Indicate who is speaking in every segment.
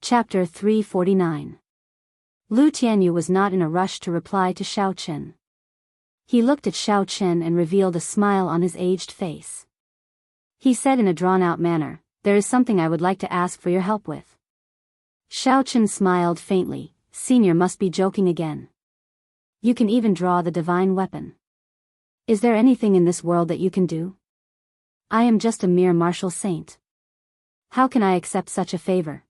Speaker 1: Chapter 349. Lu Tianyu was not in a rush to reply to Xiao Chen. He looked at Xiao Chen and revealed a smile on his aged face. He said in a drawn-out manner, "There is something I would like to ask for your help with." Xiao Chen smiled faintly. "Senior must be joking again. You can even draw the divine weapon. Is there anything in this world that you can do? I am just a mere martial saint. How can I accept such a favor?"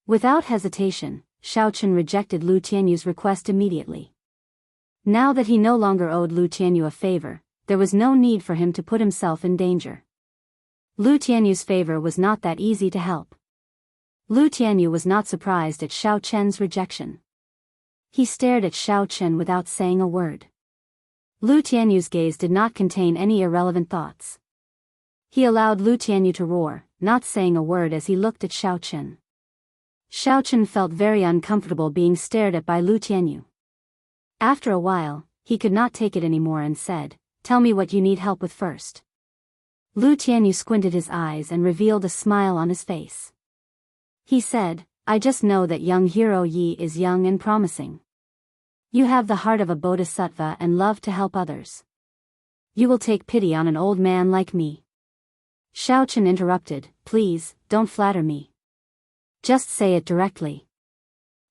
Speaker 1: Without hesitation, Xiao Chen rejected Lu Tianyu's request immediately. Now that he no longer owed Lu Tianyu a favor, there was no need for him to put himself in danger. Lu Tianyu's favor was not that easy to help. Lu Tianyu was not surprised at Xiao Chen's rejection. He stared at Xiao Chen without saying a word. Lu Tianyu's gaze did not contain any irrelevant thoughts. He allowed Lu Tianyu to roar, not saying a word as he looked at Xiao Chen. Xiao Chen felt very uncomfortable being stared at by Lu Tianyu. After a while, he could not take it anymore and said, "Tell me what you need help with first." Lu Tianyu squinted his eyes and revealed a smile on his face. He said, "I just know that young hero Yi is young and promising. You have the heart of a bodhisattva and love to help others. You will take pity on an old man like me." Xiao Chen interrupted, "Please, don't flatter me. Just say it directly."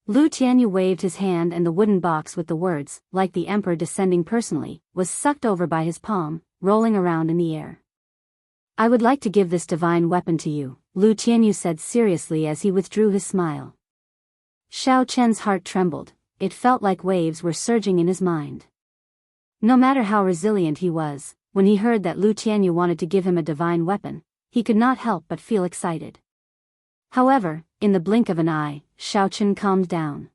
Speaker 1: Lu Tianyu waved his hand and the wooden box with the words, "Like the emperor descending personally," was sucked over by his palm, rolling around in the air. "I would like to give this divine weapon to you," Lu Tianyu said seriously as he withdrew his smile. Xiao Chen's heart trembled. It felt like waves were surging in his mind. No matter how resilient he was, when he heard that Lu Tianyu wanted to give him a divine weapon, he could not help but feel excited. However, in the blink of an eye, Xiao Chen calmed down.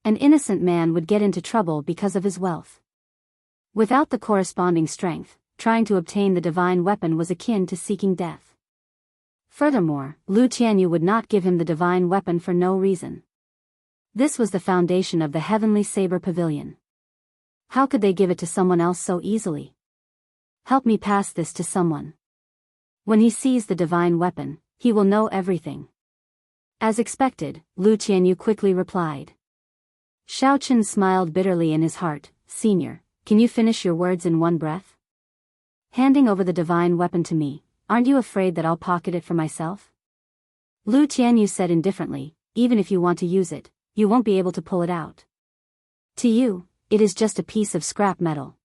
Speaker 1: An innocent man would get into trouble because of his wealth. Without the corresponding strength, trying to obtain the divine weapon was akin to seeking death. Furthermore, Lu Tianyu would not give him the divine weapon for no reason. This was the foundation of the Heavenly Saber Pavilion. How could they give it to someone else so easily? "Help me pass this to someone. When he sees the divine weapon, he will know everything." As expected, Lu Tianyu quickly replied. Xiao Chen smiled bitterly in his heart. "Senior, can you finish your words in one breath? Handing over the divine weapon to me, aren't you afraid that I'll pocket it for myself?" Lu Tianyu said indifferently, "Even if you want to use it, you won't be able to pull it out. To you, it is just a piece of scrap metal."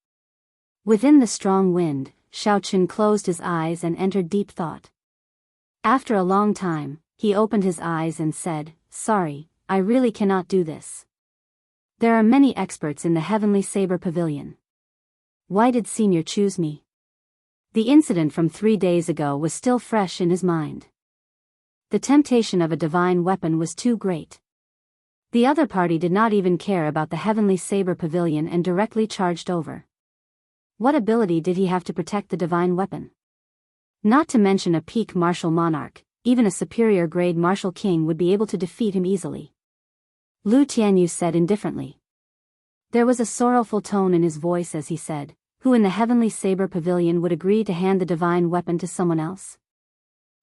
Speaker 1: Within the strong wind, Xiao Chen closed his eyes and entered deep thought. After a long time, he opened his eyes and said, "Sorry, I really cannot do this. There are many experts in the Heavenly Saber Pavilion. Why did Senior choose me?" The incident from 3 days ago was still fresh in his mind. The temptation of a divine weapon was too great. The other party did not even care about the Heavenly Saber Pavilion and directly charged over. What ability did he have to protect the divine weapon? Not to mention a peak martial monarch, even a superior grade martial king would be able to defeat him easily. Lu Tianyu said indifferently. There was a sorrowful tone in his voice as he said, "Who in the Heavenly Saber Pavilion would agree to hand the divine weapon to someone else?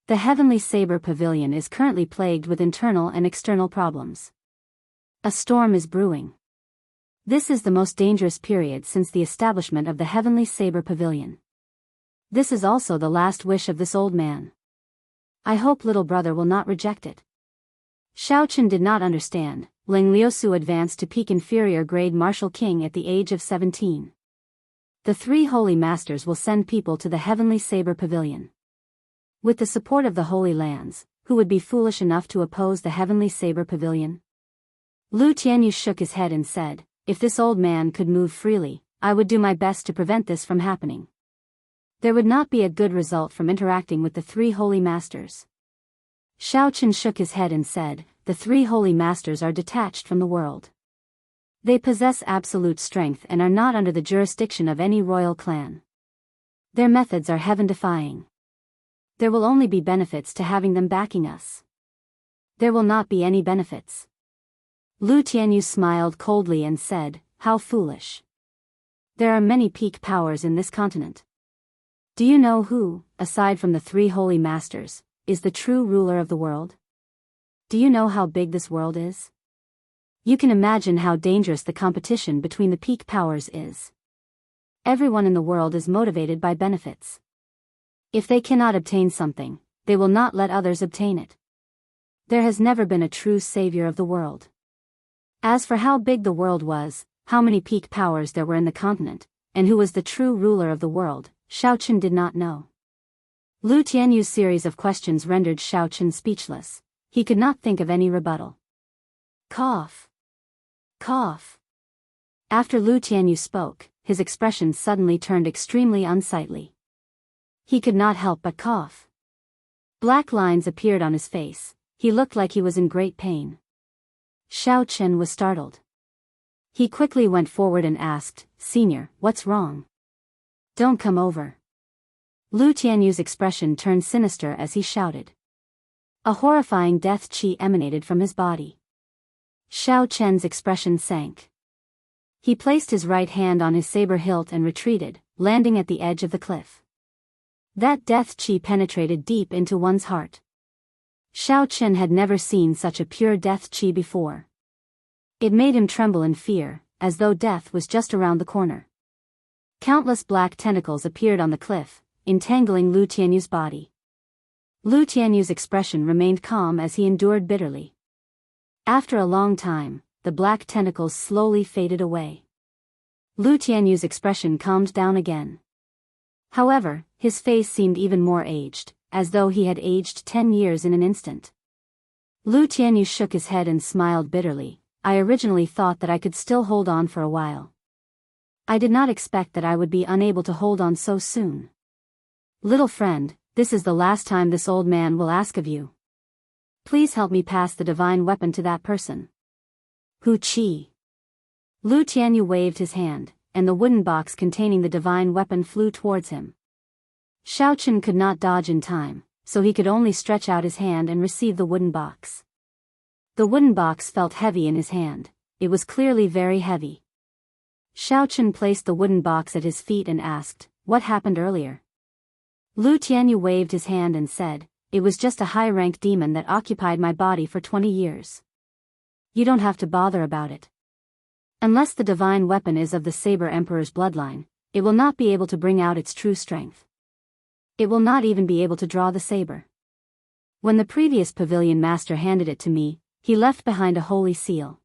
Speaker 1: The Heavenly Saber Pavilion is currently plagued with internal and external problems. A storm is brewing. This is the most dangerous period since the establishment of the Heavenly Saber Pavilion. This is also the last wish of this old man. I hope little brother will not reject it." Xiao Chen did not understand. Ling Liusu advanced to peak inferior grade martial king at the age of 17. The 3 holy masters will send people to the Heavenly Saber Pavilion. With the support of the Holy Lands, who would be foolish enough to oppose the Heavenly Saber Pavilion? Lu Tianyu shook his head and said, "If this old man could move freely, I would do my best to prevent this from happening. There would not be a good result from interacting with the 3 holy masters." Xiao Chen shook his head and said, "The 3 holy masters are detached from the world. They possess absolute strength and are not under the jurisdiction of any royal clan. Their methods are heaven-defying. There will only be benefits to having them backing us. There will not be any benefits." Lu Tianyu smiled coldly and said, "How foolish. There are many peak powers in this continent. Do you know who, aside from the 3 holy masters, is the true ruler of the world? Do you know how big this world is? You can imagine how dangerous the competition between the peak powers is. Everyone in the world is motivated by benefits. If they cannot obtain something, they will not let others obtain it. There has never been a true savior of the world. As for how big the world was, how many peak powers there were in the continent, and who was the true ruler of the world, Xiaochen did not know. Lu Tianyu's series of questions rendered Xiaochen speechless. He could not think of any rebuttal. Cough. Cough. After Lu Tianyu spoke, his expression suddenly turned extremely unsightly. He could not help but cough. Black lines appeared on his face. He looked like he was in great pain. Xiaochen was startled. He quickly went forward and asked, "Senior, what's wrong? Don't come over." Lu Tianyu's expression turned sinister as he shouted. A horrifying death qi emanated from his body. Xiaochen's expression sank. He placed his right hand on his saber hilt and retreated, landing at the edge of the cliff. That death qi penetrated deep into one's heart. Xiaochen had never seen such a pure death qi before. It made him tremble in fear, as though death was just around the corner. Countless black tentacles appeared on the cliff, entangling Lu Tianyu's body. Lu Tianyu's expression remained calm as he endured bitterly. After a long time, the black tentacles slowly faded away. Lu Tianyu's expression calmed down again. However, his face seemed even more aged, as though he had aged 10 years in an instant. Lu Tianyu shook his head and smiled bitterly. I originally thought that I could still hold on for a while. I did not expect that I would be unable to hold on so soon. Little friend, this is the last time this old man will ask of you. Please help me pass the divine weapon to that person. Hu Qi. Lu Tianyu waved his hand, and the wooden box containing the divine weapon flew towards him. Xiaochen could not dodge in time, so he could only stretch out his hand and receive the wooden box. The wooden box felt heavy in his hand. It was clearly very heavy. Xiaochen placed the wooden box at his feet and asked, "What happened earlier?" Lu Tianyu waved his hand and said, "It was just a high-rank demon that occupied my body for 20 years. You don't have to bother about it. Unless the divine weapon is of the Saber Emperor's bloodline, it will not be able to bring out its true strength. It will not even be able to draw the saber. When the previous pavilion master handed it to me, he left behind a holy seal.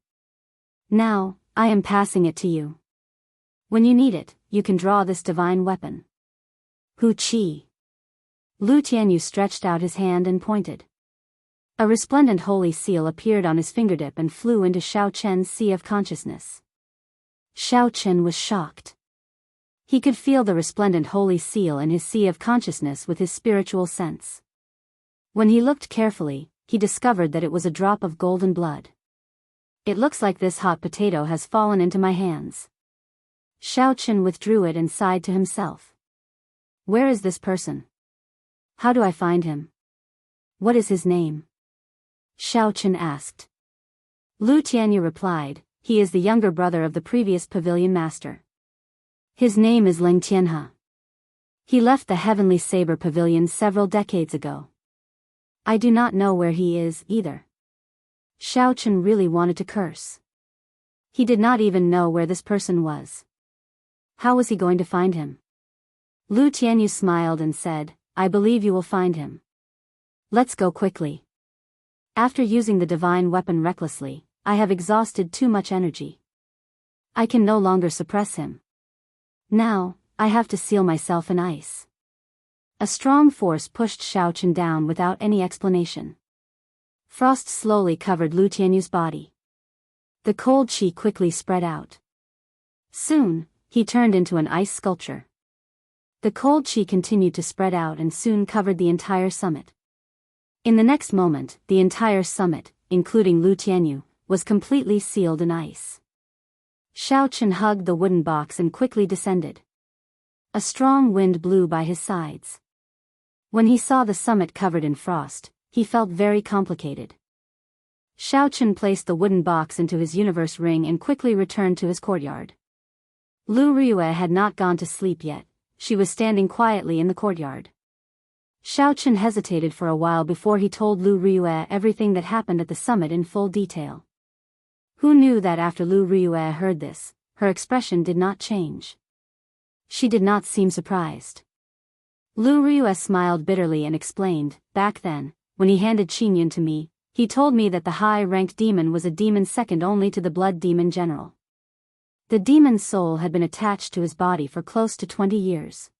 Speaker 1: Now, I am passing it to you. When you need it, you can draw this divine weapon." Hu Qi. Lu Tianyu stretched out his hand and pointed. A resplendent holy seal appeared on his fingertip and flew into Xiaochen's sea of consciousness. Xiaochen was shocked. He could feel the resplendent holy seal in his sea of consciousness with his spiritual sense. When he looked carefully, he discovered that it was a drop of golden blood. "It looks like this hot potato has fallen into my hands." Xiaochen withdrew it and sighed to himself. "Where is this person? How do I find him? What is his name?" Xiaochen asked. Lu Tianyu replied, "He is the younger brother of the previous pavilion master. His name is Ling Tianhe. He left the Heavenly Saber Pavilion several decades ago. I do not know where he is, either." Xiaochen really wanted to curse. He did not even know where this person was. How was he going to find him? Lu Tianyu smiled and said, "I believe you will find him. Let's go quickly. After using the divine weapon recklessly, I have exhausted too much energy. I can no longer suppress him. Now, I have to seal myself in ice." A strong force pushed Xiaochen down without any explanation. Frost slowly covered Lu Tianyu's body. The cold qi quickly spread out. Soon, he turned into an ice sculpture. The cold qi continued to spread out and soon covered the entire summit. In the next moment, the entire summit, including Lu Tianyu, was completely sealed in ice. Xiaochen hugged the wooden box and quickly descended. A strong wind blew by his sides. When he saw the summit covered in frost, he felt very complicated. Xiaochen placed the wooden box into his universe ring and quickly returned to his courtyard. Lu Riyue had not gone to sleep yet. She was standing quietly in the courtyard. Xiao Chen hesitated for a while before he told Lu Riyue everything that happened at the summit in full detail. Who knew that after Lu Riyue heard this, her expression did not change. She did not seem surprised. Lu Riyue smiled bitterly and explained, back then, when he handed Qingyun to me, he told me that the high-ranked demon was a demon second only to the blood demon general. The demon's soul had been attached to his body for close to 20 years.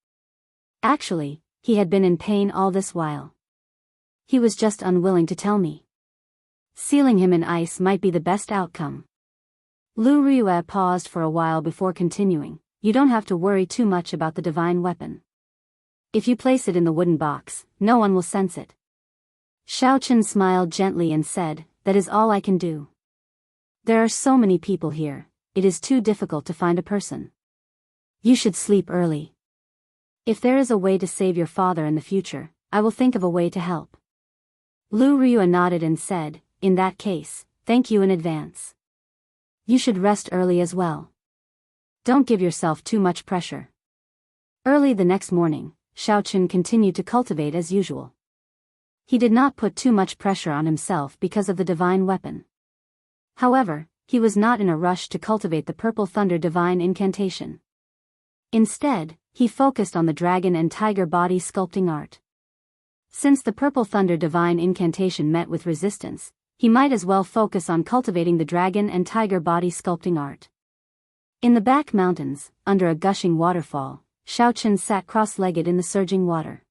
Speaker 1: Actually, he had been in pain all this while. He was just unwilling to tell me. Sealing him in ice might be the best outcome. Lu Riyue paused for a while before continuing, you don't have to worry too much about the divine weapon. If you place it in the wooden box, no one will sense it. Xiao Chen smiled gently and said, that is all I can do. There are so many people here, it is too difficult to find a person. You should sleep early. If there is a way to save your father in the future, I will think of a way to help. Lu Riyue nodded and said, in that case, thank you in advance. You should rest early as well. Don't give yourself too much pressure. Early the next morning, Xiao Chen continued to cultivate as usual. He did not put too much pressure on himself because of the divine weapon. However, he was not in a rush to cultivate the Purple Thunder divine incantation. Instead, he focused on the dragon and tiger body sculpting art. Since the Purple Thunder divine incantation met with resistance, he might as well focus on cultivating the dragon and tiger body sculpting art. In the back mountains, under a gushing waterfall, Xiao Chen sat cross-legged in the surging water.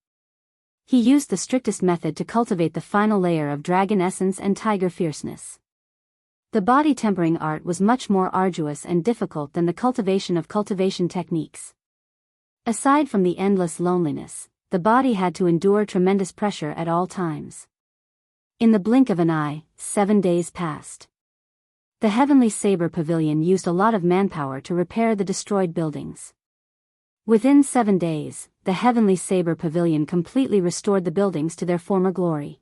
Speaker 1: He used the strictest method to cultivate the final layer of dragon essence and tiger fierceness. The body tempering art was much more arduous and difficult than the cultivation of cultivation techniques. Aside from the endless loneliness, the body had to endure tremendous pressure at all times. In the blink of an eye, 7 days passed. The Heavenly Saber Pavilion used a lot of manpower to repair the destroyed buildings. Within 7 days, the Heavenly Saber Pavilion completely restored the buildings to their former glory.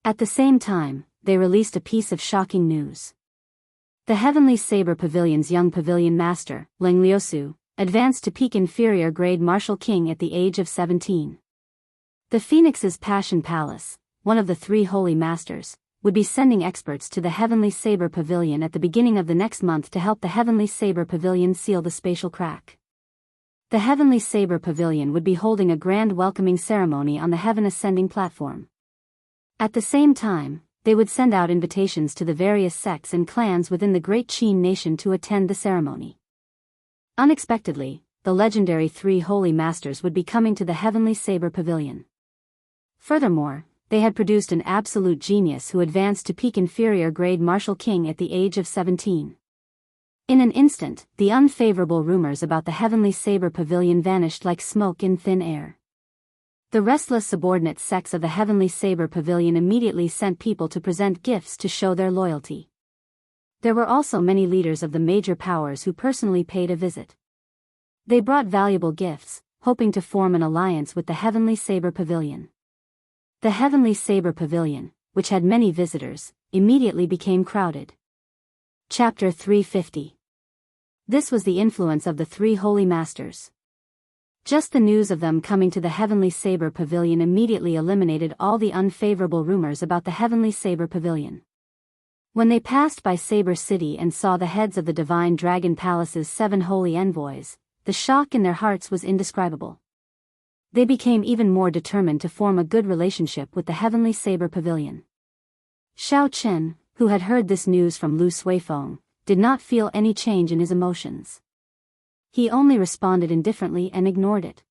Speaker 1: At the same time, they released a piece of shocking news. The Heavenly Saber Pavilion's young pavilion master, Ling Liusu, advanced to peak inferior grade martial king at the age of 17. The Phoenix's Passion Palace, one of the 3 holy masters, would be sending experts to the Heavenly Saber Pavilion at the beginning of the next month to help the Heavenly Saber Pavilion seal the spatial crack. The Heavenly Saber Pavilion would be holding a grand welcoming ceremony on the Heaven Ascending platform. At the same time, they would send out invitations to the various sects and clans within the Great Qin nation to attend the ceremony. Unexpectedly, the legendary 3 holy masters would be coming to the Heavenly Saber Pavilion. Furthermore, they had produced an absolute genius who advanced to peak inferior grade martial king at the age of 17. In an instant, the unfavorable rumors about the Heavenly Saber Pavilion vanished like smoke in thin air. The restless subordinate sects of the Heavenly Saber Pavilion immediately sent people to present gifts to show their loyalty. There were also many leaders of the major powers who personally paid a visit. They brought valuable gifts, hoping to form an alliance with the Heavenly Saber Pavilion. The Heavenly Saber Pavilion, which had many visitors, immediately became crowded. Chapter 350. This was the influence of the 3 holy masters. Just the news of them coming to the Heavenly Saber Pavilion immediately eliminated all the unfavorable rumors about the Heavenly Saber Pavilion. When they passed by Saber City and saw the heads of the Divine Dragon Palace's 7 holy envoys, the shock in their hearts was indescribable. They became even more determined to form a good relationship with the Heavenly Saber Pavilion. Xiao Chen, who had heard this news from Lu Suifeng, did not feel any change in his emotions. He only responded indifferently and ignored it.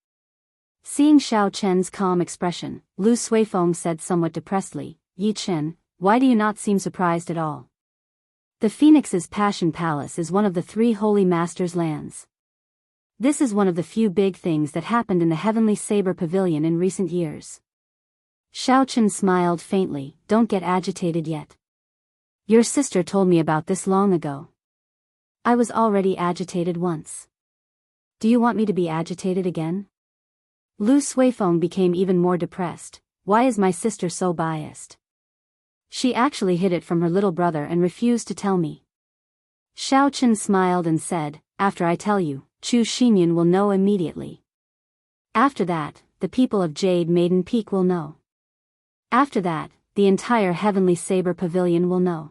Speaker 1: Seeing Xiao Chen's calm expression, Lu Suifeng said somewhat depressedly, Yi Chen, why do you not seem surprised at all? The Phoenix's Passion Palace is one of the 3 holy masters' lands. This is one of the few big things that happened in the Heavenly Saber Pavilion in recent years. Xiao Chen smiled faintly, don't get agitated yet. Your sister told me about this long ago. I was already agitated once. Do you want me to be agitated again? Lu Suifeng became even more depressed. Why is my sister so biased? She actually hid it from her little brother and refused to tell me. Xiao Chen smiled and said, after I tell you, Chu Xinyun will know immediately. After that, the people of Jade Maiden Peak will know. After that, the entire Heavenly Saber Pavilion will know.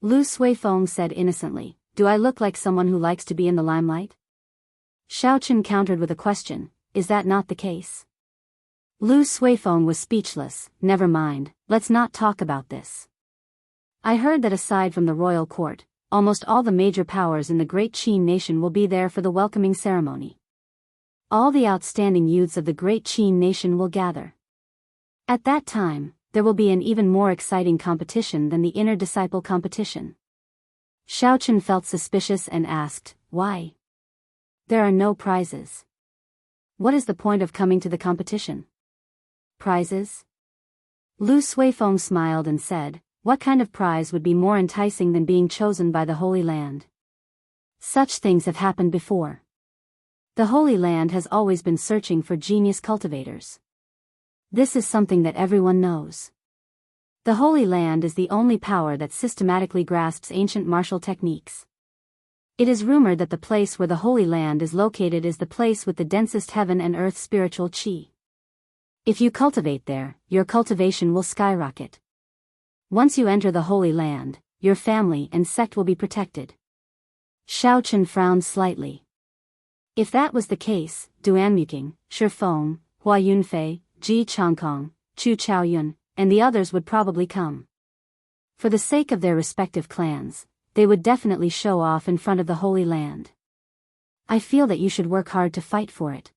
Speaker 1: Lu Suifeng said innocently, "Do I look like someone who likes to be in the limelight?" Xiaochen countered with a question, "Is that not the case?" Lu Suifeng was speechless. "Never mind, let's not talk about this. I heard that aside from the royal court, almost all the major powers in the great Qin nation will be there for the welcoming ceremony. All the outstanding youths of the great Qin nation will gather. At that time, there will be an even more exciting competition than the inner disciple competition." Xiaochen felt suspicious and asked, "Why? There are no prizes. What is the point of coming to the competition? Prizes?" Lu Suifeng smiled and said, "What kind of prize would be more enticing than being chosen by the Holy Land? Such things have happened before. The Holy Land has always been searching for genius cultivators. This is something that everyone knows. The Holy Land is the only power that systematically grasps ancient martial techniques. It is rumored that the place where the Holy Land is located is the place with the densest heaven and earth spiritual qi. If you cultivate there, your cultivation will skyrocket. Once you enter the Holy Land, your family and sect will be protected." Xiaochen frowned slightly. If that was the case, Duanmuking, Shifeng, Hua Yunfei, Ji Changkong, Chu Chaoyun, and the others would probably come. For the sake of their respective clans, they would definitely show off in front of the Holy Land. "I feel that you should work hard to fight for it.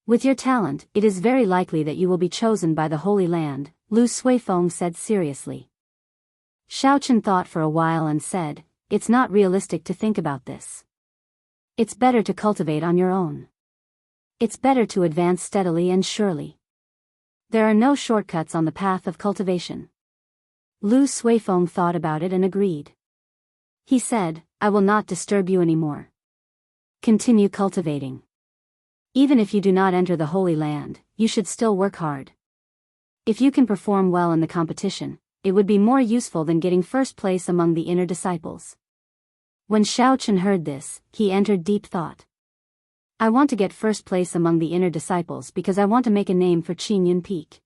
Speaker 1: With your talent, it is very likely that you will be chosen by the Holy Land," Lu Suifeng said seriously. Xiaochen thought for a while and said, "It's not realistic to think about this. It's better to cultivate on your own. It's better to advance steadily and surely. There are no shortcuts on the path of cultivation." Lu Suifeng thought about it and agreed. He said, "I will not disturb you anymore. Continue cultivating. Even if you do not enter the Holy Land, you should still work hard. If you can perform well in the competition, it would be more useful than getting first place among the inner disciples." When Xiaochen heard this, he entered deep thought. "I want to get first place among the inner disciples because I want to make a name for Qingyun Peak.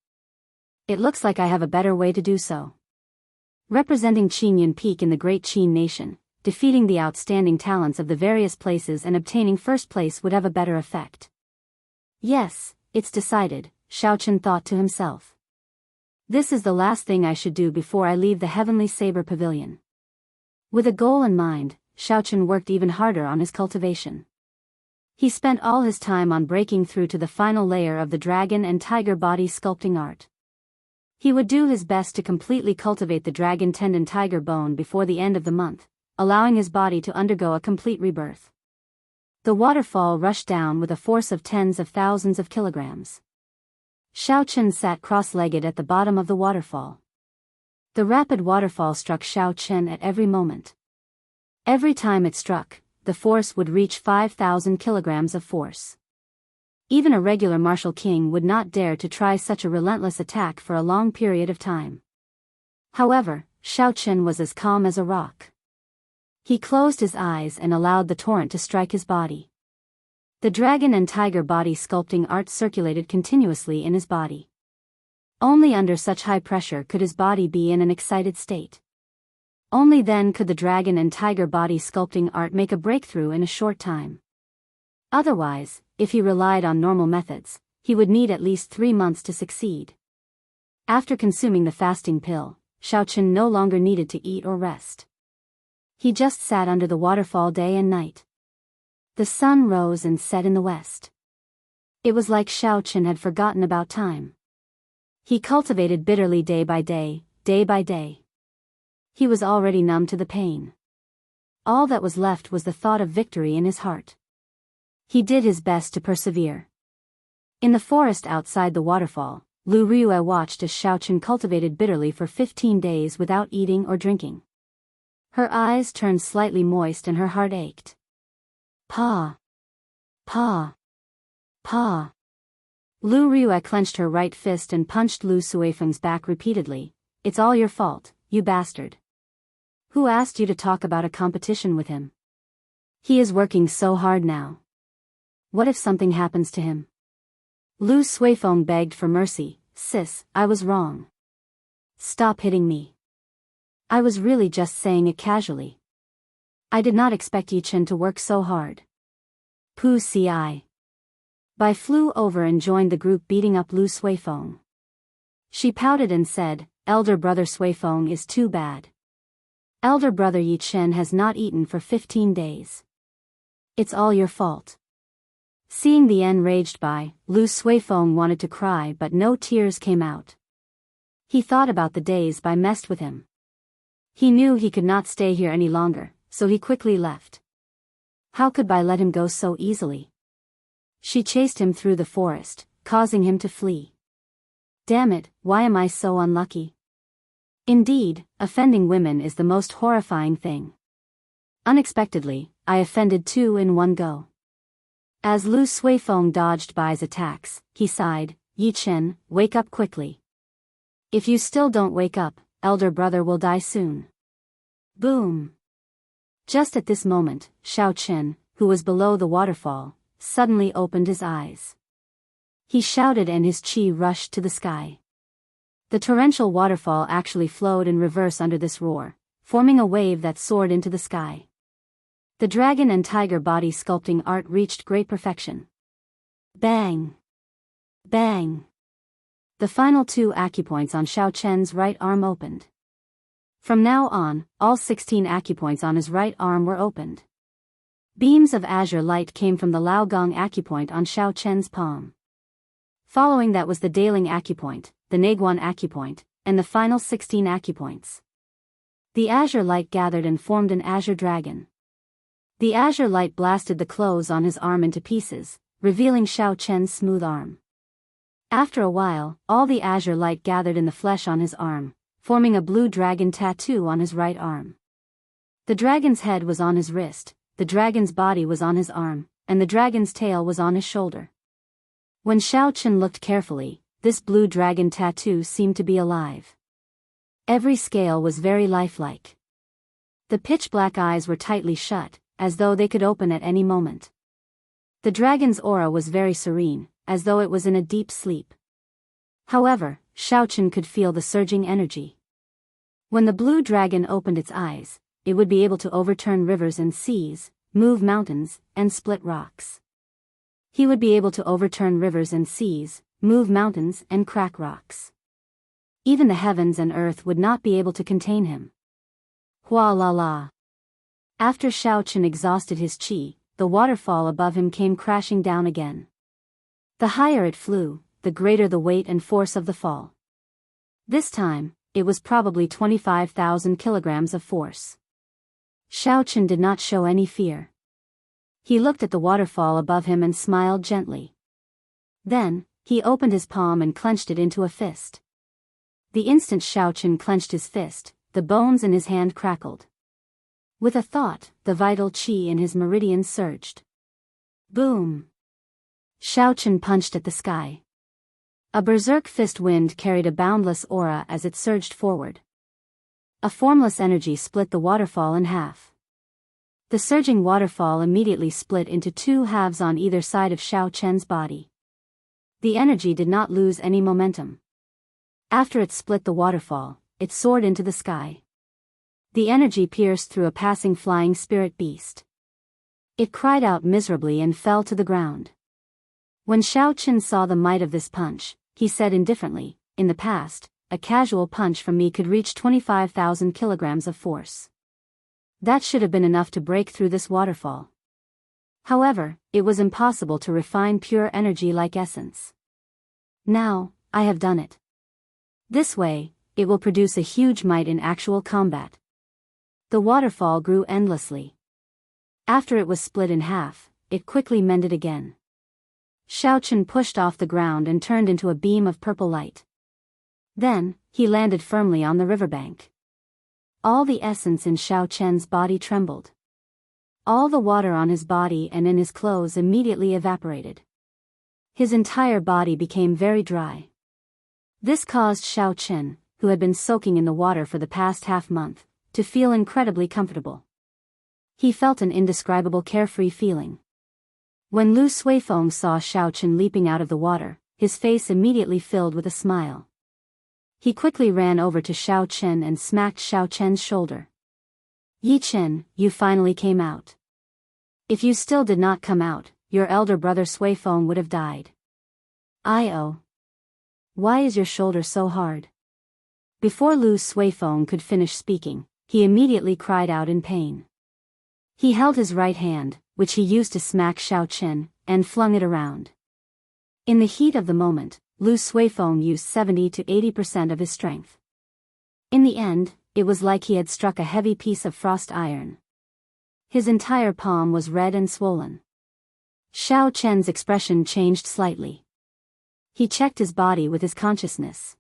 Speaker 1: It looks like I have a better way to do so. Representing Qingyun Peak in the great Qin nation, defeating the outstanding talents of the various places and obtaining first place would have a better effect. Yes, it's decided," Xiaochen thought to himself. "This is the last thing I should do before I leave the Heavenly Saber Pavilion." With a goal in mind, Xiaochen worked even harder on his cultivation. He spent all his time on breaking through to the final layer of the dragon and tiger body sculpting art. He would do his best to completely cultivate the dragon tendon tiger bone before the end of the month, allowing his body to undergo a complete rebirth. The waterfall rushed down with a force of tens of thousands of kilograms. Xiaochen sat cross-legged at the bottom of the waterfall. The rapid waterfall struck Xiaochen at every moment. Every time it struck, the force would reach 5,000 kilograms of force. Even a regular martial king would not dare to try such a relentless attack for a long period of time. However, Xiaochen was as calm as a rock. He closed his eyes and allowed the torrent to strike his body. The dragon and tiger body sculpting art circulated continuously in his body. Only under such high pressure could his body be in an excited state. Only then could the dragon and tiger body sculpting art make a breakthrough in a short time. Otherwise, if he relied on normal methods, he would need at least 3 months to succeed. After consuming the fasting pill, Xiaochen no longer needed to eat or rest. He just sat under the waterfall day and night. The sun rose and set in the west. It was like Xiaochen had forgotten about time. He cultivated bitterly day by day, day by day. He was already numb to the pain. All that was left was the thought of victory in his heart. He did his best to persevere. In the forest outside the waterfall, Lu Riyue watched as Xiaochen cultivated bitterly for 15 days without eating or drinking. Her eyes turned slightly moist and her heart ached. Pa! Pa! Pa! Lu Riyue clenched her right fist and punched Lu Suifeng's back repeatedly. "It's all your fault, you bastard. Who asked you to talk about a competition with him? He is working so hard now. What if something happens to him?" Lu Suifeng begged for mercy. Sis, I was wrong. Stop hitting me. I was really just saying it casually. I did not expect Yi Chen to work so hard. Pu Ci. Bai flew over and joined the group beating up Lu Suifeng. She pouted and said, Elder brother Suifeng is too bad. Elder brother Yi Chen has not eaten for 15 days. It's all your fault. Seeing the enraged Bai, Lu Suifeng wanted to cry but no tears came out. He thought about the days Bai messed with him. He knew he could not stay here any longer, so he quickly left. How could Bai let him go so easily? She chased him through the forest, causing him to flee. Damn it, why am I so unlucky? Indeed, offending women is the most horrifying thing. Unexpectedly, I offended two in one go. As Lu Suifeng dodged Bai's attacks, he sighed, Yi Chen, wake up quickly. If you still don't wake up, elder brother will die soon. Boom. Just at this moment, Xiao Chen, who was below the waterfall, suddenly opened his eyes. He shouted and his qi rushed to the sky. The torrential waterfall actually flowed in reverse under this roar, forming a wave that soared into the sky. The dragon and tiger body sculpting art reached great perfection. Bang! Bang! The final 2 acupoints on Xiao Chen's right arm opened. From now on, all 16 acupoints on his right arm were opened. Beams of azure light came from the Laogong acupoint on Xiao Chen's palm. Following that was the Daling acupoint, the Naguan acupoint, and the final 16 acupoints. The azure light gathered and formed an azure dragon. The azure light blasted the clothes on his arm into pieces, revealing Xiao Chen's smooth arm. After a while, all the azure light gathered in the flesh on his arm, forming a blue dragon tattoo on his right arm. The dragon's head was on his wrist, the dragon's body was on his arm, and the dragon's tail was on his shoulder. When Xiao Chen looked carefully, this blue dragon tattoo seemed to be alive. Every scale was very lifelike. The pitch-black eyes were tightly shut, as though they could open at any moment. The dragon's aura was very serene, as though it was in a deep sleep. However, Xiao Chen could feel the surging energy. When the blue dragon opened its eyes, it would be able to overturn rivers and seas, move mountains, and split rocks. He would be able to overturn rivers and seas, move mountains and crack rocks. Even the heavens and earth would not be able to contain him. Hua la la. After Xiao Chen exhausted his qi, the waterfall above him came crashing down again. The higher it flew, the greater the weight and force of the fall. This time, it was probably 25,000 kilograms of force. Xiao Chen did not show any fear. He looked at the waterfall above him and smiled gently. Then, he opened his palm and clenched it into a fist. The instant Xiao Chen clenched his fist, the bones in his hand crackled. With a thought, the vital qi in his meridian surged. Boom! Xiao Chen punched at the sky. A berserk fist wind carried a boundless aura as it surged forward. A formless energy split the waterfall in half. The surging waterfall immediately split into 2 halves on either side of Xiao Chen's body. The energy did not lose any momentum. After it split the waterfall, it soared into the sky. The energy pierced through a passing flying spirit beast. It cried out miserably and fell to the ground. When Xiao Chen saw the might of this punch, he said indifferently, in the past, a casual punch from me could reach 25,000 kilograms of force. That should have been enough to break through this waterfall. However, it was impossible to refine pure energy like essence. Now, I have done it. This way, it will produce a huge might in actual combat. The waterfall grew endlessly. After it was split in half, it quickly mended again. Xiao Chen pushed off the ground and turned into a beam of purple light. Then, he landed firmly on the riverbank. All the essence in Xiao Chen's body trembled. All the water on his body and in his clothes immediately evaporated. His entire body became very dry. This caused Xiao Chen, who had been soaking in the water for the past half-month, to feel incredibly comfortable. He felt an indescribable carefree feeling. When Lu Suifeng saw Xiao Chen leaping out of the water, his face immediately filled with a smile. He quickly ran over to Xiao Chen and smacked Xiao Chen's shoulder. Yi Chen, you finally came out. If you still did not come out, your elder brother Sui Feng would have died. Oh. Why is your shoulder so hard? Before Lu Suifeng could finish speaking, he immediately cried out in pain. He held his right hand, which he used to smack Xiao Chen, and flung it around. In the heat of the moment, Lu Suifeng used 70 to 80% of his strength. In the end, it was like he had struck a heavy piece of frost iron. His entire palm was red and swollen. Xiao Chen's expression changed slightly. He checked his body with his consciousness.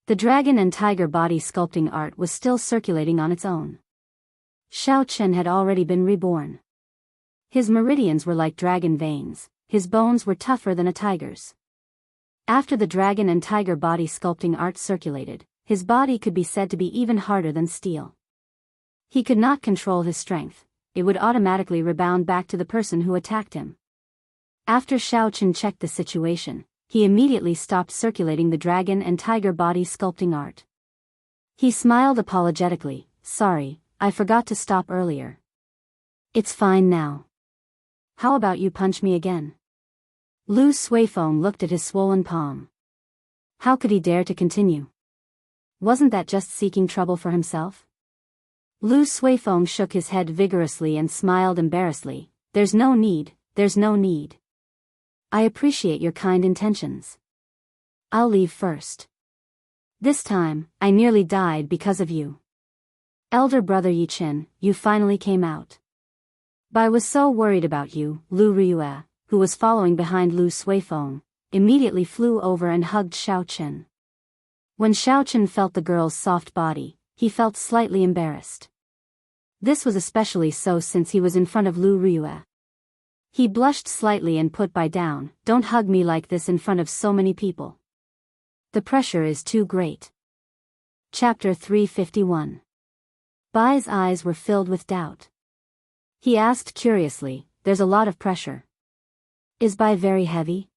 Speaker 1: The dragon and tiger body sculpting art was still circulating on its own. Xiao Chen had already been reborn. His meridians were like dragon veins, his bones were tougher than a tiger's. After the dragon and tiger body sculpting art circulated, his body could be said to be even harder than steel. He could not control his strength, it would automatically rebound back to the person who attacked him. After Xiao Chen checked the situation, he immediately stopped circulating the dragon and tiger body sculpting art. He smiled apologetically, sorry, I forgot to stop earlier. It's fine now. How about you punch me again? Lu Suifeng looked at his swollen palm. How could he dare to continue? Wasn't that just seeking trouble for himself? Lu Suifeng shook his head vigorously and smiled embarrassedly, there's no need, there's no need. I appreciate your kind intentions. I'll leave first. This time, I nearly died because of you. Elder brother Yi Chen, you finally came out. Bai was so worried about you, Lu Riyue, who was following behind Lu Suifeng, immediately flew over and hugged Xiao Chen. When Xiao Chen felt the girl's soft body, he felt slightly embarrassed. This was especially so since he was in front of Lu Riyue. He blushed slightly and put Bai down, don't hug me like this in front of so many people. The pressure is too great. Chapter 351. Bai's eyes were filled with doubt. He asked curiously, there's a lot of pressure. Is Bai very heavy?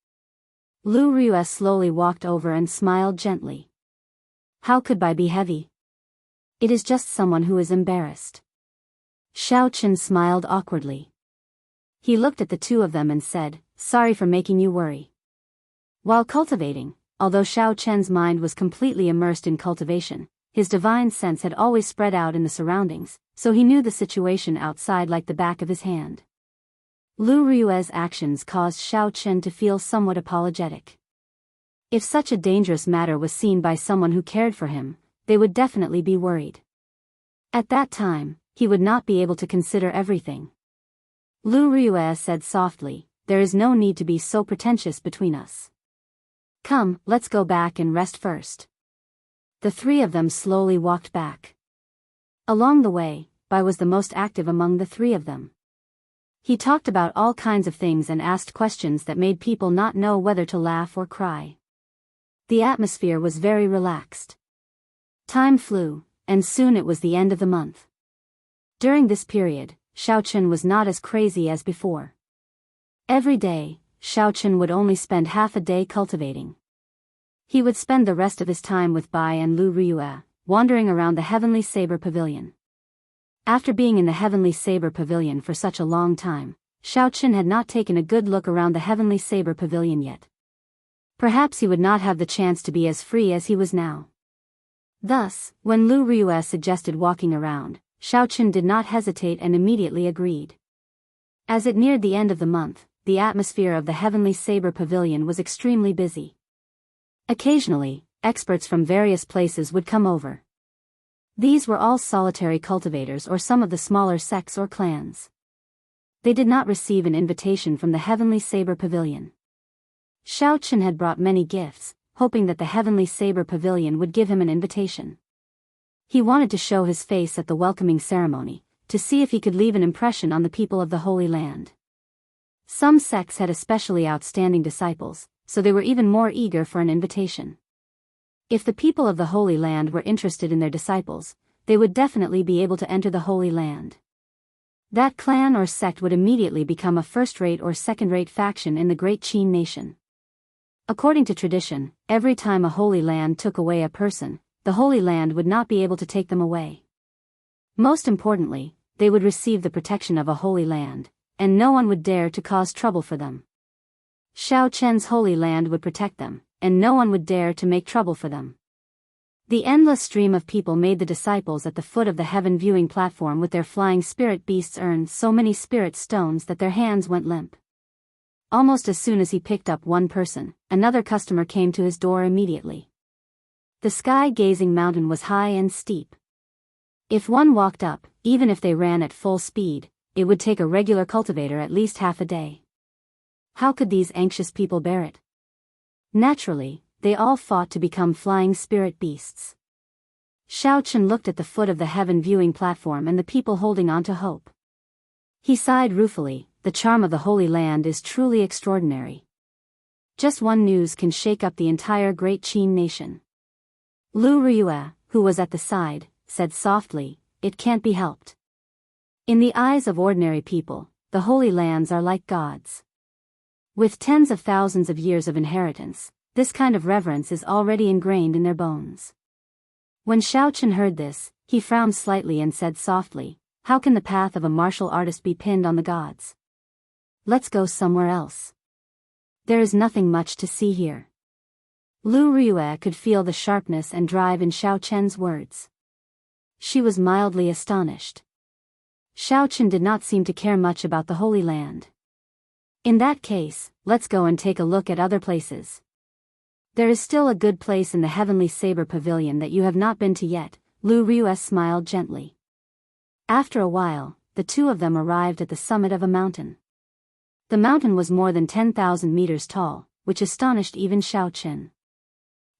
Speaker 1: Lu Riyue slowly walked over and smiled gently. How could Bai be heavy? It is just someone who is embarrassed. Xiao Chen smiled awkwardly. He looked at the two of them and said, sorry for making you worry. While cultivating, although Xiao Chen's mind was completely immersed in cultivation, his divine sense had always spread out in the surroundings, so he knew the situation outside like the back of his hand. Lu Riyue's actions caused Xiao Chen to feel somewhat apologetic. If such a dangerous matter was seen by someone who cared for him, they would definitely be worried. At that time, he would not be able to consider everything. Lu Riyue said softly, there is no need to be so pretentious between us. Come, let's go back and rest first. The three of them slowly walked back. Along the way, Bai was the most active among the three of them. He talked about all kinds of things and asked questions that made people not know whether to laugh or cry. The atmosphere was very relaxed. Time flew, and soon it was the end of the month. During this period, Xiao Chen was not as crazy as before. Every day, Xiao Chen would only spend half a day cultivating. He would spend the rest of his time with Bai and Lu Riyue, wandering around the Heavenly Saber Pavilion. After being in the Heavenly Saber Pavilion for such a long time, Xiao Chen had not taken a good look around the Heavenly Saber Pavilion yet. Perhaps he would not have the chance to be as free as he was now. Thus, when Lu Riyue suggested walking around, Xiao Chen did not hesitate and immediately agreed. As it neared the end of the month, the atmosphere of the Heavenly Saber Pavilion was extremely busy. Occasionally, experts from various places would come over. These were all solitary cultivators or some of the smaller sects or clans. They did not receive an invitation from the Heavenly Saber Pavilion. Xiao Chen had brought many gifts, hoping that the Heavenly Saber Pavilion would give him an invitation. He wanted to show his face at the welcoming ceremony, to see if he could leave an impression on the people of the Holy Land. Some sects had especially outstanding disciples, so they were even more eager for an invitation. If the people of the Holy Land were interested in their disciples, they would definitely be able to enter the Holy Land. That clan or sect would immediately become a first-rate or second-rate faction in the Great Qin nation. According to tradition, every time a Holy Land took away a person, the Holy Land would not be able to take them away. Most importantly, they would receive the protection of a Holy Land, and no one would dare to cause trouble for them. Xiao Chen's Holy Land would protect them, and no one would dare to make trouble for them. The endless stream of people made the disciples at the foot of the heaven viewing platform with their flying spirit beasts earn so many spirit stones that their hands went limp. Almost as soon as he picked up one person, another customer came to his door immediately. The sky-gazing mountain was high and steep. If one walked up, even if they ran at full speed, it would take a regular cultivator at least half a day. How could these anxious people bear it? Naturally, they all fought to become flying spirit beasts. Xiao Chen looked at the foot of the heaven viewing platform and the people holding on to hope. He sighed ruefully, the charm of the Holy Land is truly extraordinary. Just one news can shake up the entire great Qin nation. Lu Riyue, who was at the side, said softly, "It can't be helped." In the eyes of ordinary people, the Holy Lands are like gods. With tens of thousands of years of inheritance, this kind of reverence is already ingrained in their bones. When Xiao Chen heard this, he frowned slightly and said softly, "How can the path of a martial artist be pinned on the gods? Let's go somewhere else. There is nothing much to see here." Lu Riyue could feel the sharpness and drive in Xiao Chen's words. She was mildly astonished. Xiao Chen did not seem to care much about the Holy Land. In that case, let's go and take a look at other places. There is still a good place in the Heavenly Saber Pavilion that you have not been to yet, Lu Riyue smiled gently. After a while, the two of them arrived at the summit of a mountain. The mountain was more than 10,000 meters tall, which astonished even Xiao Chen.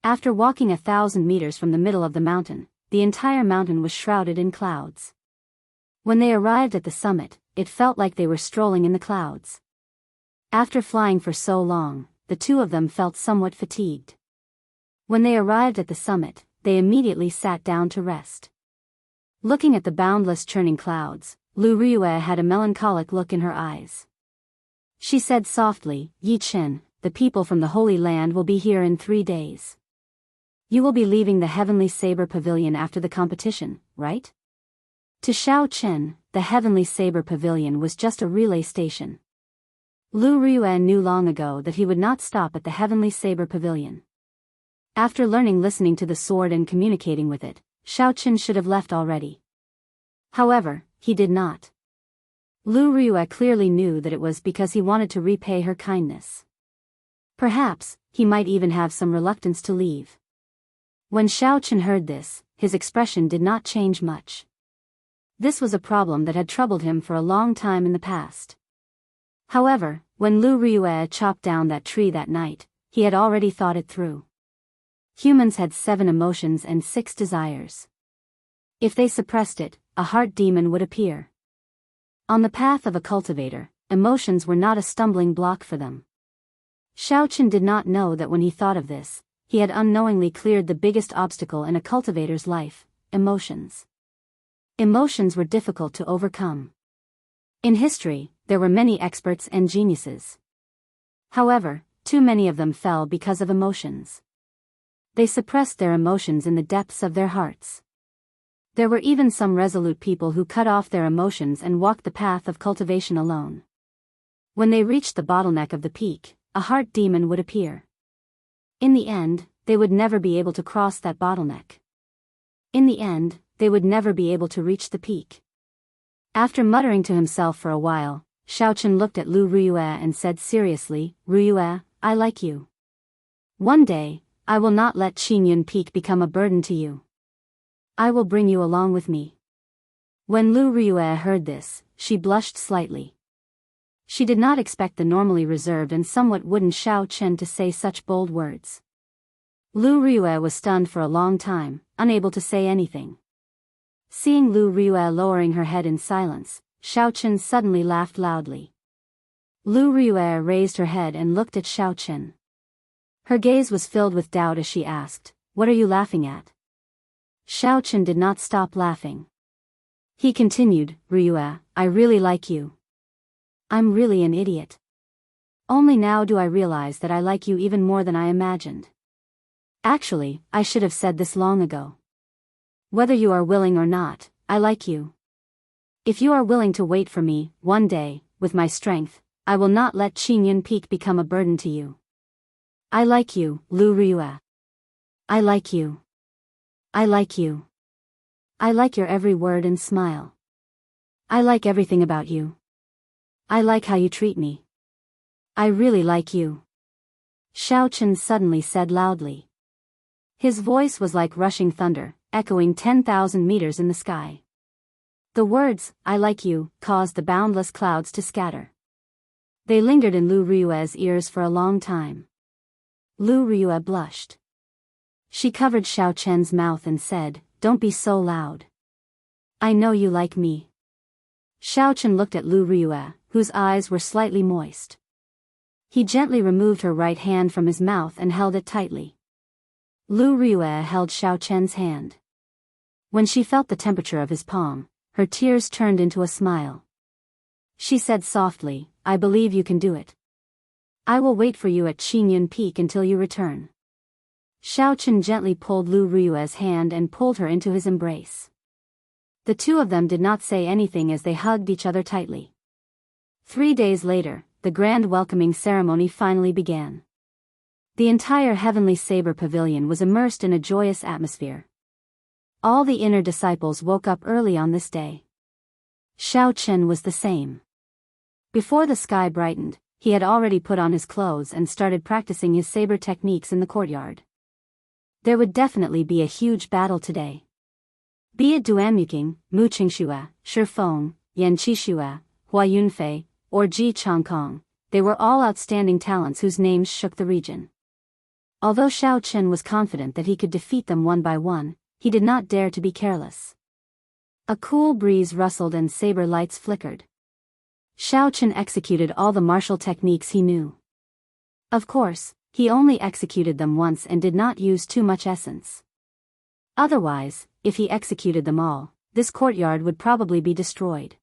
Speaker 1: After walking 1,000 meters from the middle of the mountain, the entire mountain was shrouded in clouds. When they arrived at the summit, it felt like they were strolling in the clouds. After flying for so long, the two of them felt somewhat fatigued. When they arrived at the summit, they immediately sat down to rest. Looking at the boundless churning clouds, Lu Riyue had a melancholic look in her eyes. She said softly, "Yi Chen, the people from the Holy Land will be here in 3 days. You will be leaving the Heavenly Saber Pavilion after the competition, right?" To Xiao Chen, the Heavenly Saber Pavilion was just a relay station. Lu Riyue knew long ago that he would not stop at the Heavenly Saber Pavilion. After listening to the sword and communicating with it, Xiao Chen should have left already. However, he did not. Lu Riyue clearly knew that it was because he wanted to repay her kindness. Perhaps, he might even have some reluctance to leave. When Xiao Chen heard this, his expression did not change much. This was a problem that had troubled him for a long time in the past. However, when Lu Riyue chopped down that tree that night, he had already thought it through. Humans had 7 emotions and 6 desires. If they suppressed it, a heart demon would appear. On the path of a cultivator, emotions were not a stumbling block for them. Xiao Chen did not know that when he thought of this, he had unknowingly cleared the biggest obstacle in a cultivator's life, emotions. Emotions were difficult to overcome. In history, there were many experts and geniuses. However, too many of them fell because of emotions. They suppressed their emotions in the depths of their hearts. There were even some resolute people who cut off their emotions and walked the path of cultivation alone. When they reached the bottleneck of the peak, a heart demon would appear. In the end, they would never be able to cross that bottleneck. In the end, they would never be able to reach the peak. After muttering to himself for a while, Xiao Chen looked at Lu Riyue and said seriously, "Riyue, I like you. One day, I will not let Qingyun Peak become a burden to you. I will bring you along with me." When Lu Riyue heard this, she blushed slightly. She did not expect the normally reserved and somewhat wooden Xiao Chen to say such bold words. Lu Riyue was stunned for a long time, unable to say anything. Seeing Lu Riyue lowering her head in silence, Xiao Chen suddenly laughed loudly. Lu Riyue raised her head and looked at Xiao Chen. Her gaze was filled with doubt as she asked, "What are you laughing at?" Xiao Chen did not stop laughing. He continued, "Riyue, I really like you. I'm really an idiot. Only now do I realize that I like you even more than I imagined. Actually, I should have said this long ago. Whether you are willing or not, I like you. If you are willing to wait for me, one day, with my strength, I will not let Qingyun Peak become a burden to you. I like you, Lu Ryue. I like you. I like you. I like your every word and smile. I like everything about you. I like how you treat me. I really like you. Xiaochen suddenly said loudly. His voice was like rushing thunder, echoing 10,000 meters in the sky. The words, I like you, caused the boundless clouds to scatter. They lingered in Lu Ryue's ears for a long time. Lu Ryue blushed. She covered Xiaochen's mouth and said, "Don't be so loud. I know you like me." Xiaochen looked at Lu Ryue, whose eyes were slightly moist. He gently removed her right hand from his mouth and held it tightly. Lu Ryue held Xiaochen's hand. When she felt the temperature of his palm, her tears turned into a smile. She said softly, "I believe you can do it. I will wait for you at Qingyun Peak until you return." Xiaochen gently pulled Lu Ryue's hand and pulled her into his embrace. The two of them did not say anything as they hugged each other tightly. 3 days later, the grand welcoming ceremony finally began. The entire Heavenly Saber Pavilion was immersed in a joyous atmosphere. All the inner disciples woke up early on this day. Xiaochen was the same. Before the sky brightened, he had already put on his clothes and started practicing his saber techniques in the courtyard. There would definitely be a huge battle today. Be it Duanmuking, Mu Qingxue, Shifeng, Yan Qixue, Hua Yunfei, or Ji Changkong, they were all outstanding talents whose names shook the region. Although Xiaochen was confident that he could defeat them one by one, he did not dare to be careless. A cool breeze rustled and saber lights flickered. Xiaochen executed all the martial techniques he knew. Of course, he only executed them once and did not use too much essence. Otherwise, if he executed them all, this courtyard would probably be destroyed.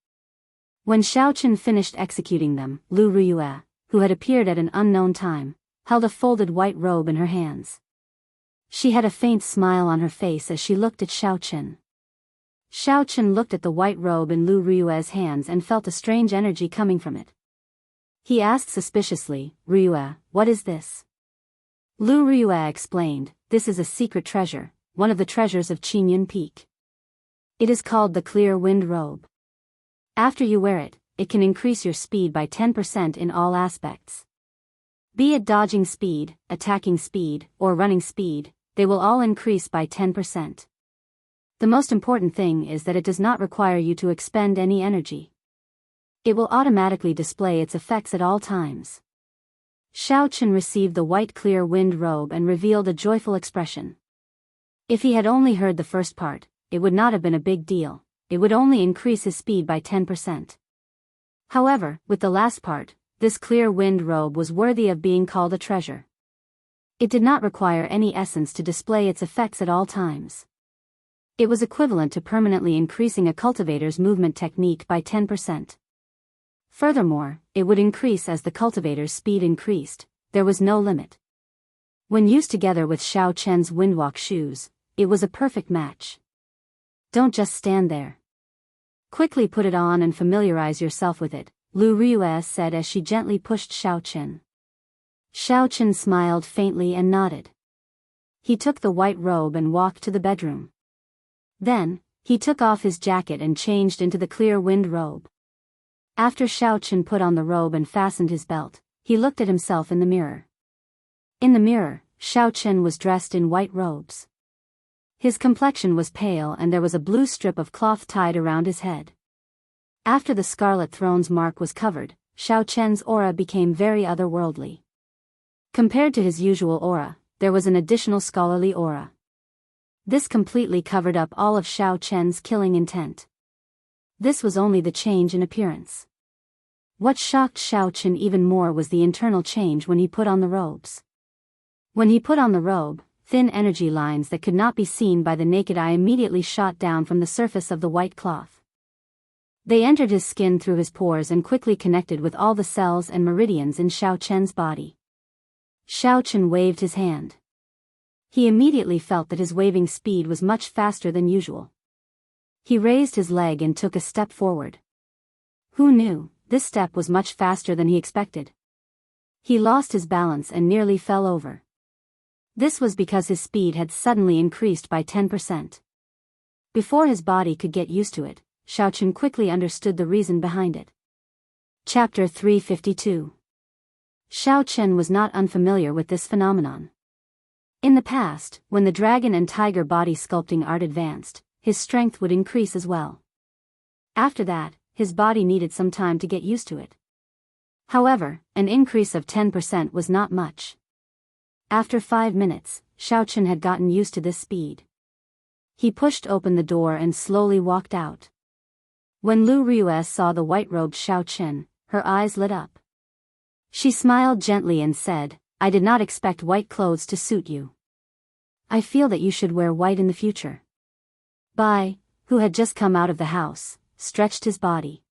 Speaker 1: When Xiaochen finished executing them, Lu Ryue, who had appeared at an unknown time, held a folded white robe in her hands. She had a faint smile on her face as she looked at Xiaochen. Xiaochen looked at the white robe in Lu Ryue's hands and felt a strange energy coming from it. He asked suspiciously, "Ryue, what is this?" Lu Ryue explained, "This is a secret treasure, one of the treasures of Qingyun Peak. It is called the Clear Wind Robe. After you wear it, it can increase your speed by 10% in all aspects. Be it dodging speed, attacking speed, or running speed, they will all increase by 10%. The most important thing is that it does not require you to expend any energy. It will automatically display its effects at all times." Xiaochen received the white clear wind robe and revealed a joyful expression. If he had only heard the first part, it would not have been a big deal, it would only increase his speed by 10%. However, with the last part, this clear wind robe was worthy of being called a treasure. It did not require any essence to display its effects at all times. It was equivalent to permanently increasing a cultivator's movement technique by 10%. Furthermore, it would increase as the cultivator's speed increased, there was no limit. When used together with Xiaochen's windwalk shoes, it was a perfect match. Don't just stand there. Quickly put it on and familiarize yourself with it, Lu Ryue said as she gently pushed Xiaochen. Xiaochen smiled faintly and nodded. He took the white robe and walked to the bedroom. Then, he took off his jacket and changed into the clear wind robe. After Xiaochen put on the robe and fastened his belt, he looked at himself in the mirror. In the mirror, Xiaochen was dressed in white robes. His complexion was pale and there was a blue strip of cloth tied around his head. After the Scarlet Throne's mark was covered, Xiaochen's aura became very otherworldly. Compared to his usual aura, there was an additional scholarly aura. This completely covered up all of Xiaochen's killing intent. This was only the change in appearance. What shocked Xiaochen even more was the internal change when he put on the robes. When he put on the robe, thin energy lines that could not be seen by the naked eye immediately shot down from the surface of the white cloth. They entered his skin through his pores and quickly connected with all the cells and meridians in Xiao Chen's body. Xiao Chen waved his hand. He immediately felt that his waving speed was much faster than usual. He raised his leg and took a step forward. Who knew, this step was much faster than he expected. He lost his balance and nearly fell over. This was because his speed had suddenly increased by 10%. Before his body could get used to it, Xiao Chen quickly understood the reason behind it. Chapter 352. Xiao Chen was not unfamiliar with this phenomenon. In the past, when the dragon and tiger body sculpting art advanced, his strength would increase as well. After that, his body needed some time to get used to it. However, an increase of 10% was not much. After 5 minutes, Xiao Chen had gotten used to this speed. He pushed open the door and slowly walked out. When Lu Ryue saw the white-robed Xiao Chen, her eyes lit up. She smiled gently and said, "I did not expect white clothes to suit you. I feel that you should wear white in the future." Bai, who had just come out of the house, stretched his body.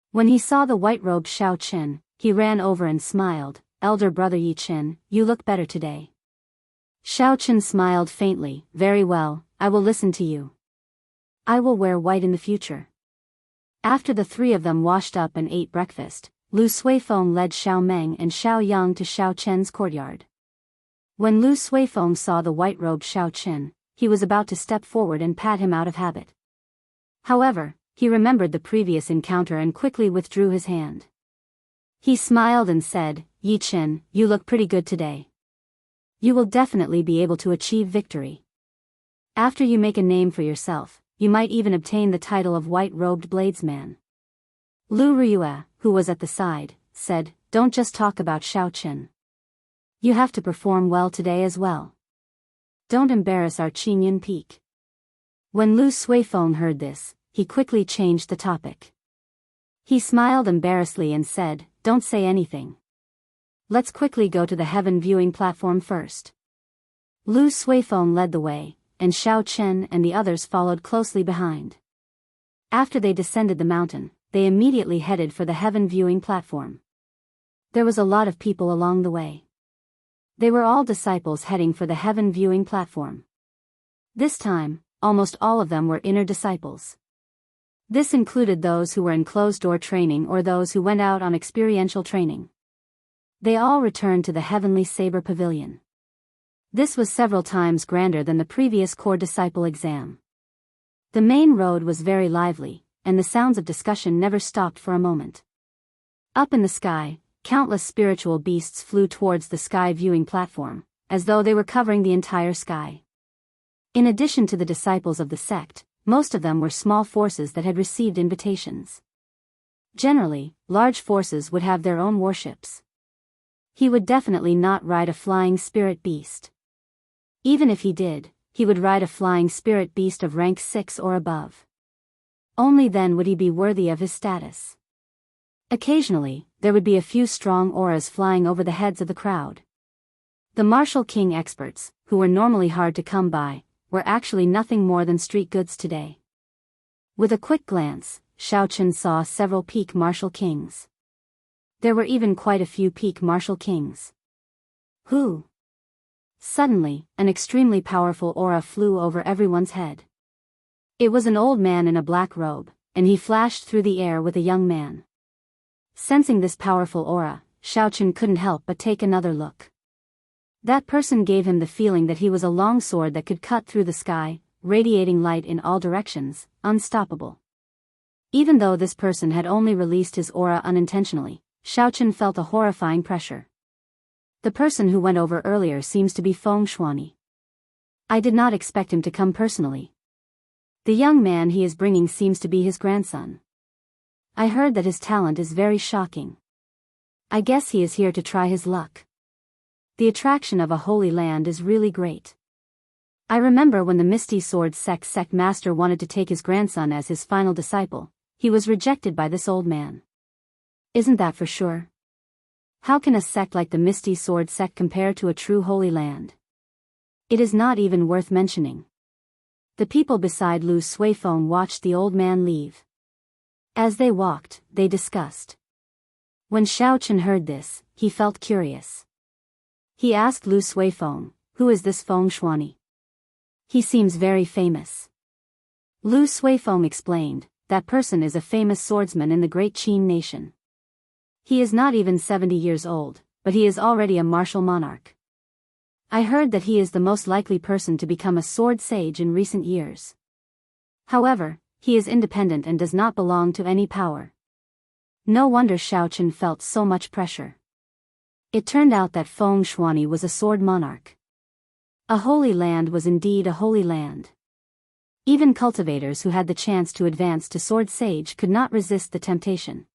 Speaker 1: When he saw the white-robed Xiao Chen, he ran over and smiled, "Elder brother Yi Chen, you look better today." Xiao Chen smiled faintly, "Very well, I will listen to you. I will wear white in the future." After the three of them washed up and ate breakfast, Lu Suifeng led Xiao Meng and Xiao Yang to Xiao Chen's courtyard. When Lu Suifeng saw the white-robed Xiao Chen, he was about to step forward and pat him out of habit. However, he remembered the previous encounter and quickly withdrew his hand. He smiled and said, "Yi Chen, you look pretty good today. You will definitely be able to achieve victory. After you make a name for yourself, you might even obtain the title of White-Robed Bladesman." Lu Ryue, who was at the side, said, "Don't just talk about Xiao Chen. You have to perform well today as well. Don't embarrass our Qingyun Peak." When Lu Suifeng heard this, he quickly changed the topic. He smiled embarrassedly and said, "Don't say anything. Let's quickly go to the heaven viewing platform first." Lu Suifeng led the way, and Xiao Chen and the others followed closely behind. After they descended the mountain, they immediately headed for the heaven viewing platform. There was a lot of people along the way. They were all disciples heading for the heaven viewing platform. This time, almost all of them were inner disciples. This included those who were in closed-door training or those who went out on experiential training. They all returned to the Heavenly Saber Pavilion. This was several times grander than the previous core disciple exam. The main road was very lively, and the sounds of discussion never stopped for a moment. Up in the sky, countless spiritual beasts flew towards the sky viewing platform, as though they were covering the entire sky. In addition to the disciples of the sect, most of them were small forces that had received invitations. Generally, large forces would have their own warships. He would definitely not ride a flying spirit beast. Even if he did, he would ride a flying spirit beast of rank 6 or above. Only then would he be worthy of his status. Occasionally, there would be a few strong auras flying over the heads of the crowd. The Martial King experts, who were normally hard to come by, were actually nothing more than street goods today. With a quick glance, Xiao Chen saw several peak Martial Kings. There were even quite a few peak Martial Kings. Who? Suddenly, an extremely powerful aura flew over everyone's head. It was an old man in a black robe, and he flashed through the air with a young man. Sensing this powerful aura, Xiao Chen couldn't help but take another look. That person gave him the feeling that he was a long sword that could cut through the sky, radiating light in all directions, unstoppable. Even though this person had only released his aura unintentionally, Xiao Chen felt a horrifying pressure. The person who went over earlier seems to be Feng Shuani. I did not expect him to come personally. The young man he is bringing seems to be his grandson. I heard that his talent is very shocking. I guess he is here to try his luck. The attraction of a holy land is really great. I remember when the Misty Sword sect master wanted to take his grandson as his final disciple, he was rejected by this old man. Isn't that for sure? How can a sect like the Misty Sword sect compare to a true holy land? It is not even worth mentioning. The people beside Lu Suifeng watched the old man leave. As they walked, they discussed. When Xiaochen heard this, he felt curious. He asked Lu Suifeng, "Who is this Feng Shuani? He seems very famous." Lu Suifeng explained, "That person is a famous swordsman in the great Qin nation. He is not even 70 years old, but he is already a martial monarch. I heard that he is the most likely person to become a sword sage in recent years. However, he is independent and does not belong to any power." No wonder Xiaochen felt so much pressure. It turned out that Feng Shuani was a sword monarch. A holy land was indeed a holy land. Even cultivators who had the chance to advance to sword sage could not resist the temptation.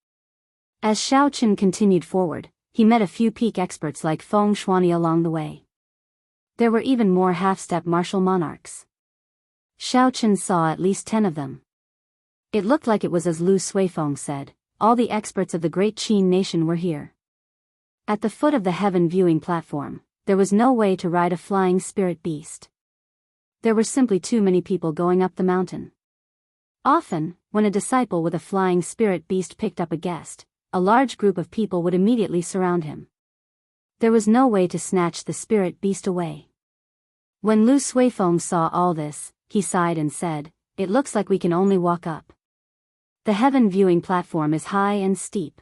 Speaker 1: As Xiaochen continued forward, he met a few peak experts like Feng Shuani along the way. There were even more half-step martial monarchs. Xiaochen saw at least 10 of them. It looked like it was as Lu Suifeng said, all the experts of the great Qin nation were here. At the foot of the heaven viewing platform, there was no way to ride a flying spirit beast. There were simply too many people going up the mountain. Often, when a disciple with a flying spirit beast picked up a guest, a large group of people would immediately surround him. There was no way to snatch the spirit beast away. When Lu Suifeng saw all this, he sighed and said, "It looks like we can only walk up. The heaven viewing platform is high and steep.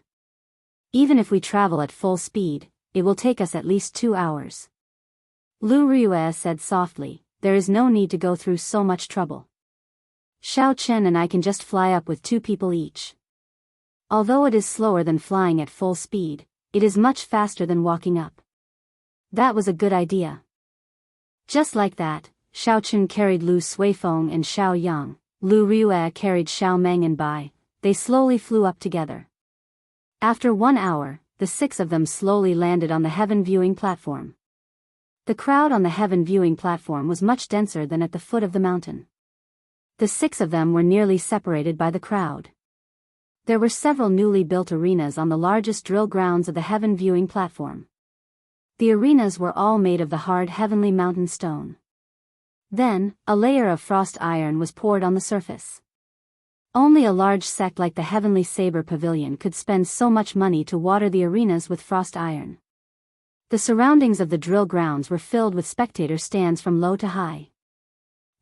Speaker 1: Even if we travel at full speed, it will take us at least 2 hours." Lu Riyue said softly, "There is no need to go through so much trouble. Xiao Chen and I can just fly up with 2 people each. Although it is slower than flying at full speed, it is much faster than walking up." That was a good idea. Just like that, Xiao Chen carried Lu Suifeng and Xiao Yang, Lu Riyue carried Xiao Meng and Bai. They slowly flew up together. After 1 hour, the 6 of them slowly landed on the heaven viewing platform. The crowd on the heaven viewing platform was much denser than at the foot of the mountain. The 6 of them were nearly separated by the crowd. There were several newly built arenas on the largest drill grounds of the heaven viewing platform. The arenas were all made of the hard heavenly mountain stone. Then, a layer of frost iron was poured on the surface. Only a large sect like the Heavenly Saber Pavilion could spend so much money to water the arenas with frost iron. The surroundings of the drill grounds were filled with spectator stands from low to high.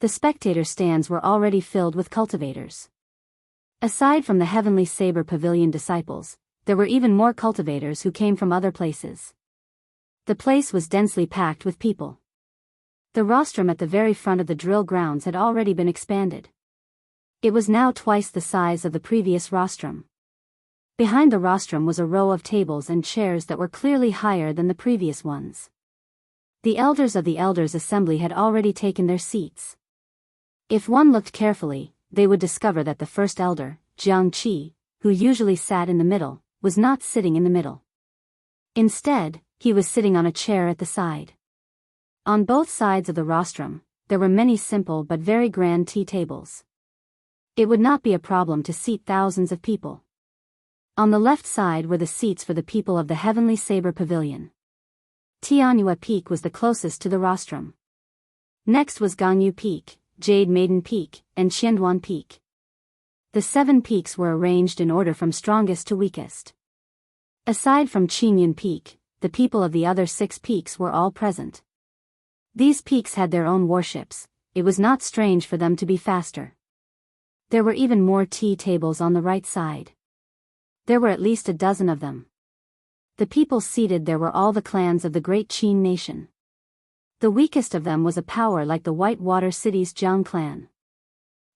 Speaker 1: The spectator stands were already filled with cultivators. Aside from the Heavenly Saber Pavilion disciples, there were even more cultivators who came from other places. The place was densely packed with people. The rostrum at the very front of the drill grounds had already been expanded. It was now twice the size of the previous rostrum. Behind the rostrum was a row of tables and chairs that were clearly higher than the previous ones. The elders of the elders' assembly had already taken their seats. If one looked carefully, they would discover that the first elder, Jiang Qi, who usually sat in the middle, was not sitting in the middle. Instead, he was sitting on a chair at the side. On both sides of the rostrum, there were many simple but very grand tea tables. It would not be a problem to seat thousands of people. On the left side were the seats for the people of the Heavenly Saber Pavilion. Tianyue Peak was the closest to the rostrum. Next was Gangyu Peak, Jade Maiden Peak, and Qianduan Peak. The 7 peaks were arranged in order from strongest to weakest. Aside from Qingyun Peak, the people of the other 6 peaks were all present. These peaks had their own warships. It was not strange for them to be faster. There were even more tea tables on the right side. There were at least a dozen of them. The people seated there were all the clans of the great Qin nation. The weakest of them was a power like the White Water City's Jiang clan.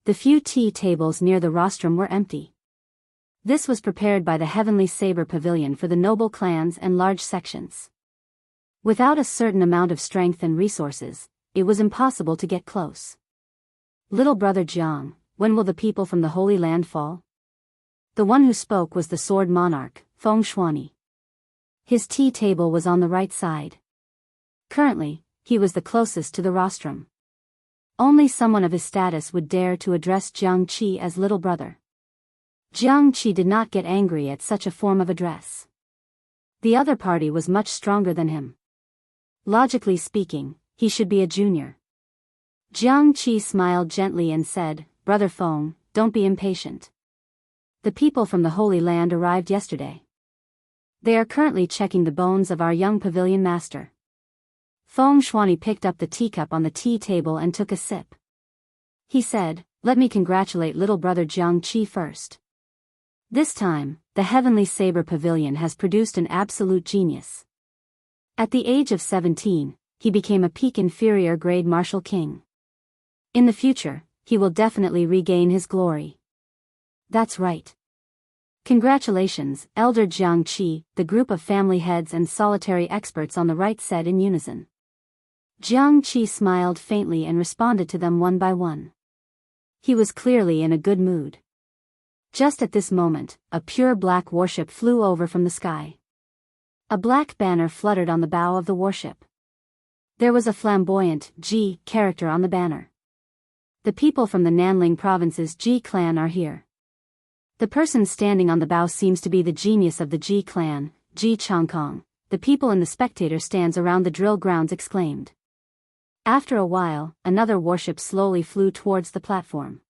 Speaker 1: The few tea tables near the rostrum were empty. This was prepared by the Heavenly Saber Pavilion for the noble clans and large sections. Without a certain amount of strength and resources, it was impossible to get close. "Little brother Jiang, when will the people from the Holy Land fall?" The one who spoke was the sword monarch, Feng Shuani. His tea table was on the right side. Currently, he was the closest to the rostrum. Only someone of his status would dare to address Jiang Qi as little brother. Jiang Qi did not get angry at such a form of address. The other party was much stronger than him. Logically speaking, he should be a junior. Jiang Qi smiled gently and said, "Brother Feng, don't be impatient. The people from the Holy Land arrived yesterday. They are currently checking the bones of our young pavilion master. Feng Shuani picked up the teacup on the tea table and took a sip. He said, "Let me congratulate little brother Jiang Qi first. This time, the Heavenly Saber Pavilion has produced an absolute genius. At the age of 17, he became a peak inferior grade martial king. In the future, he will definitely regain his glory." "That's right. Congratulations, Elder Jiang Qi," the group of family heads and solitary experts on the right said in unison. Jiang Qi smiled faintly and responded to them one by one. He was clearly in a good mood. Just at this moment, a pure black warship flew over from the sky. A black banner fluttered on the bow of the warship. There was a flamboyant Ji character on the banner. "The people from the Nanling province's Ji clan are here." The person standing on the bow seems to be the genius of the Ji clan, Ji Changkong. The people in the spectator stands around the drill grounds exclaimed. After a while, another warship slowly flew towards the platform.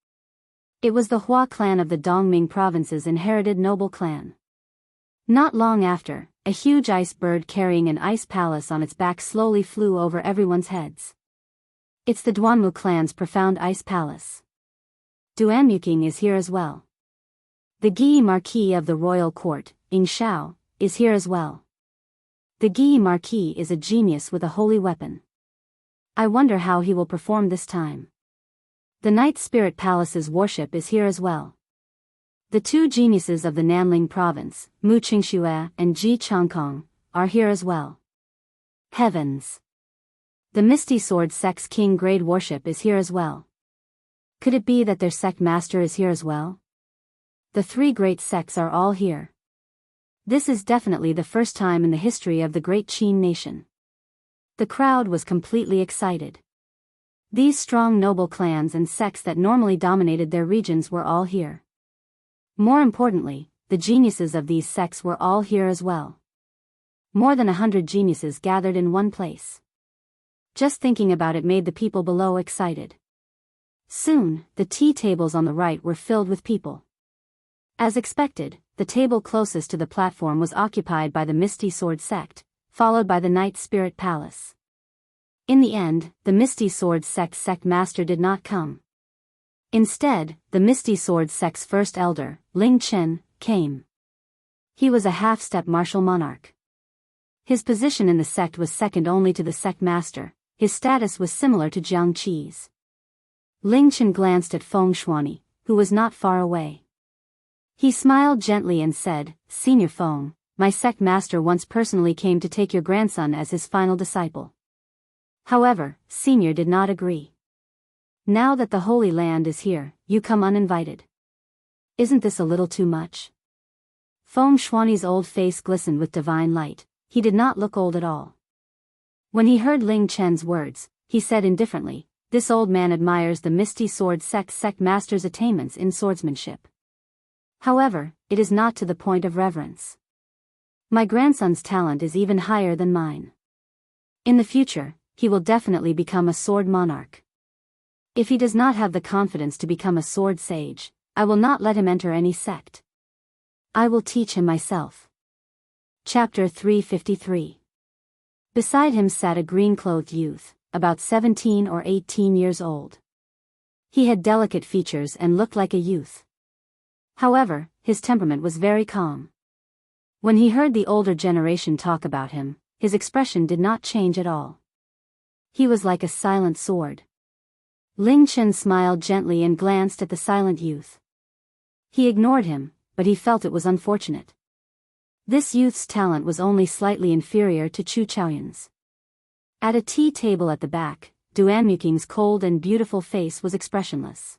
Speaker 1: It was the Hua clan of the Dongming province's inherited noble clan. Not long after, a huge ice bird carrying an ice palace on its back slowly flew over everyone's heads. It's the Duanmu clan's profound ice palace. Duanmuking is here as well. The Gi Marquis of the royal court, Ing Shao, is here as well. The Gi Marquis is a genius with a holy weapon. I wonder how he will perform this time. The Night Spirit Palace's warship is here as well. The two geniuses of the Nanling province, Mu Qingxue and Ji Changkong, are here as well. Heavens! The Misty Sword Sect's King Grade warship is here as well. Could it be that their sect master is here as well? The three great sects are all here. This is definitely the first time in the history of the great Qin nation. The crowd was completely excited. These strong noble clans and sects that normally dominated their regions were all here. More importantly, the geniuses of these sects were all here as well. More than 100 geniuses gathered in one place. Just thinking about it made the people below excited. Soon, the tea tables on the right were filled with people. As expected, the table closest to the platform was occupied by the Misty Sword sect, followed by the Night Spirit Palace. In the end, the Misty Sword sect's sect master did not come. Instead, the Misty Sword sect's first elder, Ling Chen, came. He was a half-step martial monarch. His position in the sect was second only to the sect master. His status was similar to Jiang Qi's. Ling Chen glanced at Feng Shuani, who was not far away. He smiled gently and said, "Senior Feng, my sect master once personally came to take your grandson as his final disciple." However, Senior did not agree. "Now that the Holy Land is here, you come uninvited. Isn't this a little too much?" Feng Shuani's old face glistened with divine light. He did not look old at all. When he heard Ling Chen's words, he said indifferently, "This old man admires the Misty Sword sect's sect master's attainments in swordsmanship. However, it is not to the point of reverence. My grandson's talent is even higher than mine. In the future, he will definitely become a sword monarch. If he does not have the confidence to become a sword sage, I will not let him enter any sect. I will teach him myself." Chapter 353. Beside him sat a green-clothed youth, about 17 or 18 years old. He had delicate features and looked like a youth. However, his temperament was very calm. When he heard the older generation talk about him, his expression did not change at all. He was like a silent sword. Ling Chen smiled gently and glanced at the silent youth. He ignored him, but he felt it was unfortunate. This youth's talent was only slightly inferior to Chu Chaoyun's. At a tea table at the back, Duanmuking's cold and beautiful face was expressionless.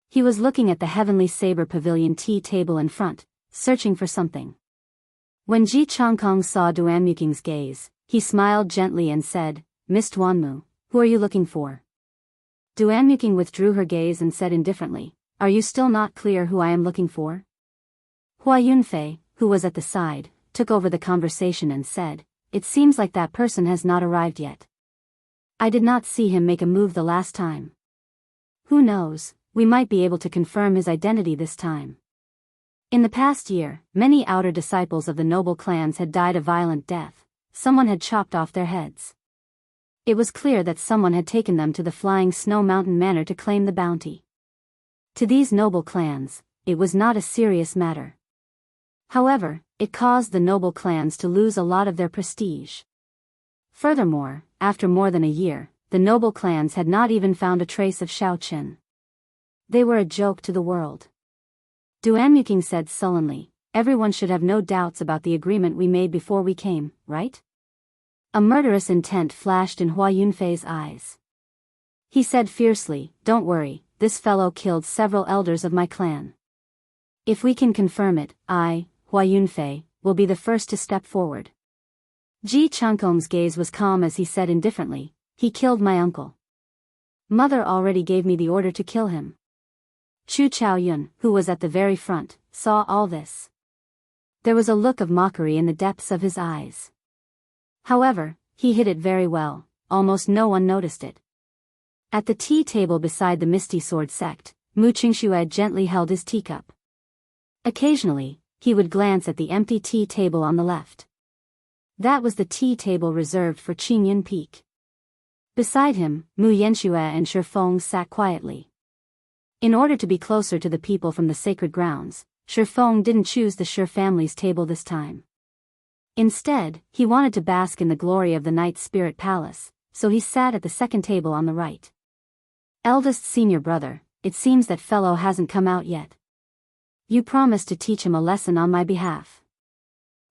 Speaker 1: He was looking at the Heavenly Saber Pavilion tea table in front, searching for something. When Ji Changkong saw Duanmuking's gaze, he smiled gently and said, "Miss Duanmu, who are you looking for?" Duanmuking withdrew her gaze and said indifferently, "Are you still not clear who I am looking for?" Hua Yunfei, who was at the side, took over the conversation and said, "It seems like that person has not arrived yet. I did not see him make a move the last time. Who knows, we might be able to confirm his identity this time." In the past year, many outer disciples of the noble clans had died a violent death. Someone had chopped off their heads. It was clear that someone had taken them to the Flying Snow Mountain Manor to claim the bounty. To these noble clans, it was not a serious matter. However, it caused the noble clans to lose a lot of their prestige. Furthermore, after more than a year, the noble clans had not even found a trace of Xiaoqin. They were a joke to the world. Duanmuking said sullenly, "Everyone should have no doubts about the agreement we made before we came, right?" A murderous intent flashed in Hua Yunfei's eyes. He said fiercely, "Don't worry, this fellow killed several elders of my clan. If we can confirm it, I, Hua Yunfei, will be the first to step forward." Ji Changkong's gaze was calm as he said indifferently, "He killed my uncle. Mother already gave me the order to kill him." Chu Chaoyun, who was at the very front, saw all this. There was a look of mockery in the depths of his eyes. However, he hid it very well, almost no one noticed it. At the tea table beside the Misty Sword sect, Mu Qingxue gently held his teacup. Occasionally, he would glance at the empty tea table on the left. That was the tea table reserved for Qingyun Peak. Beside him, Mu Yanxue and Shi Feng sat quietly. In order to be closer to the people from the sacred grounds, Shi Feng didn't choose the Shi family's table this time. Instead, he wanted to bask in the glory of the Night Spirit Palace, so he sat at the second table on the right. "Eldest senior brother, it seems that fellow hasn't come out yet. You promised to teach him a lesson on my behalf.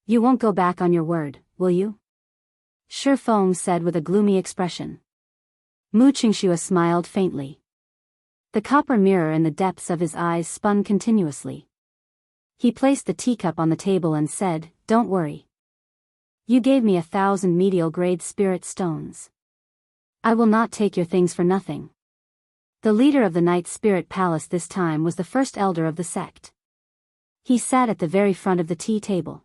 Speaker 1: You won't go back on your word, will you?" Shi Feng said with a gloomy expression. Mu Qingxue smiled faintly. The copper mirror in the depths of his eyes spun continuously. He placed the teacup on the table and said, "Don't worry. You gave me 1,000 medial-grade spirit stones. I will not take your things for nothing." The leader of the Night Spirit Palace this time was the first elder of the sect. He sat at the very front of the tea table.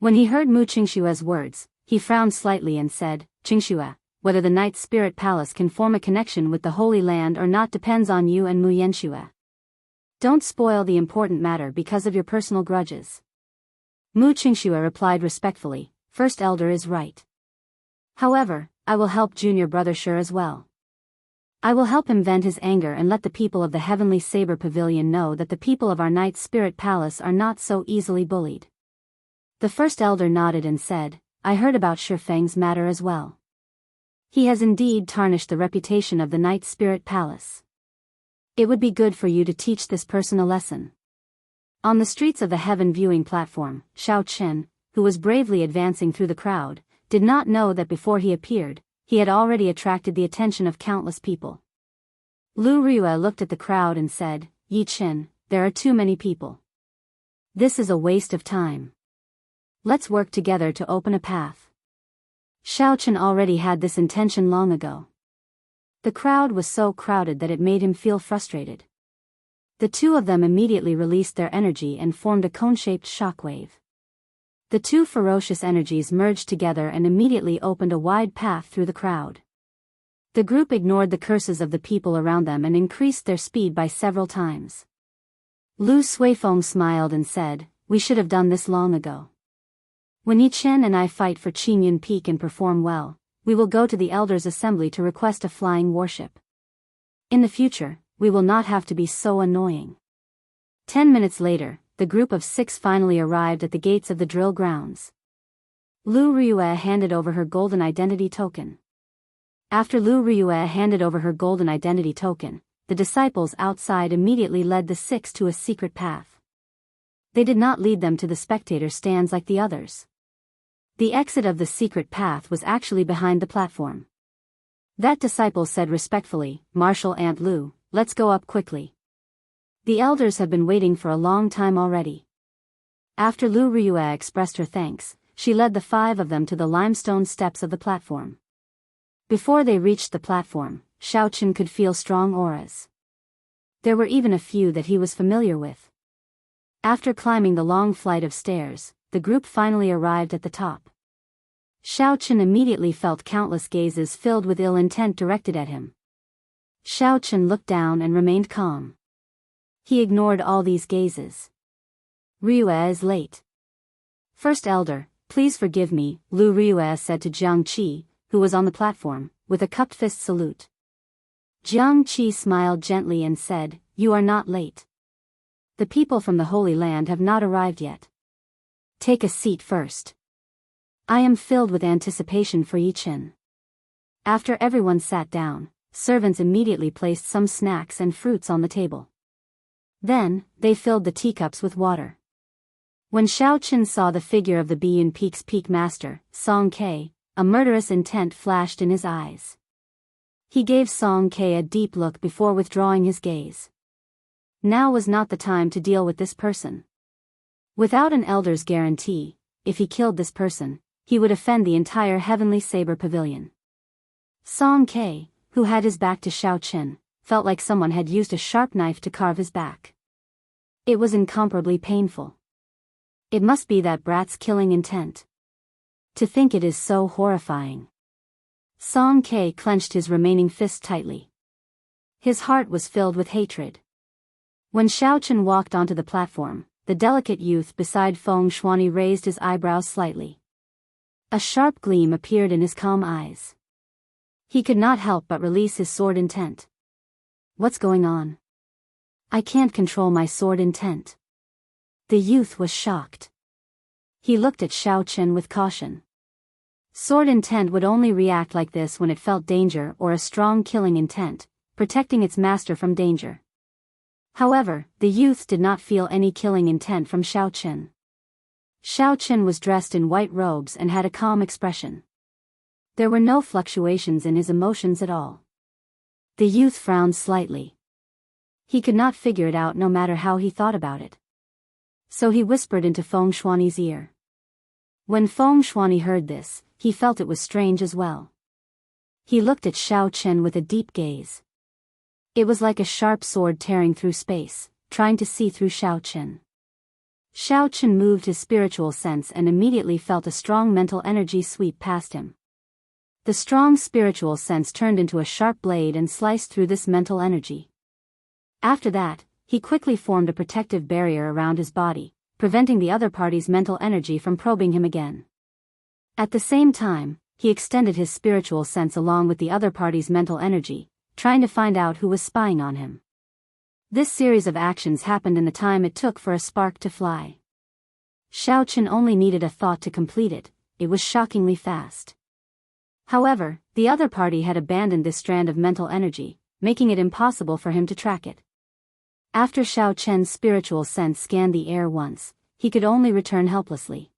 Speaker 1: When he heard Mu Qingxue's words, he frowned slightly and said, "Qingxue, whether the Night Spirit Palace can form a connection with the Holy Land or not depends on you and Mu Yanxue. Don't spoil the important matter because of your personal grudges." Mu Qingxue replied respectfully, "First elder is right. However, I will help junior brother Shi as well. I will help him vent his anger and let the people of the Heavenly Saber Pavilion know that the people of our Night Spirit Palace are not so easily bullied." The first elder nodded and said, "I heard about Shi Feng's matter as well. He has indeed tarnished the reputation of the Night Spirit Palace. It would be good for you to teach this person a lesson." On the streets of the Heaven Viewing Platform, Xiao Qin, who was bravely advancing through the crowd, did not know that before he appeared, he had already attracted the attention of countless people. Lu Riyue looked at the crowd and said, "Yi Qin, there are too many people. This is a waste of time. Let's work together to open a path." Xiao Qin already had this intention long ago. The crowd was so crowded that it made him feel frustrated. The two of them immediately released their energy and formed a cone-shaped shockwave. The two ferocious energies merged together and immediately opened a wide path through the crowd. The group ignored the curses of the people around them and increased their speed by several times. Lu Suifeng smiled and said, "We should have done this long ago. When Yi Chen and I fight for Qingyun Peak and perform well, we will go to the Elders' Assembly to request a flying warship. In the future, we will not have to be so annoying." 10 minutes later, the group of 6 finally arrived at the gates of the drill grounds. Lu Riyue handed over her golden identity token. After Lu Riyue handed over her golden identity token, the disciples outside immediately led the 6 to a secret path. They did not lead them to the spectator stands like the others. The exit of the secret path was actually behind the platform. That disciple said respectfully, "Marshal Aunt Lu, let's go up quickly. The elders have been waiting for a long time already." After Lu Riyue expressed her thanks, she led the 5 of them to the limestone steps of the platform. Before they reached the platform, Xiao Qin could feel strong auras. There were even a few that he was familiar with. After climbing the long flight of stairs, the group finally arrived at the top. Xiao Qin immediately felt countless gazes filled with ill intent directed at him. Xiao Qin looked down and remained calm. He ignored all these gazes. Ryue is late. First elder, please forgive me, Lu Ryue said to Jiang Qi, who was on the platform, with a cupped fist salute. Jiang Qi smiled gently and said, "You are not late. The people from the Holy Land have not arrived yet. Take a seat first. I am filled with anticipation for Yichen." After everyone sat down, servants immediately placed some snacks and fruits on the table. Then, they filled the teacups with water. When Xiaoqin saw the figure of the Biyun Peak's peak master, Song Ke, a murderous intent flashed in his eyes. He gave Song Ke a deep look before withdrawing his gaze. Now was not the time to deal with this person. Without an elder's guarantee, if he killed this person, he would offend the entire Heavenly Saber Pavilion. Song Ke, who had his back to Xiaoqin, felt like someone had used a sharp knife to carve his back. It was incomparably painful. It must be that brat's killing intent. To think it is so horrifying. Song Ke clenched his remaining fist tightly. His heart was filled with hatred. When Xiaoqin walked onto the platform, the delicate youth beside Feng Shuani raised his eyebrows slightly. A sharp gleam appeared in his calm eyes. He could not help but release his sword intent. What's going on? I can't control my sword intent. The youth was shocked. He looked at Xiaoqin with caution. Sword intent would only react like this when it felt danger or a strong killing intent, protecting its master from danger. However, the youth did not feel any killing intent from Xiaoqin. Xiaoqin was dressed in white robes and had a calm expression. There were no fluctuations in his emotions at all. The youth frowned slightly. He could not figure it out no matter how he thought about it. So he whispered into Feng Shuani's ear. When Feng Shuani heard this, he felt it was strange as well. He looked at Xiaoqin with a deep gaze. It was like a sharp sword tearing through space, trying to see through Xiaoqin. Xiaoqin moved his spiritual sense and immediately felt a strong mental energy sweep past him. The strong spiritual sense turned into a sharp blade and sliced through this mental energy. After that, he quickly formed a protective barrier around his body, preventing the other party's mental energy from probing him again. At the same time, he extended his spiritual sense along with the other party's mental energy, trying to find out who was spying on him. This series of actions happened in the time it took for a spark to fly. Xiaoqin only needed a thought to complete it. It was shockingly fast. However, the other party had abandoned this strand of mental energy, making it impossible for him to track it. After Xiaoqin's spiritual sense scanned the air once, he could only return helplessly.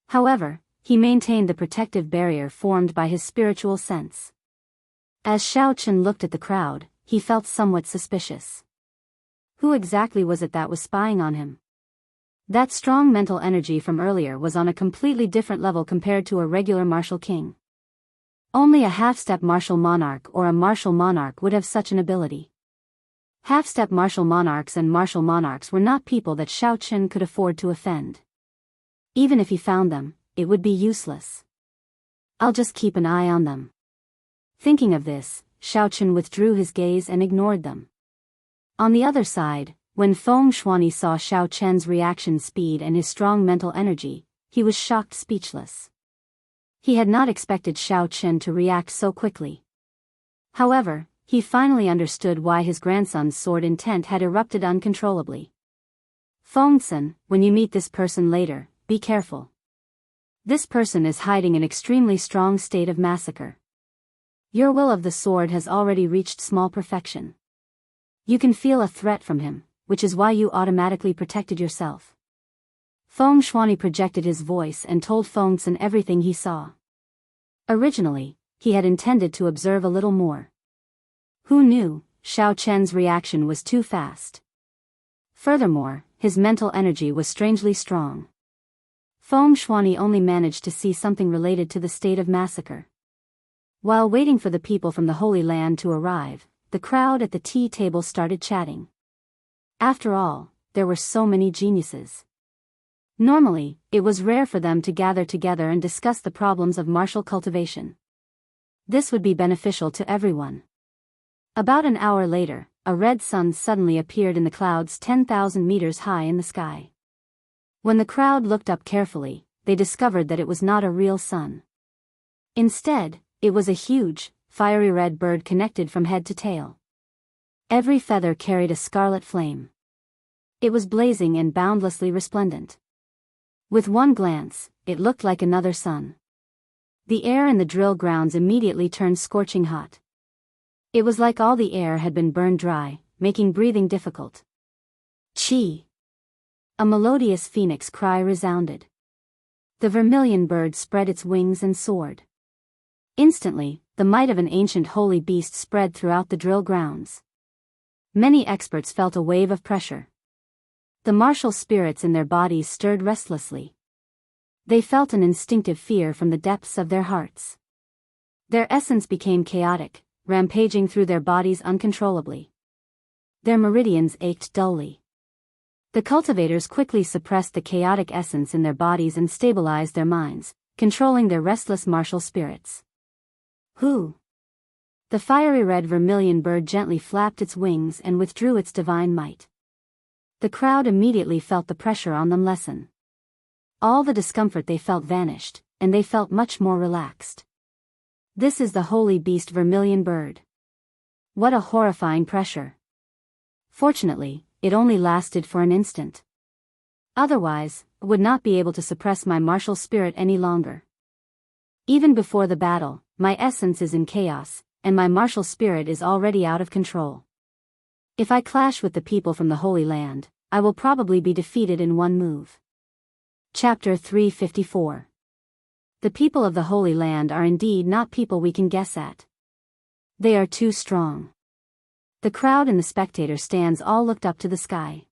Speaker 1: However, he maintained the protective barrier formed by his spiritual sense. As Xiaoqin looked at the crowd, he felt somewhat suspicious. Who exactly was it that was spying on him? That strong mental energy from earlier was on a completely different level compared to a regular martial king. Only a half-step martial monarch or a martial monarch would have such an ability. Half-step martial monarchs and martial monarchs were not people that Xiaoqin could afford to offend. Even if he found them, it would be useless. I'll just keep an eye on them. Thinking of this, Xiaoqin withdrew his gaze and ignored them. On the other side, when Feng Shuani saw Xiaoqin's reaction speed and his strong mental energy, he was shocked speechless. He had not expected Xiaoqin to react so quickly. However, he finally understood why his grandson's sword intent had erupted uncontrollably. Fengsen, when you meet this person later, be careful. This person is hiding an extremely strong state of massacre. Your will of the sword has already reached small perfection. You can feel a threat from him, which is why you automatically protected yourself. Feng Shuani projected his voice and told Fengsen everything he saw. Originally, he had intended to observe a little more. Who knew, Xiaoqin's reaction was too fast. Furthermore, his mental energy was strangely strong. Feng Shuani only managed to see something related to the state of massacre. While waiting for the people from the Holy Land to arrive, the crowd at the tea table started chatting. After all, there were so many geniuses. Normally, it was rare for them to gather together and discuss the problems of martial cultivation. This would be beneficial to everyone. About an hour later, a red sun suddenly appeared in the clouds 10,000 meters high in the sky. When the crowd looked up carefully, they discovered that it was not a real sun. Instead, it was a huge, fiery red bird connected from head to tail. Every feather carried a scarlet flame. It was blazing and boundlessly resplendent. With one glance, it looked like another sun. The air in the drill grounds immediately turned scorching hot. It was like all the air had been burned dry, making breathing difficult. Chee! A melodious phoenix cry resounded. The vermilion bird spread its wings and soared. Instantly, the might of an ancient holy beast spread throughout the drill grounds. Many experts felt a wave of pressure. The martial spirits in their bodies stirred restlessly. They felt an instinctive fear from the depths of their hearts. Their essence became chaotic, rampaging through their bodies uncontrollably. Their meridians ached dully. The cultivators quickly suppressed the chaotic essence in their bodies and stabilized their minds, controlling their restless martial spirits. Who? The fiery red vermilion bird gently flapped its wings and withdrew its divine might. The crowd immediately felt the pressure on them lessen. All the discomfort they felt vanished, and they felt much more relaxed. This is the holy beast vermilion bird. What a horrifying pressure. Fortunately, it only lasted for an instant. Otherwise, I would not be able to suppress my martial spirit any longer. Even before the battle, my essence is in chaos, and my martial spirit is already out of control. If I clash with the people from the Holy Land, I will probably be defeated in one move. Chapter 354. The people of the Holy Land are indeed not people we can guess at. They are too strong. The crowd in the spectator stands all looked up to the sky.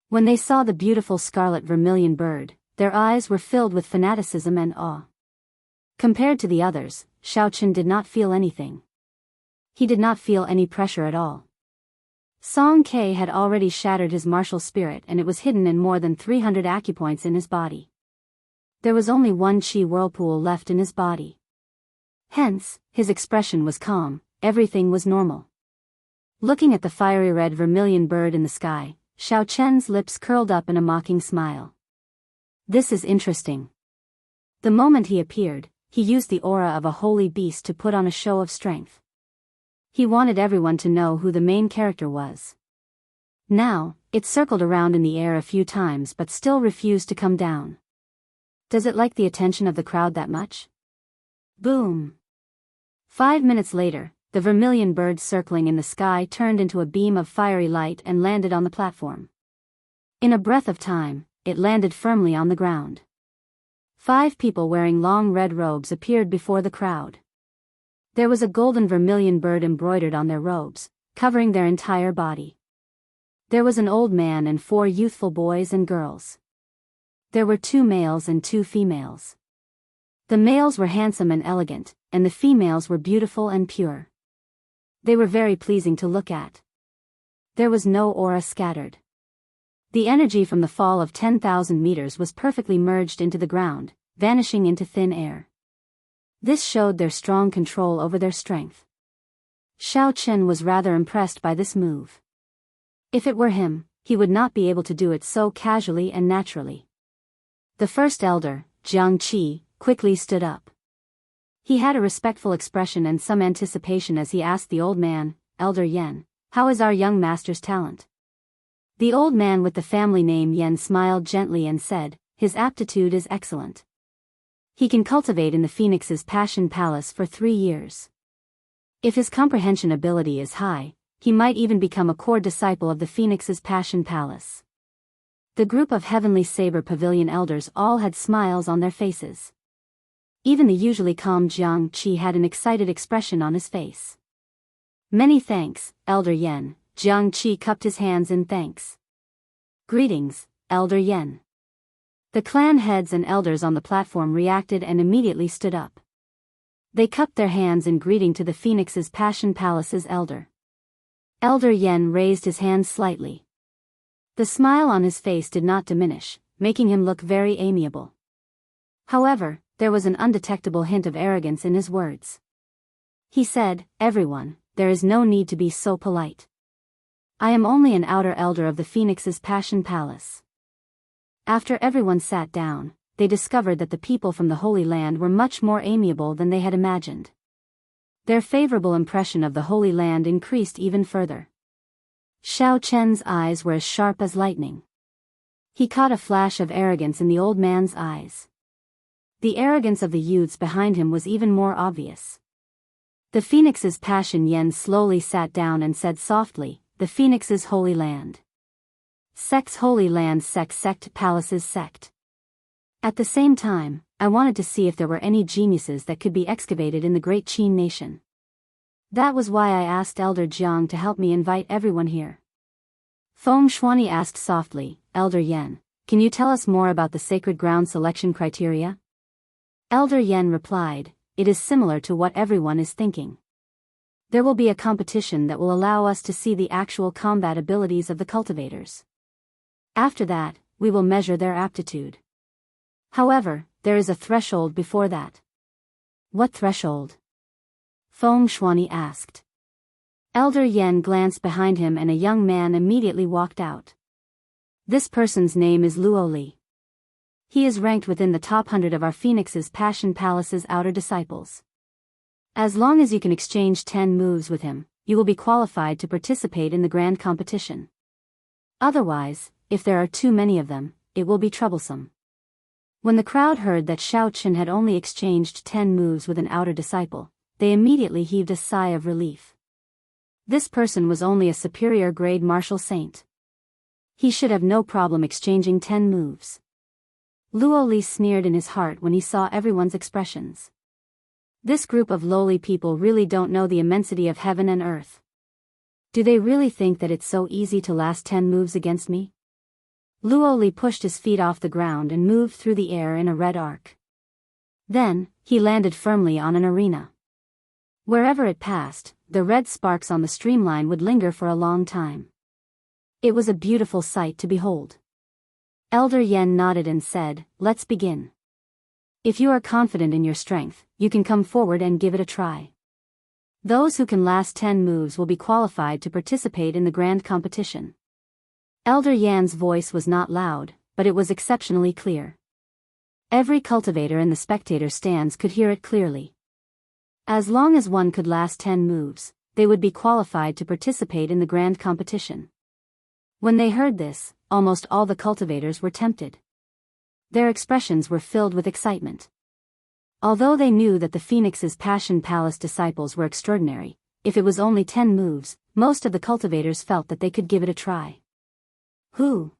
Speaker 1: When they saw the beautiful scarlet vermilion bird, their eyes were filled with fanaticism and awe. Compared to the others, Xiaochen did not feel anything. He did not feel any pressure at all. Song Ke had already shattered his martial spirit and it was hidden in more than 300 acupoints in his body. There was only one chi whirlpool left in his body. Hence, his expression was calm, everything was normal. Looking at the fiery red vermilion bird in the sky, Xiaochen's lips curled up in a mocking smile. This is interesting. The moment he appeared, he used the aura of a holy beast to put on a show of strength. He wanted everyone to know who the main character was. Now, it circled around in the air a few times but still refused to come down. Does it like the attention of the crowd that much? Boom! 5 minutes later, the vermilion bird circling in the sky turned into a beam of fiery light and landed on the platform. In a breath of time, it landed firmly on the ground. 5 people wearing long red robes appeared before the crowd. There was a golden vermilion bird embroidered on their robes, covering their entire body. There was an old man and 4 youthful boys and girls. There were 2 males and 2 females. The males were handsome and elegant, and the females were beautiful and pure. They were very pleasing to look at. There was no aura scattered. The energy from the fall of 10,000 meters was perfectly merged into the ground, vanishing into thin air. This showed their strong control over their strength. Xiaochen was rather impressed by this move. If it were him, he would not be able to do it so casually and naturally. The first elder, Jiang Qi, quickly stood up. He had a respectful expression and some anticipation as he asked the old man, Elder Yan, "How is our young master's talent?" The old man with the family name Yan smiled gently and said, "His aptitude is excellent. He can cultivate in the Phoenix's Passion Palace for 3 years. If his comprehension ability is high, he might even become a core disciple of the Phoenix's Passion Palace." The group of Heavenly Saber Pavilion elders all had smiles on their faces. Even the usually calm Jiang Qi had an excited expression on his face. "Many thanks, Elder Yan." Jiang Qi cupped his hands in thanks. "Greetings, Elder Yan." The clan heads and elders on the platform reacted and immediately stood up. They cupped their hands in greeting to the Phoenix's Passion Palace's elder. Elder Yan raised his hands slightly. The smile on his face did not diminish, making him look very amiable. However, there was an undetectable hint of arrogance in his words. He said, "Everyone, there is no need to be so polite. I am only an outer elder of the Phoenix's Passion Palace." After everyone sat down, they discovered that the people from the Holy Land were much more amiable than they had imagined. Their favorable impression of the Holy Land increased even further. Xiao Chen's eyes were as sharp as lightning. He caught a flash of arrogance in the old man's eyes. The arrogance of the youths behind him was even more obvious. The Phoenix's Passion Yen slowly sat down and said softly, "The Phoenix's Holy Land. Sect's Holy Land sect palace's sect." At the same time, I wanted to see if there were any geniuses that could be excavated in the great Qin nation. That was why I asked Elder Jiang to help me invite everyone here. Feng Shuani asked softly, "Elder Yen, can you tell us more about the sacred ground selection criteria?" Elder Yen replied, "It is similar to what everyone is thinking. There will be a competition that will allow us to see the actual combat abilities of the cultivators. After that, we will measure their aptitude. However, there is a threshold before that." "What threshold?" Feng Shuani asked. Elder Yen glanced behind him and a young man immediately walked out. This person's name is Luo Li. He is ranked within the top 100 of our Phoenix's Passion Palace's outer disciples. As long as you can exchange 10 moves with him, you will be qualified to participate in the grand competition. Otherwise, if there are too many of them, it will be troublesome. When the crowd heard that Xiao Chen had only exchanged 10 moves with an outer disciple, they immediately heaved a sigh of relief. This person was only a superior grade martial saint. He should have no problem exchanging 10 moves. Luo Li sneered in his heart when he saw everyone's expressions. This group of lowly people really don't know the immensity of heaven and earth. Do they really think that it's so easy to last 10 moves against me? Luo Li pushed his feet off the ground and moved through the air in a red arc. Then, he landed firmly on an arena. Wherever it passed, the red sparks on the streamline would linger for a long time. It was a beautiful sight to behold. Elder Yen nodded and said, "Let's begin. If you are confident in your strength, you can come forward and give it a try. Those who can last 10 moves will be qualified to participate in the grand competition." Elder Yan's voice was not loud, but it was exceptionally clear. Every cultivator in the spectator stands could hear it clearly. As long as one could last 10 moves, they would be qualified to participate in the grand competition. When they heard this, almost all the cultivators were tempted. Their expressions were filled with excitement. Although they knew that the Phoenix's Passion Palace disciples were extraordinary, if it was only 10 moves, most of the cultivators felt that they could give it a try. "Who?"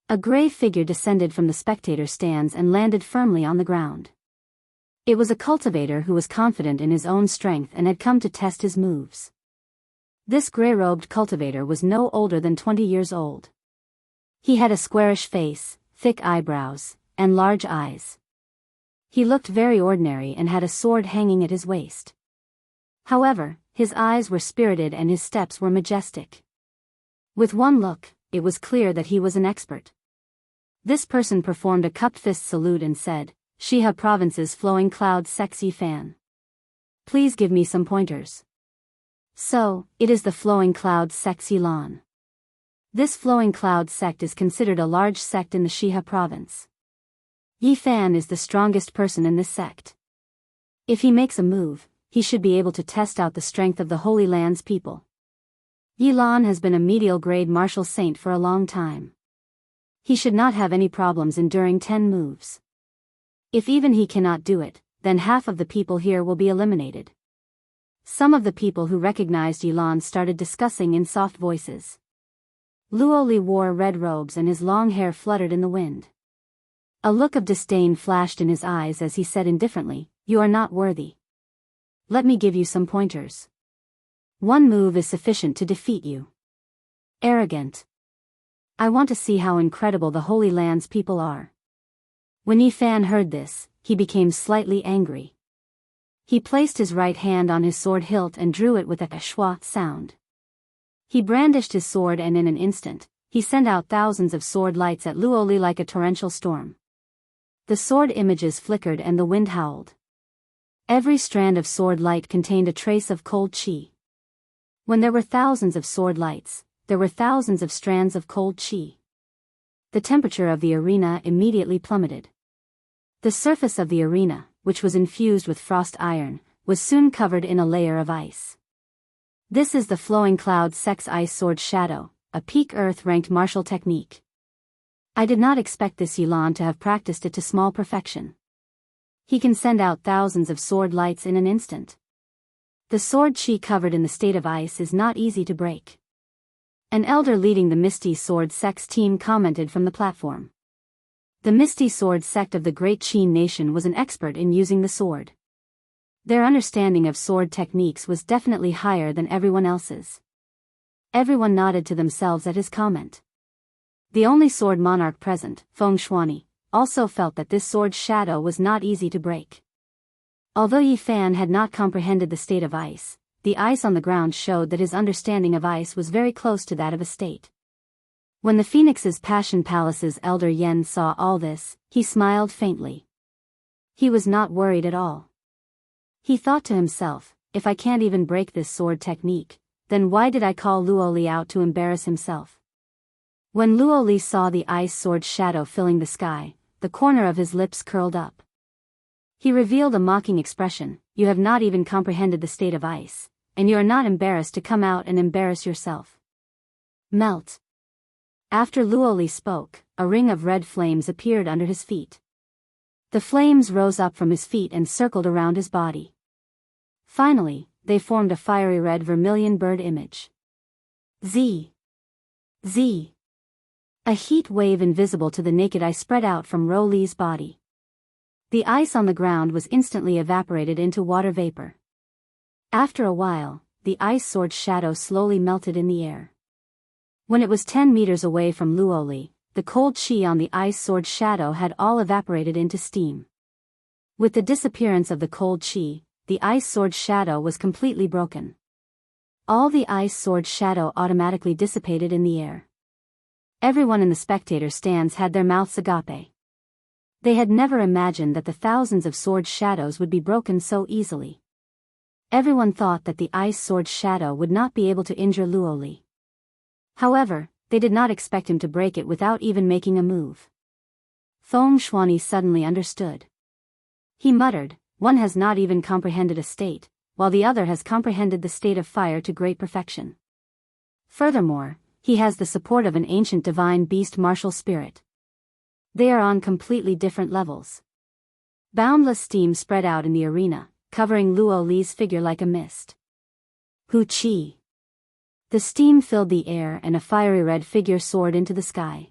Speaker 1: A gray figure descended from the spectator stands and landed firmly on the ground. It was a cultivator who was confident in his own strength and had come to test his moves. This gray-robed cultivator was no older than 20 years old. He had a squarish face, thick eyebrows, and large eyes. He looked very ordinary and had a sword hanging at his waist. However, his eyes were spirited and his steps were majestic. With one look, it was clear that he was an expert. This person performed a cupped fist salute and said, "Shiha Province's Flowing Cloud Sexy Fan. Please give me some pointers." So, it is the Flowing Cloud Sexy Lawn. This Flowing Cloud sect is considered a large sect in the Shiha province. Yi Fan is the strongest person in this sect. If he makes a move, he should be able to test out the strength of the Holy Land's people. Yi Lan has been a medial grade martial saint for a long time. He should not have any problems enduring 10 moves. If even he cannot do it, then half of the people here will be eliminated. Some of the people who recognized Yi Lan started discussing in soft voices. Luo Li wore red robes and his long hair fluttered in the wind. A look of disdain flashed in his eyes as he said indifferently, "You are not worthy. Let me give you some pointers. One move is sufficient to defeat you. Arrogant. I want to see how incredible the Holy Land's people are." When Yi Fan heard this, he became slightly angry. He placed his right hand on his sword hilt and drew it with a schwa sound. He brandished his sword and in an instant, he sent out thousands of sword lights at Luo Li like a torrential storm. The sword images flickered and the wind howled. Every strand of sword light contained a trace of cold qi. When there were thousands of sword lights, there were thousands of strands of cold qi. the temperature of the arena immediately plummeted. The surface of the arena, which was infused with frost iron, was soon covered in a layer of ice. This is the flowing cloud sex ice sword shadow, a peak Earth-ranked martial technique. I did not expect this Yulan to have practiced it to small perfection. He can send out thousands of sword lights in an instant. The sword chi covered in the state of ice is not easy to break. An elder leading the Misty Sword Sect's team commented from the platform. The Misty Sword Sect of the Great Qin Nation was an expert in using the sword. Their understanding of sword techniques was definitely higher than everyone else's. Everyone nodded to themselves at his comment. The only sword monarch present, Feng Shuani, also felt that this sword shadow was not easy to break. Although Yi Fan had not comprehended the state of ice, the ice on the ground showed that his understanding of ice was very close to that of a state. When the Phoenix's Passion Palace's elder Yen saw all this, he smiled faintly. He was not worried at all. He thought to himself, if I can't even break this sword technique, then why did I call Luoli out to embarrass himself? When Luoli saw the ice sword shadow filling the sky, the corner of his lips curled up. He revealed a mocking expression, you have not even comprehended the state of ice, and you are not embarrassed to come out and embarrass yourself. Melt. After Luoli spoke, a ring of red flames appeared under his feet. The flames rose up from his feet and circled around his body. Finally, they formed a fiery red vermilion bird image. Z. Z. A heat wave invisible to the naked eye spread out from Ro Li's body. The ice on the ground was instantly evaporated into water vapor. After a while, the ice sword shadow slowly melted in the air. When it was 10 meters away from Luoli, the cold chi on the ice sword shadow had all evaporated into steam. With the disappearance of the cold chi, the ice sword shadow was completely broken. All the ice sword shadow automatically dissipated in the air. Everyone in the spectator stands had their mouths agape. They had never imagined that the thousands of sword shadows would be broken so easily. Everyone thought that the ice sword shadow would not be able to injure Luoli. However, they did not expect him to break it without even making a move. Feng Shuani suddenly understood. He muttered, one has not even comprehended a state, while the other has comprehended the state of fire to great perfection. Furthermore, he has the support of an ancient divine beast martial spirit. They are on completely different levels. Boundless steam spread out in the arena, covering Luo Li's figure like a mist. Hu Qi. The steam filled the air and a fiery red figure soared into the sky.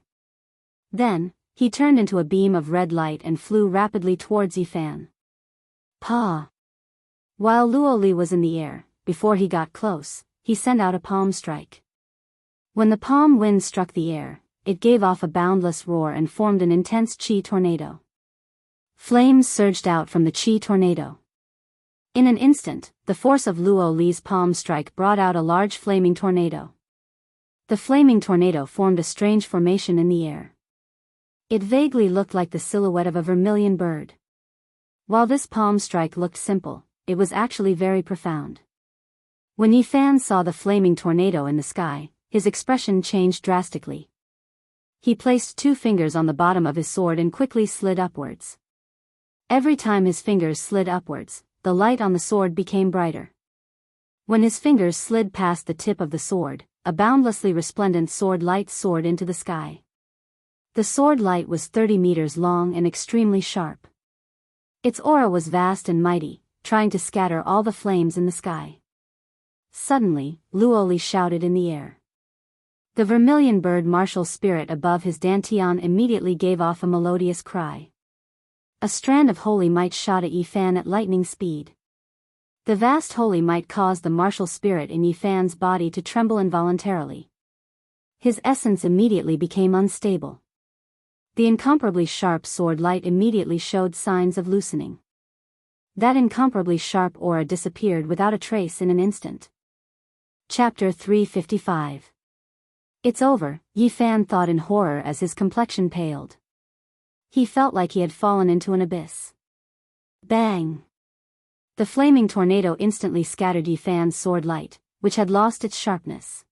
Speaker 1: Then, he turned into a beam of red light and flew rapidly towards Yi Fan. Pa. While Luo Li was in the air, before he got close, he sent out a palm strike. When the palm wind struck the air, it gave off a boundless roar and formed an intense chi tornado. Flames surged out from the chi tornado. In an instant, the force of Luo Li's palm strike brought out a large flaming tornado. The flaming tornado formed a strange formation in the air. It vaguely looked like the silhouette of a vermilion bird. While this palm strike looked simple, it was actually very profound. When Yi Fan saw the flaming tornado in the sky, his expression changed drastically. He placed 2 fingers on the bottom of his sword and quickly slid upwards. Every time his fingers slid upwards, the light on the sword became brighter. When his fingers slid past the tip of the sword, a boundlessly resplendent sword light soared into the sky. The sword light was 30 meters long and extremely sharp. Its aura was vast and mighty, trying to scatter all the flames in the sky. Suddenly, Luo Li shouted in the air. The vermilion bird martial spirit above his dantian immediately gave off a melodious cry. A strand of holy might shot at Yi Fan at lightning speed. The vast holy might caused the martial spirit in Yi Fan's body to tremble involuntarily. His essence immediately became unstable. The incomparably sharp sword light immediately showed signs of loosening. That incomparably sharp aura disappeared without a trace in an instant. Chapter 355. It's over, Yi Fan thought in horror as his complexion paled. He felt like he had fallen into an abyss. Bang! The flaming tornado instantly scattered Yi Fan's sword light, which had lost its sharpness.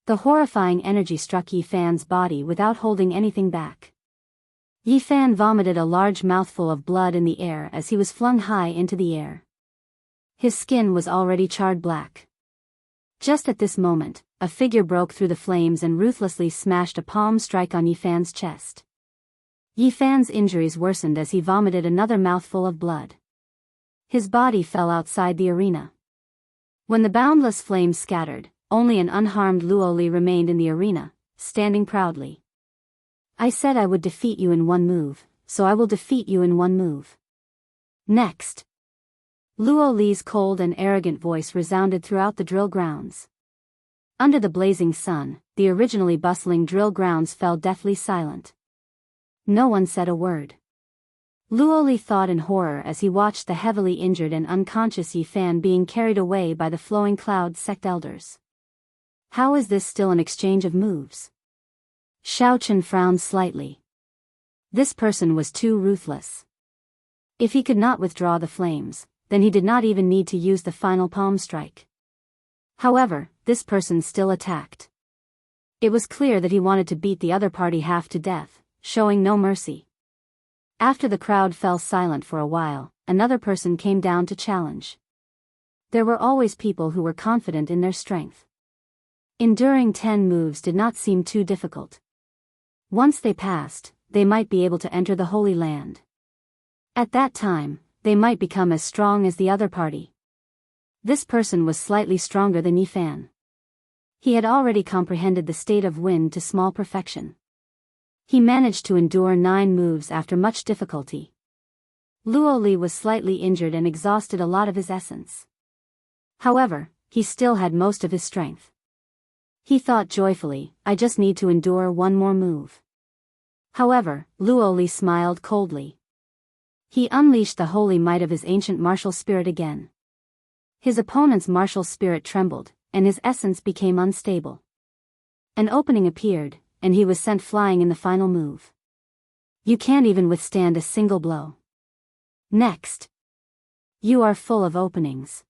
Speaker 1: The horrifying energy struck Yi Fan's body without holding anything back. Yi Fan vomited a large mouthful of blood in the air as he was flung high into the air. His skin was already charred black. Just at this moment, a figure broke through the flames and ruthlessly smashed a palm strike on Yi Fan's chest. Yi Fan's injuries worsened as he vomited another mouthful of blood. His body fell outside the arena. When the boundless flames scattered, only an unharmed Luo Li remained in the arena, standing proudly. I said I would defeat you in one move, so I will defeat you in one move. Next. Luo Li's cold and arrogant voice resounded throughout the drill grounds. Under the blazing sun, the originally bustling drill grounds fell deathly silent. No one said a word. Luo Li thought in horror as he watched the heavily injured and unconscious Yi Fan being carried away by the flowing cloud sect elders. How is this still an exchange of moves? Xiaochen frowned slightly. This person was too ruthless. If he could not withdraw the flames, then he did not even need to use the final palm strike. However, this person still attacked. It was clear that he wanted to beat the other party half to death, showing no mercy. After the crowd fell silent for a while, another person came down to challenge. There were always people who were confident in their strength. Enduring 10 moves did not seem too difficult. Once they passed, they might be able to enter the Holy Land. At that time, they might become as strong as the other party. This person was slightly stronger than Yi Fan. He had already comprehended the state of wind to small perfection. He managed to endure 9 moves after much difficulty. Luo Li was slightly injured and exhausted a lot of his essence. However, he still had most of his strength. He thought joyfully, I just need to endure one more move. However, Luo Li smiled coldly. He unleashed the holy might of his ancient martial spirit again. His opponent's martial spirit trembled, and his essence became unstable. An opening appeared, and he was sent flying in the final move. You can't even withstand a single blow. Next. You are full of openings.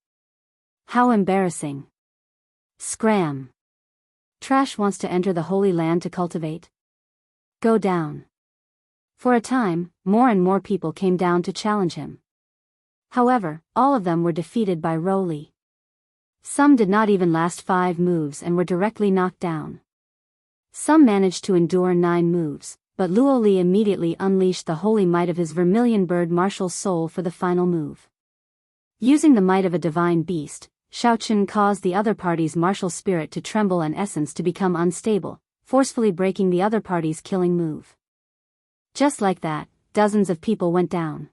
Speaker 1: How embarrassing. Scram. Trash wants to enter the Holy Land to cultivate. Go down. For a time, more and more people came down to challenge him. However, all of them were defeated by Ro Li. Some did not even last 5 moves and were directly knocked down. Some managed to endure 9 moves, but Luo Li immediately unleashed the holy might of his vermilion bird martial soul for the final move. Using the might of a divine beast, Xiaochen caused the other party's martial spirit to tremble and essence to become unstable, forcefully breaking the other party's killing move. Just like that, dozens of people went down.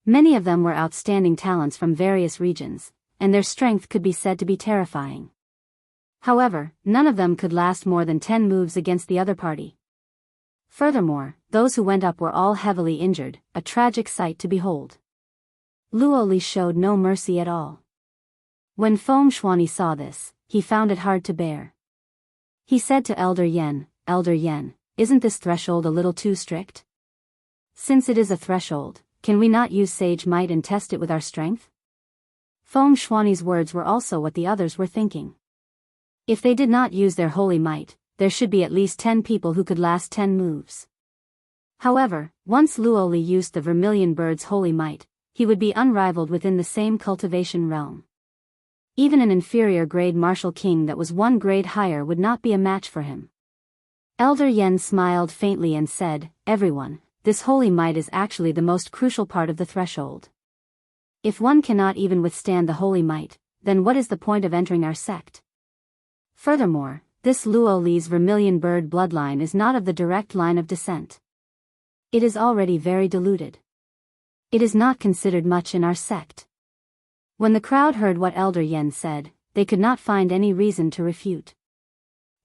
Speaker 1: Many of them were outstanding talents from various regions, and their strength could be said to be terrifying. However, none of them could last more than 10 moves against the other party. Furthermore, those who went up were all heavily injured, a tragic sight to behold. Luo Li showed no mercy at all. When Feng Shuani saw this, he found it hard to bear. He said to Elder Yen, isn't this threshold a little too strict? Since it is a threshold, can we not use sage might and test it with our strength? Feng Shuani's words were also what the others were thinking. If they did not use their holy might, there should be at least 10 people who could last 10 moves. However, once Luo Li used the vermilion bird's holy might, he would be unrivaled within the same cultivation realm. Even an inferior grade martial king that was 1 grade higher would not be a match for him. Elder Yen smiled faintly and said, everyone, this holy might is actually the most crucial part of the threshold. If one cannot even withstand the holy might, then what is the point of entering our sect? Furthermore, this Luo Li's vermilion bird bloodline is not of the direct line of descent. It is already very diluted. It is not considered much in our sect. When the crowd heard what Elder Yen said, they could not find any reason to refute.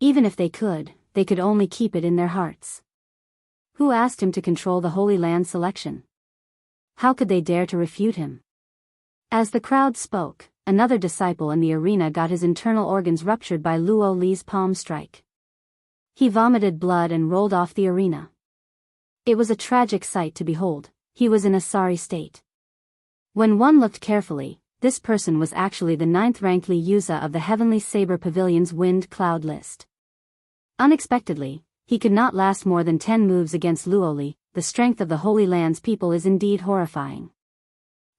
Speaker 1: Even if they could only keep it in their hearts. Who asked him to control the Holy Land selection? How could they dare to refute him? As the crowd spoke, another disciple in the arena got his internal organs ruptured by Luo Li's palm strike. He vomited blood and rolled off the arena. It was a tragic sight to behold. He was in a sorry state. When one looked carefully, this person was actually the 9th-ranked Li Yuza of the Heavenly Saber Pavilion's Wind Cloud list. Unexpectedly, he could not last more than 10 moves against Luoli. The strength of the Holy Land's people is indeed horrifying.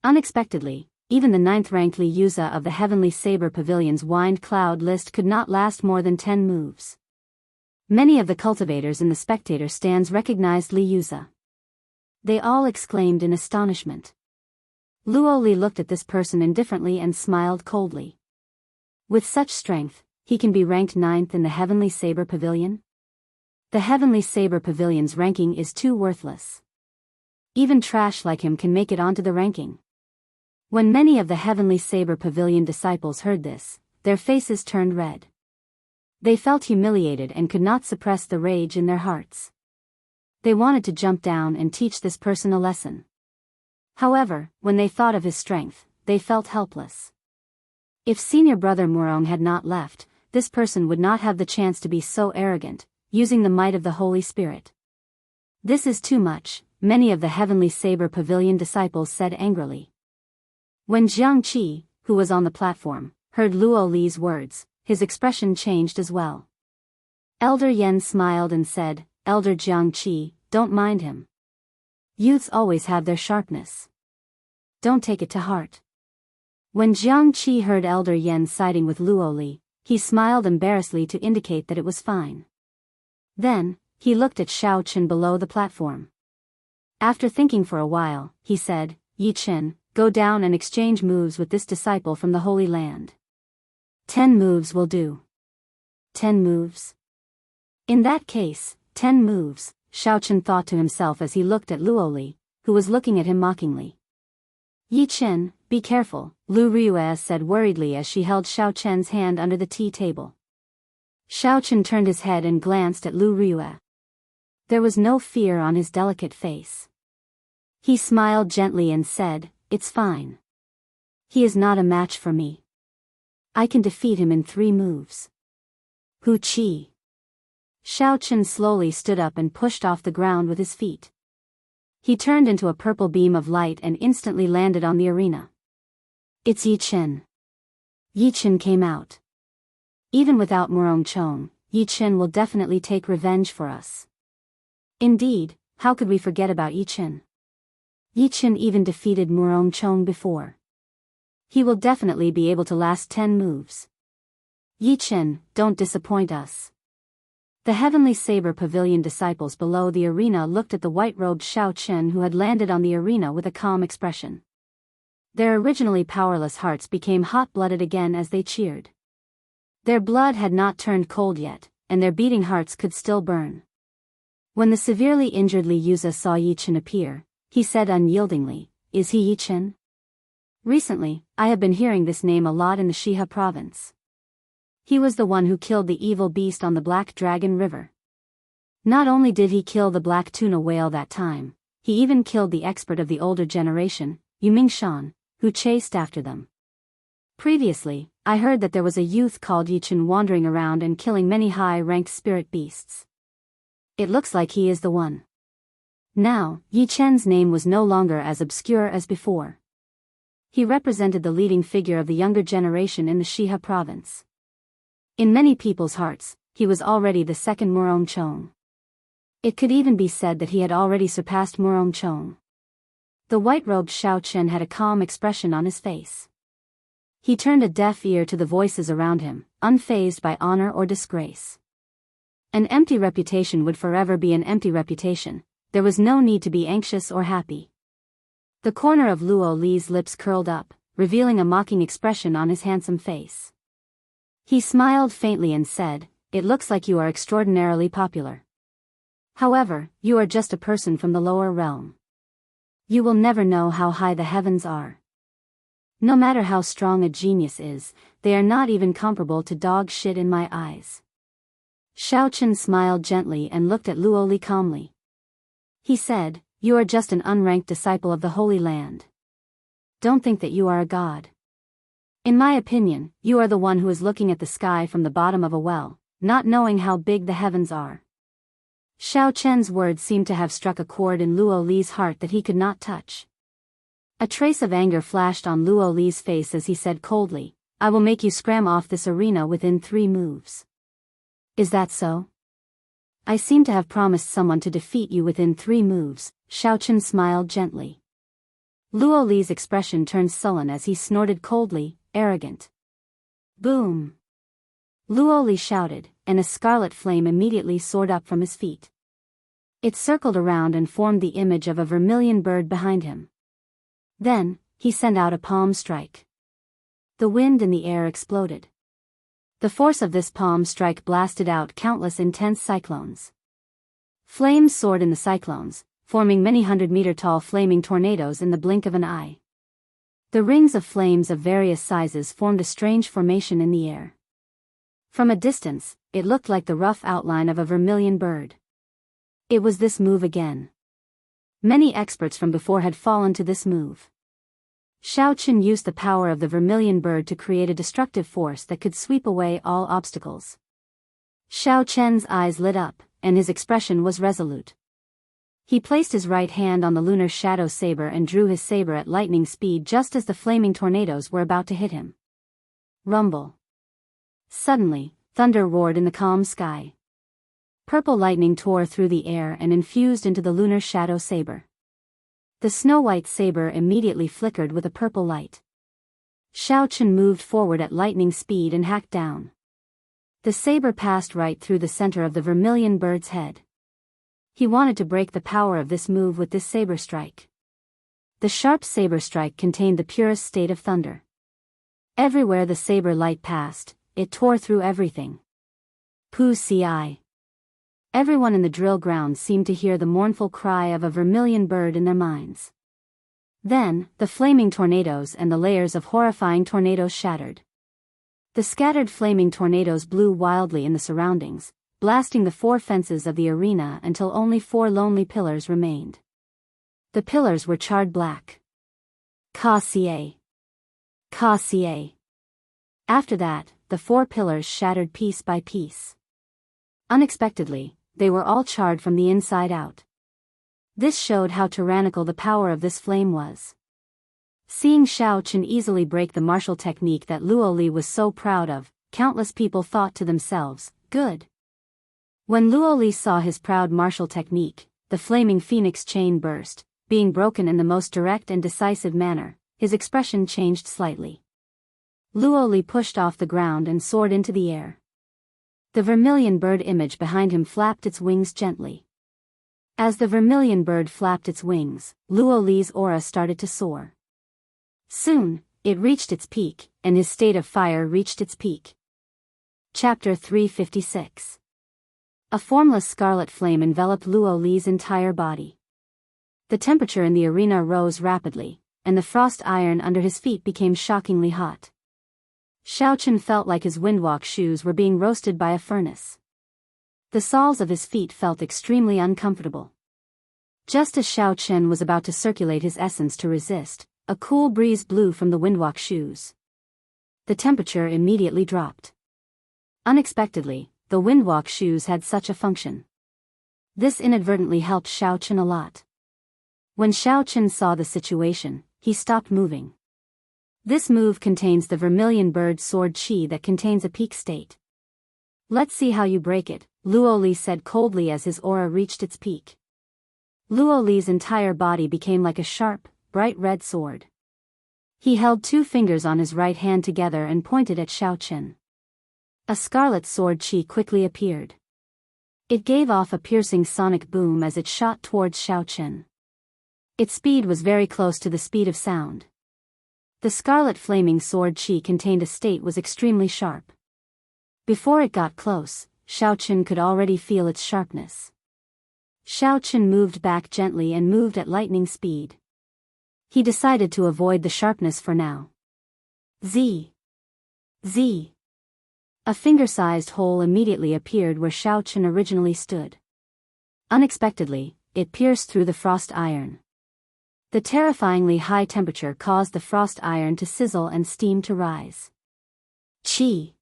Speaker 1: Unexpectedly, even the 9th-ranked Li Yuza of the Heavenly Saber Pavilion's Wind Cloud list could not last more than 10 moves. Many of the cultivators in the spectator stands recognized Li Yuza. They all exclaimed in astonishment. Luoli looked at this person indifferently and smiled coldly. With such strength, he can be ranked 9th in the Heavenly Saber Pavilion? The Heavenly Saber Pavilion's ranking is too worthless. Even trash like him can make it onto the ranking. When many of the Heavenly Saber Pavilion disciples heard this, their faces turned red. They felt humiliated and could not suppress the rage in their hearts. They wanted to jump down and teach this person a lesson. However, when they thought of his strength, they felt helpless. If senior brother Murong had not left, this person would not have the chance to be so arrogant, using the might of the Holy Spirit. This is too much, many of the Heavenly Saber Pavilion disciples said angrily. When Jiang Qi, who was on the platform, heard Luo Li's words, his expression changed as well. Elder Yen smiled and said, "Elder Jiang Qi, don't mind him. Youths always have their sharpness. Don't take it to heart." When Jiang Qi heard Elder Yen siding with Luo Li, he smiled embarrassedly to indicate that it was fine. Then, he looked at Shao Chen below the platform. After thinking for a while, he said, "Yi Chen, go down and exchange moves with this disciple from the Holy Land. 10 moves will do." 10 moves? In that case, 10 moves, Shao Chen thought to himself as he looked at Luo Li, who was looking at him mockingly. "Yi Chen, be careful," Lu Riyue said worriedly as she held Shao Chen's hand under the tea table. Shao Chen turned his head and glanced at Lu Riyue. There was no fear on his delicate face. He smiled gently and said, "It's fine. He is not a match for me. I can defeat him in 3 moves." Hu Qi. Shao Chen slowly stood up and pushed off the ground with his feet. He turned into a purple beam of light and instantly landed on the arena. "It's Yi Chen." Yi Chen came out. "Even without Murong Chong, Yi Chen will definitely take revenge for us." Indeed, how could we forget about Yi Chen? Yi Chen even defeated Murong Chong before. He will definitely be able to last 10 moves. Yi Chen, don't disappoint us. The Heavenly Saber Pavilion disciples below the arena looked at the white-robed Shao Chen who had landed on the arena with a calm expression. Their originally powerless hearts became hot-blooded again as they cheered. Their blood had not turned cold yet, and their beating hearts could still burn. When the severely injured Li Yuza saw Yi Chen appear, he said unyieldingly, "Is he Yi Chen?" "Recently, I have been hearing this name a lot in the Shiha province. He was the one who killed the evil beast on the Black Dragon River. Not only did he kill the black tuna whale that time, he even killed the expert of the older generation, Yu Mingshan, who chased after them. Previously, I heard that there was a youth called Yi Chen wandering around and killing many high-ranked spirit beasts. It looks like he is the one." Now, Yi Chen's name was no longer as obscure as before. He represented the leading figure of the younger generation in the Shiha province. In many people's hearts, he was already the second Murong Chong. It could even be said that he had already surpassed Murong Chong. The white-robed Shao Chen had a calm expression on his face. He turned a deaf ear to the voices around him, unfazed by honor or disgrace. An empty reputation would forever be an empty reputation. There was no need to be anxious or happy. The corner of Luo Li's lips curled up, revealing a mocking expression on his handsome face. He smiled faintly and said, "It looks like you are extraordinarily popular. However, you are just a person from the lower realm. You will never know how high the heavens are. No matter how strong a genius is, they are not even comparable to dog shit in my eyes." Shao Chen smiled gently and looked at Luo Li calmly. He said, "You are just an unranked disciple of the Holy Land. Don't think that you are a god. In my opinion, you are the one who is looking at the sky from the bottom of a well, not knowing how big the heavens are." Shao Chen's words seemed to have struck a chord in Luo Li's heart that he could not touch. A trace of anger flashed on Luo Li's face as he said coldly, "I will make you scram off this arena within 3 moves. Is that so?" I seem to have promised someone to defeat you within 3 moves, Xiaochen smiled gently. Luo Li's expression turned sullen as he snorted coldly, arrogant. Boom! Luo Li shouted, and a scarlet flame immediately soared up from his feet. It circled around and formed the image of a vermilion bird behind him. Then, he sent out a palm strike. The wind in the air exploded. The force of this palm strike blasted out countless intense cyclones. Flames soared in the cyclones, forming many 100-meter-tall flaming tornadoes in the blink of an eye. The rings of flames of various sizes formed a strange formation in the air. From a distance, it looked like the rough outline of a vermilion bird. It was this move again. Many experts from before had fallen to this move. Xiaochen used the power of the vermilion bird to create a destructive force that could sweep away all obstacles. Xiaochen's eyes lit up, and his expression was resolute. He placed his right hand on the lunar shadow saber and drew his saber at lightning speed just as the flaming tornadoes were about to hit him. Rumble. Suddenly, thunder roared in the calm sky. Purple lightning tore through the air and infused into the lunar shadow saber. The snow-white saber immediately flickered with a purple light. Xiaochen moved forward at lightning speed and hacked down. The saber passed right through the center of the vermilion bird's head. He wanted to break the power of this move with this saber strike. The sharp saber strike contained the purest state of thunder. Everywhere the saber light passed, it tore through everything. Pu ci. Everyone in the drill ground seemed to hear the mournful cry of a vermilion bird in their minds. Then, the flaming tornadoes and the layers of horrifying tornadoes shattered. The scattered flaming tornadoes blew wildly in the surroundings, blasting the 4 fences of the arena until only 4 lonely pillars remained. The pillars were charred black. Ka ca. Ka ca. After that, the 4 pillars shattered piece by piece. Unexpectedly, they were all charred from the inside out. This showed how tyrannical the power of this flame was. Seeing Xiaochen easily break the martial technique that Luo Li was so proud of, countless people thought to themselves, good. When Luo Li saw his proud martial technique, the flaming phoenix chain burst, being broken in the most direct and decisive manner, his expression changed slightly. Luo Li pushed off the ground and soared into the air. The vermilion bird image behind him flapped its wings gently. As the vermilion bird flapped its wings, Luo Li's aura started to soar. Soon, it reached its peak, and his state of fire reached its peak. Chapter 356. A formless scarlet flame enveloped Luo Li's entire body. The temperature in the arena rose rapidly, and the frost iron under his feet became shockingly hot. Xiaochen felt like his windwalk shoes were being roasted by a furnace. The soles of his feet felt extremely uncomfortable. Just as Xiaochen was about to circulate his essence to resist, a cool breeze blew from the windwalk shoes. The temperature immediately dropped. Unexpectedly, the windwalk shoes had such a function. This inadvertently helped Xiaochen a lot. When Xiaochen saw the situation, he stopped moving. This move contains the vermilion bird sword chi that contains a peak state. Let's see how you break it, Luo Li said coldly as his aura reached its peak. Luo Li's entire body became like a sharp, bright red sword. He held 2 fingers on his right hand together and pointed at Xiaochen. A scarlet sword chi quickly appeared. It gave off a piercing sonic boom as it shot towards Xiaochen. Its speed was very close to the speed of sound. The scarlet flaming sword chi contained a state was extremely sharp. Before it got close, Xiaochen could already feel its sharpness. Xiaochen moved back gently and moved at lightning speed. He decided to avoid the sharpness for now. Z. Z. A finger-sized hole immediately appeared where Xiaochen originally stood. Unexpectedly, it pierced through the frost iron. The terrifyingly high temperature caused the frost iron to sizzle and steam to rise. Chi.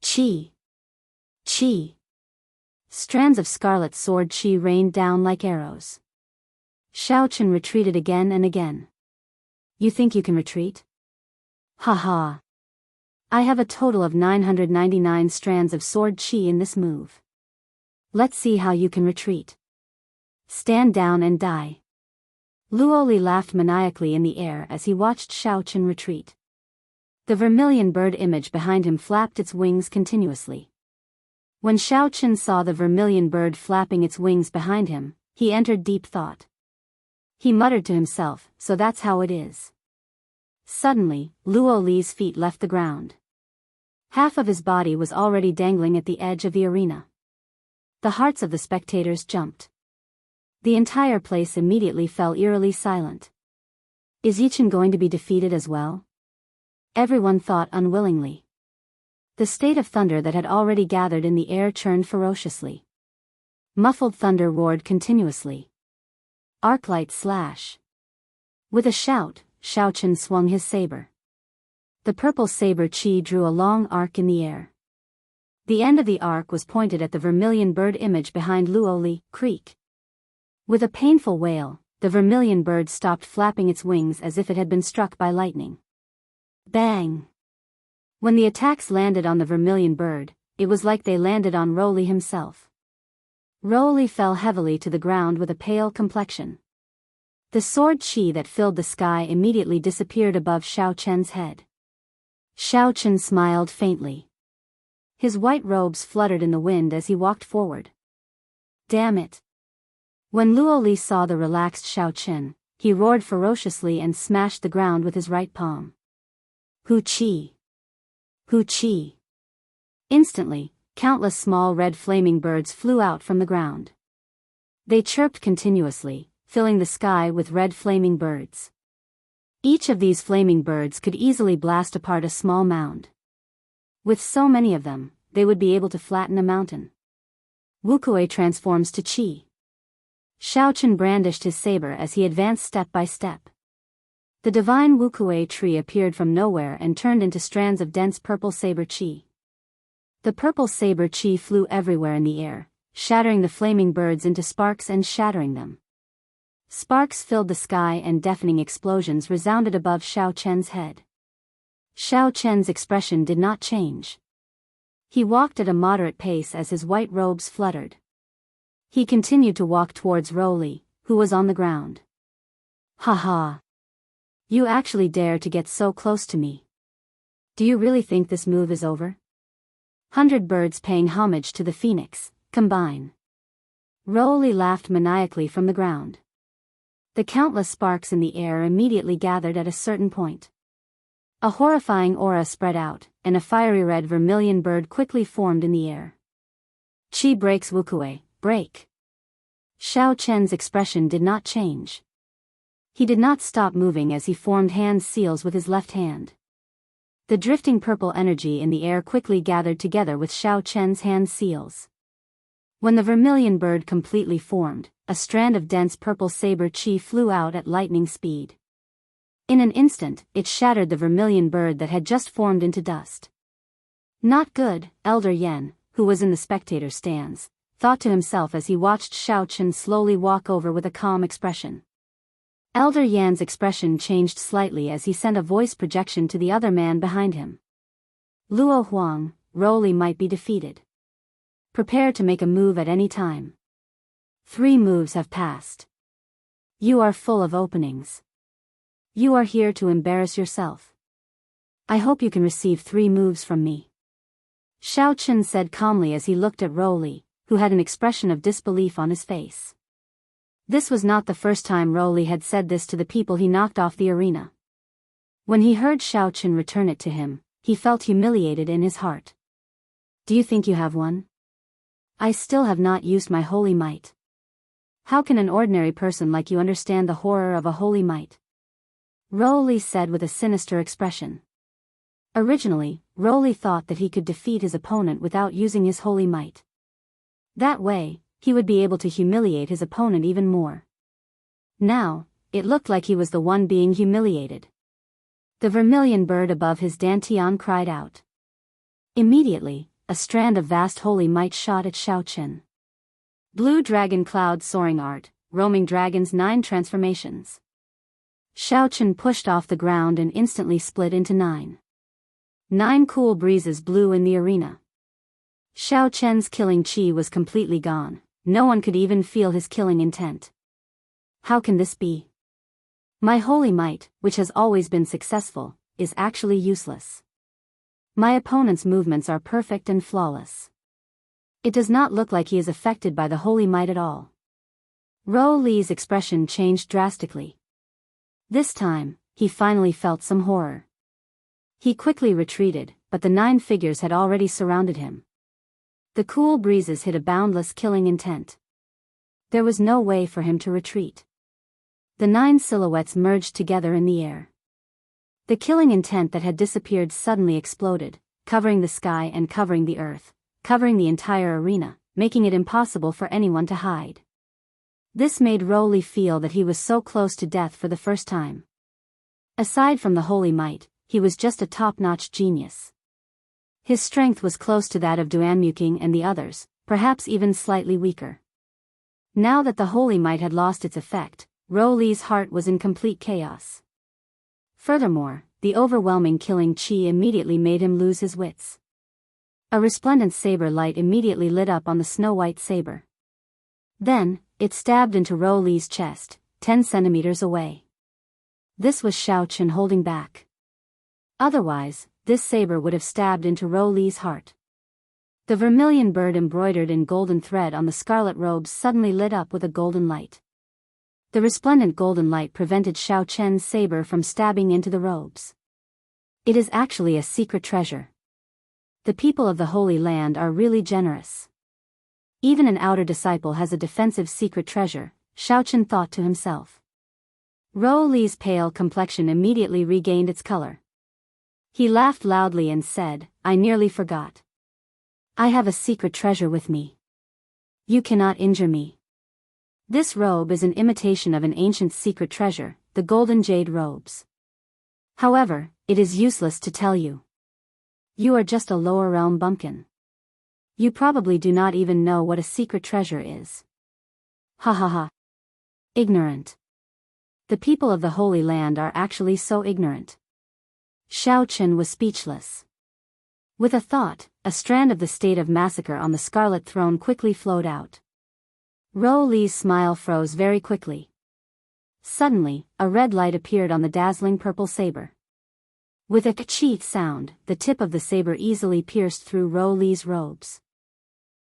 Speaker 1: Chi. Chi. Strands of scarlet sword chi rained down like arrows. Xiaochen retreated again and again. You think you can retreat? Ha ha. I have a total of 999 strands of sword chi in this move. Let's see how you can retreat. Stand down and die. Luo Li laughed maniacally in the air as he watched Xiaochen retreat. The vermilion bird image behind him flapped its wings continuously. When Xiaochen saw the vermilion bird flapping its wings behind him, he entered deep thought. He muttered to himself, so that's how it is. Suddenly, Luo Li's feet left the ground. Half of his body was already dangling at the edge of the arena. The hearts of the spectators jumped. The entire place immediately fell eerily silent. Is Yichen going to be defeated as well? Everyone thought unwillingly. The state of thunder that had already gathered in the air churned ferociously. Muffled thunder roared continuously. Arclight slash. With a shout, Xiaochen swung his saber. The purple saber chi drew a long arc in the air. The end of the arc was pointed at the vermilion bird image behind Luo Li. Creak. With a painful wail, the vermilion bird stopped flapping its wings as if it had been struck by lightning. Bang! When the attacks landed on the vermilion bird, it was like they landed on Rowley himself. Rowley fell heavily to the ground with a pale complexion. The sword chi that filled the sky immediately disappeared above Xiaochen's head. Xiaochen smiled faintly. His white robes fluttered in the wind as he walked forward. Damn it! When Luo Li saw the relaxed Xiaochen, he roared ferociously and smashed the ground with his right palm. Hu Qi! Hu Qi! Instantly, countless small red flaming birds flew out from the ground. They chirped continuously, filling the sky with red flaming birds. Each of these flaming birds could easily blast apart a small mound. With so many of them, they would be able to flatten a mountain. Wukuei transforms to Qi. Xiaochen brandished his saber as he advanced step by step. The divine Wukuei tree appeared from nowhere and turned into strands of dense purple saber chi. The purple saber chi flew everywhere in the air, shattering the flaming birds into sparks and shattering them. Sparks filled the sky and deafening explosions resounded above Xiaochen's head. Xiaochen's expression did not change. He walked at a moderate pace as his white robes fluttered. He continued to walk towards Rowley, who was on the ground. Ha ha! You actually dare to get so close to me. Do you really think this move is over? 100 birds paying homage to the phoenix, combine. Rowley laughed maniacally from the ground. The countless sparks in the air immediately gathered at a certain point. A horrifying aura spread out, and a fiery red vermilion bird quickly formed in the air. Qi breaks Wukuei, break. Xiaochen's expression did not change. He did not stop moving as he formed hand seals with his left hand. The drifting purple energy in the air quickly gathered together with Xiaochen's hand seals. When the vermilion bird completely formed, a strand of dense purple saber chi flew out at lightning speed. In an instant, it shattered the vermilion bird that had just formed into dust. Not good, Elder Yen, who was in the spectator stands, thought to himself as he watched Xiaochen slowly walk over with a calm expression. Elder Yan's expression changed slightly as he sent a voice projection to the other man behind him. Luo Huang, Rowley might be defeated. Prepare to make a move at any time. 3 moves have passed. You are full of openings. You are here to embarrass yourself. I hope you can receive 3 moves from me. Xiaochen said calmly as he looked at Rowley, who had an expression of disbelief on his face. This was not the first time Rowley had said this to the people he knocked off the arena. When he heard Xiaochen return it to him, he felt humiliated in his heart. Do you think you have one? I still have not used my holy might. How can an ordinary person like you understand the horror of a holy might? Rowley said with a sinister expression. Originally, Rowley thought that he could defeat his opponent without using his holy might. That way, he would be able to humiliate his opponent even more. Now, it looked like he was the one being humiliated. The vermilion bird above his dantian cried out. Immediately, a strand of vast holy might shot at Xiaochen. Blue dragon cloud soaring art, roaming dragons 9 transformations. Xiaochen pushed off the ground and instantly split into 9. 9 cool breezes blew in the arena. Xiao Chen's killing chi was completely gone. No one could even feel his killing intent. How can this be? My holy might, which has always been successful, is actually useless. My opponent's movements are perfect and flawless. It does not look like he is affected by the holy might at all. Rou Li's expression changed drastically. This time, he finally felt some horror. He quickly retreated, but the 9 figures had already surrounded him. The cool breezes hid a boundless killing intent. There was no way for him to retreat. The 9 silhouettes merged together in the air. The killing intent that had disappeared suddenly exploded, covering the sky and covering the earth, covering the entire arena, making it impossible for anyone to hide. This made Rou Li feel that he was so close to death for the first time. Aside from the holy might, he was just a top-notch genius. His strength was close to that of Duanmuking and the others, perhaps even slightly weaker. Now that the holy might had lost its effect, Rou Li's heart was in complete chaos. Furthermore, the overwhelming killing chi immediately made him lose his wits. A resplendent saber light immediately lit up on the snow-white saber. Then, it stabbed into Rou Li's chest, 10 centimeters away. This was Xiao Chen holding back. Otherwise, this saber would have stabbed into Rou Li's heart. The vermilion bird embroidered in golden thread on the scarlet robes suddenly lit up with a golden light. The resplendent golden light prevented Xiao Chen's saber from stabbing into the robes. It is actually a secret treasure. The people of the Holy Land are really generous. Even an outer disciple has a defensive secret treasure, Xiao Chen thought to himself. Rou Li's pale complexion immediately regained its color. He laughed loudly and said, I nearly forgot. I have a secret treasure with me. You cannot injure me. This robe is an imitation of an ancient secret treasure, the golden jade robes. However, it is useless to tell you. You are just a lower realm bumpkin. You probably do not even know what a secret treasure is. Ha ha ha. Ignorant. The people of the Holy Land are actually so ignorant. Xiao Chen was speechless. With a thought, a strand of the state of massacre on the scarlet throne quickly flowed out. Rou Li's smile froze very quickly. Suddenly, a red light appeared on the dazzling purple saber. With a ka-cheet sound, the tip of the saber easily pierced through Rou Li's robes.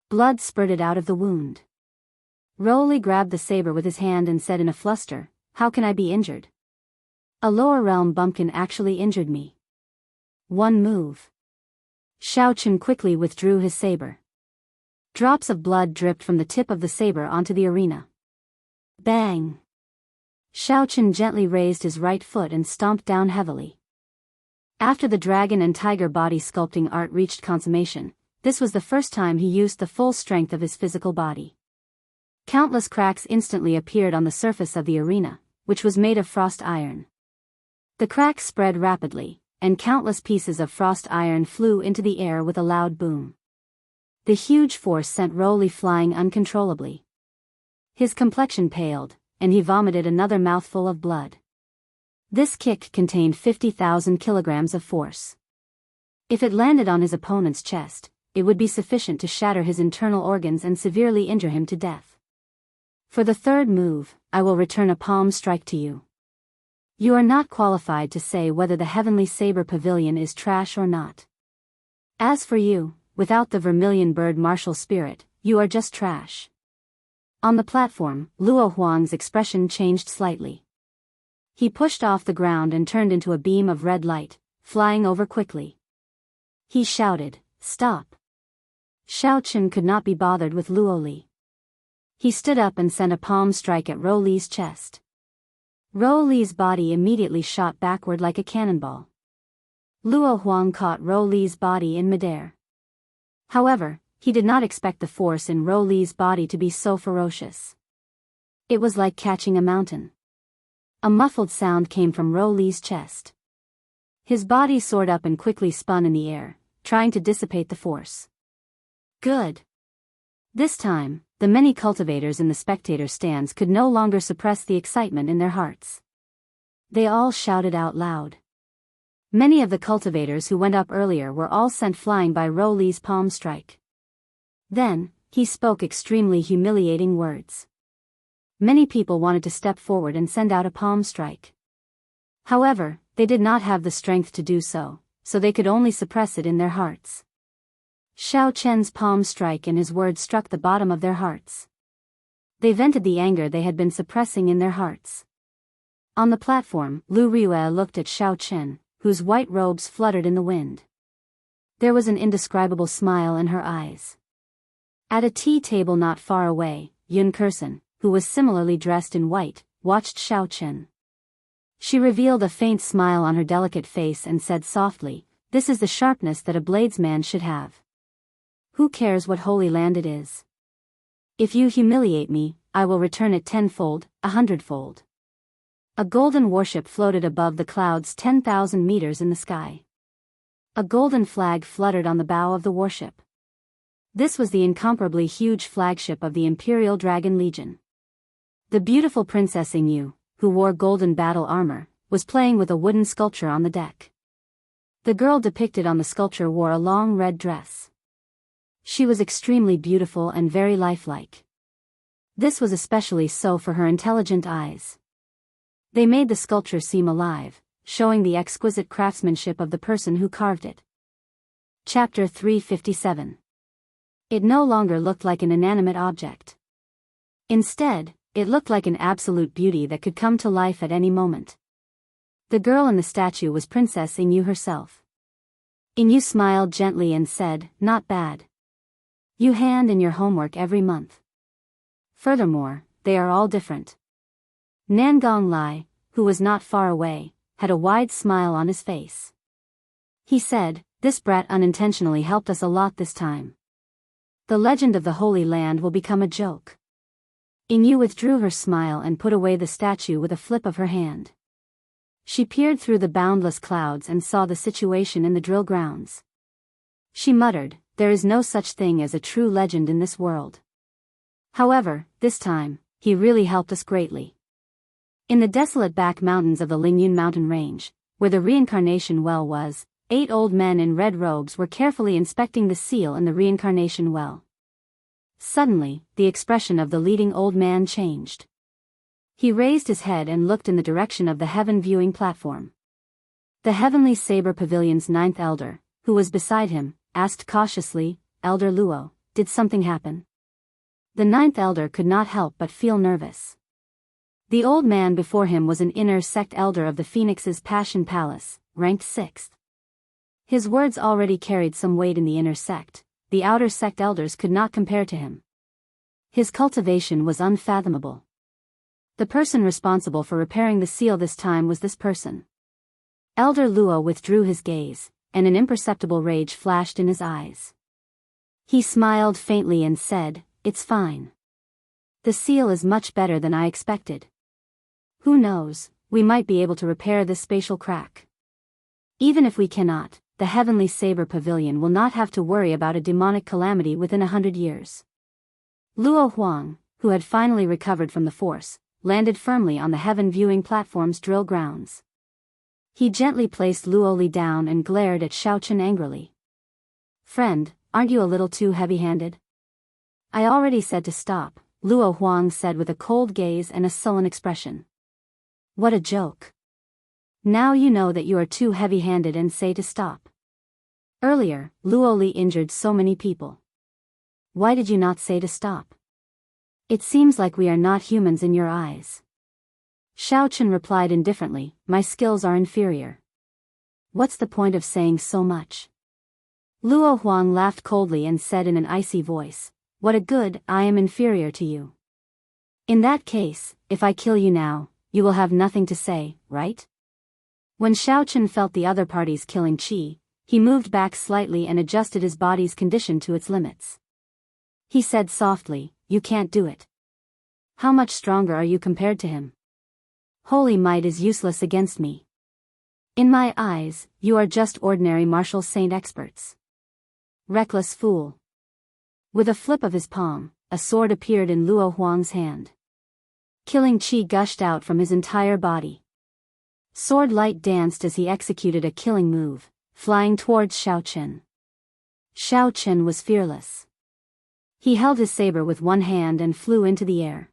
Speaker 1: Blood spurted out of the wound. Rou Li grabbed the saber with his hand and said in a fluster, How can I be injured? A lower realm bumpkin actually injured me. One move. Xiao Chen quickly withdrew his saber. Drops of blood dripped from the tip of the saber onto the arena. Bang! Xiao Chen gently raised his right foot and stomped down heavily. After the dragon and tiger body sculpting art reached consummation, this was the first time he used the full strength of his physical body. Countless cracks instantly appeared on the surface of the arena, which was made of frost iron. The cracks spread rapidly, and countless pieces of frost iron flew into the air with a loud boom. The huge force sent Rou Li flying uncontrollably. His complexion paled, and he vomited another mouthful of blood. This kick contained 50,000 kilograms of force. If it landed on his opponent's chest, it would be sufficient to shatter his internal organs and severely injure him to death. For the third move, I will return a palm strike to you. You are not qualified to say whether the Heavenly Saber Pavilion is trash or not. As for you, without the vermilion bird martial spirit, you are just trash. On the platform, Luo Huang's expression changed slightly. He pushed off the ground and turned into a beam of red light, flying over quickly. He shouted, Stop! Xiao Chen could not be bothered with Luo Li. He stood up and sent a palm strike at Rou Li's chest. Rou Li's body immediately shot backward like a cannonball. Luo Huang caught Rou Li's body in midair. However, he did not expect the force in Rou Li's body to be so ferocious. It was like catching a mountain. A muffled sound came from Rou Li's chest. His body soared up and quickly spun in the air, trying to dissipate the force. Good. This time, the many cultivators in the spectator stands could no longer suppress the excitement in their hearts. They all shouted out loud. Many of the cultivators who went up earlier were all sent flying by Rou Li's palm strike. Then, he spoke extremely humiliating words. Many people wanted to step forward and send out a palm strike. However, they did not have the strength to do so, so they could only suppress it in their hearts. Xiao Chen's palm strike and his words struck the bottom of their hearts. They vented the anger they had been suppressing in their hearts. On the platform, Lu Riyue looked at Xiao Chen, whose white robes fluttered in the wind. There was an indescribable smile in her eyes. At a tea table not far away, Yun Kursen, who was similarly dressed in white, watched Xiao Chen. She revealed a faint smile on her delicate face and said softly, "This is the sharpness that a bladesman should have. Who cares what holy land it is? If you humiliate me, I will return it tenfold, 100-fold." A golden warship floated above the clouds 10,000 meters in the sky. A golden flag fluttered on the bow of the warship. This was the incomparably huge flagship of the Imperial Dragon Legion. The beautiful Princess Yingyu, who wore golden battle armor, was playing with a wooden sculpture on the deck. The girl depicted on the sculpture wore a long red dress. She was extremely beautiful and very lifelike. This was especially so for her intelligent eyes. They made the sculpture seem alive, showing the exquisite craftsmanship of the person who carved it. Chapter 357. It no longer looked like an inanimate object. Instead, it looked like an absolute beauty that could come to life at any moment. The girl in the statue was Princess Yingyu herself. Yingyu smiled gently and said, "Not bad. You hand in your homework every month. Furthermore, they are all different." Nangong Lai, who was not far away, had a wide smile on his face. He said, "This brat unintentionally helped us a lot this time. The legend of the Holy Land will become a joke." Yingyu withdrew her smile and put away the statue with a flip of her hand. She peered through the boundless clouds and saw the situation in the drill grounds. She muttered, "There is no such thing as a true legend in this world. However, this time, he really helped us greatly." In the desolate back mountains of the Lingyun mountain range, where the reincarnation well was, 8 old men in red robes were carefully inspecting the seal in the reincarnation well. Suddenly, the expression of the leading old man changed. He raised his head and looked in the direction of the heaven viewing platform. The Heavenly Saber Pavilion's 9th elder, who was beside him, asked cautiously, "Elder Luo, did something happen?" The 9th elder could not help but feel nervous. The old man before him was an inner sect elder of the Phoenix's Passion Palace, ranked 6th. His words already carried some weight in the inner sect. The outer sect elders could not compare to him. His cultivation was unfathomable. The person responsible for repairing the seal this time was this person. Elder Luo withdrew his gaze, and an imperceptible rage flashed in his eyes. He smiled faintly and said, "It's fine. The seal is much better than I expected. Who knows, we might be able to repair this spatial crack. Even if we cannot, the Heavenly Saber Pavilion will not have to worry about a demonic calamity within 100 years." Luo Huang, who had finally recovered from the force, landed firmly on the heaven viewing platform's drill grounds. He gently placed Luo Li down and glared at Xiao Chen angrily. "Friend, aren't you a little too heavy-handed?" "I already said to stop," Luo Huang said with a cold gaze and a sullen expression. "What a joke. Now you know that you are too heavy-handed and say to stop. Earlier, Luo Li injured so many people. Why did you not say to stop? It seems like we are not humans in your eyes." Xiao Chen replied indifferently, "My skills are inferior. What's the point of saying so much?" Luo Huang laughed coldly and said in an icy voice, "What a good, I am inferior to you. In that case, if I kill you now, you will have nothing to say, right?" When Xiao Chen felt the other parties killing Qi, he moved back slightly and adjusted his body's condition to its limits. He said softly, "You can't do it. How much stronger are you compared to him? Holy might is useless against me. In my eyes, you are just ordinary martial saint experts. Reckless fool." With a flip of his palm, a sword appeared in Luo Huang's hand. Killing Qi gushed out from his entire body. Sword light danced as he executed a killing move, flying towards Xiao Chen. Xiao Chen was fearless. He held his saber with one hand and flew into the air.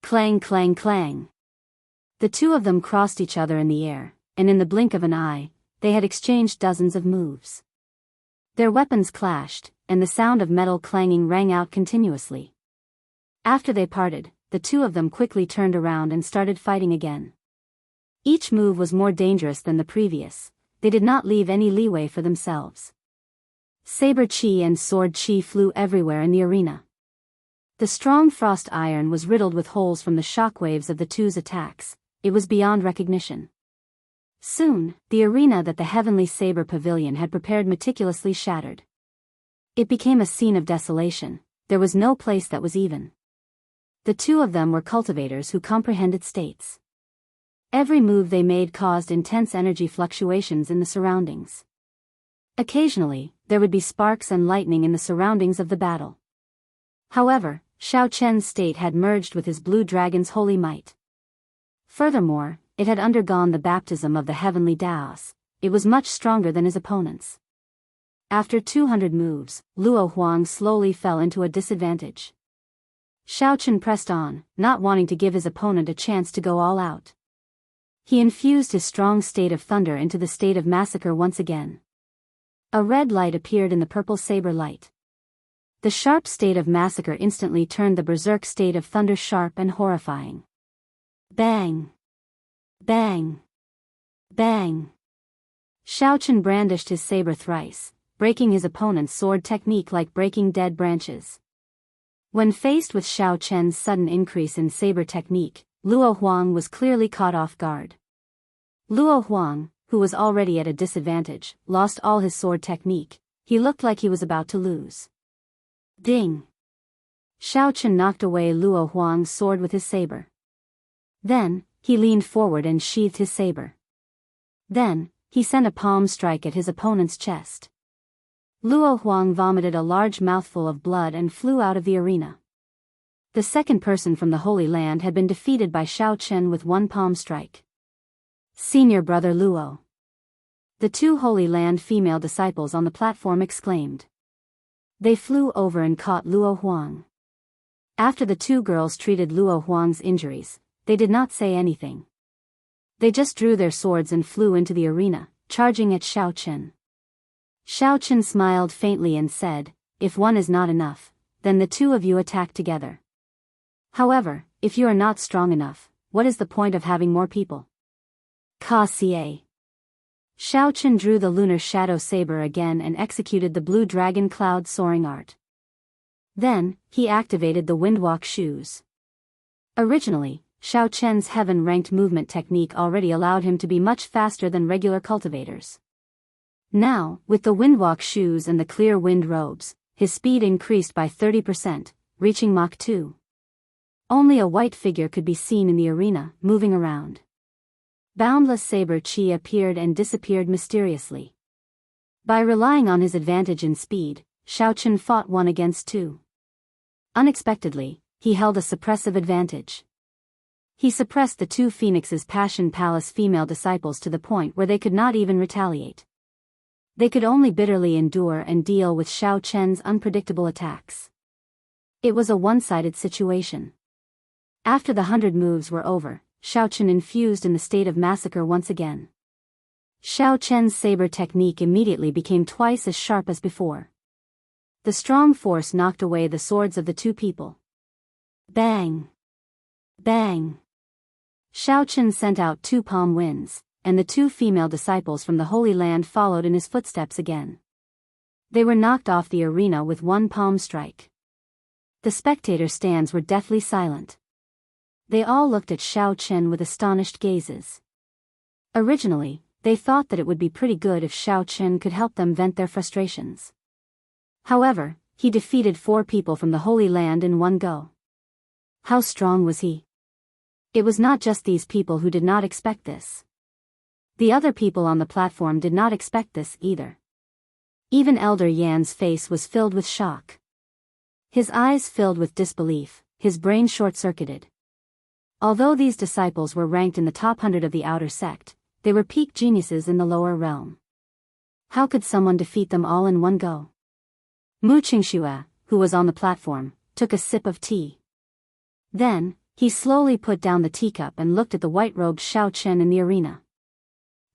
Speaker 1: Clang, clang, clang. The two of them crossed each other in the air, and in the blink of an eye, they had exchanged dozens of moves. Their weapons clashed, and the sound of metal clanging rang out continuously. After they parted, the two of them quickly turned around and started fighting again. Each move was more dangerous than the previous. They did not leave any leeway for themselves. Saber chi and sword chi flew everywhere in the arena. The strong frost iron was riddled with holes from the shockwaves of the two's attacks. It was beyond recognition. Soon, the arena that the heavenly saber pavilion had prepared meticulously shattered. It became a scene of desolation. There was no place that was even. The two of them were cultivators who comprehended states. Every move they made caused intense energy fluctuations in the surroundings. Occasionally, there would be sparks and lightning in the surroundings of the battle. However, Xiao Chen's state had merged with his blue dragon's holy might. Furthermore, it had undergone the baptism of the heavenly Daos. It was much stronger than his opponents. After 200 moves, Luo Huang slowly fell into a disadvantage. Xiao Chen pressed on, not wanting to give his opponent a chance to go all out. He infused his strong state of thunder into the state of massacre once again. A red light appeared in the purple saber light. The sharp state of massacre instantly turned the berserk state of thunder sharp and horrifying. Bang! Bang! Bang! Xiao Chen brandished his saber thrice, breaking his opponent's sword technique like breaking dead branches. When faced with Xiao Chen's sudden increase in saber technique, Luo Huang was clearly caught off guard. Luo Huang, who was already at a disadvantage, lost all his sword technique. He looked like he was about to lose. Ding! Xiao Chen knocked away Luo Huang's sword with his saber. Then, he leaned forward and sheathed his saber. Then, he sent a palm strike at his opponent's chest. Luo Huang vomited a large mouthful of blood and flew out of the arena. The second person from the Holy Land had been defeated by Xiao Chen with one palm strike. Senior brother Luo. The two Holy Land female disciples on the platform exclaimed. They flew over and caught Luo Huang. After the two girls treated Luo Huang's injuries, they did not say anything. They just drew their swords and flew into the arena, charging at Xiao Chen. Xiao Chen smiled faintly and said, "If one is not enough, then the two of you attack together. However, if you are not strong enough, what is the point of having more people?" Ka Xie. Xiao Chen drew the lunar shadow saber again and executed the blue dragon cloud soaring art. Then, he activated the windwalk shoes. Originally, Xiao Chen's heaven-ranked movement technique already allowed him to be much faster than regular cultivators. Now, with the windwalk shoes and the clear wind robes, his speed increased by 30%, reaching Mach 2. Only a white figure could be seen in the arena, moving around. Boundless saber chi appeared and disappeared mysteriously. By relying on his advantage in speed, Xiao Chen fought 1 against 2. Unexpectedly, he held a suppressive advantage. He suppressed the two Phoenix's Passion Palace female disciples to the point where they could not even retaliate. They could only bitterly endure and deal with Xiao Chen's unpredictable attacks. It was a one-sided situation. After the 100 moves were over, Xiao Chen infused in the state of massacre once again. Xiao Chen's saber technique immediately became twice as sharp as before. The strong force knocked away the swords of the two people. Bang! Bang! Xiao Chen sent out 2 palm winds, and the 2 female disciples from the Holy Land followed in his footsteps again. They were knocked off the arena with 1 palm strike. The spectator stands were deathly silent. They all looked at Xiao Chen with astonished gazes. Originally, they thought that it would be pretty good if Xiao Chen could help them vent their frustrations. However, he defeated 4 people from the Holy Land in one go. How strong was he? It was not just these people who did not expect this. The other people on the platform did not expect this either. Even Elder Yan's face was filled with shock. His eyes filled with disbelief, his brain short-circuited. Although these disciples were ranked in the top 100 of the outer sect, they were peak geniuses in the lower realm. How could someone defeat them all in one go? Mu Qingxue, who was on the platform, took a sip of tea. Then, he slowly put down the teacup and looked at the white-robed Xiao Chen in the arena.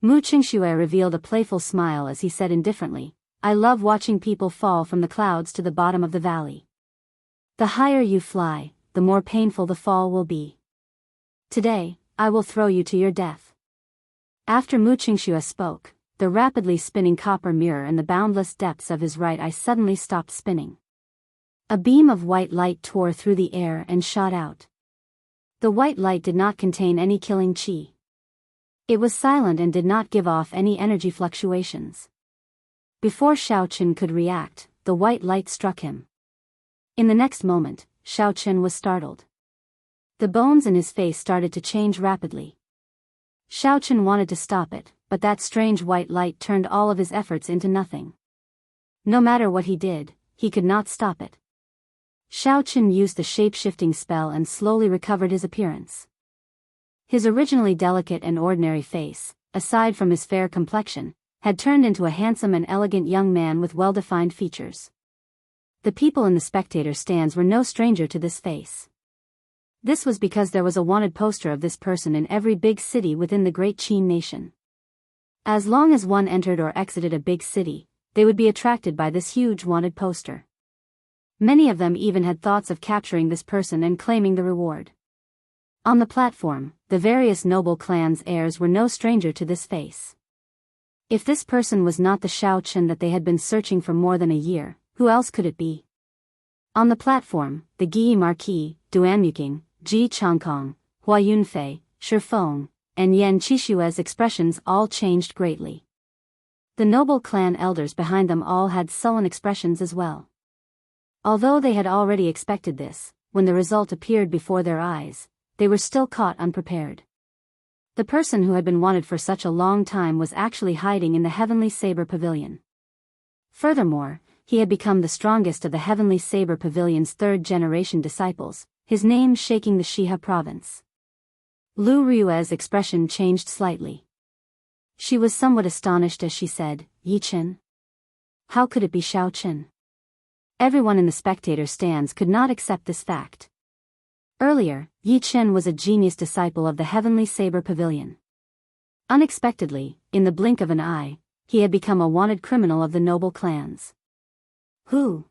Speaker 1: Mu Qingxue revealed a playful smile as he said indifferently, "I love watching people fall from the clouds to the bottom of the valley. The higher you fly, the more painful the fall will be. Today, I will throw you to your death." After Mu Qingxue spoke, the rapidly spinning copper mirror in the boundless depths of his right eye suddenly stopped spinning. A beam of white light tore through the air and shot out. The white light did not contain any killing qi. It was silent and did not give off any energy fluctuations. Before Xiao Chen could react, the white light struck him. In the next moment, Xiao Chen was startled. The bones in his face started to change rapidly. Xiao Chen wanted to stop it, but that strange white light turned all of his efforts into nothing. No matter what he did, he could not stop it. Xiao Chen used the shape-shifting spell and slowly recovered his appearance. His originally delicate and ordinary face, aside from his fair complexion, had turned into a handsome and elegant young man with well-defined features. The people in the spectator stands were no stranger to this face. This was because there was a wanted poster of this person in every big city within the Great Qin nation. As long as one entered or exited a big city, they would be attracted by this huge wanted poster. Many of them even had thoughts of capturing this person and claiming the reward. On the platform, the various noble clans' heirs were no stranger to this face. If this person was not the Xiao Chen that they had been searching for more than a year, who else could it be? On the platform, the Guyi Marquis, Duanmuking, Ji Changkong, Hua Yunfei, Shi Feng, and Yan Qishue's expressions all changed greatly. The noble clan elders behind them all had sullen expressions as well. Although they had already expected this, when the result appeared before their eyes, they were still caught unprepared. The person who had been wanted for such a long time was actually hiding in the Heavenly Saber Pavilion. Furthermore, he had become the strongest of the Heavenly Saber Pavilion's third-generation disciples, his name shaking the Shiha province. Lu Ryue's expression changed slightly. She was somewhat astonished as she said, "Yi Chen? How could it be Xiao Chen?" Everyone in the spectator stands could not accept this fact. Earlier, Yi Chen was a genius disciple of the Heavenly Saber Pavilion. Unexpectedly, in the blink of an eye, he had become a wanted criminal of the noble clans. Who?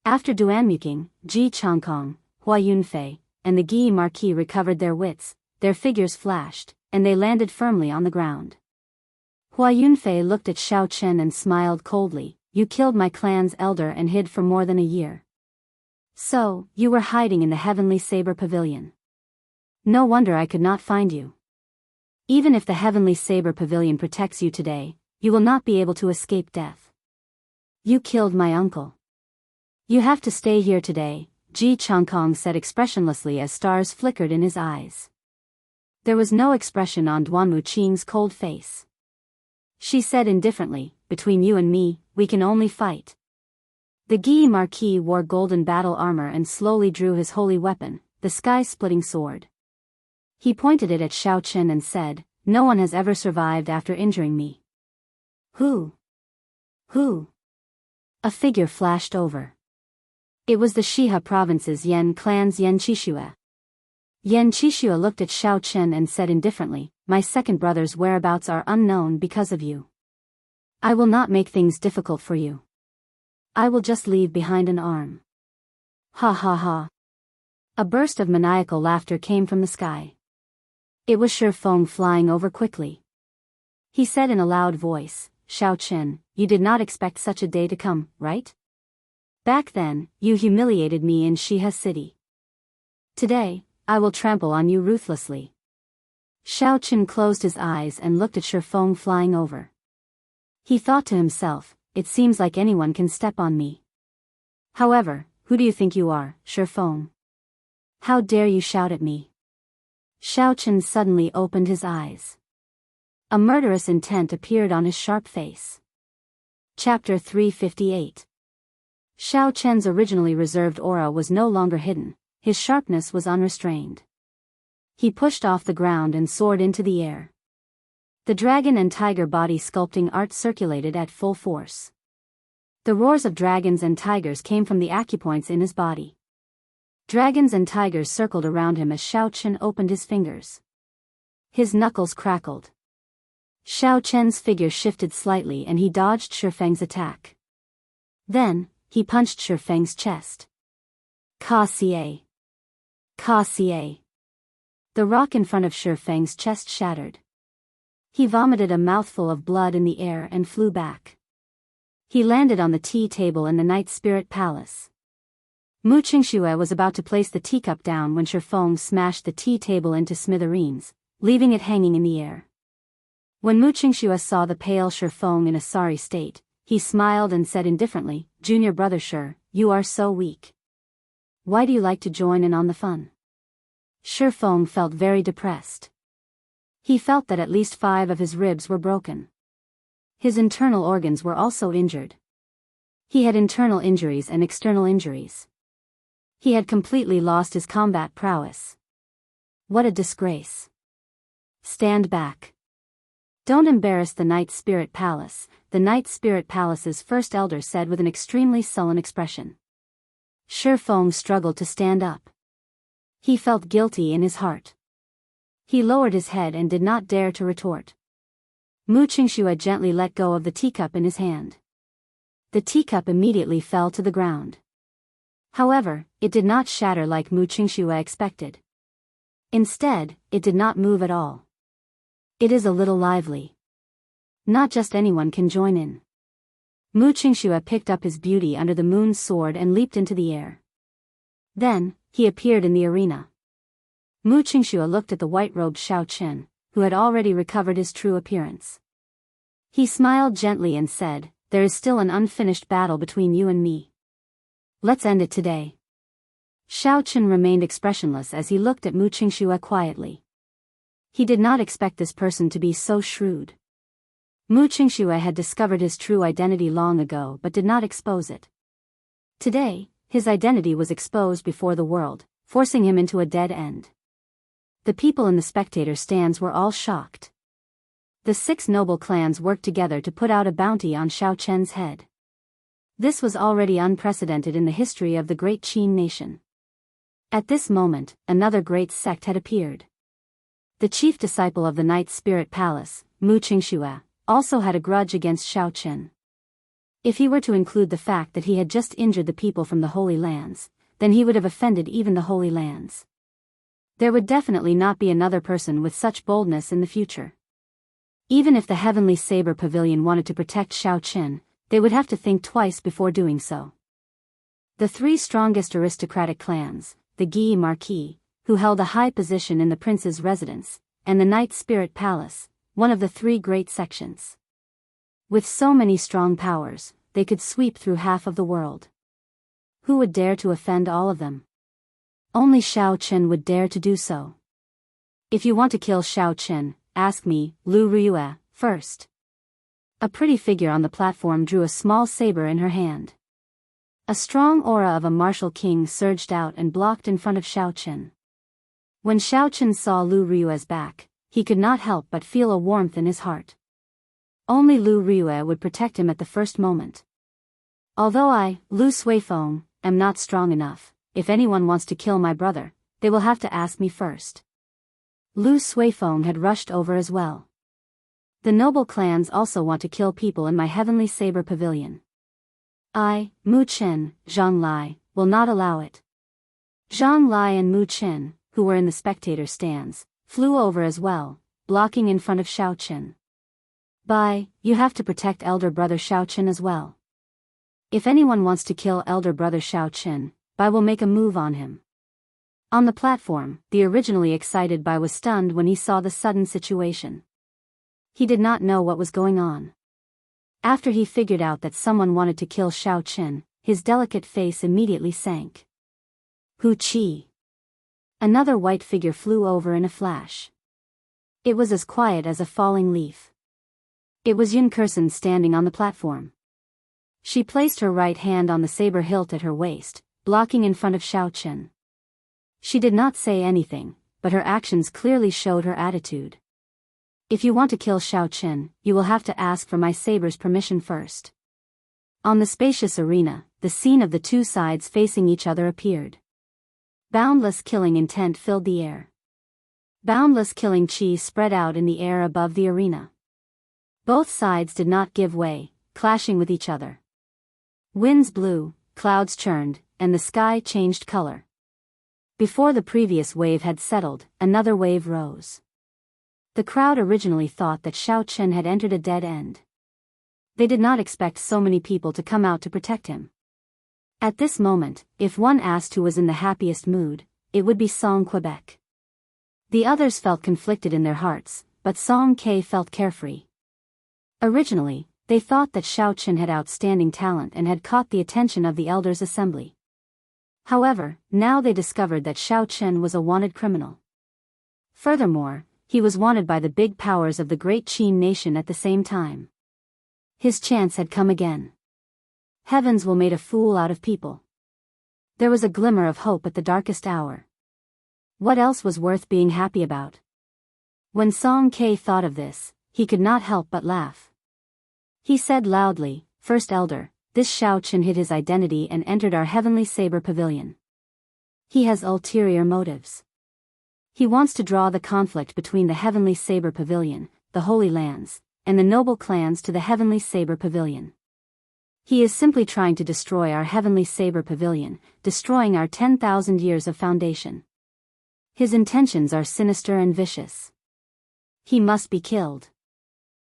Speaker 1: After Duanmuking, Ji Changkong, Hua Yunfei, and the Guyi Marquis recovered their wits, their figures flashed, and they landed firmly on the ground. Hua Yunfei looked at Xiao Chen and smiled coldly. "You killed my clan's elder and hid for more than a year. So, you were hiding in the Heavenly Saber Pavilion. No wonder I could not find you. Even if the Heavenly Saber Pavilion protects you today, you will not be able to escape death. You killed my uncle. You have to stay here today," Ji Changkong said expressionlessly as stars flickered in his eyes. There was no expression on Duanmu Qing's cold face. She said indifferently, "Between you and me, we can only fight." The Guyi Marquis wore golden battle armor and slowly drew his holy weapon, the sky-splitting sword. He pointed it at Xiao Chen and said, "No one has ever survived after injuring me." Who? A figure flashed over. It was the Shiha province's Yan clan's Yan Qishue. Yan Qishue looked at Xiao Chen and said indifferently, "My second brother's whereabouts are unknown because of you. I will not make things difficult for you. I will just leave behind an arm." Ha ha ha. A burst of maniacal laughter came from the sky. It was Shi Feng flying over quickly. He said in a loud voice, "Xiao Chen, you did not expect such a day to come, right? Back then, you humiliated me in Shiha City. Today, I will trample on you ruthlessly." Xiao Chen closed his eyes and looked at Shi Feng flying over. He thought to himself, "It seems like anyone can step on me. However, who do you think you are, Shi Feng? How dare you shout at me?" Xiao Chen suddenly opened his eyes. A murderous intent appeared on his sharp face. Chapter 358. Xiao Chen's originally reserved aura was no longer hidden, his sharpness was unrestrained. He pushed off the ground and soared into the air. The dragon and tiger body sculpting art circulated at full force. The roars of dragons and tigers came from the acupoints in his body. Dragons and tigers circled around him as Xiao Chen opened his fingers. His knuckles crackled. Xiao Chen's figure shifted slightly and he dodged Shifeng's attack. Then, he punched Shifeng's chest. Ka Xie. Ka Xie. The rock in front of Shifeng's chest shattered. He vomited a mouthful of blood in the air and flew back. He landed on the tea table in the Night Spirit Palace. Mu Qingxue was about to place the teacup down when Shifeng smashed the tea table into smithereens, leaving it hanging in the air. When Mu Qingxue saw the pale Shifeng in a sorry state, he smiled and said indifferently, "Junior brother Shi, you are so weak. Why do you like to join in on the fun?" Shifeng felt very depressed. He felt that at least 5 of his ribs were broken. His internal organs were also injured. He had internal injuries and external injuries. He had completely lost his combat prowess. What a disgrace. Stand back. Don't embarrass the Night Spirit Palace, the Night Spirit Palace's first elder said with an extremely sullen expression. Shifeng struggled to stand up. He felt guilty in his heart. He lowered his head and did not dare to retort. Mu Qingxue gently let go of the teacup in his hand. The teacup immediately fell to the ground. However, it did not shatter like Mu Qingxue expected. Instead, it did not move at all. It is a little lively. Not just anyone can join in. Mu Qingxue picked up his beauty under the moon's sword and leaped into the air. Then, he appeared in the arena. Mu Qingxue looked at the white-robed Xiao Chen, who had already recovered his true appearance. He smiled gently and said, "There is still an unfinished battle between you and me. Let's end it today." Xiao Chen remained expressionless as he looked at Mu Qingxue quietly. He did not expect this person to be so shrewd. Mu Qingxue had discovered his true identity long ago but did not expose it. Today, his identity was exposed before the world, forcing him into a dead end. The people in the spectator stands were all shocked. The 6 noble clans worked together to put out a bounty on Xiao Chen's head. This was already unprecedented in the history of the great Qin nation. At this moment, another great sect had appeared. The chief disciple of the Night Spirit Palace, Mu Qingxue, also had a grudge against Xiao Chen. If he were to include the fact that he had just injured the people from the Holy Lands, then he would have offended even the Holy Lands. There would definitely not be another person with such boldness in the future. Even if the Heavenly Saber Pavilion wanted to protect Xiao Chen, they would have to think twice before doing so. The 3 strongest aristocratic clans, the Guy Marquis, who held a high position in the prince's residence, and the Night Spirit Palace, one of the 3 great sections. With so many strong powers, they could sweep through half of the world. Who would dare to offend all of them? Only Xiao Chen would dare to do so. If you want to kill Xiao Chen, ask me, Lu Ruyue, first. A pretty figure on the platform drew a small saber in her hand. A strong aura of a martial king surged out and blocked in front of Xiao Chen. When Xiao Chen saw Lu Ruyue's back, he could not help but feel a warmth in his heart. Only Lu Ruyue would protect him at the first moment. Although I, Lu Suifeng, am not strong enough, if anyone wants to kill my brother, they will have to ask me first. Lu Suifeng had rushed over as well. The noble clans also want to kill people in my Heavenly Saber Pavilion. I, Mu Chen, Zhang Lai, will not allow it. Zhang Lai and Mu Chen, who were in the spectator stands, flew over as well, blocking in front of Xiao Chen. You have to protect elder brother Xiao Chen as well. If anyone wants to kill elder brother Xiao Chen, Bai will make a move on him. On the platform, the originally excited Bai was stunned when he saw the sudden situation. He did not know what was going on. After he figured out that someone wanted to kill Xiao Chen, his delicate face immediately sank. Hu Qi. Another white figure flew over in a flash. It was as quiet as a falling leaf. It was Yun Kursen standing on the platform. She placed her right hand on the saber hilt at her waist, blocking in front of Xiao Chen. She did not say anything, but her actions clearly showed her attitude. If you want to kill Xiao Chen, you will have to ask for my saber's permission first. On the spacious arena, the scene of the two sides facing each other appeared. Boundless killing intent filled the air. Boundless killing chi spread out in the air above the arena. Both sides did not give way, clashing with each other. Winds blew, clouds churned, and the sky changed color. Before the previous wave had settled, another wave rose. The crowd originally thought that Xiao Chen had entered a dead end. They did not expect so many people to come out to protect him. At this moment, if one asked who was in the happiest mood, it would be Song Quebec. The others felt conflicted in their hearts, but Song Ke felt carefree. Originally, they thought that Xiao Chen had outstanding talent and had caught the attention of the elders' assembly. However, now they discovered that Xiao Chen was a wanted criminal. Furthermore, he was wanted by the big powers of the great Qin nation at the same time. His chance had come again. Heavens will make a fool out of people. There was a glimmer of hope at the darkest hour. What else was worth being happy about? When Song Ke thought of this, he could not help but laugh. He said loudly, "First Elder, this Xiao Chen hid his identity and entered our heavenly saber pavilion. He has ulterior motives. He wants to draw the conflict between the heavenly saber pavilion, the Holy Lands, and the noble clans to the heavenly saber pavilion. He is simply trying to destroy our heavenly saber pavilion, destroying our 10,000 years of foundation. His intentions are sinister and vicious. He must be killed."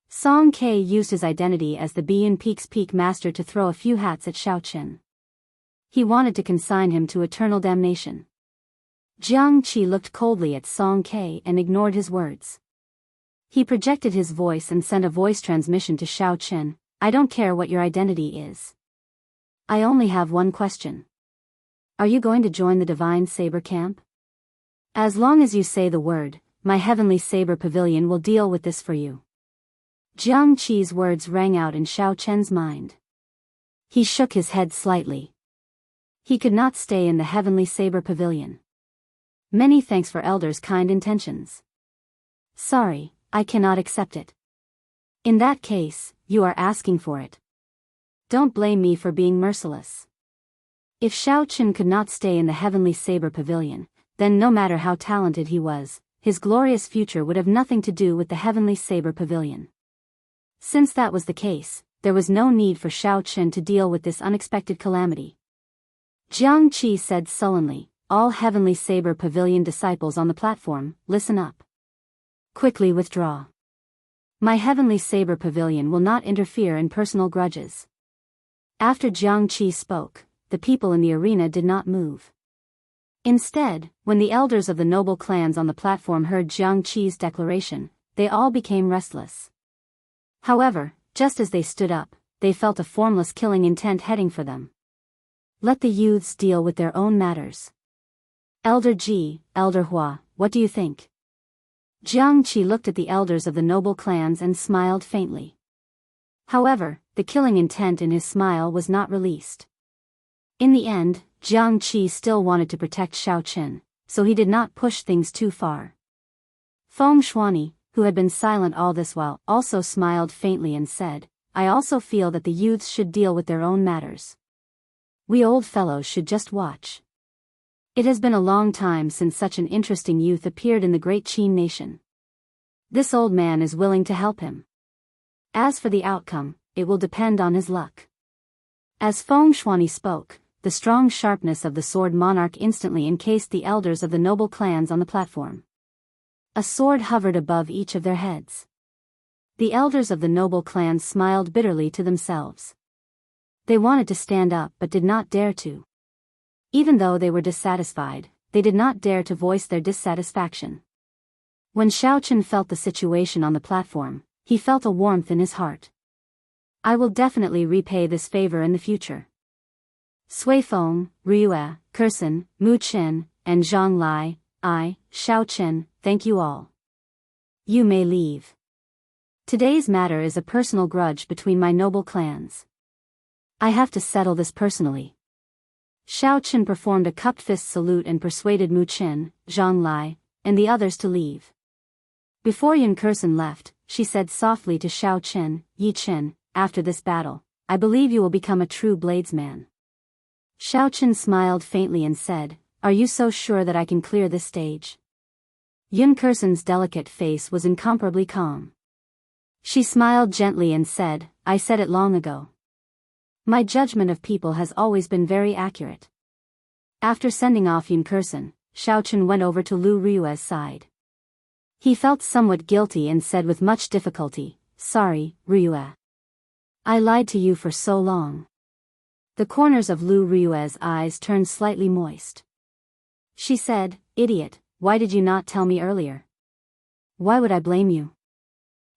Speaker 1: Song Ke used his identity as the Bian Peak's peak master to throw a few hats at Xiao Chen. He wanted to consign him to eternal damnation. Jiang Qi looked coldly at Song Ke and ignored his words. He projected his voice and sent a voice transmission to Xiao Chen. "I don't care what your identity is. I only have one question. Are you going to join the Divine Saber Camp? As long as you say the word, my heavenly saber pavilion will deal with this for you." Jiang Qi's words rang out in Xiao Chen's mind. He shook his head slightly. He could not stay in the heavenly saber pavilion. "Many thanks for Elder's kind intentions. Sorry, I cannot accept it. In that case, you are asking for it. Don't blame me for being merciless." If Xiao Chen could not stay in the heavenly saber pavilion, then no matter how talented he was, his glorious future would have nothing to do with the heavenly saber pavilion. Since that was the case, there was no need for Xiao Chen to deal with this unexpected calamity. Jiang Qi said sullenly, "All heavenly saber pavilion disciples on the platform, listen up. Quickly withdraw. My heavenly saber pavilion will not interfere in personal grudges." After Jiang Qi spoke, the people in the arena did not move. Instead, when the elders of the noble clans on the platform heard Jiang Qi's declaration, they all became restless. However, just as they stood up, they felt a formless killing intent heading for them. Let the youths deal with their own matters. Elder Ji, Elder Hua, what do you think? Jiang Qi looked at the elders of the noble clans and smiled faintly. However, the killing intent in his smile was not released. In the end, Jiang Qi still wanted to protect Xiao Chen, so he did not push things too far. Feng Shuani, who had been silent all this while, also smiled faintly and said, "I also feel that the youths should deal with their own matters. We old fellows should just watch. It has been a long time since such an interesting youth appeared in the great Qin nation. This old man is willing to help him. As for the outcome, it will depend on his luck." As Feng Shuani spoke, the strong sharpness of the sword monarch instantly encased the elders of the noble clans on the platform. A sword hovered above each of their heads. The elders of the noble clans smiled bitterly to themselves. They wanted to stand up but did not dare to. Even though they were dissatisfied, they did not dare to voice their dissatisfaction. When Xiao Chen felt the situation on the platform, he felt a warmth in his heart. "I will definitely repay this favor in the future." Sui Feng, Riyue, Kursen, Mu Chen, and Zhang Lai, Xiao Chen, thank you all. You may leave. Today's matter is a personal grudge between my noble clans. I have to settle this personally. Xiao Chen performed a cupped fist salute and persuaded Mu Chen, Zhang Lai, and the others to leave. Before Yan Kursen left, she said softly to Xiao Chen, "Yi Chen, after this battle, I believe you will become a true bladesman. Xiaochen smiled faintly and said, Are you so sure that I can clear this stage? Yun Kursen's delicate face was incomparably calm. She smiled gently and said, I said it long ago. My judgment of people has always been very accurate. After sending off Yun Kursen, Xiaochen went over to Lu Ryue's side. He felt somewhat guilty and said with much difficulty, Sorry, Ryue. I lied to you for so long. The corners of Lu Ryue's eyes turned slightly moist. She said, Idiot, why did you not tell me earlier? Why would I blame you?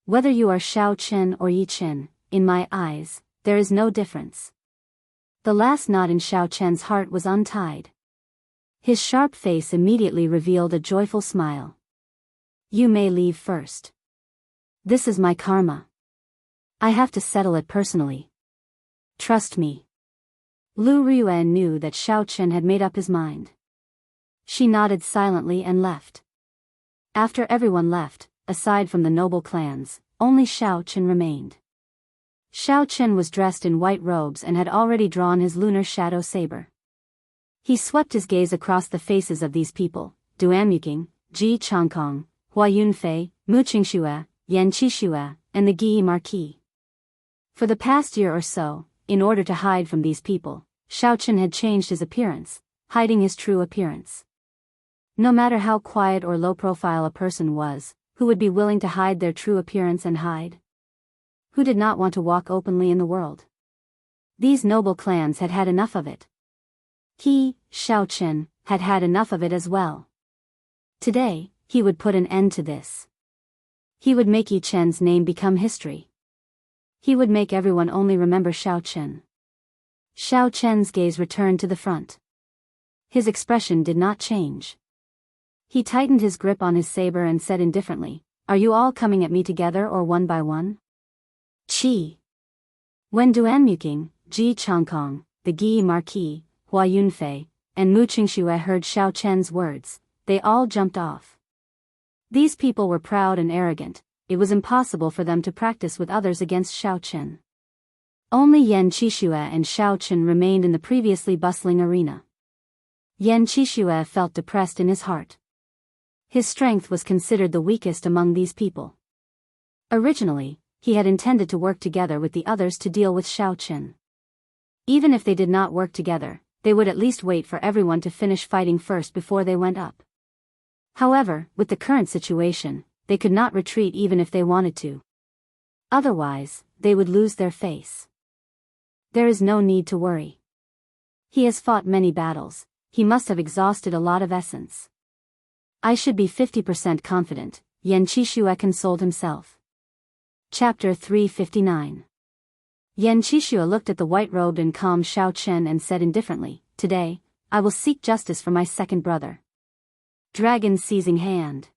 Speaker 1: Whether you are Xiaochen or Yichen, in my eyes, there is no difference. The last knot in Xiaochen's heart was untied. His sharp face immediately revealed a joyful smile. You may leave first. This is my karma. I have to settle it personally. Trust me. Lu Ryue knew that Xiaochen had made up his mind. She nodded silently and left. After everyone left, aside from the noble clans, only Xiaochen remained. Xiaochen was dressed in white robes and had already drawn his lunar shadow saber. He swept his gaze across the faces of these people, Duanmuking, Ji Changkong, Hua Yunfei, Mu Qingxue, Yan Qixue, and the Guyi Marquis. For the past year or so, in order to hide from these people, Xiaochen had changed his appearance, hiding his true appearance. No matter how quiet or low profile a person was, who would be willing to hide their true appearance and hide? Who did not want to walk openly in the world? These noble clans had had enough of it. He, Xiaochen, had had enough of it as well. Today, he would put an end to this. He would make Yichen's name become history. He would make everyone only remember Xiaochen. Xiaochen's gaze returned to the front. His expression did not change. He tightened his grip on his saber and said indifferently, Are you all coming at me together or one by one? Qi. When Duanmuking, Ji Changkong, the Guyi Marquis, Hua Yunfei, and Mu Qingxue heard Xiaochen's words, they all jumped off. These people were proud and arrogant. It was impossible for them to practice with others against Xiaochen. Only Yan Qixue and Xiaochen remained in the previously bustling arena. Yan Qixue felt depressed in his heart. His strength was considered the weakest among these people. Originally, he had intended to work together with the others to deal with Xiaochen. Even if they did not work together, they would at least wait for everyone to finish fighting first before they went up. However, with the current situation, they could not retreat even if they wanted to. Otherwise, they would lose their face. There is no need to worry. He has fought many battles, he must have exhausted a lot of essence. I should be 50% confident, Yan Qixue consoled himself. Chapter 359. Yan Qixue looked at the white-robed and calm Xiaochen and said indifferently, Today, I will seek justice for my second brother. Dragon seizing hand.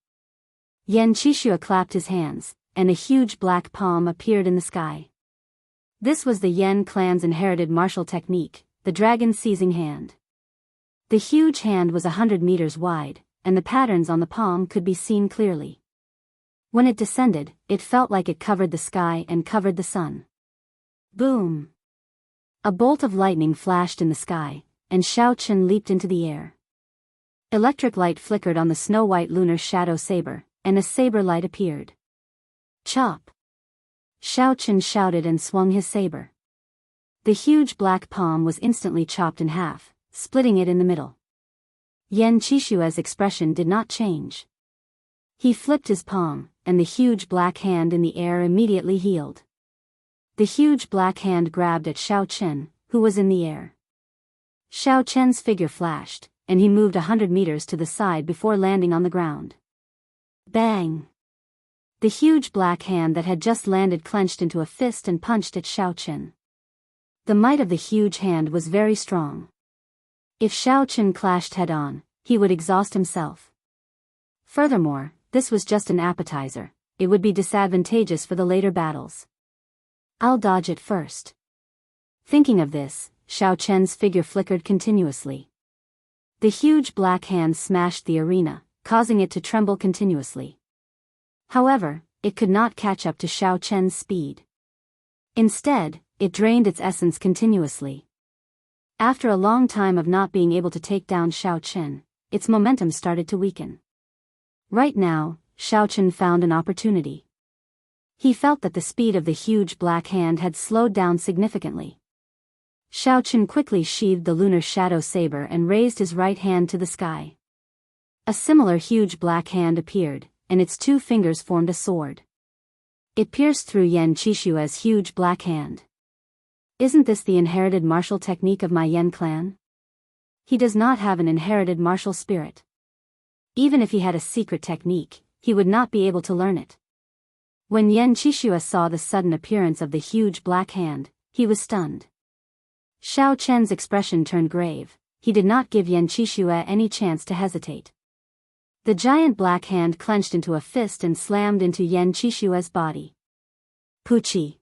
Speaker 1: Yan Qixue clapped his hands, and a huge black palm appeared in the sky. This was the Yan clan's inherited martial technique, the dragon seizing hand. The huge hand was 100 meters wide, and the patterns on the palm could be seen clearly. When it descended, it felt like it covered the sky and covered the sun. Boom! A bolt of lightning flashed in the sky, and Xiaochen leaped into the air. Electric light flickered on the snow-white lunar shadow saber, and a saber light appeared. Chop! Xiaochen shouted and swung his saber. The huge black palm was instantly chopped in half, splitting it in the middle. Yan Qixue's expression did not change. He flipped his palm, and the huge black hand in the air immediately healed. The huge black hand grabbed at Xiaochen, who was in the air. Xiaochen's figure flashed, and he moved 100 meters to the side before landing on the ground. Bang! The huge black hand that had just landed clenched into a fist and punched at Xiaochen. The might of the huge hand was very strong. If Xiaochen clashed head-on, he would exhaust himself. Furthermore, this was just an appetizer, it would be disadvantageous for the later battles. I'll dodge it first. Thinking of this, Xiaochen's figure flickered continuously. The huge black hand smashed the arena, causing it to tremble continuously. However, it could not catch up to Xiaochen's speed. Instead, it drained its essence continuously. After a long time of not being able to take down Xiaochen, its momentum started to weaken. Right now, Xiaochen found an opportunity. He felt that the speed of the huge black hand had slowed down significantly. Xiaochen quickly sheathed the lunar shadow saber and raised his right hand to the sky. A similar huge black hand appeared, and its two fingers formed a sword. It pierced through Yan Qixue's huge black hand. Isn't this the inherited martial technique of my Yan clan? He does not have an inherited martial spirit. Even if he had a secret technique, he would not be able to learn it. When Yan Qixue saw the sudden appearance of the huge black hand, he was stunned. Xiao Chen's expression turned grave. He did not give Yan Qixue any chance to hesitate. The giant black hand clenched into a fist and slammed into Yan Qixue's body. Puchi!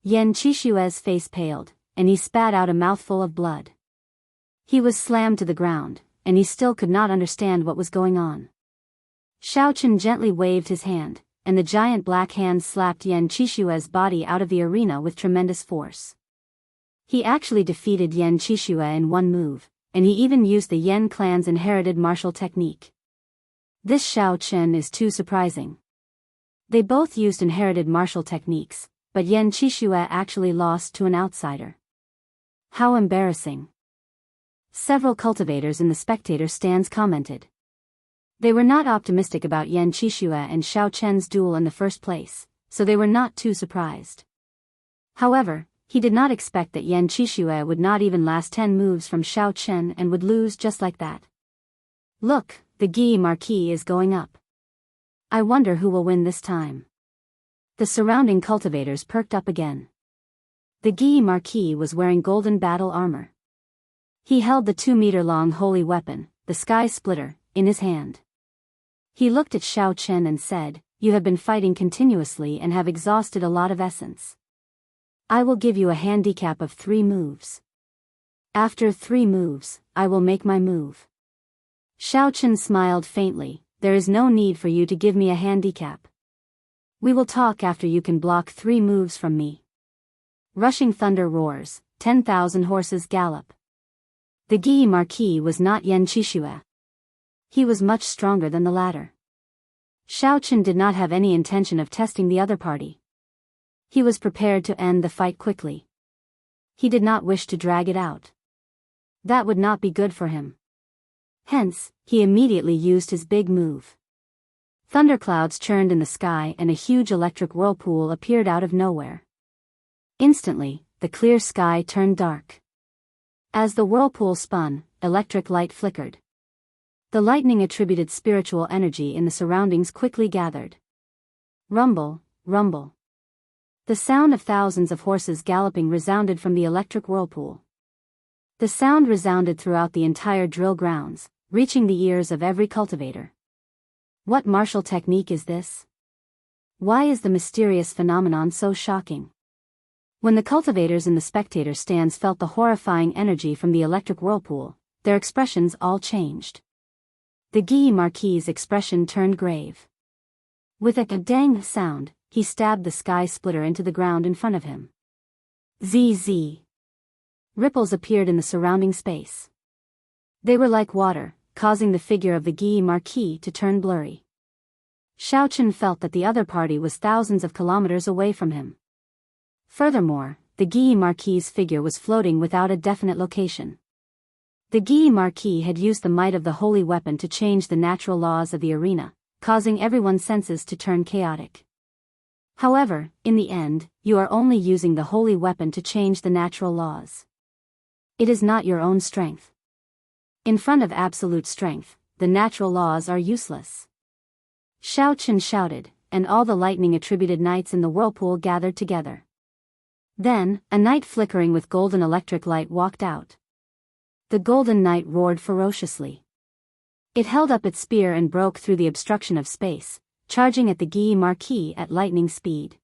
Speaker 1: Yan Qixue's face paled, and he spat out a mouthful of blood. He was slammed to the ground, and he still could not understand what was going on. Xiaochen gently waved his hand, and the giant black hand slapped Yan Qixue's body out of the arena with tremendous force. He actually defeated Yan Qixue in one move, and he even used the Yan clan's inherited martial technique. This Xiaochen is too surprising. They both used inherited martial techniques, but Yan Qixue actually lost to an outsider. How embarrassing. Several cultivators in the spectator stands commented. They were not optimistic about Yan Qixue and Xiaochen's duel in the first place, so they were not too surprised. However, he did not expect that Yan Qixue would not even last 10 moves from Xiaochen and would lose just like that. Look, the Guy Marquis is going up. I wonder who will win this time. The surrounding cultivators perked up again. The Guy Marquis was wearing golden battle armor. He held the 2-meter-long holy weapon, the Sky Splitter, in his hand. He looked at Xiaochen and said, "You have been fighting continuously and have exhausted a lot of essence. I will give you a handicap of 3 moves. After 3 moves, I will make my move." Xiaochen smiled faintly. "There is no need for you to give me a handicap. We will talk after you can block 3 moves from me." Rushing thunder roars, 10,000 horses gallop. The Guy Marquis was not Yan Qixue. He was much stronger than the latter. Xiaochen did not have any intention of testing the other party. He was prepared to end the fight quickly. He did not wish to drag it out. That would not be good for him. Hence, he immediately used his big move. Thunderclouds churned in the sky and a huge electric whirlpool appeared out of nowhere. Instantly, the clear sky turned dark. As the whirlpool spun, electric light flickered. The lightning attributed spiritual energy in the surroundings quickly gathered. Rumble, rumble. The sound of thousands of horses galloping resounded from the electric whirlpool. The sound resounded throughout the entire drill grounds, reaching the ears of every cultivator. What martial technique is this? Why is the mysterious phenomenon so shocking? When the cultivators in the spectator stands felt the horrifying energy from the electric whirlpool, their expressions all changed. The Guy Marquis' expression turned grave. With a dang sound, he stabbed the Sky Splitter into the ground in front of him. ZZ. Ripples appeared in the surrounding space. They were like water, causing the figure of the Guy Marquis to turn blurry. Xiaochen felt that the other party was thousands of kilometers away from him. Furthermore, the Guy Marquis' figure was floating without a definite location. The Guy Marquis had used the might of the holy weapon to change the natural laws of the arena, causing everyone's senses to turn chaotic. However, in the end, you are only using the holy weapon to change the natural laws. It is not your own strength. In front of absolute strength, the natural laws are useless. Xiaochen shouted, and all the lightning-attributed knights in the whirlpool gathered together. Then, a knight flickering with golden electric light walked out. The golden knight roared ferociously. It held up its spear and broke through the obstruction of space, charging at the Guy Marquis at lightning speed.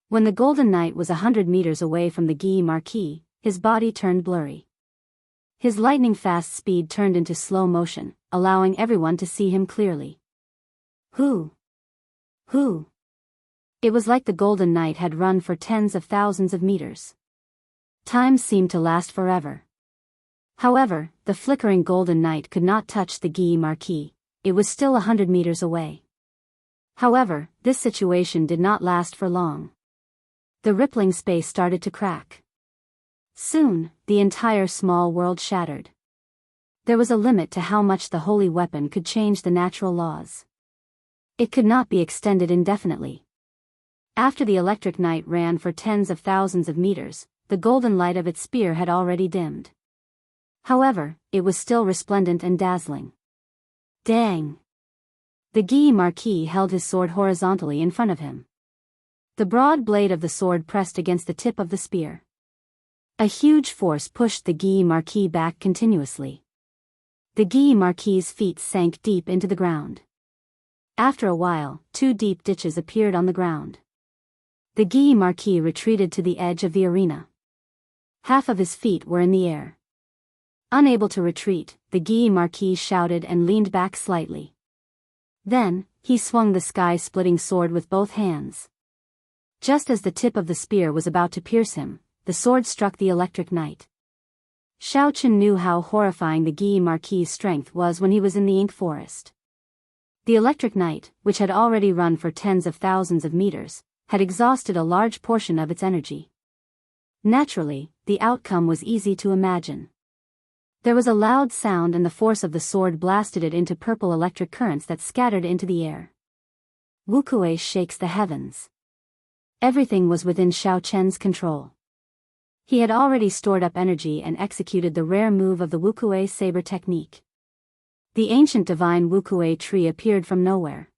Speaker 1: When the golden knight was 100 meters away from the Guy Marquis, his body turned blurry. His lightning-fast speed turned into slow motion, allowing everyone to see him clearly. Who? It was like the Golden Knight had run for tens of thousands of meters. Time seemed to last forever. However, the flickering Golden Knight could not touch the Guy Marquis. It was still 100 meters away. However, this situation did not last for long. The rippling space started to crack. Soon, the entire small world shattered. There was a limit to how much the holy weapon could change the natural laws. It could not be extended indefinitely. After the electric knight ran for tens of thousands of meters, the golden light of its spear had already dimmed. However, it was still resplendent and dazzling. Dang! The Guy Marquis held his sword horizontally in front of him. The broad blade of the sword pressed against the tip of the spear. A huge force pushed the Guy Marquis back continuously. The Guy Marquis's feet sank deep into the ground. After a while, 2 deep ditches appeared on the ground. The Guy Marquis retreated to the edge of the arena. Half of his feet were in the air. Unable to retreat, the Guy Marquis shouted and leaned back slightly. Then, he swung the sky-splitting sword with both hands. Just as the tip of the spear was about to pierce him, the sword struck the electric knight. Xiaochen knew how horrifying the Guy Marquis's strength was when he was in the ink forest. The electric knight, which had already run for tens of thousands of meters, had exhausted a large portion of its energy. Naturally, the outcome was easy to imagine. There was a loud sound and the force of the sword blasted it into purple electric currents that scattered into the air. Wukuei shakes the heavens. Everything was within Xiaochen's control. He had already stored up energy and executed the rare move of the Wukuei saber technique. The ancient divine Wukuei tree appeared from nowhere.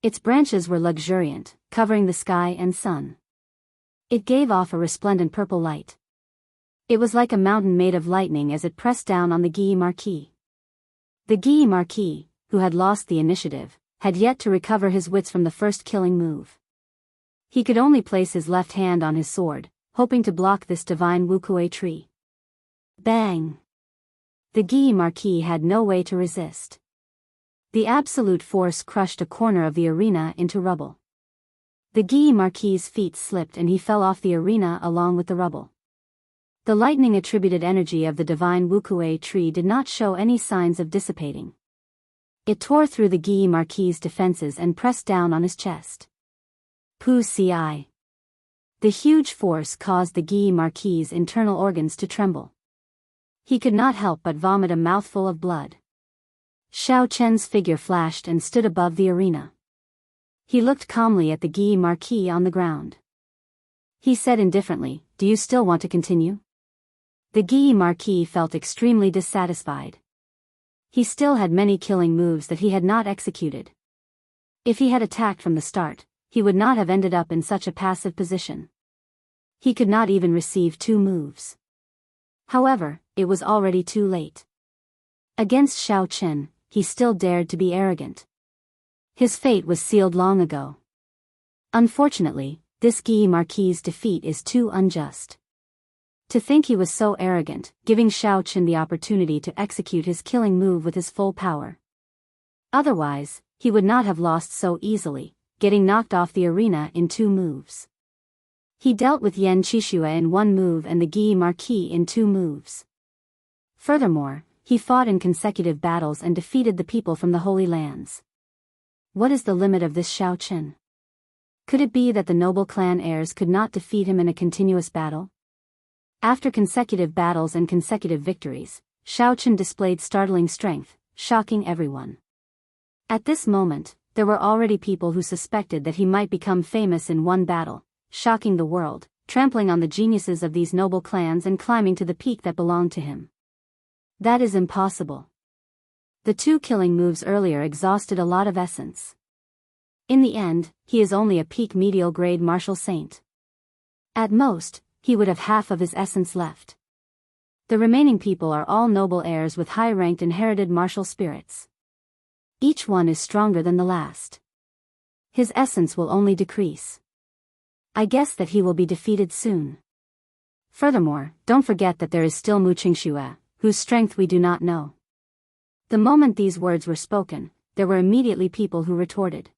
Speaker 1: Its branches were luxuriant, covering the sky and sun. It gave off a resplendent purple light. It was like a mountain made of lightning as it pressed down on the Guy Marquis. The Guy Marquis, who had lost the initiative, had yet to recover his wits from the first killing move. He could only place his left hand on his sword, hoping to block this divine Wukuei tree. Bang! The Guy Marquis had no way to resist. The absolute force crushed a corner of the arena into rubble. The Guy Marquis's feet slipped and he fell off the arena along with the rubble. The lightning-attributed energy of the divine Wukuei tree did not show any signs of dissipating. It tore through the Guy Marquis's defenses and pressed down on his chest. Pu Ci. The huge force caused the Guy Marquis's internal organs to tremble. He could not help but vomit a mouthful of blood. Xiaochen's figure flashed and stood above the arena. He looked calmly at the Guy Marquis on the ground. He said indifferently, "Do you still want to continue?" The Guy Marquis felt extremely dissatisfied. He still had many killing moves that he had not executed. If he had attacked from the start, he would not have ended up in such a passive position. He could not even receive 2 moves. However, it was already too late. Against Xiaochen, he still dared to be arrogant. His fate was sealed long ago. Unfortunately, this Guy Marquis's defeat is too unjust. To think he was so arrogant, giving Xiaochen the opportunity to execute his killing move with his full power. Otherwise, he would not have lost so easily, getting knocked off the arena in 2 moves. He dealt with Yan Qixue in 1 move and the Guy Marquis in 2 moves. Furthermore, he fought in consecutive battles and defeated the people from the Holy Lands. What is the limit of this Xiaochen? Could it be that the noble clan heirs could not defeat him in a continuous battle? After consecutive battles and consecutive victories, Xiaochen displayed startling strength, shocking everyone. At this moment, there were already people who suspected that he might become famous in 1 battle, shocking the world, trampling on the geniuses of these noble clans and climbing to the peak that belonged to him. That is impossible. The 2 killing moves earlier exhausted a lot of essence. In the end, he is only a peak medial grade martial saint. At most, he would have half of his essence left. The remaining people are all noble heirs with high-ranked inherited martial spirits. Each one is stronger than the last. His essence will only decrease. I guess that he will be defeated soon. Furthermore, don't forget that there is still Mu Qingxue, whose strength we do not know. The moment these words were spoken, there were immediately people who retorted.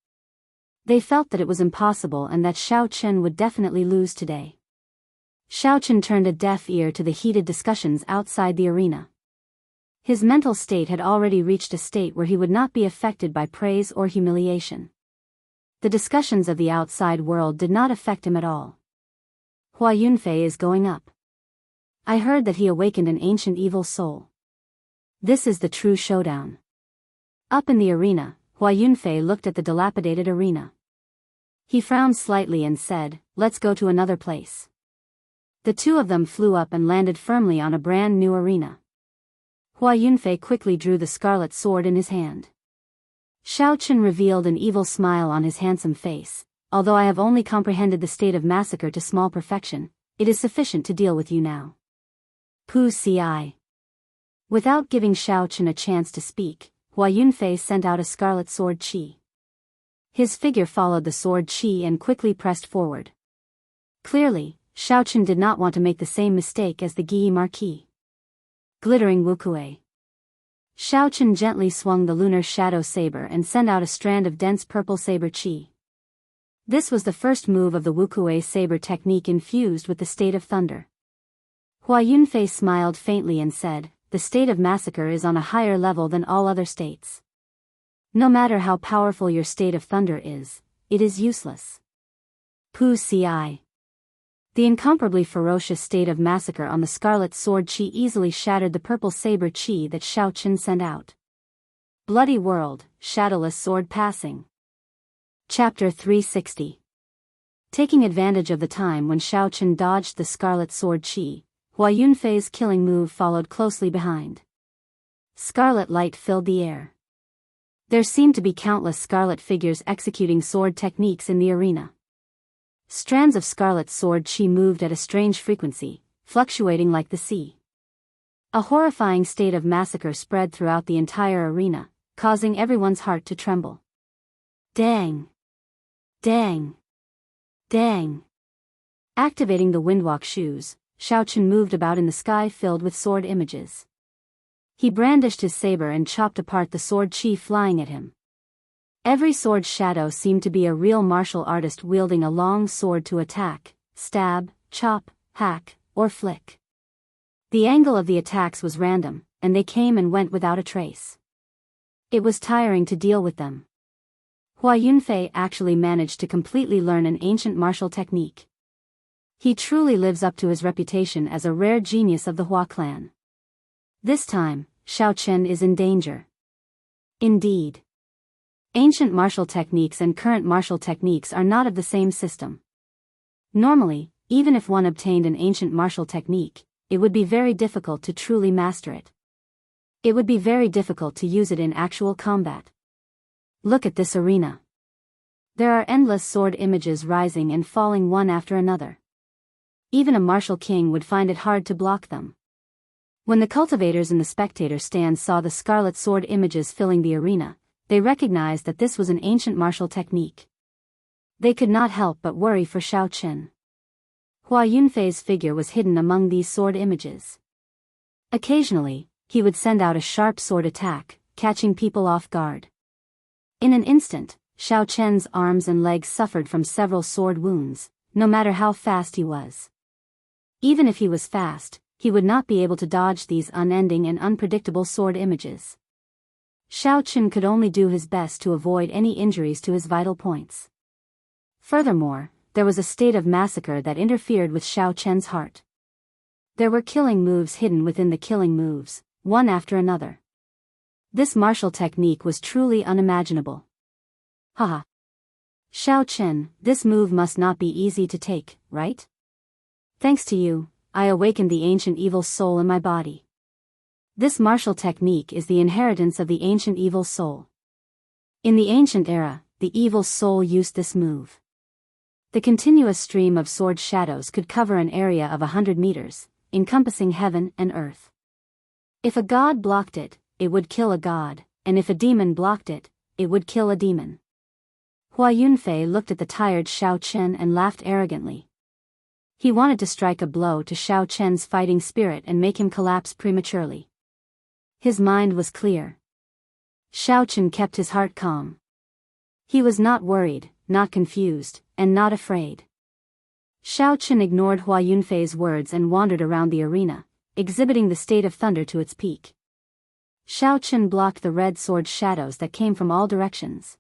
Speaker 1: They felt that it was impossible and that Xiao Chen would definitely lose today. Xiao Chen turned a deaf ear to the heated discussions outside the arena. His mental state had already reached a state where he would not be affected by praise or humiliation. The discussions of the outside world did not affect him at all. Hua Yunfei is going up. I heard that he awakened an ancient evil soul. This is the true showdown. Up in the arena, Hua Yunfei looked at the dilapidated arena. He frowned slightly and said, "Let's go to another place." The two of them flew up and landed firmly on a brand new arena. Hua Yunfei quickly drew the scarlet sword in his hand. Xiao Chen revealed an evil smile on his handsome face. "Although I have only comprehended the state of massacre to small perfection, it is sufficient to deal with you now." Pu Ci. Without giving Xiao Chen a chance to speak, Hua Yunfei sent out a scarlet sword chi. His figure followed the sword chi and quickly pressed forward. Clearly, Xiao Chen did not want to make the same mistake as the Guyi Marquis. Glittering Wukue. Xiao Chen gently swung the lunar shadow saber and sent out a strand of dense purple saber chi. This was the first move of the Wukue saber technique infused with the state of thunder. Hua Yunfei smiled faintly and said, "The state of massacre is on a higher level than all other states. No matter how powerful your state of thunder is, it is useless." Pu Ci. The incomparably ferocious state of massacre on the scarlet sword chi easily shattered the purple saber chi that Xiao Chen sent out. Bloody World, Shadowless Sword Passing. Chapter 360. Taking advantage of the time when Xiao Chen dodged the scarlet sword chi, Hua Yunfei's killing move followed closely behind. Scarlet light filled the air. There seemed to be countless scarlet figures executing sword techniques in the arena. Strands of scarlet sword chi moved at a strange frequency, fluctuating like the sea. A horrifying state of massacre spread throughout the entire arena, causing everyone's heart to tremble. Dang! Dang! Dang! Activating the windwalk shoes, Xiao Chen moved about in the sky filled with sword images. He brandished his saber and chopped apart the sword chi flying at him. Every sword shadow seemed to be a real martial artist wielding a long sword to attack, stab, chop, hack, or flick. The angle of the attacks was random, and they came and went without a trace. It was tiring to deal with them. Hua Yunfei actually managed to completely learn an ancient martial technique. He truly lives up to his reputation as a rare genius of the Hua clan. This time, Xiao Chen is in danger. Indeed. Ancient martial techniques and current martial techniques are not of the same system. Normally, even if one obtained an ancient martial technique, it would be very difficult to truly master it. It would be very difficult to use it in actual combat. Look at this arena. There are endless sword images rising and falling one after another. Even a martial king would find it hard to block them. When the cultivators in the spectator stands saw the scarlet sword images filling the arena, they recognized that this was an ancient martial technique. They could not help but worry for Xiao Chen. Hua Yunfei's figure was hidden among these sword images. Occasionally, he would send out a sharp sword attack, catching people off guard. In an instant, Xiao Chen's arms and legs suffered from several sword wounds, no matter how fast he was. Even if he was fast, he would not be able to dodge these unending and unpredictable sword images. Xiao Chen could only do his best to avoid any injuries to his vital points. Furthermore, there was a state of massacre that interfered with Xiao Chen's heart. There were killing moves hidden within the killing moves, one after another. This martial technique was truly unimaginable. Haha. Xiao Chen, this move must not be easy to take, right? Thanks to you, I awakened the ancient evil soul in my body. This martial technique is the inheritance of the ancient evil soul. In the ancient era, the evil soul used this move. The continuous stream of sword shadows could cover an area of 100 meters, encompassing heaven and earth. If a god blocked it, it would kill a god, and if a demon blocked it, it would kill a demon. Hua Yunfei looked at the tired Xiao Chen and laughed arrogantly. He wanted to strike a blow to Xiao Chen's fighting spirit and make him collapse prematurely. His mind was clear. Xiao Chen kept his heart calm. He was not worried, not confused, and not afraid. Xiao Chen ignored Hua Yunfei's words and wandered around the arena, exhibiting the state of thunder to its peak. Xiao Chen blocked the red sword shadows that came from all directions.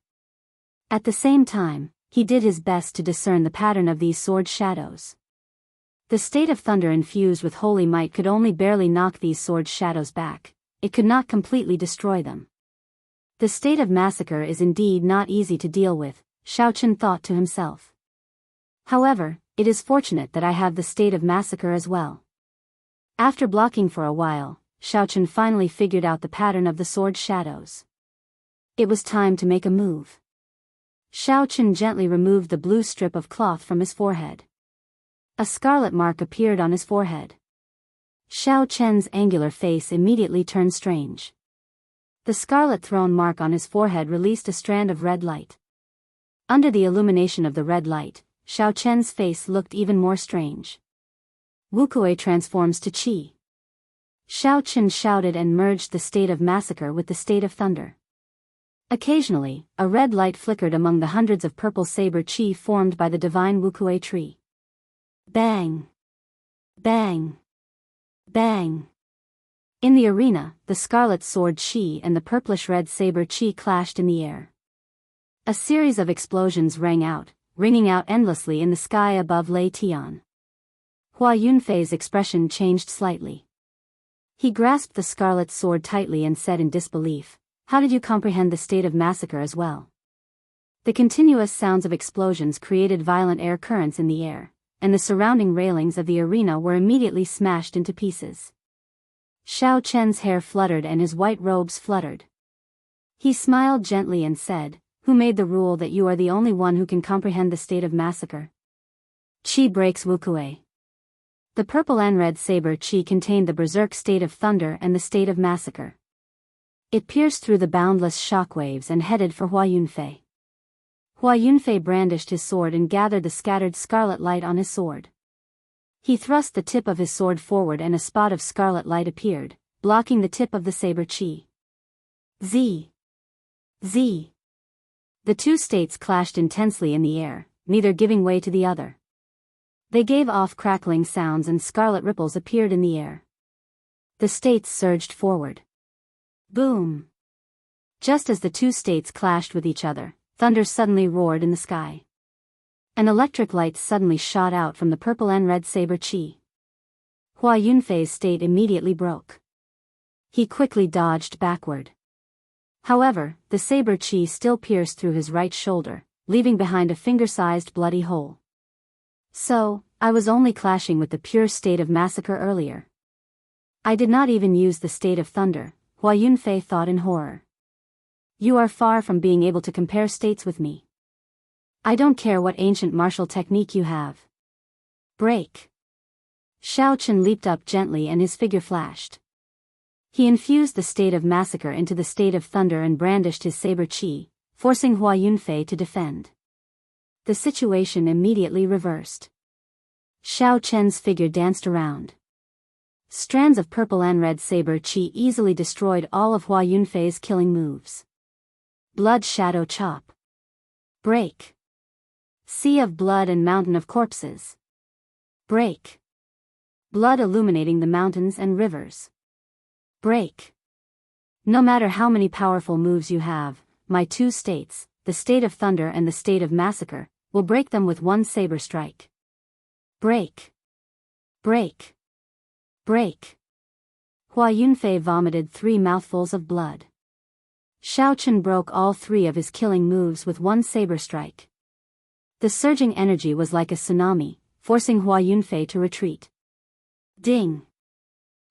Speaker 1: At the same time, he did his best to discern the pattern of these sword shadows. The state of thunder infused with holy might could only barely knock these sword shadows back. It could not completely destroy them. The state of massacre is indeed not easy to deal with, Xiao Chen thought to himself. However, it is fortunate that I have the state of massacre as well. After blocking for a while, Xiao Chen finally figured out the pattern of the sword shadows. It was time to make a move. Xiao Chen gently removed the blue strip of cloth from his forehead. A scarlet mark appeared on his forehead. Xiao Chen's angular face immediately turned strange. The scarlet throne mark on his forehead released a strand of red light. Under the illumination of the red light, Xiao Chen's face looked even more strange. Wukuei transforms to qi. Xiao Chen shouted and merged the state of massacre with the state of thunder. Occasionally, a red light flickered among the hundreds of purple saber qi formed by the divine Wukuei tree. Bang! Bang! Bang! In the arena, the scarlet sword qi and the purplish-red saber qi clashed in the air. A series of explosions rang out, ringing out endlessly in the sky above Lei Tian. Hua Yunfei's expression changed slightly. He grasped the scarlet sword tightly and said in disbelief, "How did you comprehend the state of massacre as well?" The continuous sounds of explosions created violent air currents in the air, and the surrounding railings of the arena were immediately smashed into pieces. Xiao Chen's hair fluttered and his white robes fluttered. He smiled gently and said, "Who made the rule that you are the only one who can comprehend the state of massacre?" Qi breaks Wukuei. The purple and red saber qi contained the berserk state of thunder and the state of massacre. It pierced through the boundless shockwaves and headed for Hua Yunfei. Hua Yunfei brandished his sword and gathered the scattered scarlet light on his sword. He thrust the tip of his sword forward and a spot of scarlet light appeared, blocking the tip of the saber qi. Z! Z! The two states clashed intensely in the air, neither giving way to the other. They gave off crackling sounds and scarlet ripples appeared in the air. The states surged forward. Boom! Just as the two states clashed with each other, thunder suddenly roared in the sky. An electric light suddenly shot out from the purple and red saber qi. Hua Yunfei's state immediately broke. He quickly dodged backward. However, the saber qi still pierced through his right shoulder, leaving behind a finger-sized bloody hole. So, I was only clashing with the pure state of massacre earlier. I did not even use the state of thunder, Hua Yunfei thought in horror. You are far from being able to compare states with me. I don't care what ancient martial technique you have. Break! Xiao Chen leaped up gently and his figure flashed. He infused the state of massacre into the state of thunder and brandished his saber qi, forcing Hua Yunfei to defend. The situation immediately reversed. Xiao Chen's figure danced around. Strands of purple and red saber qi easily destroyed all of Hua Yunfei's killing moves. Blood shadow chop. Break. Sea of blood and mountain of corpses. Break. Blood illuminating the mountains and rivers. Break. No matter how many powerful moves you have, my two states, the state of thunder and the state of massacre, will break them with one saber strike. Break. Break. Break. Hua Yunfei vomited 3 mouthfuls of blood. Xiao Chen broke all 3 of his killing moves with one saber strike. The surging energy was like a tsunami, forcing Hua Yunfei to retreat. Ding!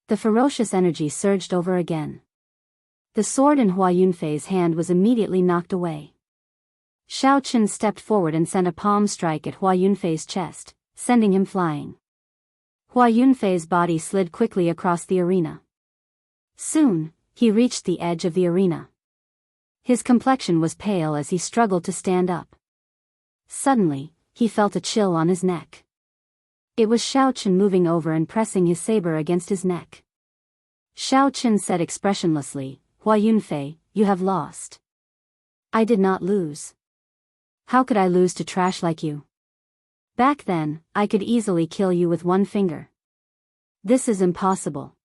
Speaker 1: The ferocious energy surged over again. The sword in Hua Yunfei's hand was immediately knocked away. Xiao Chen stepped forward and sent a palm strike at Hua Yunfei's chest, sending him flying. Hua Yunfei's body slid quickly across the arena. Soon, he reached the edge of the arena. His complexion was pale as he struggled to stand up. Suddenly, he felt a chill on his neck. It was Xiao Chen moving over and pressing his saber against his neck. Xiao Chen said expressionlessly, "Hua Yunfei, you have lost." "I did not lose." How could I lose to trash like you? Back then, I could easily kill you with one finger. This is impossible.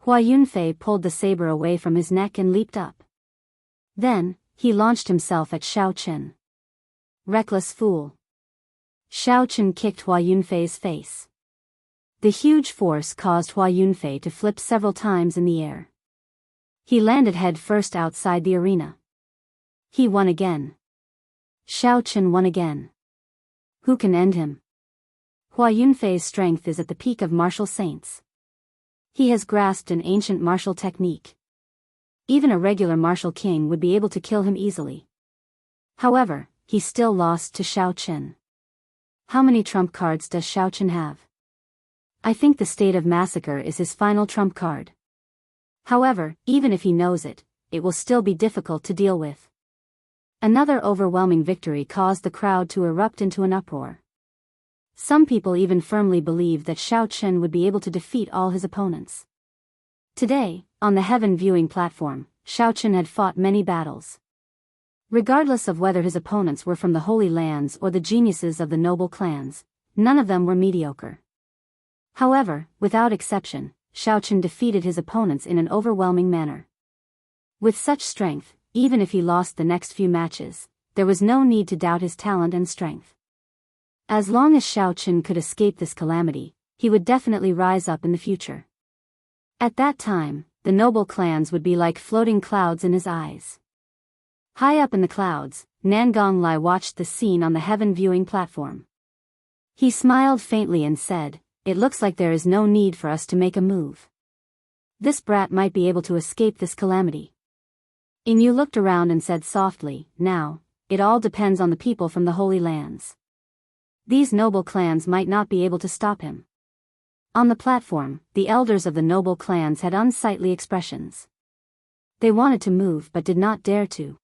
Speaker 1: Hua Yunfei pulled the saber away from his neck and leaped up. Then, he launched himself at Xiao Chen. Reckless fool. Xiao Chen kicked Hua Yunfei's face. The huge force caused Hua Yunfei to flip several times in the air. He landed head first outside the arena. He won again. Xiao Chen won again. Who can end him? Hua Yunfei's strength is at the peak of martial saints. He has grasped an ancient martial technique. Even a regular martial king would be able to kill him easily. However, he still lost to Xiao Chen. How many trump cards does Xiao Chen have? I think the state of massacre is his final trump card. However, even if he knows it, it will still be difficult to deal with. Another overwhelming victory caused the crowd to erupt into an uproar. Some people even firmly believed that Xiao Chen would be able to defeat all his opponents. Today, on the heaven viewing platform, Xiao Chen had fought many battles. Regardless of whether his opponents were from the Holy Lands or the geniuses of the noble clans, none of them were mediocre. However, without exception, Xiao Chen defeated his opponents in an overwhelming manner. With such strength, even if he lost the next few matches, there was no need to doubt his talent and strength. As long as Xiao Chen could escape this calamity, he would definitely rise up in the future. At that time, the noble clans would be like floating clouds in his eyes. High up in the clouds, Nangong Lai watched the scene on the heaven viewing platform. He smiled faintly and said, "It looks like there is no need for us to make a move. This brat might be able to escape this calamity." Yu looked around and said softly, "Now, it all depends on the people from the Holy Lands. These noble clans might not be able to stop him." On the platform, the elders of the noble clans had unsightly expressions. They wanted to move but did not dare to.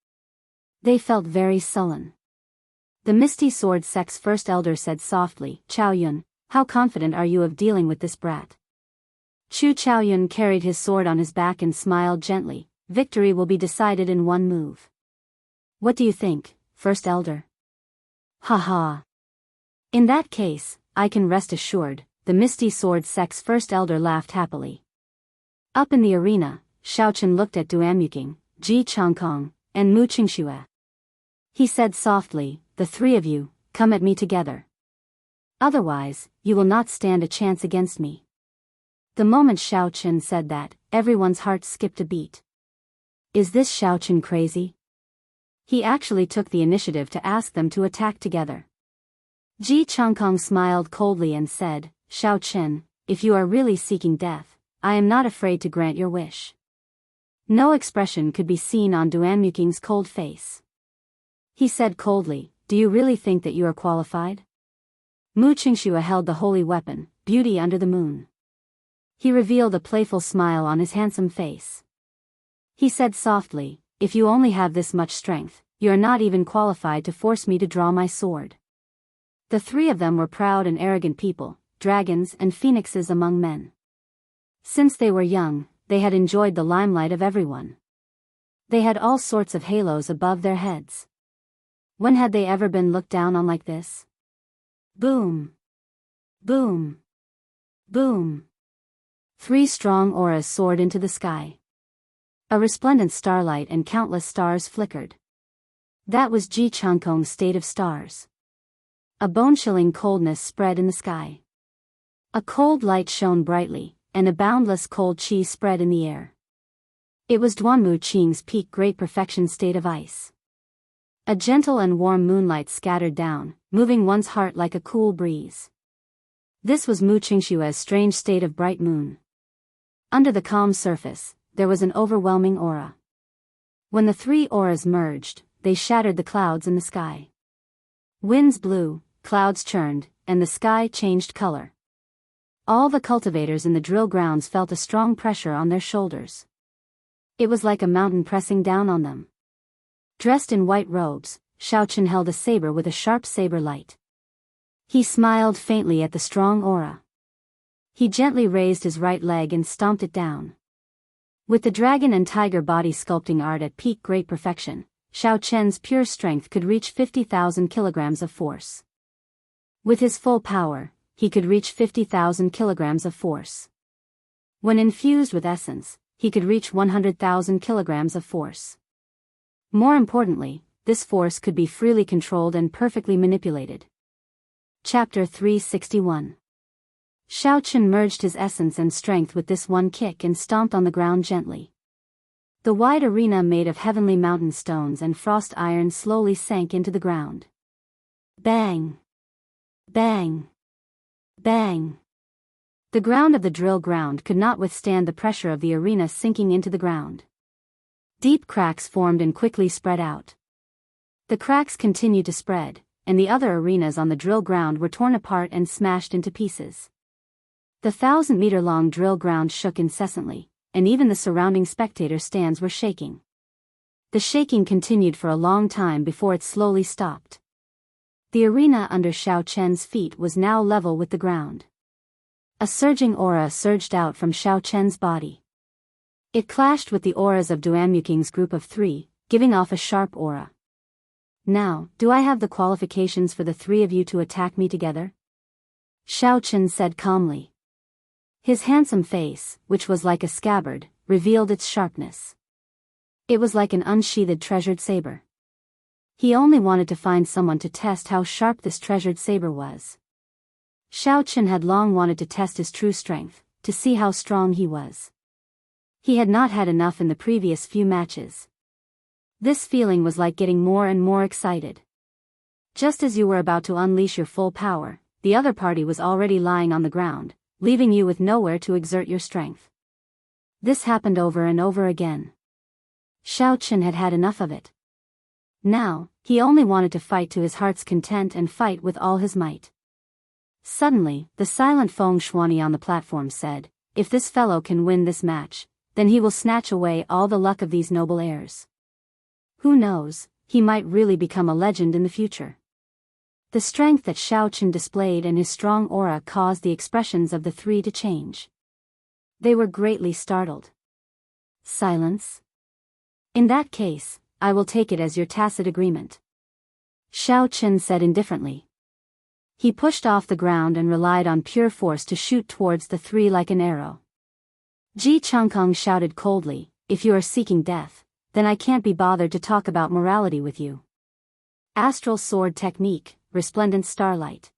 Speaker 1: They felt very sullen. The Misty Sword Sect's first elder said softly, "Chao Yun, how confident are you of dealing with this brat?" Chu Chaoyun carried his sword on his back and smiled gently. "Victory will be decided in one move." "What do you think, First Elder?" "Ha ha. In that case, I can rest assured," the Misty Sword Sect's first elder laughed happily. Up in the arena, Xiao Chen looked at Duanmuking, Ji Changkong, and Mu Qingxue. He said softly, "The three of you, come at me together. Otherwise, you will not stand a chance against me." The moment Xiao Chen said that, everyone's heart skipped a beat. Is this Xiao Chen crazy? He actually took the initiative to ask them to attack together. Ji Changkong smiled coldly and said, "Xiao Chen, if you are really seeking death, I am not afraid to grant your wish." No expression could be seen on Duanmuking's cold face. He said coldly, "Do you really think that you are qualified?" Mu Qingxue held the holy weapon, Beauty Under the Moon. He revealed a playful smile on his handsome face. He said softly, "If you only have this much strength, you are not even qualified to force me to draw my sword." The three of them were proud and arrogant people, dragons and phoenixes among men. Since they were young, they had enjoyed the limelight of everyone. They had all sorts of halos above their heads. When had they ever been looked down on like this? Boom! Boom! Boom! Three strong auras soared into the sky. A resplendent starlight and countless stars flickered. That was Ji Changkong's state of stars. A bone-chilling coldness spread in the sky. A cold light shone brightly, and a boundless cold chi spread in the air. It was Duanmu Qing's peak great perfection state of ice. A gentle and warm moonlight scattered down, moving one's heart like a cool breeze. This was Mu Qingxue's strange state of bright moon. Under the calm surface, there was an overwhelming aura. When the three auras merged, they shattered the clouds in the sky. Winds blew, clouds churned, and the sky changed color. All the cultivators in the drill grounds felt a strong pressure on their shoulders. It was like a mountain pressing down on them. Dressed in white robes, Xiao Chen held a saber with a sharp saber light. He smiled faintly at the strong aura. He gently raised his right leg and stomped it down. With the dragon and tiger body sculpting art at peak great perfection, Xiao Chen's pure strength could reach 50,000 kilograms of force. With his full power, he could reach 50,000 kilograms of force. When infused with essence, he could reach 100,000 kilograms of force. More importantly, this force could be freely controlled and perfectly manipulated. Chapter 361. Xiao Chen merged his essence and strength with this one kick and stomped on the ground gently. The wide arena made of heavenly mountain stones and frost iron slowly sank into the ground. Bang! Bang! Bang! The ground of the drill ground could not withstand the pressure of the arena sinking into the ground. Deep cracks formed and quickly spread out. The cracks continued to spread, and the other arenas on the drill ground were torn apart and smashed into pieces. The 1,000-meter-long drill ground shook incessantly, and even the surrounding spectator stands were shaking. The shaking continued for a long time before it slowly stopped. The arena under Xiao Chen's feet was now level with the ground. A surging aura surged out from Xiao Chen's body. It clashed with the auras of Duanmuking's group of 3, giving off a sharp aura. Now, do I have the qualifications for the 3 of you to attack me together? Xiao Chen said calmly. His handsome face, which was like a scabbard, revealed its sharpness. It was like an unsheathed treasured saber. He only wanted to find someone to test how sharp this treasured saber was. Xiao Chen had long wanted to test his true strength, to see how strong he was. He had not had enough in the previous few matches. This feeling was like getting more and more excited. Just as you were about to unleash your full power, the other party was already lying on the ground, leaving you with nowhere to exert your strength. This happened over and over again. Xiao Chen had had enough of it. Now, he only wanted to fight to his heart's content and fight with all his might. Suddenly, the silent Feng Shuani on the platform said, "If this fellow can win this match, then he will snatch away all the luck of these noble heirs. Who knows, he might really become a legend in the future." The strength that Xiao Chen displayed and his strong aura caused the expressions of the 3 to change. They were greatly startled. Silence? In that case, I will take it as your tacit agreement. Xiao Chen said indifferently. He pushed off the ground and relied on pure force to shoot towards the 3 like an arrow. Ji Changkong shouted coldly, "If you are seeking death, then I can't be bothered to talk about morality with you." Astral sword technique, resplendent starlight.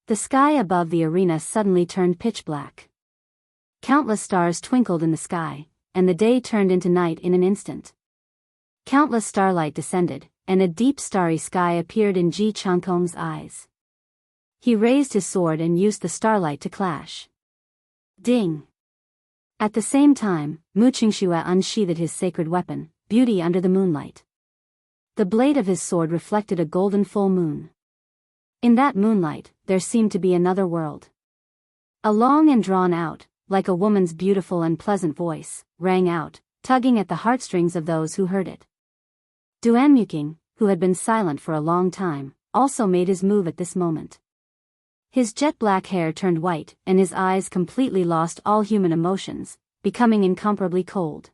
Speaker 1: The sky above the arena suddenly turned pitch black. Countless stars twinkled in the sky, and the day turned into night in an instant. Countless starlight descended, and a deep starry sky appeared in Ji Changkong's eyes. He raised his sword and used the starlight to clash. Ding! At the same time, Mu Qingxue unsheathed his sacred weapon, Beauty under the moonlight. The blade of his sword reflected a golden full moon. In that moonlight, there seemed to be another world. A long and drawn out, like a woman's beautiful and pleasant voice, rang out, tugging at the heartstrings of those who heard it. Duanmuking, who had been silent for a long time, also made his move at this moment. His jet-black hair turned white, and his eyes completely lost all human emotions, becoming incomparably cold.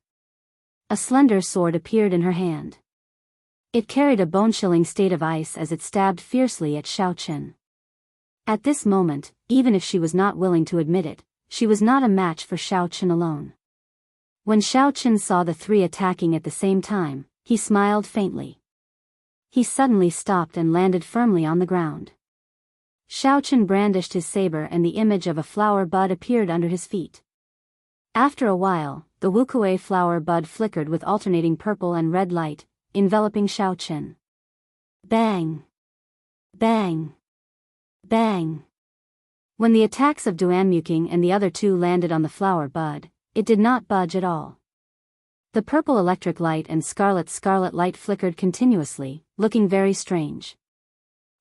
Speaker 1: A slender sword appeared in her hand. It carried a bone-chilling state of ice as it stabbed fiercely at Xiao Chen. At this moment, even if she was not willing to admit it, she was not a match for Xiao Chen alone. When Xiao Chen saw the 3 attacking at the same time, he smiled faintly. He suddenly stopped and landed firmly on the ground. Xiao Chen brandished his saber and the image of a flower bud appeared under his feet. After a while, the Wukue flower bud flickered with alternating purple and red light, enveloping Xiao Chen. Bang! Bang! Bang! When the attacks of Duanmuking and the other 2 landed on the flower bud, it did not budge at all. The purple electric light and scarlet light flickered continuously, looking very strange.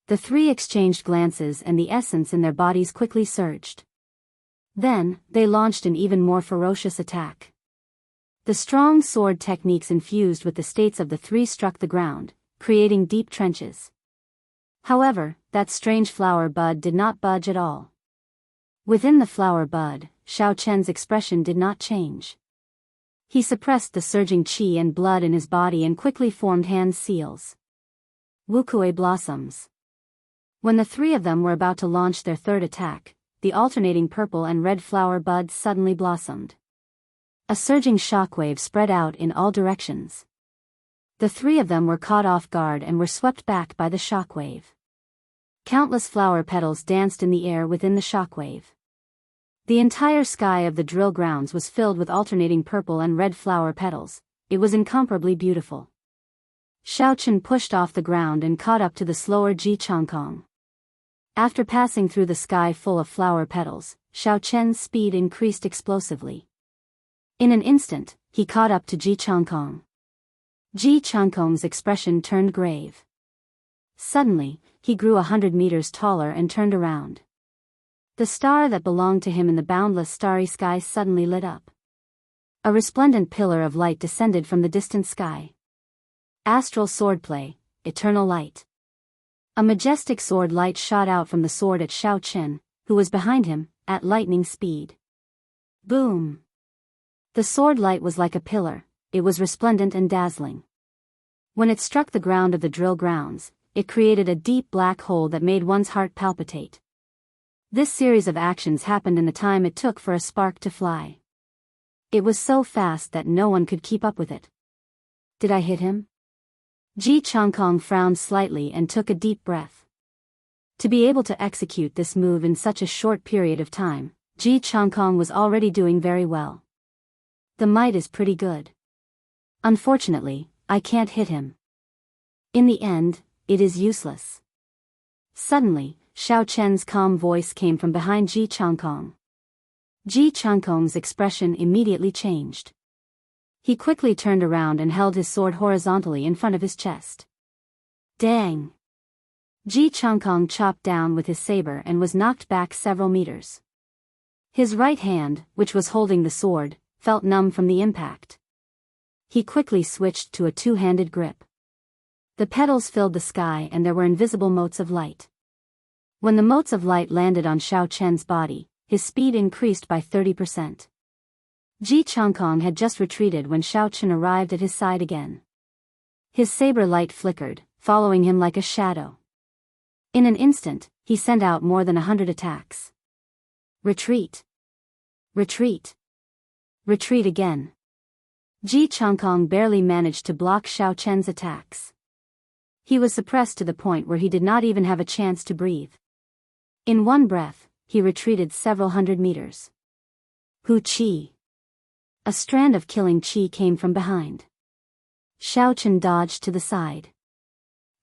Speaker 1: The 3 exchanged glances and the essence in their bodies quickly surged. Then, they launched an even more ferocious attack. The strong sword techniques infused with the states of the 3 struck the ground, creating deep trenches. However, that strange flower bud did not budge at all. Within the flower bud, Xiao Chen's expression did not change. He suppressed the surging qi and blood in his body and quickly formed hand seals. Wukue blossoms. When the three of them were about to launch their third attack, the alternating purple and red flower buds suddenly blossomed. A surging shockwave spread out in all directions. The three of them were caught off guard and were swept back by the shockwave. Countless flower petals danced in the air within the shockwave. The entire sky of the drill grounds was filled with alternating purple and red flower petals. It was incomparably beautiful. Xiaochen pushed off the ground and caught up to the slower Ji Changkong. After passing through the sky full of flower petals, Xiaochen's speed increased explosively. In an instant, he caught up to Ji Changkong. Ji Changkong's expression turned grave. Suddenly, he grew 100 meters taller and turned around. The star that belonged to him in the boundless starry sky suddenly lit up. A resplendent pillar of light descended from the distant sky. Astral swordplay, eternal light. A majestic sword light shot out from the sword at Xiaochen, who was behind him, at lightning speed. Boom! The sword light was like a pillar, it was resplendent and dazzling. When it struck the ground of the drill grounds, it created a deep black hole that made one's heart palpitate. This series of actions happened in the time it took for a spark to fly. It was so fast that no one could keep up with it. Did I hit him? Ji Changkong frowned slightly and took a deep breath. To be able to execute this move in such a short period of time, Ji Changkong was already doing very well. The might is pretty good. Unfortunately, I can't hit him. In the end, it is useless. Suddenly, Xiaochen's calm voice came from behind Ji Changkong. Ji Changkong's expression immediately changed. He quickly turned around and held his sword horizontally in front of his chest. Dang! Ji Changkong chopped down with his saber and was knocked back several meters. His right hand, which was holding the sword, felt numb from the impact. He quickly switched to a two-handed grip. The petals filled the sky and there were invisible motes of light. When the motes of light landed on Xiaochen's body, his speed increased by 30%. Ji Changkong had just retreated when Xiaochen arrived at his side again. His saber light flickered, following him like a shadow. In an instant, he sent out more than 100 attacks. Retreat! Retreat! Retreat again! Ji Changkong barely managed to block Xiaochen's attacks. He was suppressed to the point where he did not even have a chance to breathe. In one breath, he retreated several hundred meters. Hu Qi! A strand of killing qi came from behind. Xiaochen dodged to the side.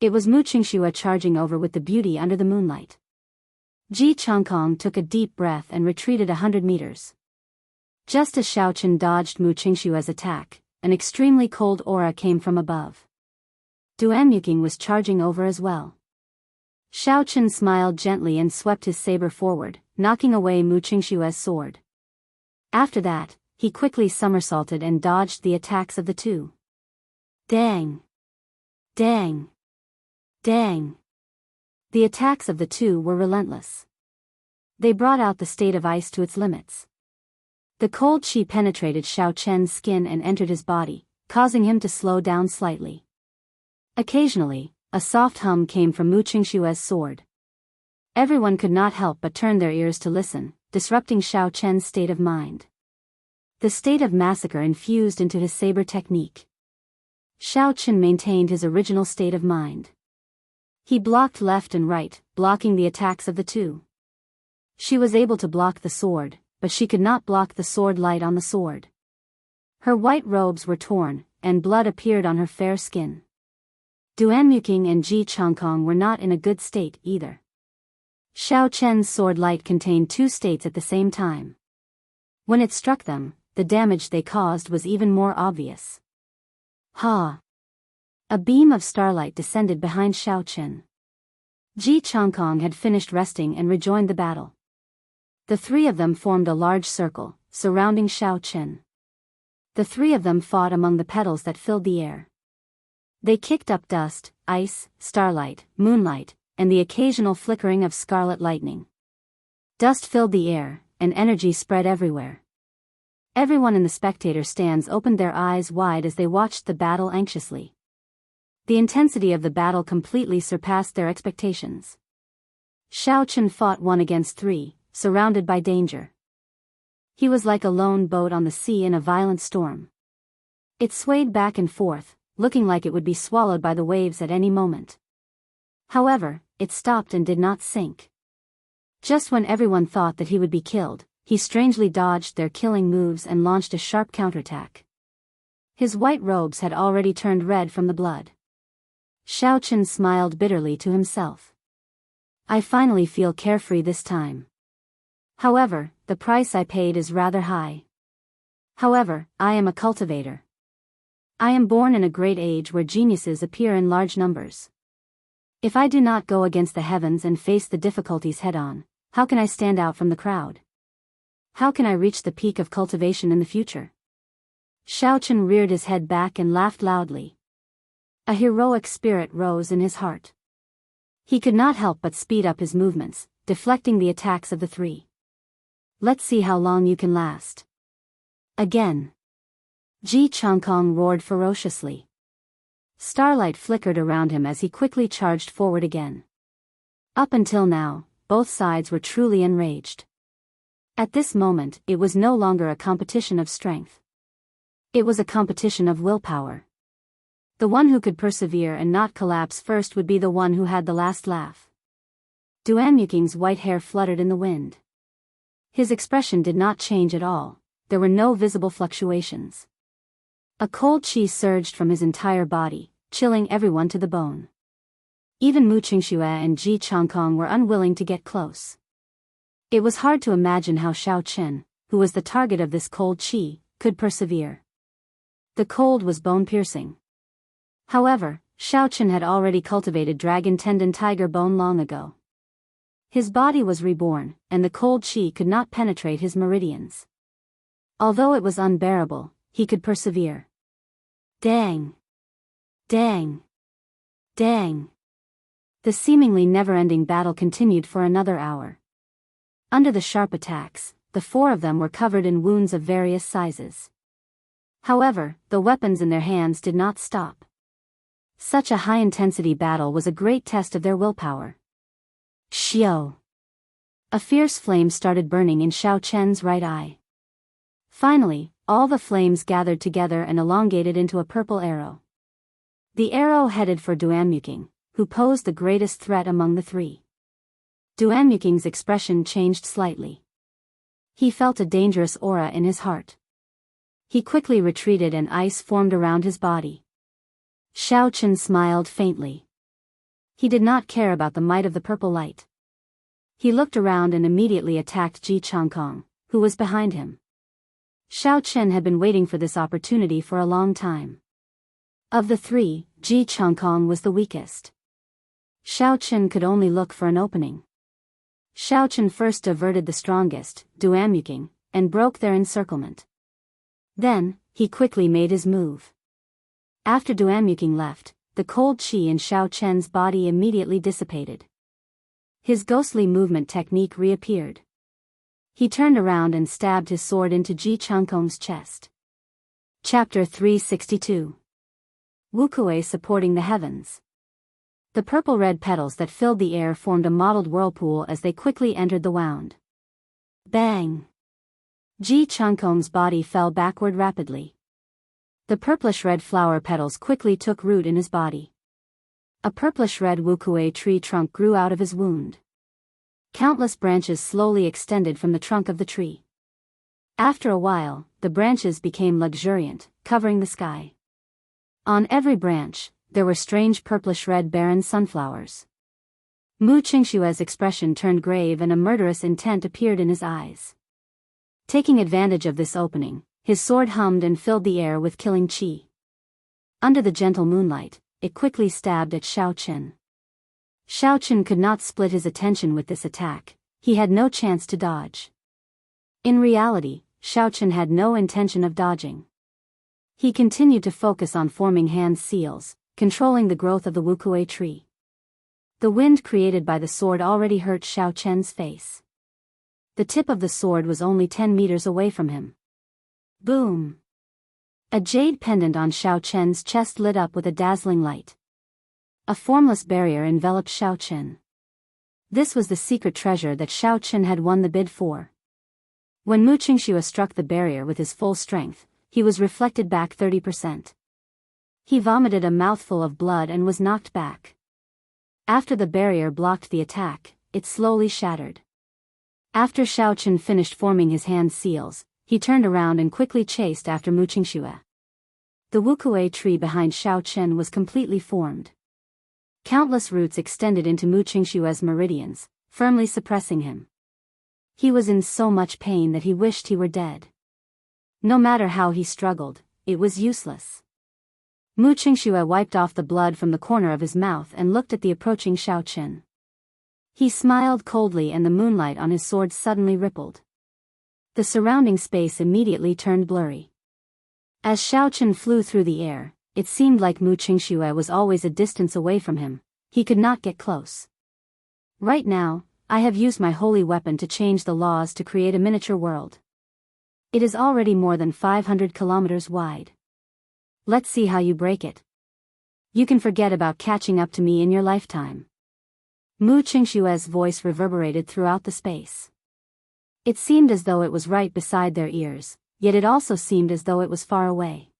Speaker 1: It was Mu Qingxue charging over with the beauty under the moonlight. Ji Changkong took a deep breath and retreated 100 meters. Just as Xiaochen dodged Mu Qingxue's attack, an extremely cold aura came from above. Duanmuking was charging over as well. Xiaochen smiled gently and swept his saber forward, knocking away Mu Qingxue's sword. After that, he quickly somersaulted and dodged the attacks of the two. Dang! Dang! Dang! The attacks of the two were relentless. They brought out the state of ice to its limits. The cold qi penetrated Xiaochen's skin and entered his body, causing him to slow down slightly. Occasionally, a soft hum came from Mu Qingxue's sword. Everyone could not help but turn their ears to listen, disrupting Xiaochen's state of mind. The state of massacre infused into his saber technique. Xiaochen maintained his original state of mind. He blocked left and right, blocking the attacks of the two. She was able to block the sword, but she could not block the sword light on the sword. Her white robes were torn, and blood appeared on her fair skin. Duanmuking and Ji Changkong were not in a good state either. Xiaochen's sword light contained two states at the same time. When it struck them, the damage they caused was even more obvious. Ha! A beam of starlight descended behind Xiaochen. Ji Changkong had finished resting and rejoined the battle. The three of them formed a large circle, surrounding Xiaochen. The three of them fought among the petals that filled the air. They kicked up dust, ice, starlight, moonlight, and the occasional flickering of scarlet lightning. Dust filled the air, and energy spread everywhere. Everyone in the spectator stands opened their eyes wide as they watched the battle anxiously. The intensity of the battle completely surpassed their expectations. Xiaochen fought 1 against 3, surrounded by danger. He was like a lone boat on the sea in a violent storm. It swayed back and forth, looking like it would be swallowed by the waves at any moment. However, it stopped and did not sink. Just when everyone thought that he would be killed, he strangely dodged their killing moves and launched a sharp counterattack. His white robes had already turned red from the blood. Xiaochen smiled bitterly to himself. I finally feel carefree this time. However, the price I paid is rather high. However, I am a cultivator. I am born in a great age where geniuses appear in large numbers. If I do not go against the heavens and face the difficulties head-on, how can I stand out from the crowd? How can I reach the peak of cultivation in the future? Xiaochen reared his head back and laughed loudly. A heroic spirit rose in his heart. He could not help but speed up his movements, deflecting the attacks of the 3. Let's see how long you can last. Again. Ji Changkong roared ferociously. Starlight flickered around him as he quickly charged forward again. Up until now, both sides were truly enraged. At this moment, it was no longer a competition of strength. It was a competition of willpower. The one who could persevere and not collapse first would be the one who had the last laugh. Duanmuking's white hair fluttered in the wind. His expression did not change at all, there were no visible fluctuations. A cold chi surged from his entire body, chilling everyone to the bone. Even Mu Qingxue and Ji Changkong were unwilling to get close. It was hard to imagine how Xiaochen, who was the target of this cold chi, could persevere. The cold was bone-piercing. However, Xiaochen had already cultivated dragon tendon tiger bone long ago. His body was reborn, and the cold chi could not penetrate his meridians. Although it was unbearable, he could persevere. Dang! Dang! Dang! The seemingly never-ending battle continued for another hour. Under the sharp attacks, the 4 of them were covered in wounds of various sizes. However, the weapons in their hands did not stop. Such a high-intensity battle was a great test of their willpower. Xiao! A fierce flame started burning in Xiaochen's right eye. Finally, all the flames gathered together and elongated into a purple arrow. The arrow headed for Duanmuking, who posed the greatest threat among the 3. Duanmuking's expression changed slightly. He felt a dangerous aura in his heart. He quickly retreated and ice formed around his body. Xiaochen smiled faintly. He did not care about the might of the purple light. He looked around and immediately attacked Ji Changkong, who was behind him. Xiaochen had been waiting for this opportunity for a long time. Of the 3, Ji Changkong was the weakest. Xiaochen could only look for an opening. Xiaochen first diverted the strongest, Duanmuking, and broke their encirclement. Then, he quickly made his move. After Duanmuking left, the cold chi in Xiaochen's body immediately dissipated. His ghostly movement technique reappeared. He turned around and stabbed his sword into Ji Changkong's chest. Chapter 362. Wukue supporting the heavens. The purple-red petals that filled the air formed a mottled whirlpool as they quickly entered the wound. Bang! Ji Changkong's body fell backward rapidly. The purplish-red flower petals quickly took root in his body. A purplish-red wukue tree trunk grew out of his wound. Countless branches slowly extended from the trunk of the tree. After a while, the branches became luxuriant, covering the sky. On every branch, there were strange purplish-red barren sunflowers. Mu Qingxue's expression turned grave and a murderous intent appeared in his eyes. Taking advantage of this opening, his sword hummed and filled the air with killing qi. Under the gentle moonlight, it quickly stabbed at Xiaochen. Xiaochen could not split his attention with this attack, he had no chance to dodge. In reality, Xiaochen had no intention of dodging. He continued to focus on forming hand seals, controlling the growth of the wukue tree. The wind created by the sword already hurt Xiaochen's face. The tip of the sword was only 10 meters away from him. Boom! A jade pendant on Xiao Chen's chest lit up with a dazzling light. A formless barrier enveloped Xiao Chen. This was the secret treasure that Xiao Chen had won the bid for. When Mu Qingxue struck the barrier with his full strength, he was reflected back 30%. He vomited a mouthful of blood and was knocked back. After the barrier blocked the attack, it slowly shattered. After Xiao Chen finished forming his hand seals, he turned around and quickly chased after Mu Qingxue. The wukuei tree behind Xiao Chen was completely formed. Countless roots extended into Mu Qingxue's meridians, firmly suppressing him. He was in so much pain that he wished he were dead. No matter how he struggled, it was useless. Mu Qingxue wiped off the blood from the corner of his mouth and looked at the approaching Xiao Chen. He smiled coldly and the moonlight on his sword suddenly rippled. The surrounding space immediately turned blurry. As Xiao Chen flew through the air, it seemed like Mu Qingxue was always a distance away from him. He could not get close. Right now, I have used my holy weapon to change the laws to create a miniature world. It is already more than 500 kilometers wide. Let's see how you break it. You can forget about catching up to me in your lifetime. Mu Qingxue's voice reverberated throughout the space. It seemed as though it was right beside their ears, yet it also seemed as though it was far away.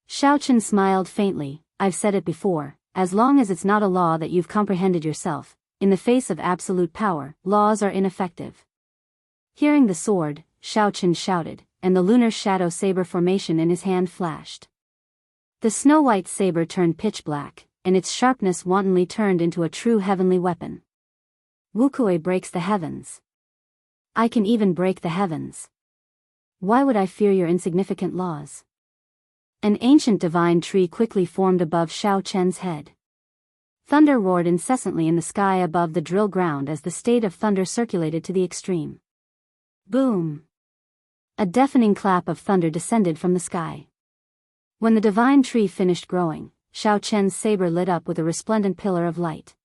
Speaker 1: Xiao Chen smiled faintly. I've said it before, as long as it's not a law that you've comprehended yourself, in the face of absolute power, laws are ineffective. Hearing the sword, Xiao Chen shouted, and the lunar shadow saber formation in his hand flashed. The snow-white saber turned pitch black, and its sharpness wantonly turned into a true heavenly weapon. Wukuei breaks the heavens. I can even break the heavens. Why would I fear your insignificant laws? An ancient divine tree quickly formed above Xiao Chen's head. Thunder roared incessantly in the sky above the drill ground as the state of thunder circulated to the extreme. Boom! A deafening clap of thunder descended from the sky. When the divine tree finished growing, Xiao Chen's saber lit up with a resplendent pillar of light.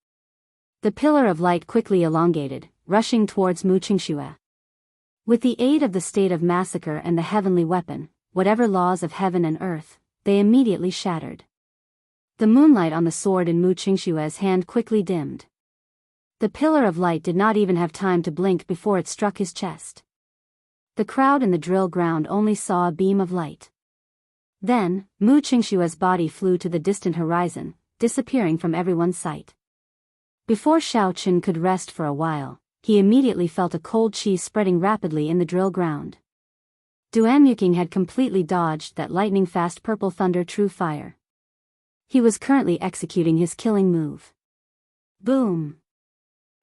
Speaker 1: The pillar of light quickly elongated, rushing towards Mu Qingxue. With the aid of the state of massacre and the heavenly weapon, whatever laws of heaven and earth, they immediately shattered. The moonlight on the sword in Mu Qingxue's hand quickly dimmed. The pillar of light did not even have time to blink before it struck his chest. The crowd in the drill ground only saw a beam of light. Then, Mu Qingxue's body flew to the distant horizon, disappearing from everyone's sight. Before Xiao Chen could rest for a while, he immediately felt a cold chi spreading rapidly in the drill ground. Duanmuking had completely dodged that lightning-fast purple thunder true fire. He was currently executing his killing move. Boom!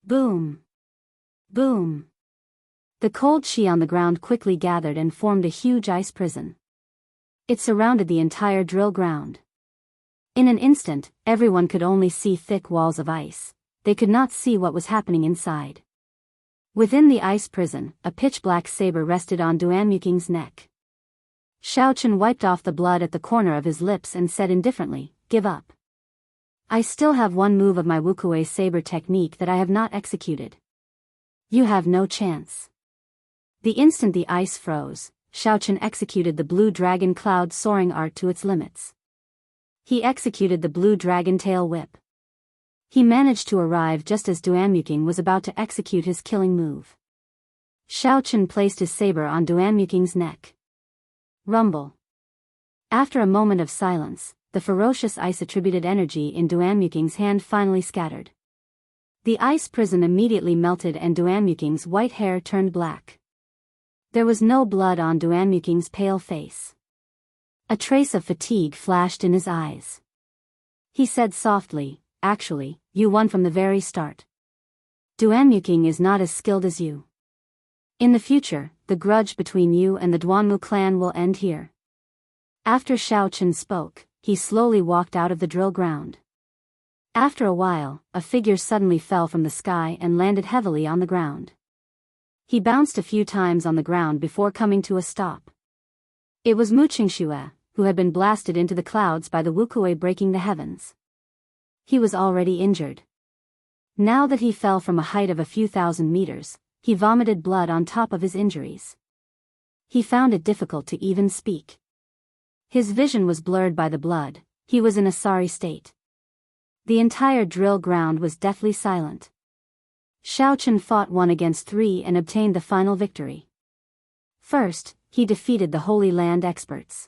Speaker 1: Boom! Boom! The cold chi on the ground quickly gathered and formed a huge ice prison. It surrounded the entire drill ground. In an instant, everyone could only see thick walls of ice. They could not see what was happening inside. Within the ice prison, a pitch-black saber rested on Duanmuking's neck. Xiao Chen wiped off the blood at the corner of his lips and said indifferently, "Give up. I still have one move of my wukuei saber technique that I have not executed. You have no chance." The instant the ice froze, Xiao Chen executed the blue dragon cloud soaring art to its limits. He executed the blue dragon tail whip. He managed to arrive just as Duanmuking was about to execute his killing move. Xiao Chen placed his saber on Duanmuking's neck. Rumble. After a moment of silence, the ferocious ice-attributed energy in Duanmuking's hand finally scattered. The ice prison immediately melted and Duanmuking's white hair turned black. There was no blood on Duanmuking's pale face. A trace of fatigue flashed in his eyes. He said softly, "Actually, you won from the very start. Duanmuking is not as skilled as you. In the future, the grudge between you and the Duanmu clan will end here." After Xiao Chen spoke, he slowly walked out of the drill ground. After a while, a figure suddenly fell from the sky and landed heavily on the ground. He bounced a few times on the ground before coming to a stop. It was Mu Qingxue, who had been blasted into the clouds by the wukuei breaking the heavens. He was already injured. Now that he fell from a height of a few thousand meters, he vomited blood on top of his injuries. He found it difficult to even speak. His vision was blurred by the blood, he was in a sorry state. The entire drill ground was deathly silent. Xiaochen fought 1 against 3 and obtained the final victory. First, he defeated the Holy Land experts.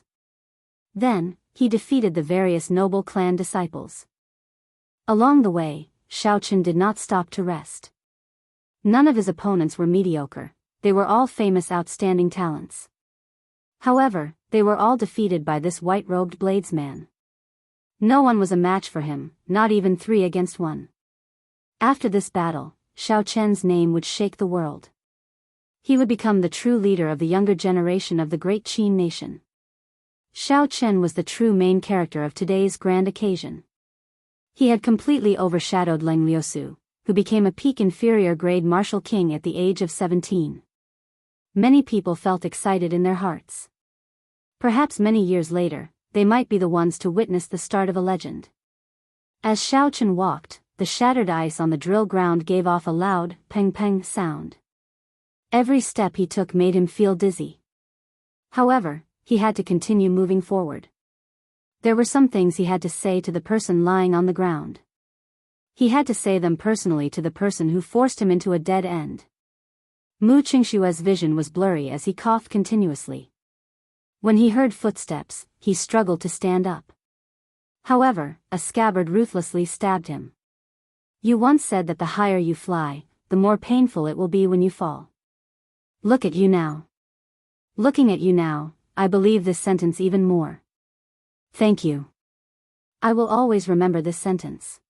Speaker 1: Then, he defeated the various noble clan disciples. Along the way, Xiaochen did not stop to rest. None of his opponents were mediocre, they were all famous outstanding talents. However, they were all defeated by this white-robed bladesman. No one was a match for him, not even 3 against 1. After this battle, Xiaochen's name would shake the world. He would become the true leader of the younger generation of the great Qin nation. Xiaochen was the true main character of today's grand occasion. He had completely overshadowed Leng Liusu, who became a peak inferior grade martial king at the age of 17. Many people felt excited in their hearts. Perhaps many years later, they might be the ones to witness the start of a legend. As Xiaochen walked, the shattered ice on the drill ground gave off a loud, peng-peng sound. Every step he took made him feel dizzy. However, he had to continue moving forward. There were some things he had to say to the person lying on the ground. He had to say them personally to the person who forced him into a dead end. Mu Qingshue's vision was blurry as he coughed continuously. When he heard footsteps, he struggled to stand up. However, a scabbard ruthlessly stabbed him. You once said that the higher you fly, the more painful it will be when you fall. Look at you now. Looking at you now, I believe this sentence even more. Thank you. I will always remember this sentence.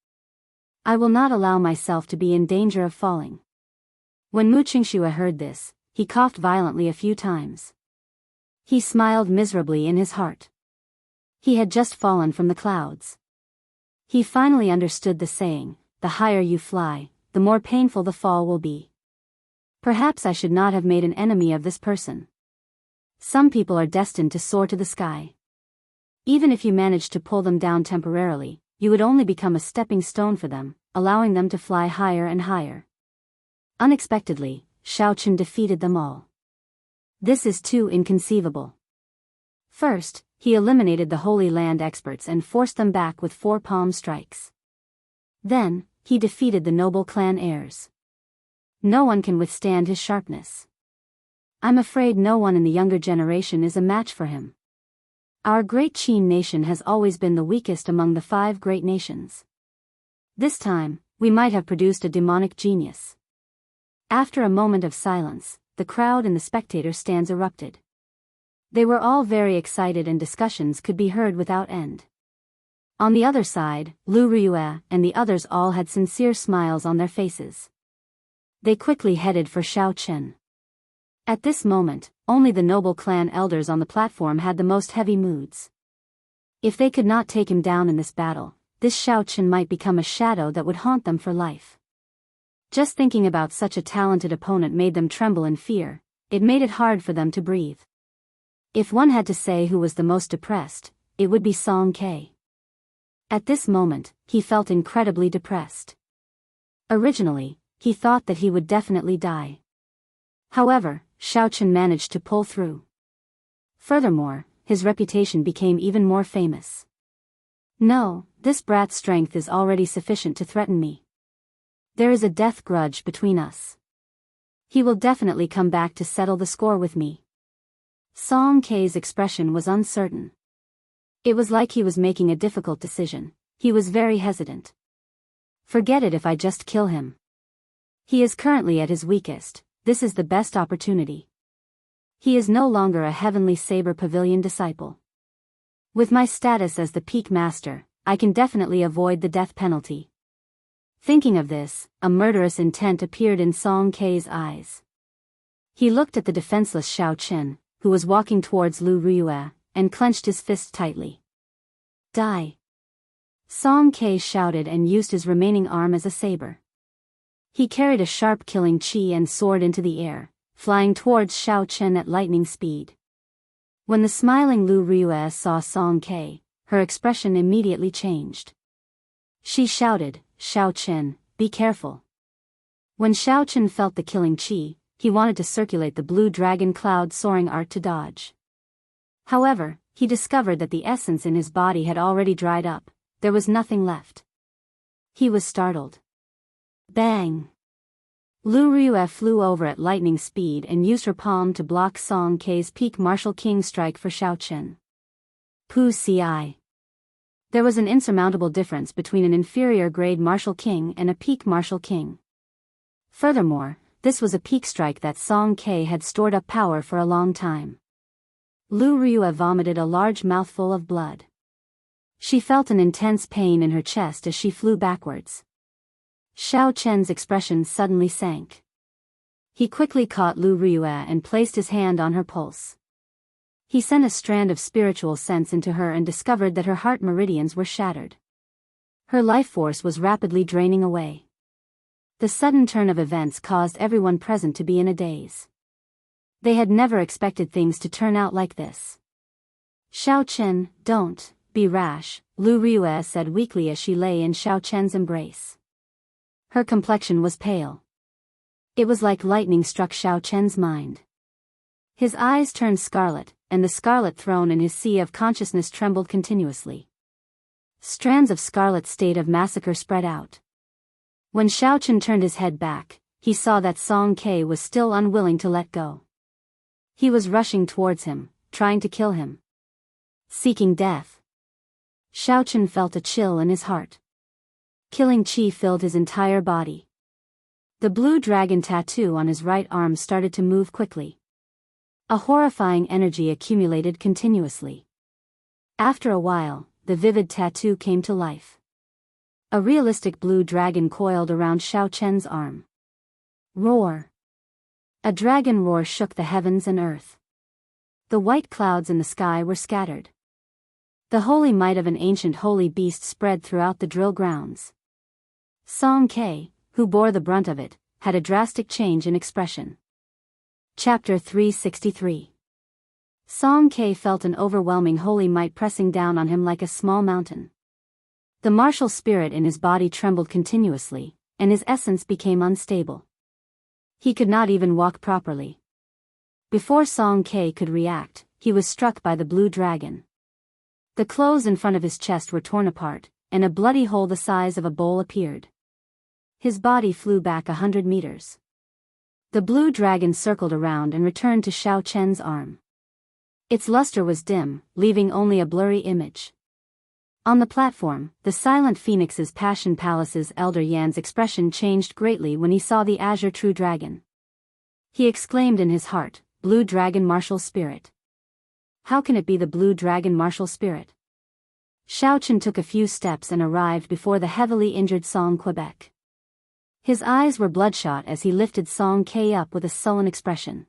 Speaker 1: I will not allow myself to be in danger of falling. When Mu Qingxue heard this, he coughed violently a few times. He smiled miserably in his heart. He had just fallen from the clouds. He finally understood the saying, the higher you fly, the more painful the fall will be. Perhaps I should not have made an enemy of this person. Some people are destined to soar to the sky. Even if you managed to pull them down temporarily, you would only become a stepping stone for them, allowing them to fly higher and higher. Unexpectedly, Xiaochen defeated them all. This is too inconceivable. First, he eliminated the Holy Land experts and forced them back with 4 palm strikes. Then, he defeated the noble clan heirs. No one can withstand his sharpness. I'm afraid no one in the younger generation is a match for him. Our great Qin nation has always been the weakest among the 5 great nations. This time, we might have produced a demonic genius. After a moment of silence, the crowd in the spectator stands erupted. They were all very excited and discussions could be heard without end. On the other side, Lu Riyue and the others all had sincere smiles on their faces. They quickly headed for Xiaochen. At this moment, only the noble clan elders on the platform had the most heavy moods. If they could not take him down in this battle, this Xiaochen might become a shadow that would haunt them for life. Just thinking about such a talented opponent made them tremble in fear, it made it hard for them to breathe. If one had to say who was the most depressed, it would be Song Ke. At this moment, he felt incredibly depressed. Originally, he thought that he would definitely die. However, Xiaochen managed to pull through. Furthermore, his reputation became even more famous. No, this brat's strength is already sufficient to threaten me. There is a death grudge between us. He will definitely come back to settle the score with me. Song Ke's expression was uncertain. It was like he was making a difficult decision. He was very hesitant. Forget it if I just kill him. He is currently at his weakest, this is the best opportunity. He is no longer a heavenly saber pavilion disciple. With my status as the peak master, I can definitely avoid the death penalty. Thinking of this, a murderous intent appeared in Song Ke's eyes. He looked at the defenseless Xiaochen, who was walking towards Lu Riyue, and clenched his fist tightly. Die! Song Ke shouted and used his remaining arm as a saber. He carried a sharp killing chi and soared into the air, flying towards Xiaochen at lightning speed. When the smiling Lu Riyue saw Song Ke, her expression immediately changed. She shouted, Xiaochen, be careful. When Xiaochen felt the killing chi, he wanted to circulate the blue dragon cloud soaring art to dodge. However, he discovered that the essence in his body had already dried up, there was nothing left. He was startled. Bang! Lu Rue flew over at lightning speed and used her palm to block Song Kei's peak martial king strike for Xiaochen. Pu Ci. There was an insurmountable difference between an inferior grade martial king and a peak martial king. Furthermore, this was a peak strike that Song Kei had stored up power for a long time. Lu Rue vomited a large mouthful of blood. She felt an intense pain in her chest as she flew backwards. Xiao Chen's expression suddenly sank. He quickly caught Lu Rue and placed his hand on her pulse. He sent a strand of spiritual sense into her and discovered that her heart meridians were shattered. Her life force was rapidly draining away. The sudden turn of events caused everyone present to be in a daze. They had never expected things to turn out like this. Xiao Chen, don't be rash, Lu Rue said weakly as she lay in Xiao Chen's embrace. Her complexion was pale. It was like lightning struck Xiao Chen's mind. His eyes turned scarlet, and the scarlet throne in his sea of consciousness trembled continuously. Strands of scarlet state of massacre spread out. When Xiao Chen turned his head back, he saw that Song Kei was still unwilling to let go. He was rushing towards him, trying to kill him. Seeking death. Xiao Chen felt a chill in his heart. Killing chi filled his entire body. The blue dragon tattoo on his right arm started to move quickly. A horrifying energy accumulated continuously. After a while, the vivid tattoo came to life. A realistic blue dragon coiled around Xiao Chen's arm. Roar! A dragon roar shook the heavens and earth. The white clouds in the sky were scattered. The holy might of an ancient holy beast spread throughout the drill grounds. Song Kei, who bore the brunt of it, had a drastic change in expression. Chapter 363. Song Kei felt an overwhelming holy might pressing down on him like a small mountain. The martial spirit in his body trembled continuously, and his essence became unstable. He could not even walk properly. Before Song Kei could react, he was struck by the blue dragon. The clothes in front of his chest were torn apart, and a bloody hole the size of a bowl appeared. His body flew back 100 meters. The blue dragon circled around and returned to Xiao Chen's arm. Its luster was dim, leaving only a blurry image. On the platform, the silent phoenix's Passion Palace's elder Yan's expression changed greatly when he saw the azure true dragon. He exclaimed in his heart, "Blue dragon martial spirit. How can it be the blue dragon martial spirit?" Xiao Chen took a few steps and arrived before the heavily injured Song Quebec. His eyes were bloodshot as he lifted Song Kei up with a sullen expression.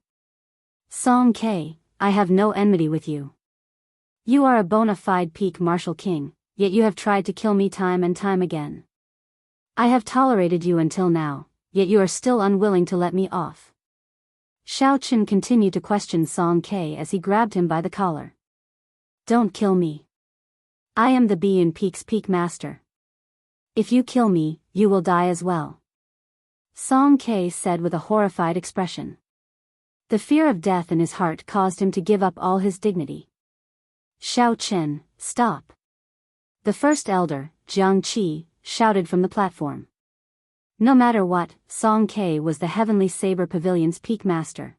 Speaker 1: "Song Kei, I have no enmity with you. You are a bona fide peak martial king, yet you have tried to kill me time and time again. I have tolerated you until now, yet you are still unwilling to let me off." Xiao Chen continued to question Song Kei as he grabbed him by the collar. "Don't kill me. I am the Beyond Peak's peak master. If you kill me, you will die as well," Song Kei said with a horrified expression. The fear of death in his heart caused him to give up all his dignity. "Xiao Chen, stop!" The first elder, Jiang Qi, shouted from the platform. No matter what, Song Kei was the Heavenly Saber Pavilion's peak master.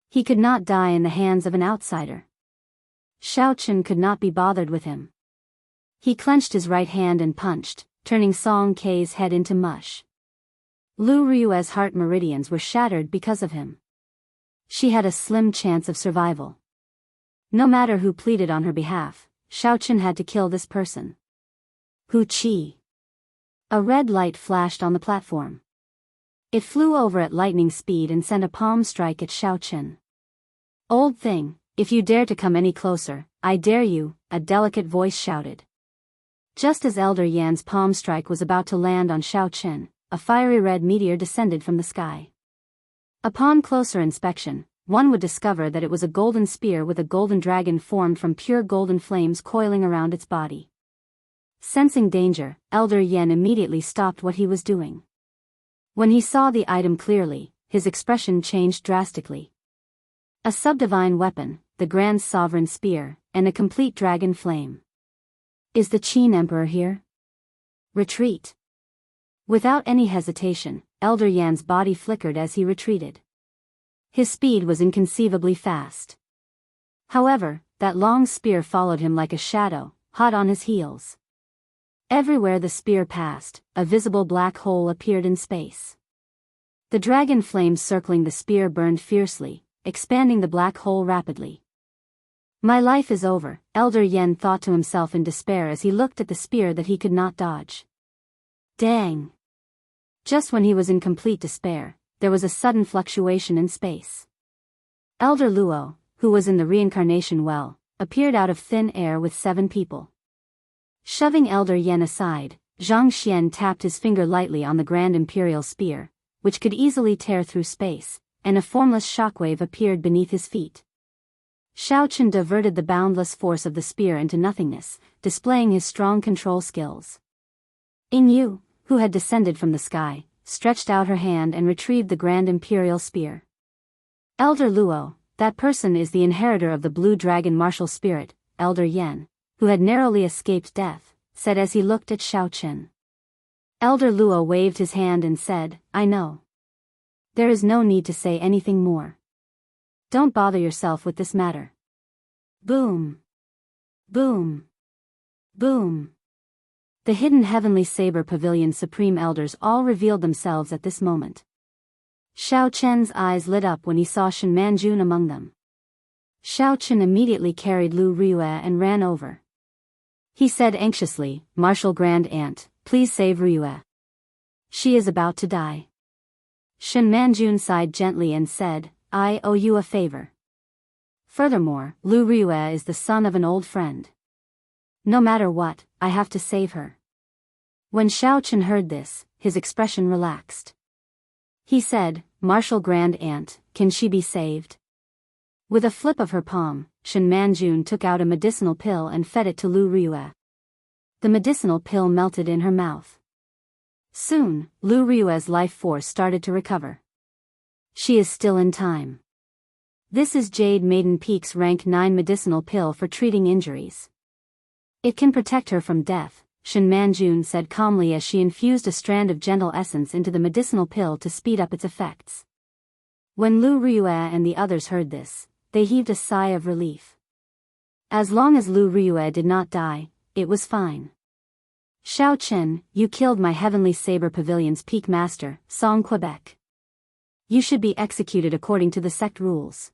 Speaker 1: He could not die in the hands of an outsider. Xiao Chen could not be bothered with him. He clenched his right hand and punched, turning Song Kei's head into mush. Lu Rue's heart meridians were shattered because of him. She had a slim chance of survival. No matter who pleaded on her behalf, Xiao Chen had to kill this person. Hu Qi. A red light flashed on the platform. It flew over at lightning speed and sent a palm strike at Xiao Chen. "Old thing, if you dare to come any closer, I dare you," a delicate voice shouted. Just as Elder Yan's palm strike was about to land on Xiao Chen, a fiery red meteor descended from the sky. Upon closer inspection, one would discover that it was a golden spear with a golden dragon formed from pure golden flames coiling around its body. Sensing danger, Elder Yan immediately stopped what he was doing. When he saw the item clearly, his expression changed drastically. A subdivine weapon, the Grand Sovereign Spear, and a complete dragon flame. Is the Qin Emperor here? Retreat. Without any hesitation, Elder Yan's body flickered as he retreated. His speed was inconceivably fast. However, that long spear followed him like a shadow, hot on his heels. Everywhere the spear passed, a visible black hole appeared in space. The dragon flames circling the spear burned fiercely, expanding the black hole rapidly. My life is over, Elder Yan thought to himself in despair as he looked at the spear that he could not dodge. Dang! Just when he was in complete despair, there was a sudden fluctuation in space. Elder Luo, who was in the reincarnation well, appeared out of thin air with 7 people. Shoving Elder Yan aside, Zhang Xian tapped his finger lightly on the Grand Imperial Spear, which could easily tear through space, and a formless shockwave appeared beneath his feet. Xiao Chen diverted the boundless force of the spear into nothingness, displaying his strong control skills. Ying Yu, who had descended from the sky, stretched out her hand and retrieved the Grand Imperial Spear. Elder Luo, that person is the inheritor of the Blue Dragon martial spirit, Elder Yan, who had narrowly escaped death, said as he looked at Xiao Chen. Elder Luo waved his hand and said, I know. There is no need to say anything more. Don't bother yourself with this matter. Boom! Boom! Boom! The hidden heavenly saber pavilion supreme elders all revealed themselves at this moment. Xiao Chen's eyes lit up when he saw Shen Manjun among them. Xiao Chen immediately carried Lu Riyue and ran over. He said anxiously, Martial Grand Aunt, please save Riyue. She is about to die. Shen Manjun sighed gently and said, I owe you a favor. Furthermore, Lu Riyue is the son of an old friend. No matter what, I have to save her. When Xiao Chen heard this, his expression relaxed. He said, Martial Grand Aunt, can she be saved? With a flip of her palm, Shen Manjun took out a medicinal pill and fed it to Lu Riyue. The medicinal pill melted in her mouth. Soon, Lu Riyue's life force started to recover. She is still in time. This is Jade Maiden Peak's rank 9 medicinal pill for treating injuries. It can protect her from death, Shen Manjun said calmly as she infused a strand of gentle essence into the medicinal pill to speed up its effects. When Lu Riyue and the others heard this, they heaved a sigh of relief. As long as Lu Riyue did not die, it was fine. Xiao Chen, you killed my Heavenly Saber Pavilion's peak master, Song Quebec. You should be executed according to the sect rules.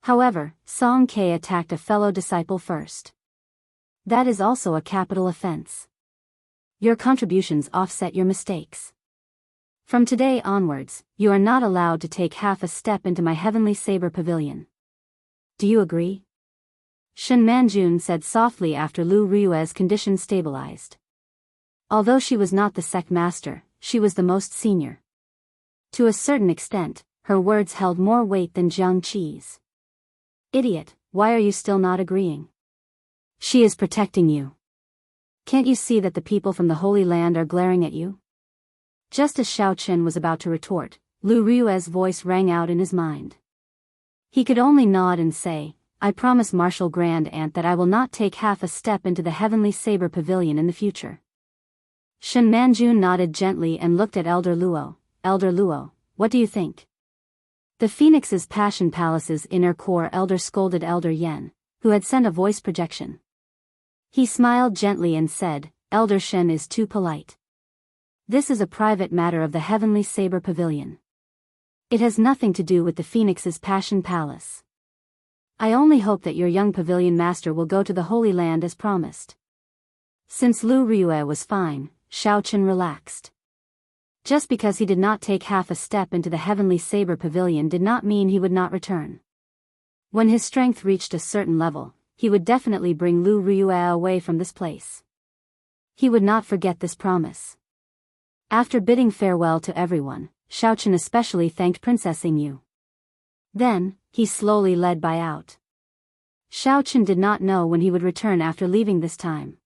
Speaker 1: However, Song Ke attacked a fellow disciple first. That is also a capital offense. Your contributions offset your mistakes. From today onwards, you are not allowed to take half a step into my Heavenly Saber Pavilion. Do you agree? Shen Manjun said softly after Lu Riyue's condition stabilized. Although she was not the sect master, she was the most senior. To a certain extent, her words held more weight than Jiang Qi's. Idiot, why are you still not agreeing? She is protecting you. Can't you see that the people from the Holy Land are glaring at you? Just as Xiao Chen was about to retort, Lu Riyue's voice rang out in his mind. He could only nod and say, I promise Martial Grand Aunt that I will not take half a step into the Heavenly Saber Pavilion in the future. Shen Manjun nodded gently and looked at Elder Luo. Elder Luo, what do you think? The Phoenix's Passion Palace's inner core elder scolded Elder Yan, who had sent a voice projection. He smiled gently and said, Elder Shen is too polite. This is a private matter of the Heavenly Saber Pavilion. It has nothing to do with the Phoenix's Passion Palace. I only hope that your young pavilion master will go to the Holy Land as promised. Since Lu Riyue was fine, Xiao Chen relaxed. Just because he did not take half a step into the Heavenly Saber Pavilion did not mean he would not return. When his strength reached a certain level, he would definitely bring Lu Riyue away from this place. He would not forget this promise. After bidding farewell to everyone, Xiao Chen especially thanked Princess Ying Yu. Then, he slowly led Bai out. Xiao Chen did not know when he would return after leaving this time.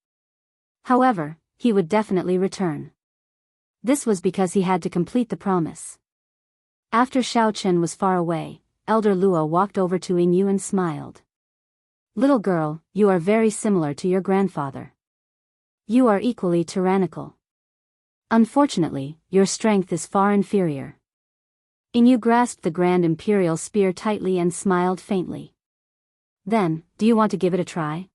Speaker 1: However, he would definitely return. This was because he had to complete the promise. After Xiao Chen was far away, Elder Luo walked over to Ying Yu and smiled. Little girl, you are very similar to your grandfather. You are equally tyrannical. Unfortunately, your strength is far inferior. Ying Yu grasped the grand imperial spear tightly and smiled faintly. Then, do you want to give it a try?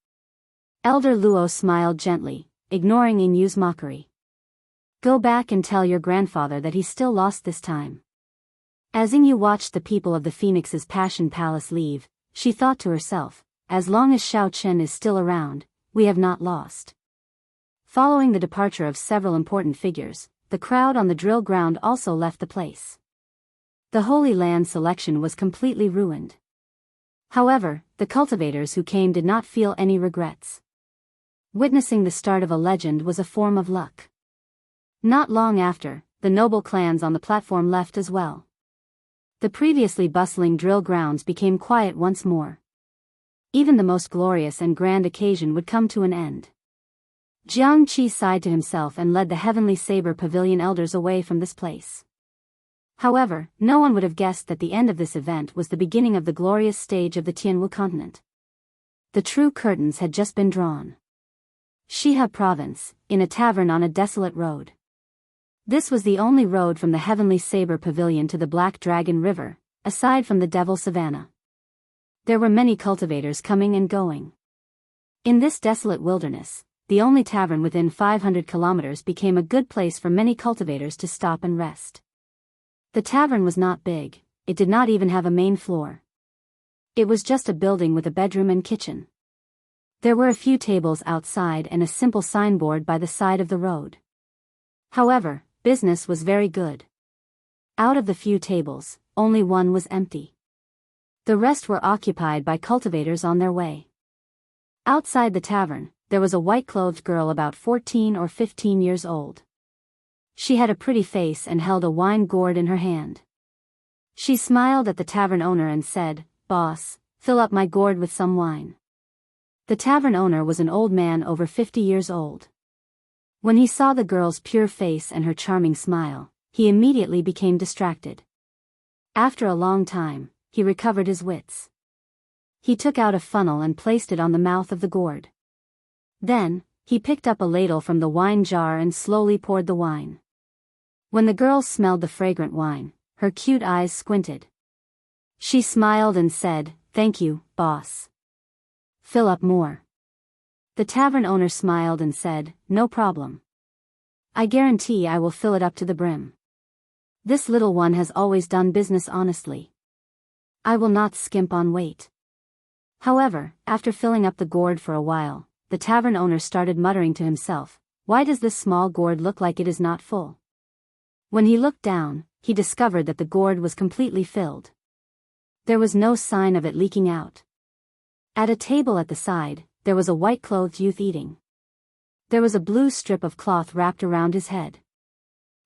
Speaker 1: Elder Luo smiled gently, ignoring Ying Yu's mockery. Go back and tell your grandfather that he's still lost this time. As Ying Yu watched the people of the Phoenix's Passion Palace leave, she thought to herself, as long as Xiao Chen is still around, we have not lost. Following the departure of several important figures, the crowd on the drill ground also left the place. The Holy Land selection was completely ruined. However, the cultivators who came did not feel any regrets. Witnessing the start of a legend was a form of luck. Not long after, the noble clans on the platform left as well. The previously bustling drill grounds became quiet once more. Even the most glorious and grand occasion would come to an end. Jiang Qi sighed to himself and led the Heavenly Saber Pavilion elders away from this place. However, no one would have guessed that the end of this event was the beginning of the glorious stage of the Tianwu continent. The true curtains had just been drawn. Shihe Province, in a tavern on a desolate road. This was the only road from the Heavenly Saber Pavilion to the Black Dragon River, aside from the Devil Savannah. There were many cultivators coming and going. In this desolate wilderness, the only tavern within 500 kilometers became a good place for many cultivators to stop and rest. The tavern was not big, it did not even have a main floor. It was just a building with a bedroom and kitchen. There were a few tables outside and a simple signboard by the side of the road. However, business was very good. Out of the few tables, only one was empty. The rest were occupied by cultivators on their way. Outside the tavern, there was a white-clothed girl about 14 or 15 years old. She had a pretty face and held a wine gourd in her hand. She smiled at the tavern owner and said, "Boss, fill up my gourd with some wine." The tavern owner was an old man over 50 years old. When he saw the girl's pure face and her charming smile, he immediately became distracted. After a long time, he recovered his wits. He took out a funnel and placed it on the mouth of the gourd. Then, he picked up a ladle from the wine jar and slowly poured the wine. When the girl smelled the fragrant wine, her cute eyes squinted. She smiled and said, "Thank you, boss. Fill up more." The tavern owner smiled and said, "No problem. I guarantee I will fill it up to the brim. This little one has always done business honestly. I will not skimp on weight." However, after filling up the gourd for a while, the tavern owner started muttering to himself, "Why does this small gourd look like it is not full?" When he looked down, he discovered that the gourd was completely filled. There was no sign of it leaking out. At a table at the side, there was a white-clothed youth eating. There was a blue strip of cloth wrapped around his head.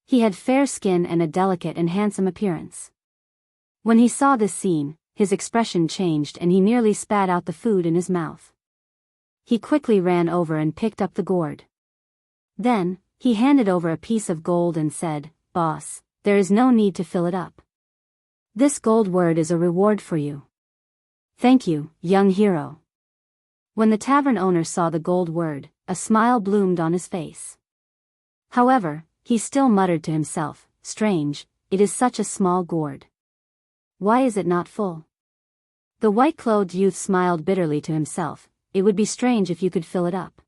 Speaker 1: He had fair skin and a delicate and handsome appearance. When he saw this scene, his expression changed and he nearly spat out the food in his mouth. He quickly ran over and picked up the gourd. Then, he handed over a piece of gold and said, "Boss, there is no need to fill it up. This gold word is a reward for you." "Thank you, young hero." When the tavern owner saw the gold word, a smile bloomed on his face. However, he still muttered to himself, "Strange, it is such a small gourd. Why is it not full?" The white-clothed youth smiled bitterly to himself. "It would be strange if you could fill it up.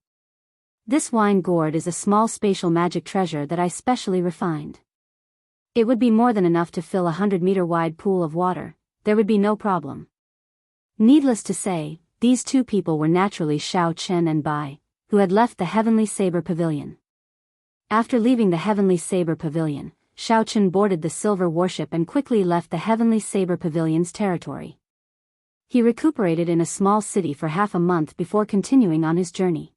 Speaker 1: This wine gourd is a small spatial magic treasure that I specially refined. It would be more than enough to fill a 100-meter-wide pool of water, there would be no problem." Needless to say, these two people were naturally Xiao Chen and Bai, who had left the Heavenly Saber Pavilion. After leaving the Heavenly Saber Pavilion, Xiao Chen boarded the silver warship and quickly left the Heavenly Saber Pavilion's territory. He recuperated in a small city for half a month before continuing on his journey.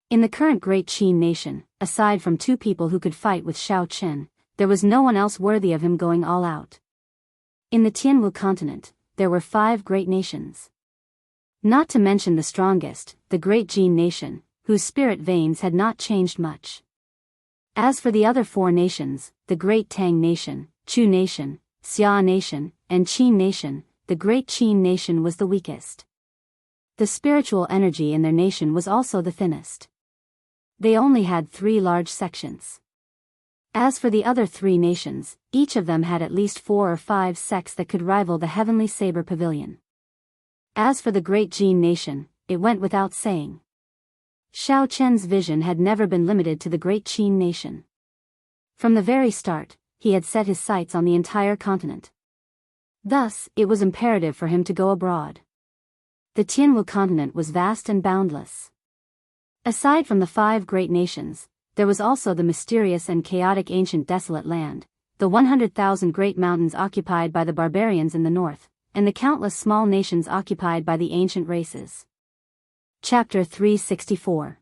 Speaker 1: In the current Great Qin nation, aside from two people who could fight with Xiao Chen, there was no one else worthy of him going all out. In the Tianwu continent, there were 5 great nations. Not to mention the strongest, the Great Jin nation, whose spirit veins had not changed much. As for the other 4 nations, the Great Tang nation, Chu nation, Xia Nation, and Qin Nation. The Great Qin Nation was the weakest. The spiritual energy in their nation was also the thinnest. They only had 3 large sections. As for the other 3 nations, each of them had at least 4 or 5 sects that could rival the Heavenly Saber Pavilion. As for the Great Qin Nation, it went without saying. Xiao Chen's vision had never been limited to the Great Qin Nation. From the very start, he had set his sights on the entire continent. Thus, it was imperative for him to go abroad. The Tianwu continent was vast and boundless. Aside from the 5 great nations, there was also the mysterious and chaotic ancient desolate land, the 100,000 great mountains occupied by the barbarians in the north, and the countless small nations occupied by the ancient races. Chapter 364.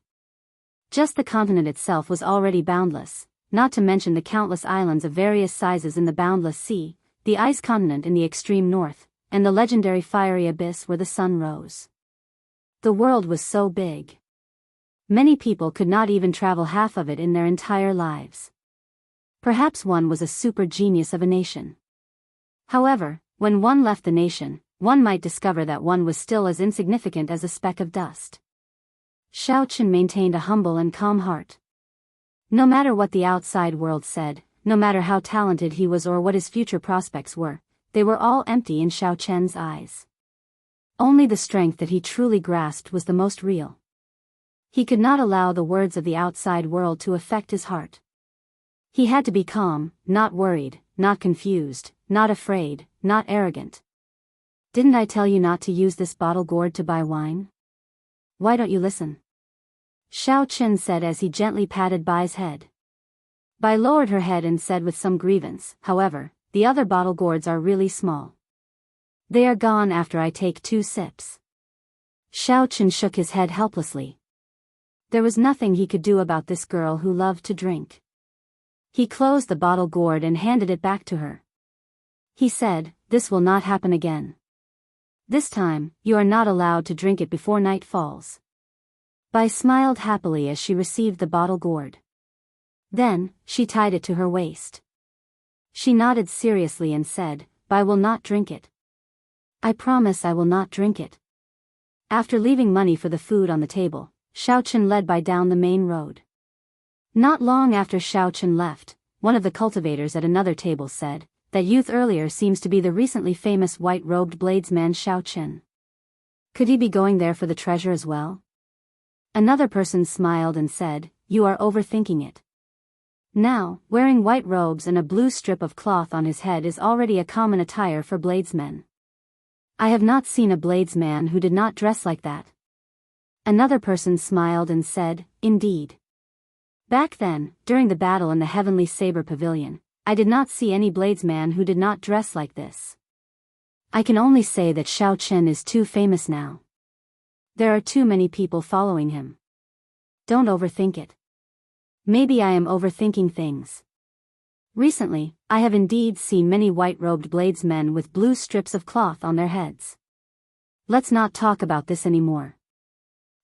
Speaker 1: Just the continent itself was already boundless, not to mention the countless islands of various sizes in the boundless sea, the ice continent in the extreme north, and the legendary fiery abyss where the sun rose. The world was so big. Many people could not even travel half of it in their entire lives. Perhaps one was a super genius of a nation. However, when one left the nation, one might discover that one was still as insignificant as a speck of dust. Xiao Chen maintained a humble and calm heart. No matter what the outside world said, no matter how talented he was or what his future prospects were, they were all empty in Xiao Chen's eyes. Only the strength that he truly grasped was the most real. He could not allow the words of the outside world to affect his heart. He had to be calm, not worried, not confused, not afraid, not arrogant. Didn't I tell you not to use this bottle gourd to buy wine? Why don't you listen? Xiao Chen said as he gently patted Bai's head. Bai lowered her head and said with some grievance, however, the other bottle gourds are really small. They are gone after I take 2 sips. Xiao Chen shook his head helplessly. There was nothing he could do about this girl who loved to drink. He closed the bottle gourd and handed it back to her. He said, "This will not happen again. This time, you are not allowed to drink it before night falls." Bai smiled happily as she received the bottle gourd. Then, she tied it to her waist. She nodded seriously and said, "Bai will not drink it. I promise I will not drink it." After leaving money for the food on the table, Xiao Chen led Bai down the main road. Not long after Xiao Chen left, one of the cultivators at another table said, "That youth earlier seems to be the recently famous white-robed bladesman Xiao Chen. Could he be going there for the treasure as well?" Another person smiled and said, "You are overthinking it. Now, wearing white robes and a blue strip of cloth on his head is already a common attire for bladesmen. I have not seen a bladesman who did not dress like that." Another person smiled and said, "Indeed. Back then, during the battle in the Heavenly Saber Pavilion, I did not see any bladesman who did not dress like this. I can only say that Xiao Chen is too famous now. There are too many people following him. Don't overthink it. Maybe I am overthinking things. Recently, I have indeed seen many white-robed bladesmen with blue strips of cloth on their heads. Let's not talk about this anymore.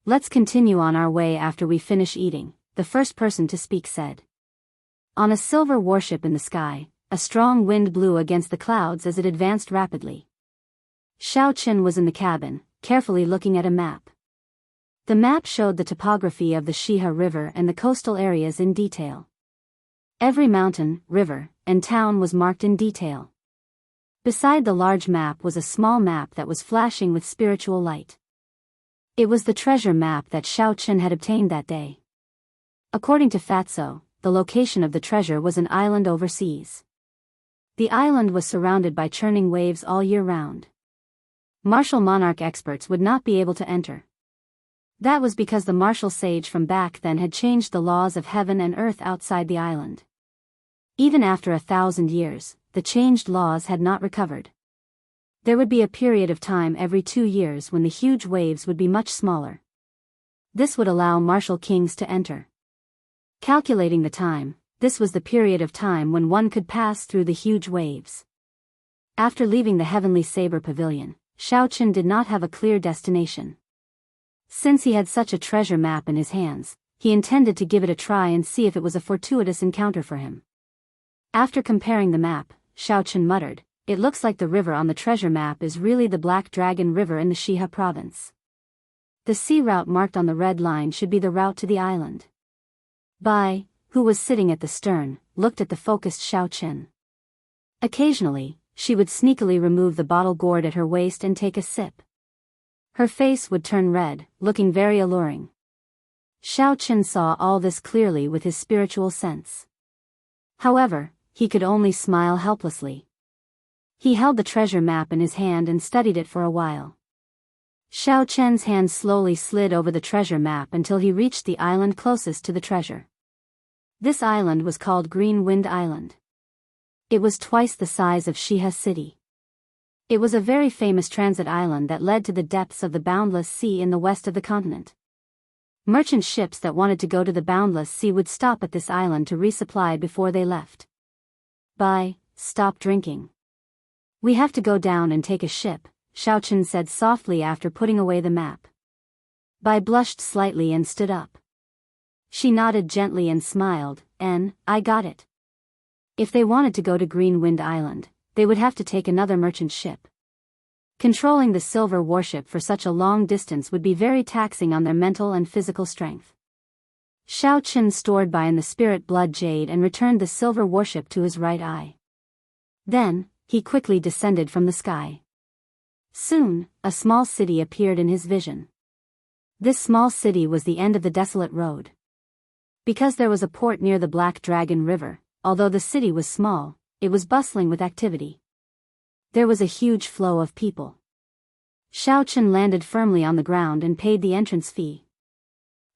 Speaker 1: Let's continue on our way after we finish eating," the first person to speak said. On a silver warship in the sky, a strong wind blew against the clouds as it advanced rapidly. Xiao Chen was in the cabin, carefully looking at a map. The map showed the topography of the Shihe River and the coastal areas in detail. Every mountain, river, and town was marked in detail. Beside the large map was a small map that was flashing with spiritual light. It was the treasure map that Xiao Chen had obtained that day. According to Fatso, the location of the treasure was an island overseas. The island was surrounded by churning waves all year round. Martial monarch experts would not be able to enter. That was because the martial sage from back then had changed the laws of heaven and earth outside the island. Even after 1,000 years, the changed laws had not recovered. There would be a period of time every 2 years when the huge waves would be much smaller. This would allow martial kings to enter. Calculating the time, this was the period of time when one could pass through the huge waves. After leaving the Heavenly Saber Pavilion, Xiao Chen did not have a clear destination. Since he had such a treasure map in his hands, he intended to give it a try and see if it was a fortuitous encounter for him. After comparing the map, Xiao Chen muttered. It looks like the river on the treasure map is really the Black Dragon River in the Shiha province. The sea route marked on the red line should be the route to the island. Bai, who was sitting at the stern, looked at the focused Xiao Chen. Occasionally, she would sneakily remove the bottle gourd at her waist and take a sip. Her face would turn red, looking very alluring. Xiao Chen saw all this clearly with his spiritual sense. However, he could only smile helplessly. He held the treasure map in his hand and studied it for a while. Xiao Chen's hand slowly slid over the treasure map until he reached the island closest to the treasure. This island was called Green Wind Island. It was twice the size of Shiha City. It was a very famous transit island that led to the depths of the boundless sea in the west of the continent. Merchant ships that wanted to go to the boundless sea would stop at this island to resupply before they left. Bai, stop drinking. We have to go down and take a ship, Xiao Chen said softly after putting away the map. Bai blushed slightly and stood up. She nodded gently and smiled. I got it. If they wanted to go to Green Wind Island, they would have to take another merchant ship. Controlling the silver warship for such a long distance would be very taxing on their mental and physical strength. Xiao Chen stored Bai in the spirit blood jade and returned the silver warship to his right eye. Then, he quickly descended from the sky. Soon, a small city appeared in his vision. This small city was the end of the desolate road. Because there was a port near the Black Dragon River, although the city was small, it was bustling with activity. There was a huge flow of people. Xiao Chen landed firmly on the ground and paid the entrance fee.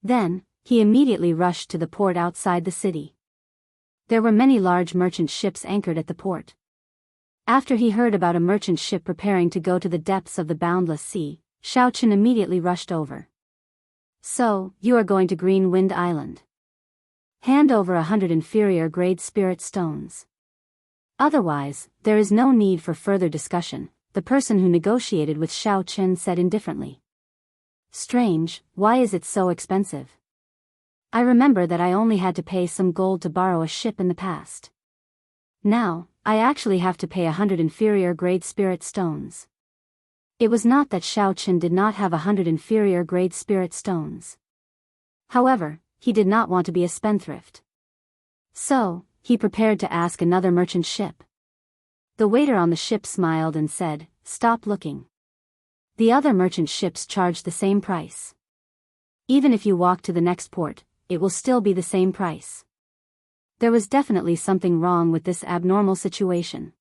Speaker 1: Then, he immediately rushed to the port outside the city. There were many large merchant ships anchored at the port. After he heard about a merchant ship preparing to go to the depths of the boundless sea, Xiao Chen immediately rushed over. So, you are going to Green Wind Island. Hand over 100 inferior grade spirit stones. Otherwise, there is no need for further discussion, the person who negotiated with Xiao Chen said indifferently. Strange, why is it so expensive? I remember that I only had to pay some gold to borrow a ship in the past. Now, I actually have to pay 100 inferior grade spirit stones. It was not that Xiao Chen did not have 100 inferior grade spirit stones. However, he did not want to be a spendthrift. So, he prepared to ask another merchant ship. The waiter on the ship smiled and said, "Stop looking." The other merchant ships charged the same price. Even if you walk to the next port, it will still be the same price. There was definitely something wrong with this abnormal situation.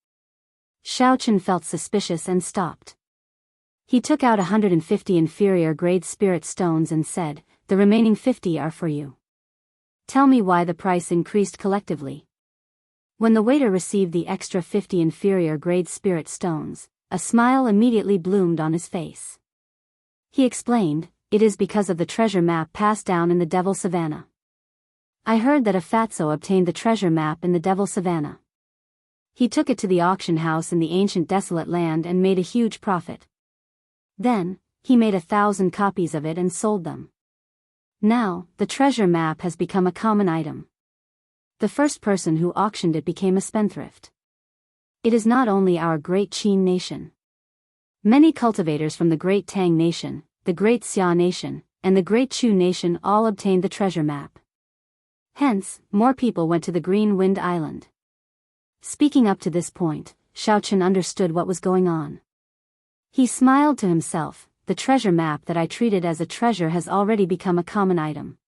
Speaker 1: Xiao Chen felt suspicious and stopped. He took out 150 inferior grade spirit stones and said, "The remaining 50 are for you. Tell me why the price increased collectively." When the waiter received the extra 50 inferior grade spirit stones, a smile immediately bloomed on his face. He explained, "It is because of the treasure map passed down in the Devil Savannah. I heard that a fatso obtained the treasure map in the Devil Savannah. He took it to the auction house in the ancient desolate land and made a huge profit. Then, he made 1,000 copies of it and sold them. Now, the treasure map has become a common item. The first person who auctioned it became a spendthrift. It is not only our great Qin nation. Many cultivators from the great Tang nation, the great Xia nation, and the great Chu nation all obtained the treasure map. Hence, more people went to the Green Wind Island." Speaking up to this point, Xiao Chen understood what was going on. He smiled to himself. The treasure map that I treated as a treasure has already become a common item.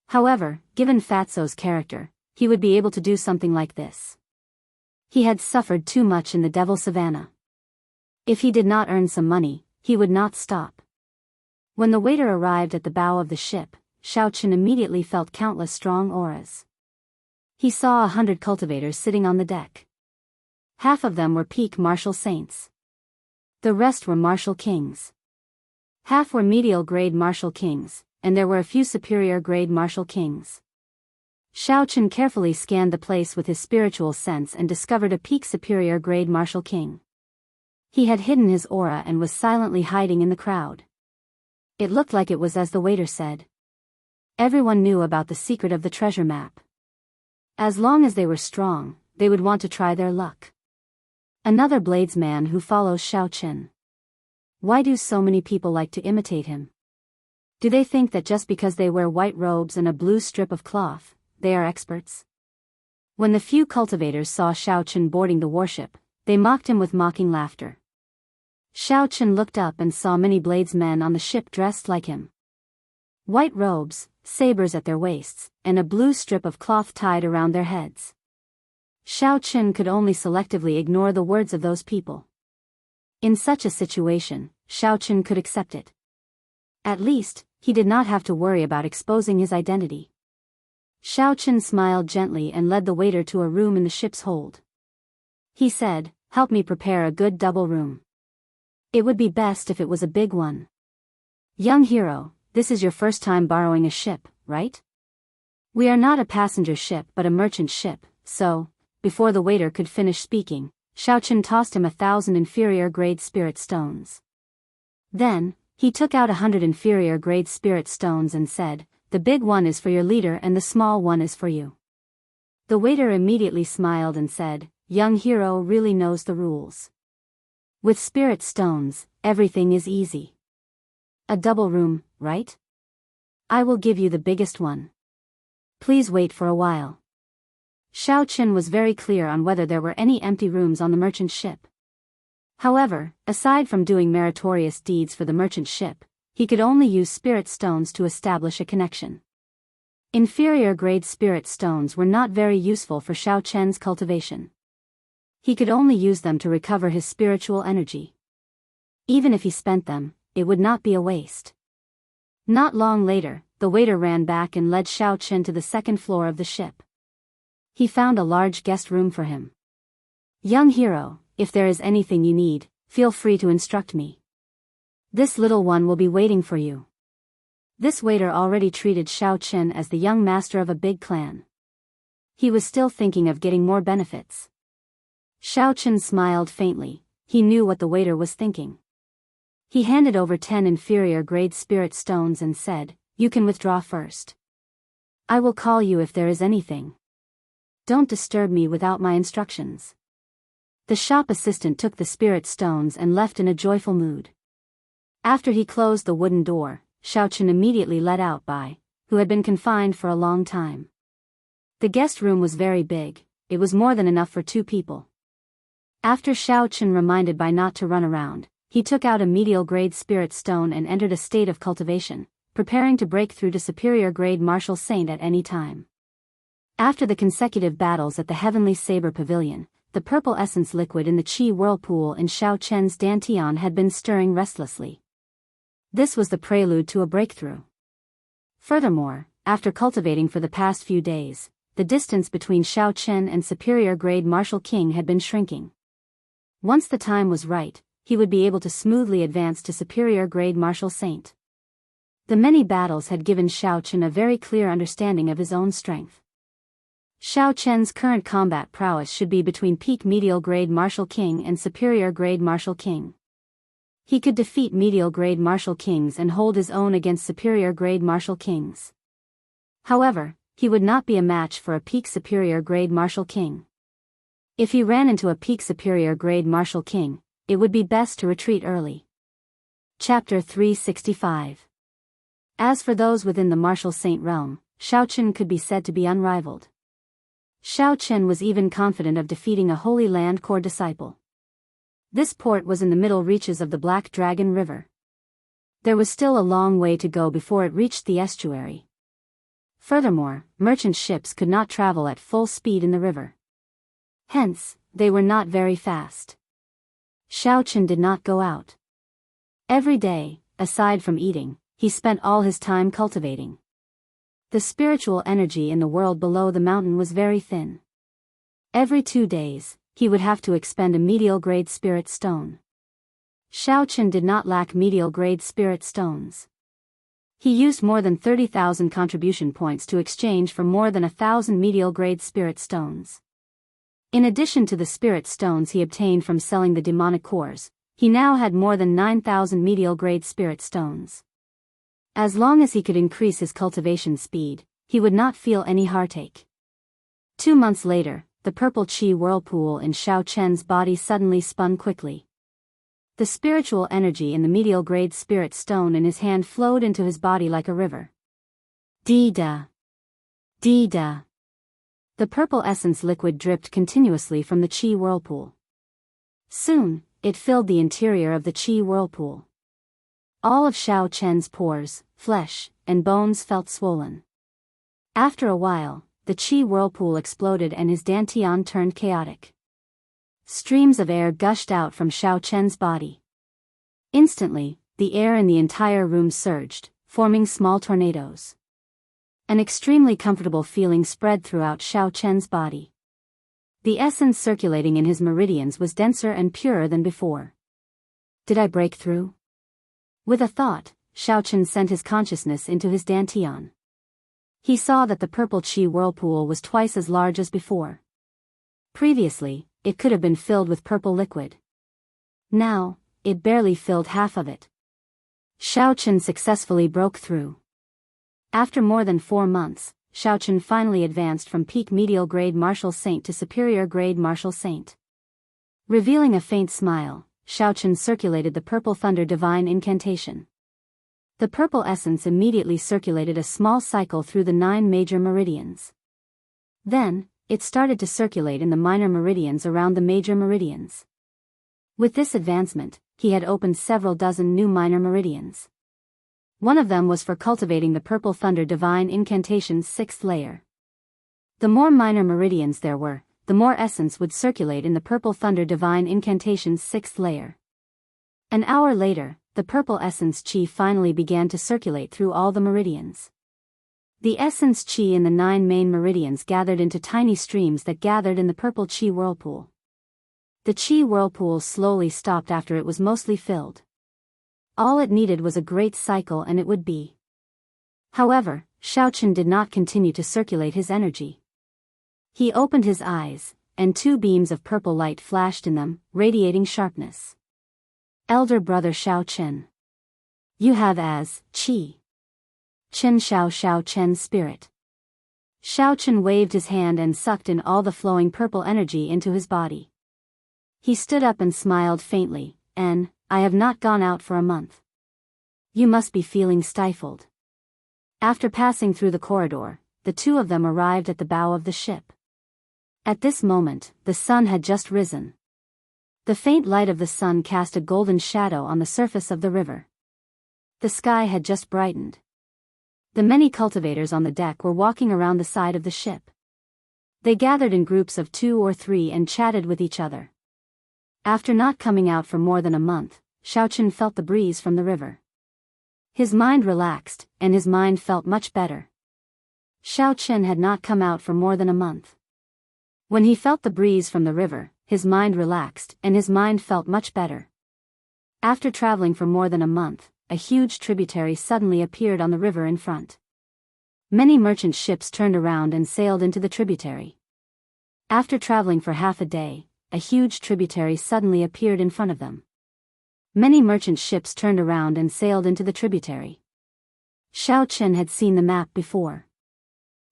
Speaker 1: However, given Fatso's character, he would be able to do something like this. He had suffered too much in the Devil Savannah. If he did not earn some money, he would not stop. When the waiter arrived at the bow of the ship, Xiao Chen immediately felt countless strong auras. He saw 100 cultivators sitting on the deck. Half of them were peak martial saints. The rest were martial kings. Half were medial grade martial kings, and there were a few superior grade martial kings. Xiao Chen carefully scanned the place with his spiritual sense and discovered a peak superior grade martial king. He had hidden his aura and was silently hiding in the crowd. It looked like it was as the waiter said. Everyone knew about the secret of the treasure map. As long as they were strong, they would want to try their luck. Another bladesman who follows Xiaoqin. Why do so many people like to imitate him? Do they think that just because they wear white robes and a blue strip of cloth, they are experts? When the few cultivators saw Xiaoqin boarding the warship, they mocked him with mocking laughter. Xiaoqin looked up and saw many bladesmen on the ship dressed like him. White robes, sabers at their waists, and a blue strip of cloth tied around their heads. Xiaoqin could only selectively ignore the words of those people. In such a situation, Xiaoqin could accept it. At least, he did not have to worry about exposing his identity. Xiaoqin smiled gently and led the waiter to a room in the ship's hold. He said, "Help me prepare a good double room. It would be best if it was a big one. Young hero, this is your first time borrowing a ship, right? We are not a passenger ship but a merchant ship, so..." Before the waiter could finish speaking, Xiaoqin tossed him 1,000 inferior-grade spirit stones. Then, he took out 100 inferior-grade spirit stones and said, "The big one is for your leader and the small one is for you." The waiter immediately smiled and said, "Young hero really knows the rules. With spirit stones, everything is easy. A double room, right? I will give you the biggest one. Please wait for a while." Xiaoqin was very clear on whether there were any empty rooms on the merchant ship. However, aside from doing meritorious deeds for the merchant ship, he could only use spirit stones to establish a connection. Inferior-grade spirit stones were not very useful for Xiaoqin's cultivation. He could only use them to recover his spiritual energy. Even if he spent them, it would not be a waste. Not long later, the waiter ran back and led Xiaoqin to the second floor of the ship. He found a large guest room for him. "Young hero, if there is anything you need, feel free to instruct me. This little one will be waiting for you." This waiter already treated Xiaoqin as the young master of a big clan. He was still thinking of getting more benefits. Xiaoqin smiled faintly. He knew what the waiter was thinking. He handed over 10 inferior-grade spirit stones and said, "You can withdraw first. I will call you if there is anything. Don't disturb me without my instructions." The shop assistant took the spirit stones and left in a joyful mood. After he closed the wooden door, Xiaoqin immediately let out Bai, who had been confined for a long time. The guest room was very big. It was more than enough for 2 people. After Xiaoqin reminded Bai not to run around, he took out a medial-grade spirit stone and entered a state of cultivation, preparing to break through to superior-grade martial saint at any time. After the consecutive battles at the Heavenly Saber Pavilion, the purple essence liquid in the Qi whirlpool in Xiaoqin's dantian had been stirring restlessly. This was the prelude to a breakthrough. Furthermore, after cultivating for the past few days, the distance between Xiaoqin and superior-grade martial king had been shrinking. Once the time was right, he would be able to smoothly advance to superior-grade martial saint. The many battles had given Xiaoqin a very clear understanding of his own strength. Xiaoqin's current combat prowess should be between peak medial-grade martial king and superior-grade martial king. He could defeat medial-grade martial kings and hold his own against superior-grade martial kings. However, he would not be a match for a peak superior-grade martial king. If he ran into a peak superior-grade martial king, it would be best to retreat early. Chapter 365. As for those within the martial saint realm, Xiaoqin could be said to be unrivaled. Xiaoqin was even confident of defeating a Holy Land core disciple. This port was in the middle reaches of the Black Dragon River. There was still a long way to go before it reached the estuary. Furthermore, merchant ships could not travel at full speed in the river. Hence, they were not very fast. Xiaoqin did not go out. Every day, aside from eating, he spent all his time cultivating. The spiritual energy in the world below the mountain was very thin. Every 2 days, he would have to expend a medial-grade spirit stone. Xiaoqin did not lack medial-grade spirit stones. He used more than 30,000 contribution points to exchange for more than 1,000 medial-grade spirit stones. In addition to the spirit stones he obtained from selling the demonic cores, he now had more than 9,000 medial-grade spirit stones. As long as he could increase his cultivation speed, he would not feel any heartache. 2 months later, the purple chi whirlpool in Xiao Chen's body suddenly spun quickly. The spiritual energy in the medial grade spirit stone in his hand flowed into his body like a river. Dee-da. Dee-da. The purple essence liquid dripped continuously from the chi whirlpool. Soon, it filled the interior of the chi whirlpool. All of Xiao Chen's pores, flesh, and bones felt swollen. After a while, the chi whirlpool exploded and his dantian turned chaotic. Streams of air gushed out from Xiao Chen's body. Instantly, the air in the entire room surged, forming small tornadoes. An extremely comfortable feeling spread throughout Xiao Chen's body. The essence circulating in his meridians was denser and purer than before. Did I break through? With a thought, Xiao Chen sent his consciousness into his dantian. He saw that the purple chi whirlpool was twice as large as before. Previously, it could have been filled with purple liquid. Now, it barely filled half of it. Xiao Chen successfully broke through. After more than 4 months, Xiao Chen finally advanced from peak medial grade martial saint to superior grade martial saint. Revealing a faint smile, Xiao Chen circulated the purple thunder divine incantation. The purple essence immediately circulated a small cycle through the 9 major meridians. Then, it started to circulate in the minor meridians around the major meridians. With this advancement, he had opened several dozen new minor meridians. One of them was for cultivating the purple thunder divine incantation's 6th layer. The more minor meridians there were, the more essence would circulate in the purple thunder divine incantation's 6th layer. An hour later, the purple essence chi finally began to circulate through all the meridians. The essence chi in the 9 main meridians gathered into tiny streams that gathered in the purple chi whirlpool. The chi whirlpool slowly stopped after it was mostly filled. All it needed was a great cycle and it would be. However, Xiao Chen did not continue to circulate his energy. He opened his eyes, and 2 beams of purple light flashed in them, radiating sharpness. Elder brother Xiao Chen. You have as Qi. Chen Xiao Chen's spirit. Xiao Chen waved his hand and sucked in all the flowing purple energy into his body. He stood up and smiled faintly, I have not gone out for a month. You must be feeling stifled. After passing through the corridor, the 2 of them arrived at the bow of the ship. At this moment, the sun had just risen. The faint light of the sun cast a golden shadow on the surface of the river. The sky had just brightened. The many cultivators on the deck were walking around the side of the ship. They gathered in groups of 2 or 3 and chatted with each other. After not coming out for more than a month, Xiao Chen felt the breeze from the river. His mind relaxed, and his mind felt much better. Xiao Chen had not come out for more than a month. When he felt the breeze from the river, his mind relaxed and his mind felt much better. After traveling for more than a month, a huge tributary suddenly appeared on the river in front. Many merchant ships turned around and sailed into the tributary. After traveling for half a day, a huge tributary suddenly appeared in front of them. Many merchant ships turned around and sailed into the tributary. Xiao Chen had seen the map before.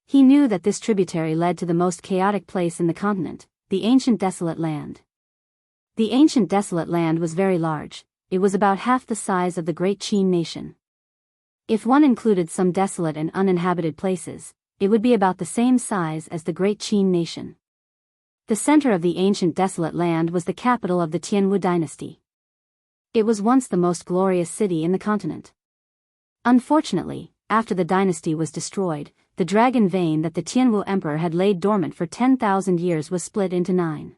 Speaker 1: He knew that this tributary led to the most chaotic place in the continent, the ancient desolate land. The ancient desolate land was very large. It was about half the size of the Great Qin nation. If one included some desolate and uninhabited places, it would be about the same size as the Great Qin nation. The center of the ancient desolate land was the capital of the Tianwu dynasty. It was once the most glorious city in the continent. Unfortunately, after the dynasty was destroyed, the dragon vein that the Tianwu emperor had laid dormant for 10,000 years was split into 9.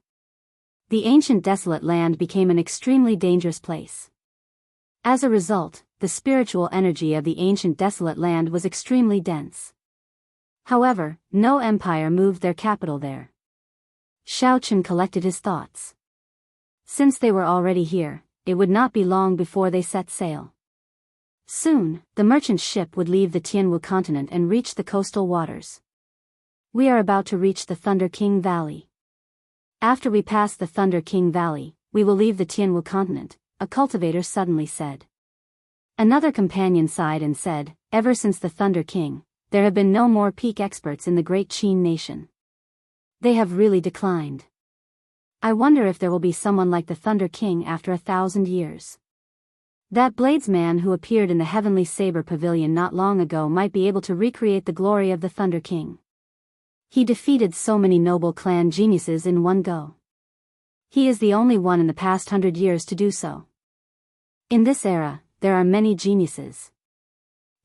Speaker 1: The ancient desolate land became an extremely dangerous place. As a result, the spiritual energy of the ancient desolate land was extremely dense. However, no empire moved their capital there. Xiao Chen collected his thoughts. Since they were already here, it would not be long before they set sail. Soon, the merchant ship would leave the Tianwu continent and reach the coastal waters. We are about to reach the Thunder King Valley. After we pass the Thunder King Valley, we will leave the Tianwu continent, a cultivator suddenly said. Another companion sighed and said, ever since the Thunder King, there have been no more peak experts in the Great Qin nation. They have really declined. I wonder if there will be someone like the Thunder King after 1,000 years. That Bladesman who appeared in the Heavenly Saber Pavilion not long ago might be able to recreate the glory of the Thunder King. He defeated so many noble clan geniuses in one go. He is the only one in the past 100 years to do so. In this era, there are many geniuses.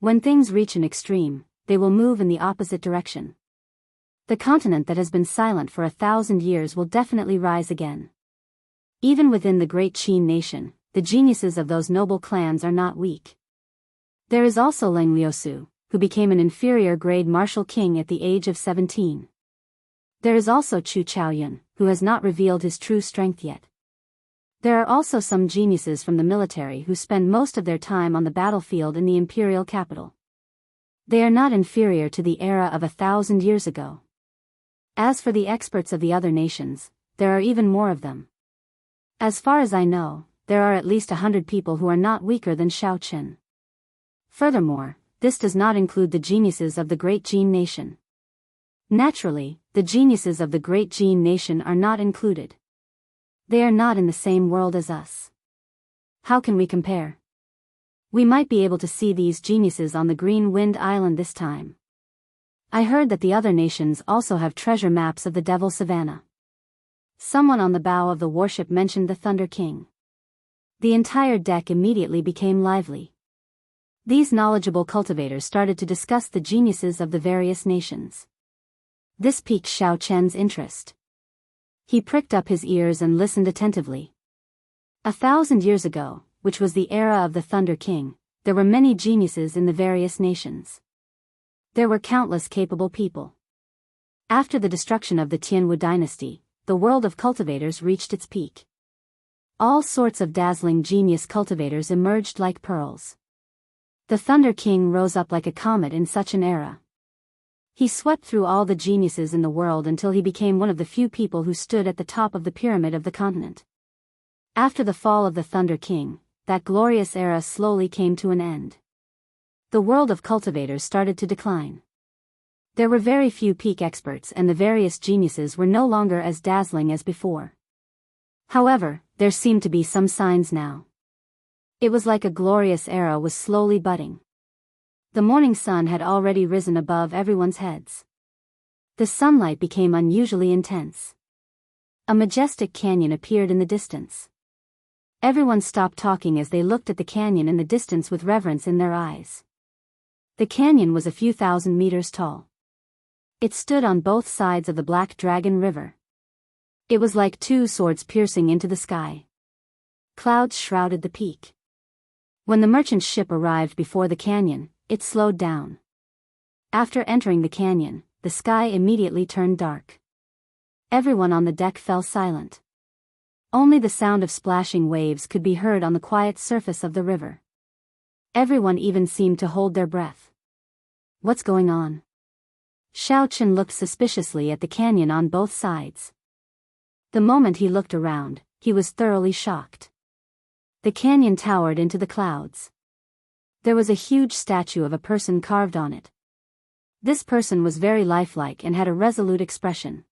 Speaker 1: When things reach an extreme, they will move in the opposite direction. The continent that has been silent for 1,000 years will definitely rise again. Even within the great Qin nation, the geniuses of those noble clans are not weak. There is also Leng Liusu, who became an inferior grade martial king at the age of 17. There is also Chu Chaoyun, who has not revealed his true strength yet. There are also some geniuses from the military who spend most of their time on the battlefield in the imperial capital. They are not inferior to the era of 1,000 years ago. As for the experts of the other nations, there are even more of them. As far as I know, there are at least 100 people who are not weaker than Xiao Qin. Furthermore, this does not include the geniuses of the great Jin nation. Naturally, the geniuses of the great Jin nation are not included. They are not in the same world as us. How can we compare? We might be able to see these geniuses on the Green Wind Island this time. I heard that the other nations also have treasure maps of the Devil Savannah. Someone on the bow of the warship mentioned the Thunder King. The entire deck immediately became lively. These knowledgeable cultivators started to discuss the geniuses of the various nations. This piqued Xiao Chen's interest. He pricked up his ears and listened attentively. 1,000 years ago, which was the era of the Thunder King, there were many geniuses in the various nations. There were countless capable people. After the destruction of the Tianwu dynasty, the world of cultivators reached its peak. All sorts of dazzling genius cultivators emerged like pearls. The Thunder King rose up like a comet in such an era. He swept through all the geniuses in the world until he became one of the few people who stood at the top of the pyramid of the continent. After the fall of the Thunder King, that glorious era slowly came to an end. The world of cultivators started to decline. There were very few peak experts and the various geniuses were no longer as dazzling as before. However, there seemed to be some signs now. It was like a glorious era was slowly budding. The morning sun had already risen above everyone's heads. The sunlight became unusually intense. A majestic canyon appeared in the distance. Everyone stopped talking as they looked at the canyon in the distance with reverence in their eyes. The canyon was a few thousand meters tall. It stood on both sides of the Black Dragon River. It was like two swords piercing into the sky. Clouds shrouded the peak. When the merchant ship arrived before the canyon, it slowed down. After entering the canyon, the sky immediately turned dark. Everyone on the deck fell silent. Only the sound of splashing waves could be heard on the quiet surface of the river. Everyone even seemed to hold their breath. What's going on? Xiao Qin looked suspiciously at the canyon on both sides. The moment he looked around, he was thoroughly shocked. The canyon towered into the clouds. There was a huge statue of a person carved on it. This person was very lifelike and had a resolute expression.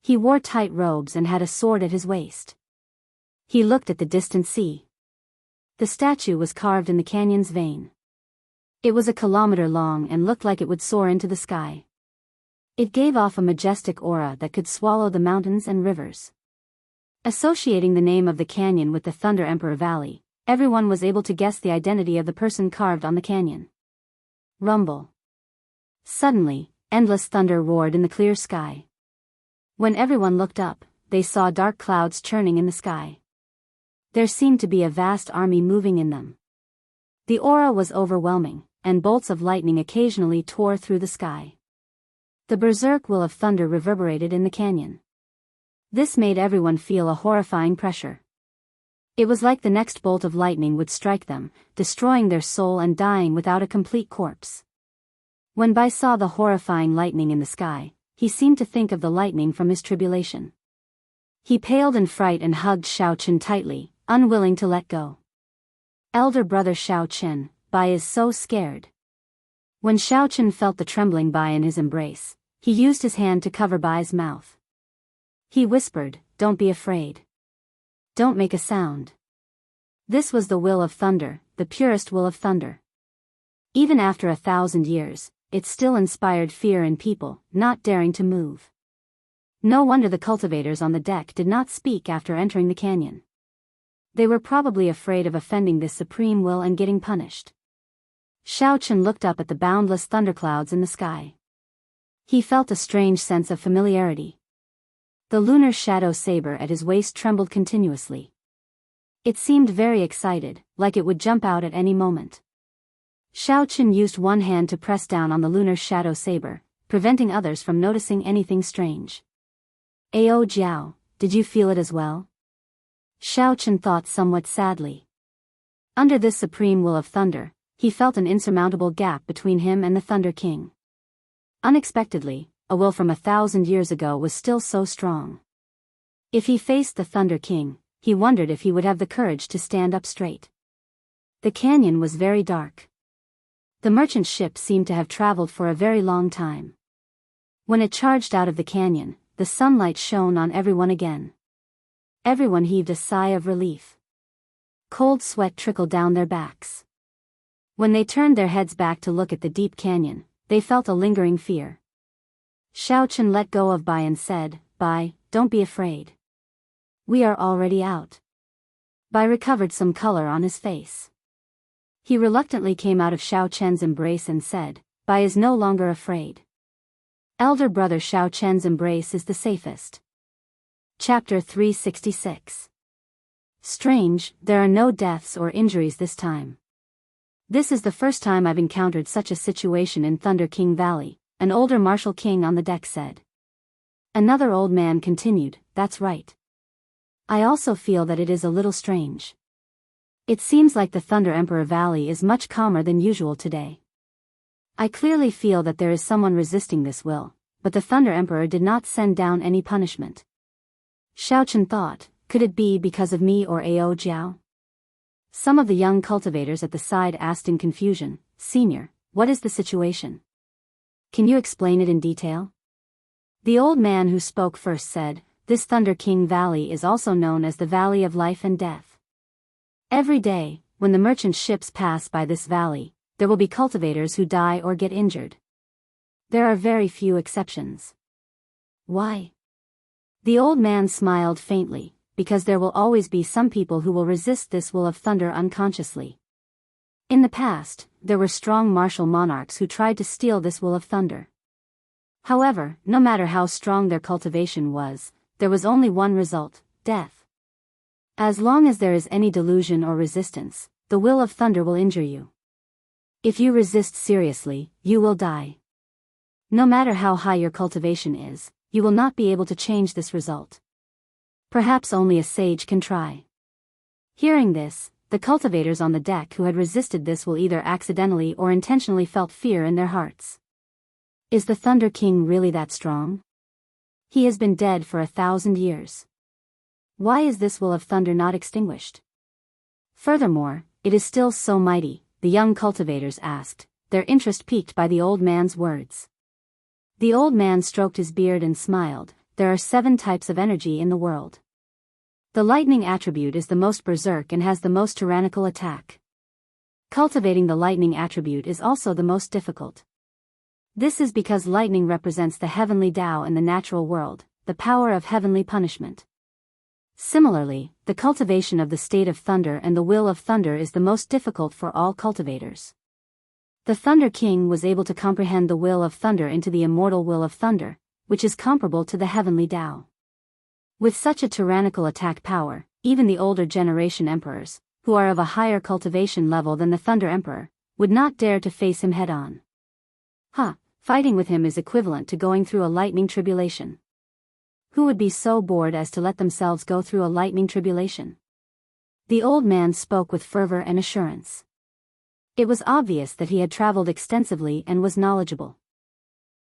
Speaker 1: He wore tight robes and had a sword at his waist. He looked at the distant sea. The statue was carved in the canyon's vein. It was a kilometer long and looked like it would soar into the sky. It gave off a majestic aura that could swallow the mountains and rivers. Associating the name of the canyon with the Thunder Emperor Valley, everyone was able to guess the identity of the person carved on the canyon. Rumble. Suddenly, endless thunder roared in the clear sky. When everyone looked up, they saw dark clouds churning in the sky. There seemed to be a vast army moving in them. The aura was overwhelming, and bolts of lightning occasionally tore through the sky. The berserk will of thunder reverberated in the canyon. This made everyone feel a horrifying pressure. It was like the next bolt of lightning would strike them, destroying their soul and dying without a complete corpse. When Bai saw the horrifying lightning in the sky, he seemed to think of the lightning from his tribulation. He paled in fright and hugged Xiao Qin tightly, unwilling to let go. Elder brother Xiao Qin, Bai is so scared. When Xiao Qin felt the trembling Bai in his embrace, he used his hand to cover Bai's mouth. He whispered, "Don't be afraid. Don't make a sound." This was the will of thunder, the purest will of thunder. Even after 1,000 years, it still inspired fear in people, not daring to move. No wonder the cultivators on the deck did not speak after entering the canyon. They were probably afraid of offending this supreme will and getting punished. Xiaochen looked up at the boundless thunderclouds in the sky. He felt a strange sense of familiarity. The lunar shadow saber at his waist trembled continuously. It seemed very excited, like it would jump out at any moment. Xiaochen used one hand to press down on the lunar shadow saber, preventing others from noticing anything strange. "Ao Jiao, did you feel it as well?" Xiaochen thought somewhat sadly. Under this supreme will of thunder, he felt an insurmountable gap between him and the Thunder King. Unexpectedly, a will from 1,000 years ago was still so strong. If he faced the Thunder King, he wondered if he would have the courage to stand up straight. The canyon was very dark. The merchant ship seemed to have traveled for a very long time. When it charged out of the canyon, the sunlight shone on everyone again. Everyone heaved a sigh of relief. Cold sweat trickled down their backs. When they turned their heads back to look at the deep canyon, they felt a lingering fear. Xiaochen let go of Bai and said, "Bai, don't be afraid. We are already out." Bai recovered some color on his face. He reluctantly came out of Xiaochen's embrace and said, "Bai is no longer afraid. Elder brother Xiaochen's embrace is the safest." Chapter 366. Strange, there are no deaths or injuries this time. "This is the first time I've encountered such a situation in Thunder King Valley," an older martial king on the deck said. Another old man continued, "That's right. I also feel that it is a little strange. It seems like the Thunder Emperor Valley is much calmer than usual today. I clearly feel that there is someone resisting this will, but the Thunder Emperor did not send down any punishment." Xiaochen thought, could it be because of me or Ao Jiao? Some of the young cultivators at the side asked in confusion, "Senior, what is the situation? Can you explain it in detail?" The old man who spoke first said, "This Thunder King Valley is also known as the Valley of Life and Death. Every day, when the merchant ships pass by this valley, there will be cultivators who die or get injured. There are very few exceptions." "Why?" The old man smiled faintly, "Because there will always be some people who will resist this will of thunder unconsciously. In the past, there were strong martial monarchs who tried to steal this will of thunder. However, no matter how strong their cultivation was, there was only one result, death. As long as there is any delusion or resistance, the will of thunder will injure you. If you resist seriously, you will die. No matter how high your cultivation is, you will not be able to change this result. Perhaps only a sage can try." Hearing this, the cultivators on the deck who had resisted this will either accidentally or intentionally felt fear in their hearts. Is the Thunder King really that strong? He has been dead for 1,000 years. Why is this will of thunder not extinguished? Furthermore, it is still so mighty, the young cultivators asked, their interest piqued by the old man's words. The old man stroked his beard and smiled. "There are 7 types of energy in the world. The lightning attribute is the most berserk and has the most tyrannical attack. Cultivating the lightning attribute is also the most difficult. This is because lightning represents the heavenly Tao in the natural world, the power of heavenly punishment. Similarly, the cultivation of the state of thunder and the will of thunder is the most difficult for all cultivators. The Thunder King was able to comprehend the will of thunder into the immortal will of thunder, which is comparable to the heavenly Tao. With such a tyrannical attack power, even the older generation emperors, who are of a higher cultivation level than the Thunder Emperor, would not dare to face him head-on. Fighting with him is equivalent to going through a lightning tribulation. Who would be so bored as to let themselves go through a lightning tribulation?" The old man spoke with fervor and assurance. It was obvious that he had traveled extensively and was knowledgeable.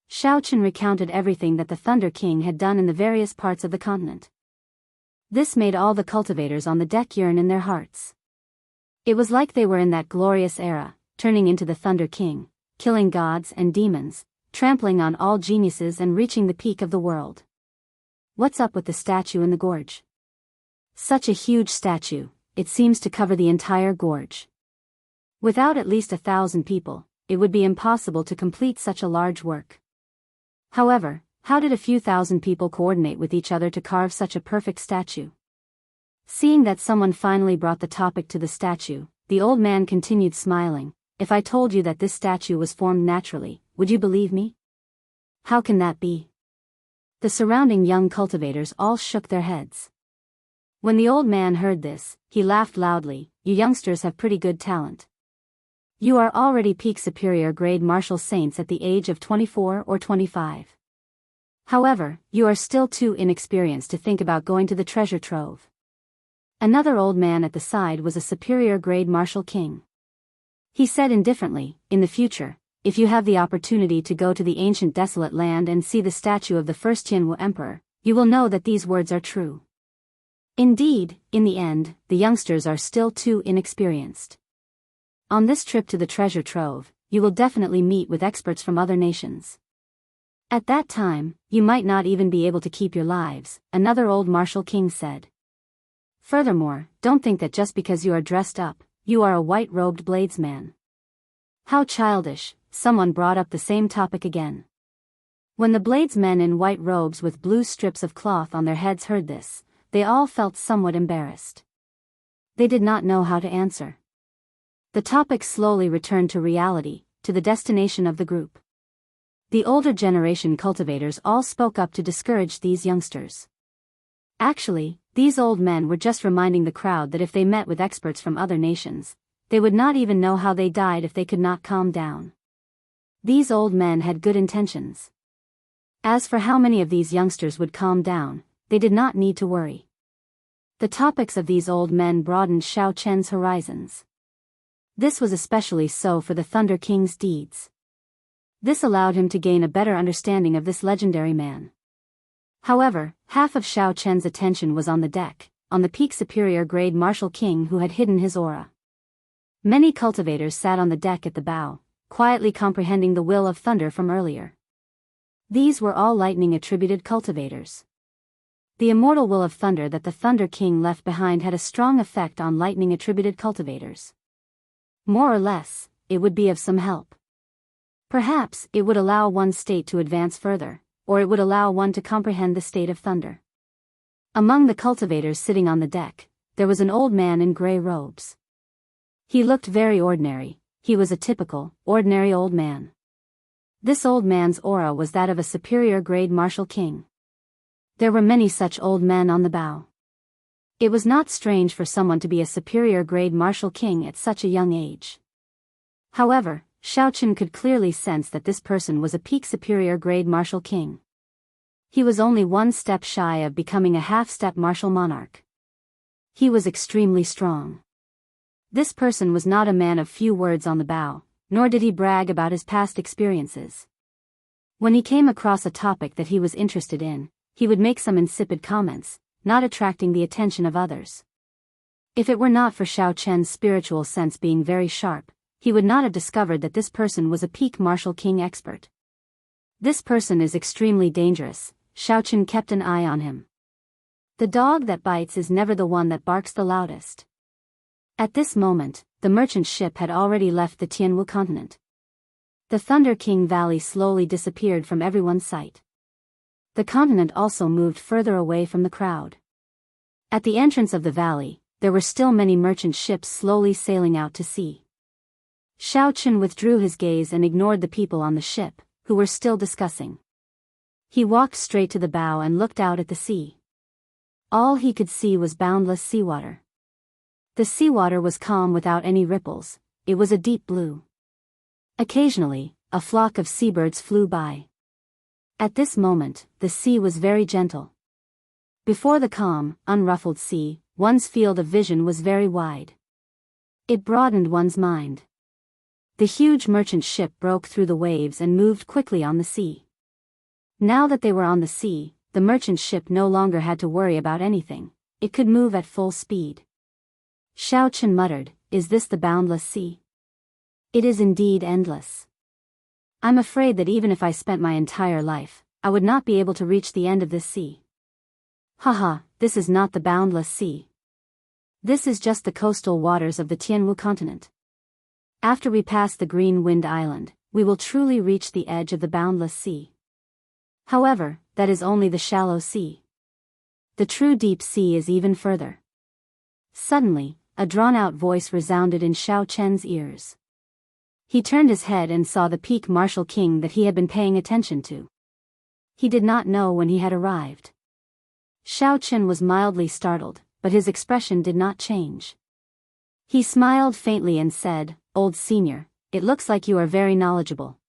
Speaker 1: Xiaochen recounted everything that the Thunder King had done in the various parts of the continent. This made all the cultivators on the deck yearn in their hearts. It was like they were in that glorious era, turning into the Thunder King, killing gods and demons, trampling on all geniuses and reaching the peak of the world. What's up with the statue in the gorge? Such a huge statue, it seems to cover the entire gorge. Without at least 1,000 people, it would be impossible to complete such a large work. However, how did a few thousand people coordinate with each other to carve such a perfect statue? Seeing that someone finally brought the topic to the statue, the old man continued smiling. If I told you that this statue was formed naturally, would you believe me? How can that be? The surrounding young cultivators all shook their heads. When the old man heard this, he laughed loudly. You youngsters have pretty good talent. You are already peak superior grade martial saints at the age of 24 or 25. However, you are still too inexperienced to think about going to the treasure trove. Another old man at the side was a superior grade martial king. He said indifferently, in the future, if you have the opportunity to go to the ancient desolate land and see the statue of the first Tianwu emperor, you will know that these words are true. Indeed, in the end, the youngsters are still too inexperienced. On this trip to the treasure trove, you will definitely meet with experts from other nations. At that time, you might not even be able to keep your lives, another old martial king said. Furthermore, don't think that just because you are dressed up, you are a white-robed bladesman. How childish, someone brought up the same topic again. When the bladesmen in white robes with blue strips of cloth on their heads heard this, they all felt somewhat embarrassed. They did not know how to answer. The topic slowly returned to reality, to the destination of the group. The older generation cultivators all spoke up to discourage these youngsters. Actually, these old men were just reminding the crowd that if they met with experts from other nations, they would not even know how they died if they could not calm down. These old men had good intentions. As for how many of these youngsters would calm down, they did not need to worry. The topics of these old men broadened Xiao Chen's horizons. This was especially so for the Thunder King's deeds. This allowed him to gain a better understanding of this legendary man. However, half of Xiao Chen's attention was on the deck, on the peak superior grade martial king who had hidden his aura. Many cultivators sat on the deck at the bow, quietly comprehending the will of thunder from earlier. These were all lightning attributed cultivators. The immortal will of thunder that the Thunder King left behind had a strong effect on lightning attributed cultivators. More or less, it would be of some help. Perhaps it would allow one's state to advance further, or it would allow one to comprehend the state of thunder. Among the cultivators sitting on the deck, there was an old man in gray robes. He looked very ordinary. He was a typical, ordinary old man. This old man's aura was that of a superior grade martial king. There were many such old men on the bow. It was not strange for someone to be a superior grade martial king at such a young age. However, Xiao Chen could clearly sense that this person was a peak superior grade martial king. He was only one step shy of becoming a half-step martial monarch. He was extremely strong. This person was not a man of few words on the bow, nor did he brag about his past experiences. When he came across a topic that he was interested in, he would make some insipid comments, not attracting the attention of others. If it were not for Xiao Chen's spiritual sense being very sharp, he would not have discovered that this person was a peak martial king expert. This person is extremely dangerous. Xiao Chen kept an eye on him. The dog that bites is never the one that barks the loudest. At this moment, the merchant ship had already left the Tianwu continent. The Thunder King Valley slowly disappeared from everyone's sight. The continent also moved further away from the crowd. At the entrance of the valley, there were still many merchant ships slowly sailing out to sea. Xiao Chen withdrew his gaze and ignored the people on the ship, who were still discussing. He walked straight to the bow and looked out at the sea. All he could see was boundless seawater. The seawater was calm without any ripples, it was a deep blue. Occasionally, a flock of seabirds flew by. At this moment, the sea was very gentle. Before the calm, unruffled sea, one's field of vision was very wide. It broadened one's mind. The huge merchant ship broke through the waves and moved quickly on the sea. Now that they were on the sea, the merchant ship no longer had to worry about anything, it could move at full speed. Xiao Chen muttered, "Is this the boundless sea? It is indeed endless. I'm afraid that even if I spent my entire life, I would not be able to reach the end of this sea." Haha, this is not the boundless sea. This is just the coastal waters of the Tianwu continent. After we pass the Green Wind Island, we will truly reach the edge of the boundless sea. However, that is only the shallow sea. The true deep sea is even further. Suddenly, a drawn-out voice resounded in Xiao Chen's ears. He turned his head and saw the peak martial king that he had been paying attention to. He did not know when he had arrived. Xiao Chen was mildly startled, but his expression did not change. He smiled faintly and said, "Old senior, it looks like you are very knowledgeable.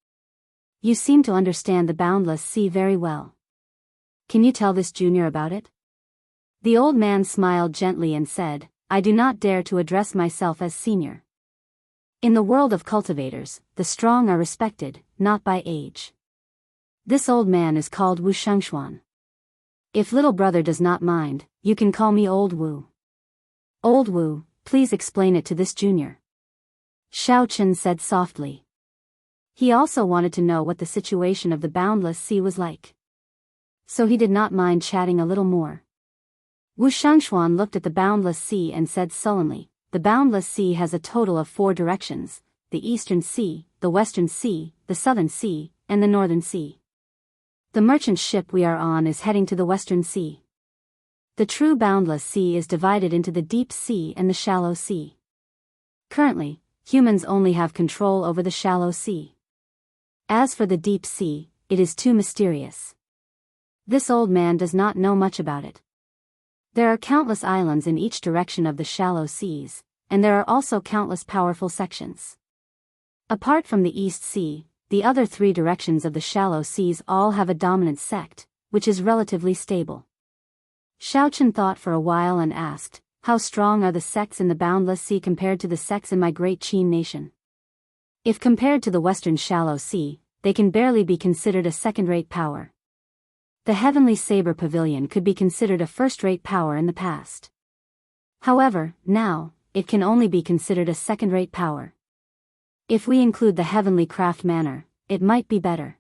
Speaker 1: You seem to understand the boundless sea very well. Can you tell this junior about it?" The old man smiled gently and said, "I do not dare to address myself as senior. In the world of cultivators, the strong are respected, not by age. This old man is called Wu Shangshuan. If little brother does not mind, you can call me Old Wu." "Old Wu, please explain it to this junior," Xiao Chen said softly. He also wanted to know what the situation of the boundless sea was like. So he did not mind chatting a little more. Wu Shangshuan looked at the boundless sea and said sullenly, "The boundless sea has a total of 4 directions, the eastern sea, the western sea, the southern sea, and the northern sea. The merchant ship we are on is heading to the western sea. The true boundless sea is divided into the deep sea and the shallow sea. Currently, humans only have control over the shallow sea. As for the deep sea, it is too mysterious. This old man does not know much about it. There are countless islands in each direction of the shallow seas, and there are also countless powerful sections. Apart from the East Sea, the other 3 directions of the shallow seas all have a dominant sect, which is relatively stable." Xiao Chen thought for a while and asked, "How strong are the sects in the boundless sea compared to the sects in my great Qin nation?" "If compared to the western shallow sea, they can barely be considered a second-rate power. The Heavenly Saber Pavilion could be considered a first-rate power in the past. However, now, it can only be considered a second-rate power. If we include the Heavenly Craft Manor, it might be better."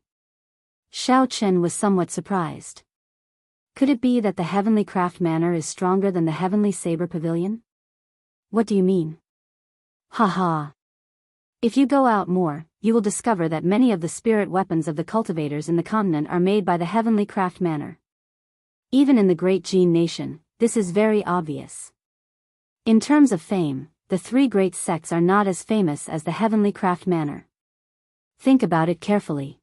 Speaker 1: Xiao Chen was somewhat surprised. Could it be that the Heavenly Craft Manor is stronger than the Heavenly Saber Pavilion? "What do you mean?" "Haha. If you go out more, you will discover that many of the spirit weapons of the cultivators in the continent are made by the Heavenly Craft Manor. Even in the Great Jin Nation, this is very obvious. In terms of fame, the 3 great sects are not as famous as the Heavenly Craft Manor. Think about it carefully.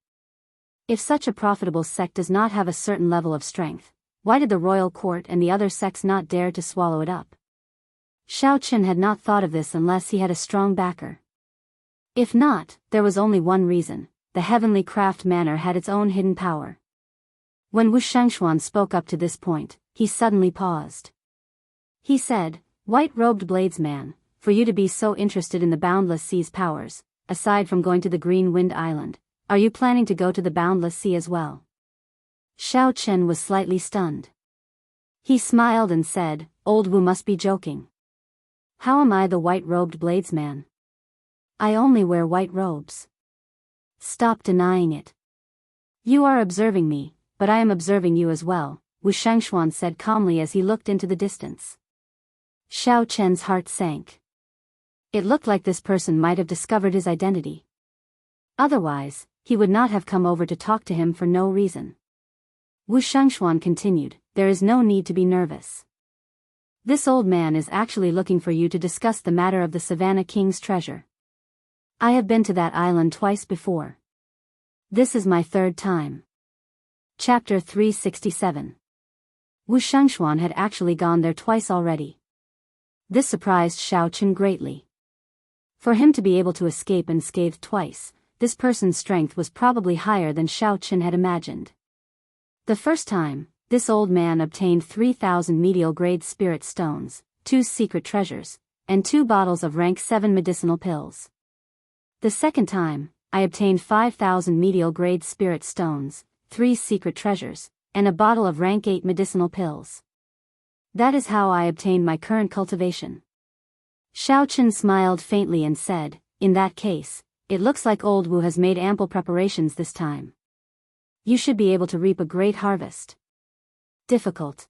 Speaker 1: If such a profitable sect does not have a certain level of strength, why did the royal court and the other sects not dare to swallow it up?" Xiao Chen had not thought of this unless he had a strong backer. If not, there was only one reason: the Heavenly Craft Manor had its own hidden power. When Wu Shangshuan spoke up to this point, he suddenly paused. He said, "White-robed bladesman, for you to be so interested in the boundless sea's powers, aside from going to the Green Wind Island, are you planning to go to the boundless sea as well?" Xiao Chen was slightly stunned. He smiled and said, "Old Wu must be joking. How am I the white-robed bladesman? I only wear white robes. Stop denying it. You are observing me, but I am observing you as well," Wu Shangshuan said calmly as he looked into the distance. Xiao Chen's heart sank. It looked like this person might have discovered his identity. Otherwise, he would not have come over to talk to him for no reason. Wu Shangshuan continued, "There is no need to be nervous. This old man is actually looking for you to discuss the matter of the Savannah King's treasure. I have been to that island twice before. This is my 3rd time." Chapter 367. Wu Shangshuan had actually gone there twice already. This surprised Xiao Chen greatly. For him to be able to escape unscathed twice, this person's strength was probably higher than Xiao Chen had imagined. The first time, this old man obtained 3,000 medial-grade spirit stones, 2 secret treasures, and 2 bottles of rank 7 medicinal pills. The second time, I obtained 5,000 medial-grade spirit stones, 3 secret treasures, and a bottle of rank 8 medicinal pills. That is how I obtained my current cultivation." Xiao Chen smiled faintly and said, "In that case, it looks like Old Wu has made ample preparations this time. You should be able to reap a great harvest." "Difficult.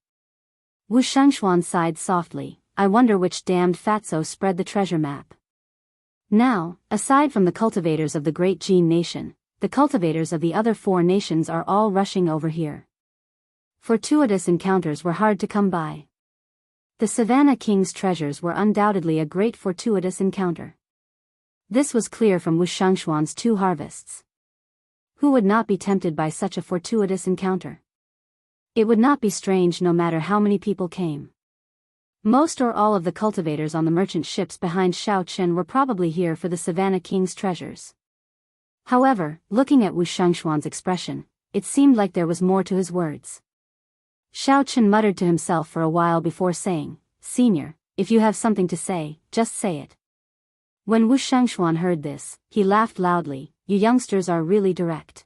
Speaker 1: Wu Shengxuan sighed softly. I wonder which damned fatso spread the treasure map. Now, aside from the cultivators of the great Jin nation, the cultivators of the other 4 nations are all rushing over here. Fortuitous encounters were hard to come by. The Savannah King's treasures were undoubtedly a great fortuitous encounter. This was clear from Wu Shengxuan's 2 harvests. Who would not be tempted by such a fortuitous encounter? It would not be strange no matter how many people came. Most or all of the cultivators on the merchant ships behind Shao Chen were probably here for the Savannah King's treasures. However, looking at Wu Shengxuan's expression, it seemed like there was more to his words. Shao Chen muttered to himself for a while before saying, Senior, if you have something to say, just say it. When Wu Shengxuan heard this, he laughed loudly. You youngsters are really direct.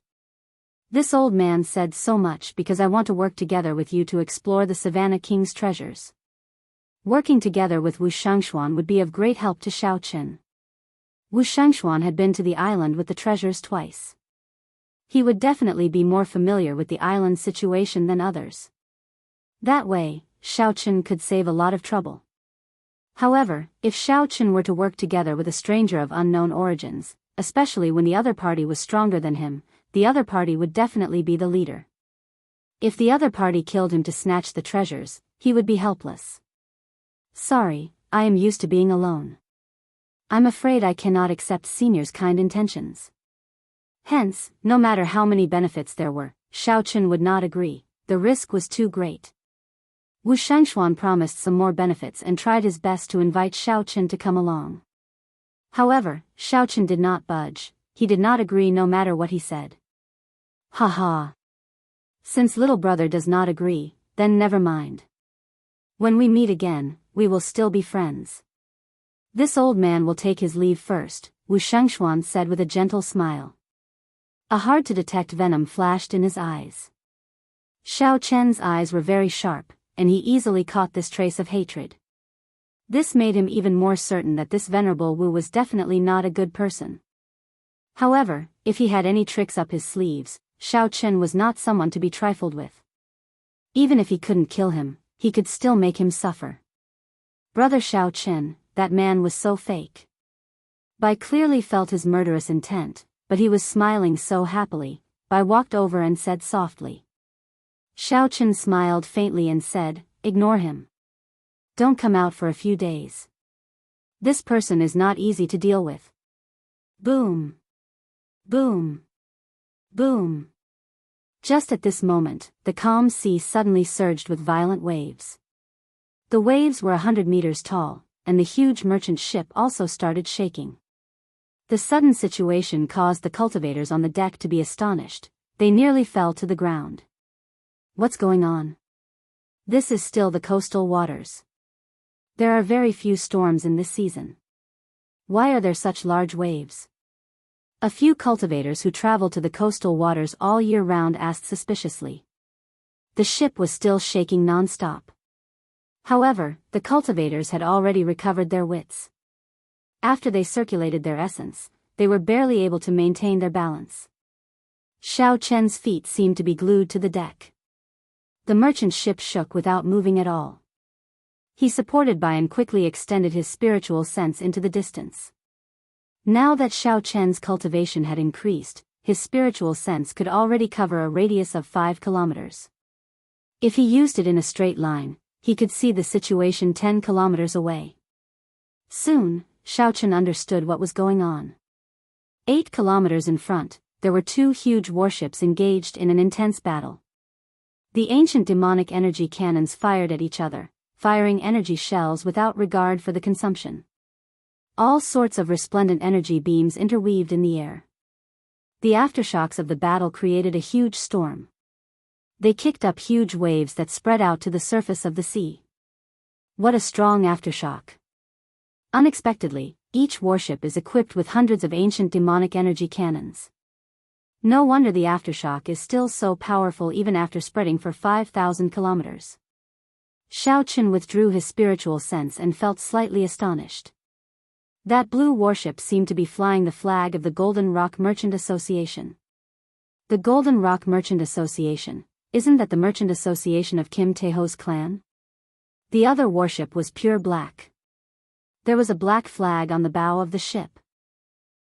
Speaker 1: This old man said so much because I want to work together with you to explore the Savannah King's treasures. Working together with Wu Shengxuan would be of great help to Shao Chen. Wu Shengxuan had been to the island with the treasures twice. He would definitely be more familiar with the island situation than others. That way, Shao Chen could save a lot of trouble. However, if Shao Chen were to work together with a stranger of unknown origins, especially when the other party was stronger than him, the other party would definitely be the leader. If the other party killed him to snatch the treasures, he would be helpless. Sorry, I am used to being alone. I'm afraid I cannot accept Senior's kind intentions. Hence, no matter how many benefits there were, Shao Chen would not agree. The risk was too great. Wu Shengxuan promised some more benefits and tried his best to invite Shao Chen to come along. However, Shao Chen did not budge. He did not agree no matter what he said. Ha ha. Since little brother does not agree, then never mind. When we meet again, we will still be friends. This old man will take his leave first, Wu Shengxuan said with a gentle smile. A hard-to-detect venom flashed in his eyes. Shao Chen's eyes were very sharp, and he easily caught this trace of hatred. This made him even more certain that this venerable Wu was definitely not a good person. However, if he had any tricks up his sleeves, Shao Chen was not someone to be trifled with. Even if he couldn't kill him, he could still make him suffer. Brother Shao Chen, that man was so fake. Bai clearly felt his murderous intent, but he was smiling so happily. Bai walked over and said softly. Shao Chen smiled faintly and said, Ignore him. Don't come out for a few days. This person is not easy to deal with. Boom. Boom. Boom. Just at this moment, the calm sea suddenly surged with violent waves. The waves were 100 meters tall, and the huge merchant ship also started shaking. The sudden situation caused the cultivators on the deck to be astonished. They nearly fell to the ground. What's going on? This is still the coastal waters. There are very few storms in this season. Why are there such large waves? A few cultivators who travel to the coastal waters all year round asked suspiciously. The ship was still shaking non-stop. However, the cultivators had already recovered their wits. After they circulated their essence, they were barely able to maintain their balance. Shao Chen's feet seemed to be glued to the deck. The merchant ship shook without moving at all. He supported Bai and quickly extended his spiritual sense into the distance. Now that Shao Chen's cultivation had increased, his spiritual sense could already cover a radius of 5 kilometers. If he used it in a straight line, he could see the situation 10 kilometers away. Soon, Shao Chen understood what was going on. 8 kilometers in front, there were 2 huge warships engaged in an intense battle. The ancient demonic energy cannons fired at each other, firing energy shells without regard for the consumption. All sorts of resplendent energy beams interweaved in the air. The aftershocks of the battle created a huge storm. They kicked up huge waves that spread out to the surface of the sea. What a strong aftershock! Unexpectedly, each warship is equipped with hundreds of ancient demonic energy cannons. No wonder the aftershock is still so powerful even after spreading for 5,000 kilometers. Shao Chen withdrew his spiritual sense and felt slightly astonished. That blue warship seemed to be flying the flag of the Golden Rock Merchant Association. The Golden Rock Merchant Association, isn't that the merchant association of Kim Taeho's clan? The other warship was pure black. There was a black flag on the bow of the ship.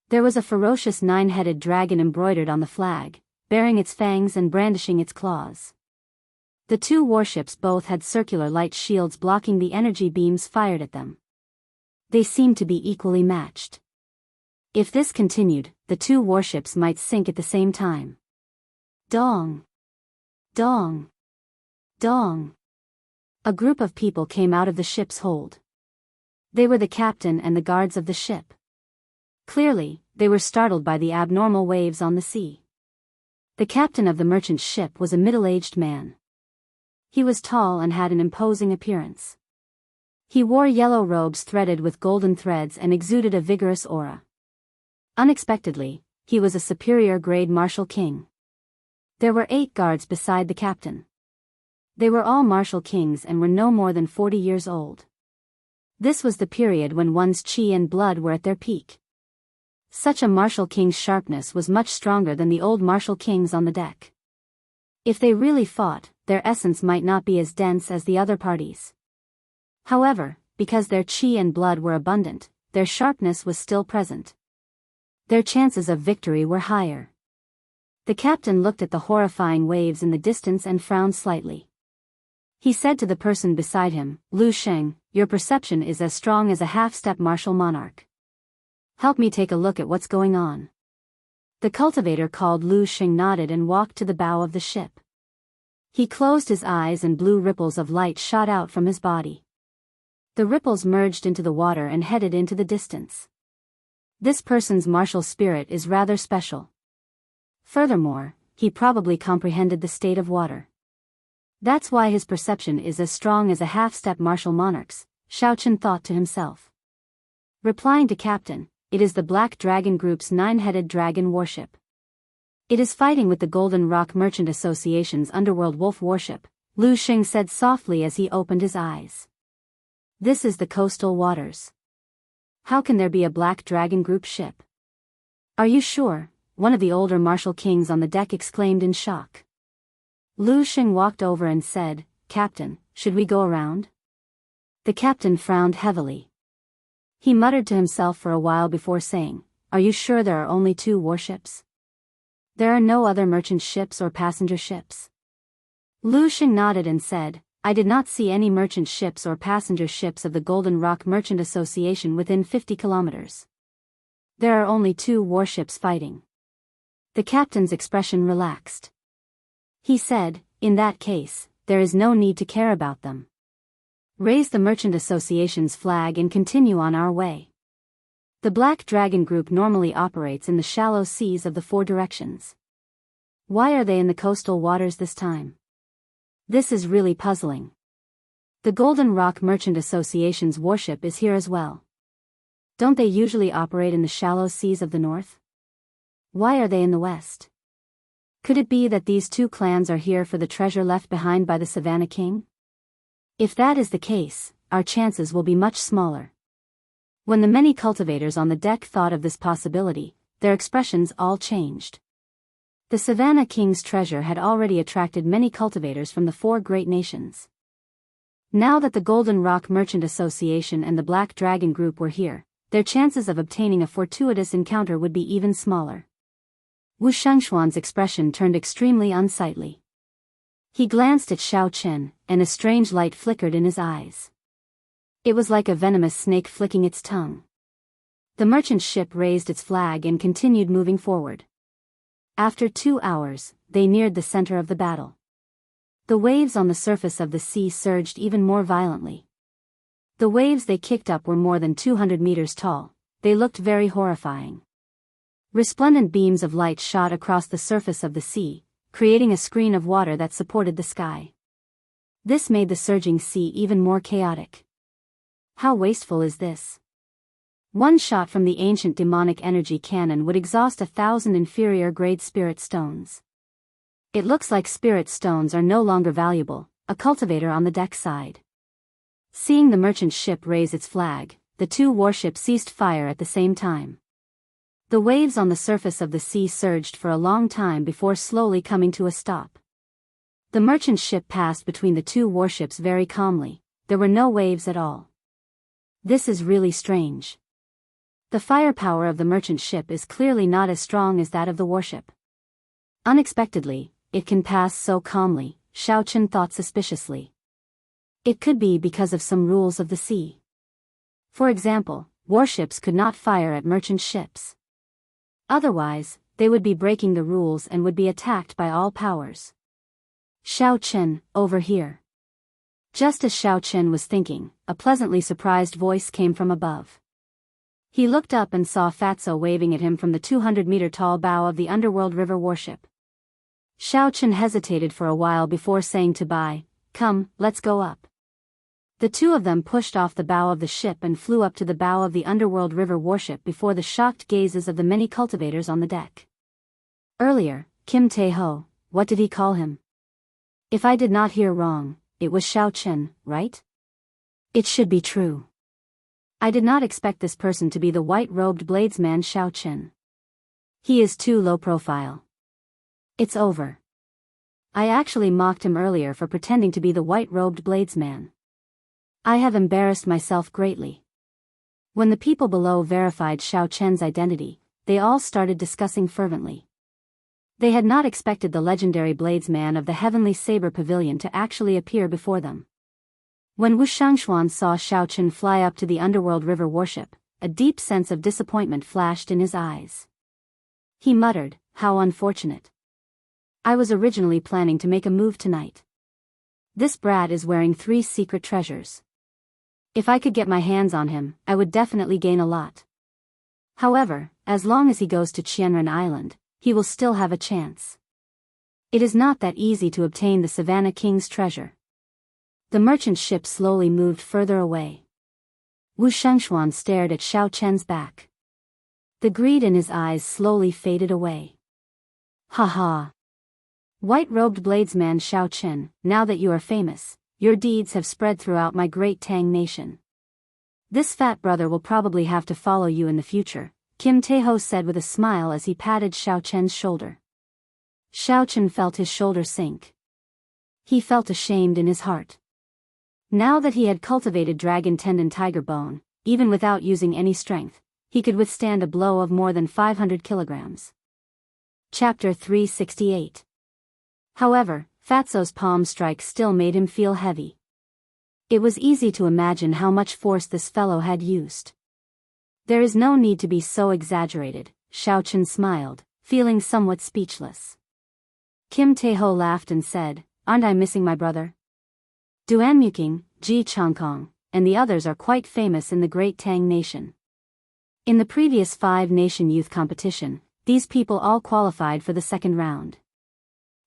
Speaker 1: There was a ferocious 9-headed dragon embroidered on the flag, baring its fangs and brandishing its claws. The two warships both had circular light shields blocking the energy beams fired at them. They seemed to be equally matched. If this continued, the two warships might sink at the same time. Dong! Dong! Dong! A group of people came out of the ship's hold. They were the captain and the guards of the ship. Clearly, they were startled by the abnormal waves on the sea. The captain of the merchant ship was a middle-aged man. He was tall and had an imposing appearance. He wore yellow robes threaded with golden threads and exuded a vigorous aura. Unexpectedly, he was a superior-grade martial king. There were 8 guards beside the captain. They were all martial kings and were no more than 40 years old. This was the period when one's chi and blood were at their peak. Such a martial king's sharpness was much stronger than the old martial kings on the deck. If they really fought, their essence might not be as dense as the other parties. However, because their chi and blood were abundant, their sharpness was still present. Their chances of victory were higher. The captain looked at the horrifying waves in the distance and frowned slightly. He said to the person beside him, "Lu Sheng, your perception is as strong as a half-step martial monarch. Help me take a look at what's going on." The cultivator called Lu Sheng nodded and walked to the bow of the ship. He closed his eyes and blue ripples of light shot out from his body. The ripples merged into the water and headed into the distance. This person's martial spirit is rather special. Furthermore, he probably comprehended the state of water. That's why his perception is as strong as a half-step martial monarch's, Xiaochen thought to himself. Replying to Captain, "It is the Black Dragon Group's 9-headed dragon warship. It is fighting with the Golden Rock Merchant Association's Underworld Wolf warship," Lu Sheng said softly as he opened his eyes. "This is the coastal waters. How can there be a Black Dragon Group ship?" "Are you sure?" one of the older martial kings on the deck exclaimed in shock. Lu Sheng walked over and said, "Captain, should we go around?" The captain frowned heavily. He muttered to himself for a while before saying, "Are you sure there are only 2 warships? There are no other merchant ships or passenger ships?" Lu Sheng nodded and said, "I did not see any merchant ships or passenger ships of the Golden Rock Merchant Association within 50 kilometers. There are only 2 warships fighting." The captain's expression relaxed. He said, "In that case, there is no need to care about them. Raise the Merchant Association's flag and continue on our way. The Black Dragon Group normally operates in the shallow seas of the 4 directions. Why are they in the coastal waters this time? This is really puzzling. The Golden Rock Merchant Association's warship is here as well. Don't they usually operate in the shallow seas of the north? Why are they in the west? Could it be that these 2 clans are here for the treasure left behind by the Savannah King? If that is the case, our chances will be much smaller." When the many cultivators on the deck thought of this possibility, their expressions all changed. The Savannah King's treasure had already attracted many cultivators from the 4 great nations. Now that the Golden Rock Merchant Association and the Black Dragon Group were here, their chances of obtaining a fortuitous encounter would be even smaller. Wu Shengxuan's expression turned extremely unsightly. He glanced at Xiao Chen, and a strange light flickered in his eyes. It was like a venomous snake flicking its tongue. The merchant ship raised its flag and continued moving forward. After 2 hours, they neared the center of the battle. The waves on the surface of the sea surged even more violently. The waves they kicked up were more than 200 meters tall. They looked very horrifying. Resplendent beams of light shot across the surface of the sea, creating a screen of water that supported the sky. This made the surging sea even more chaotic. How wasteful is this? One shot from the ancient demonic energy cannon would exhaust 1,000 inferior-grade spirit stones. It looks like spirit stones are no longer valuable, a cultivator on the deck sighed. Seeing the merchant ship raise its flag, the 2 warships ceased fire at the same time. The waves on the surface of the sea surged for a long time before slowly coming to a stop. The merchant ship passed between the 2 warships very calmly, there were no waves at all. This is really strange. The firepower of the merchant ship is clearly not as strong as that of the warship. Unexpectedly, it can pass so calmly, Xiaochen thought suspiciously. It could be because of some rules of the sea. For example, warships could not fire at merchant ships. Otherwise, they would be breaking the rules and would be attacked by all powers. Xiaochen, over here. Just as Xiaochen was thinking, a pleasantly surprised voice came from above. He looked up and saw Fatso waving at him from the 200-meter-tall bow of the underworld river warship. Xiaochen hesitated for a while before saying to Bai, "Come, let's go up." The two of them pushed off the bow of the ship and flew up to the bow of the underworld river warship before the shocked gazes of the many cultivators on the deck. Earlier, Kim Tae-ho, what did he call him? If I did not hear wrong, it was Xiaochen, right? It should be true. I did not expect this person to be the white-robed bladesman Xiaochen. He is too low profile. It's over. I actually mocked him earlier for pretending to be the white-robed bladesman. I have embarrassed myself greatly. When the people below verified Xiaochen's identity, they all started discussing fervently. They had not expected the legendary bladesman of the Heavenly Saber Pavilion to actually appear before them. When Wu Shangshuan saw Xiaochen fly up to the underworld river warship, a deep sense of disappointment flashed in his eyes. He muttered, "How unfortunate. I was originally planning to make a move tonight. This brat is wearing 3 secret treasures. If I could get my hands on him, I would definitely gain a lot. However, as long as he goes to Qianren Island, he will still have a chance. It is not that easy to obtain the Savannah King's treasure." The merchant ship slowly moved further away. Wu Shangshuan stared at Xiaochen's back. The greed in his eyes slowly faded away. "Ha ha. White-robed bladesman Xiaochen, now that you are famous, your deeds have spread throughout my great Tang nation. This fat brother will probably have to follow you in the future," Kim Tae-ho said with a smile as he patted Xiaochen's shoulder. Xiaochen felt his shoulder sink. He felt ashamed in his heart. Now that he had cultivated dragon tendon tiger bone, even without using any strength, he could withstand a blow of more than 500 kilograms. Chapter 368. However, Fatso's palm strike still made him feel heavy. It was easy to imagine how much force this fellow had used. "There is no need to be so exaggerated," Xiaochen smiled, feeling somewhat speechless. Kim Tae-ho laughed and said, "Aren't I missing my brother? Duan Muking, Ji Changkong, and the others are quite famous in the Great Tang Nation. In the previous 5-nation youth competition, these people all qualified for the second round."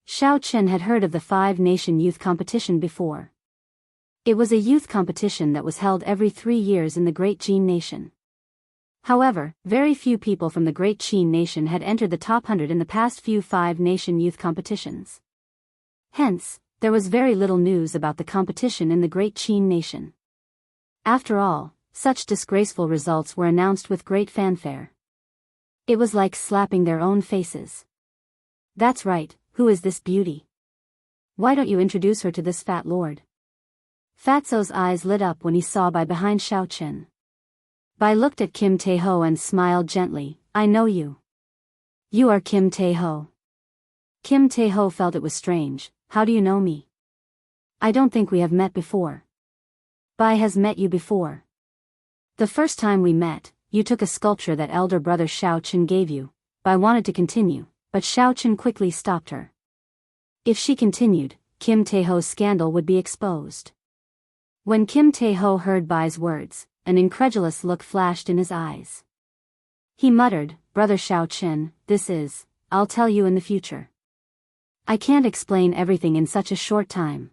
Speaker 1: Xiaochen had heard of the 5-nation youth competition before. It was a youth competition that was held every 3 years in the Great Jin Nation. However, very few people from the Great Jin Nation had entered the top 100 in the past few 5-nation youth competitions. Hence, there was very little news about the competition in the Great Jin Nation. After all, such disgraceful results were announced with great fanfare. It was like slapping their own faces. "That's right, who is this beauty? Why don't you introduce her to this fat lord?" Fatso's eyes lit up when he saw Bai behind Xiaochen. Bai looked at Kim Tae-ho and smiled gently, "I know you. You are Kim Tae-ho." Kim Tae-ho felt it was strange. "How do you know me? I don't think we have met before." "Bai has met you before. The first time we met, you took a sculpture that elder brother Xiaochen gave you." Bai wanted to continue, but Xiaochen quickly stopped her. If she continued, Kim Tae-ho's scandal would be exposed. When Kim Tae-ho heard Bai's words, an incredulous look flashed in his eyes. He muttered, "Brother Xiaochen, I'll tell you in the future. I can't explain everything in such a short time."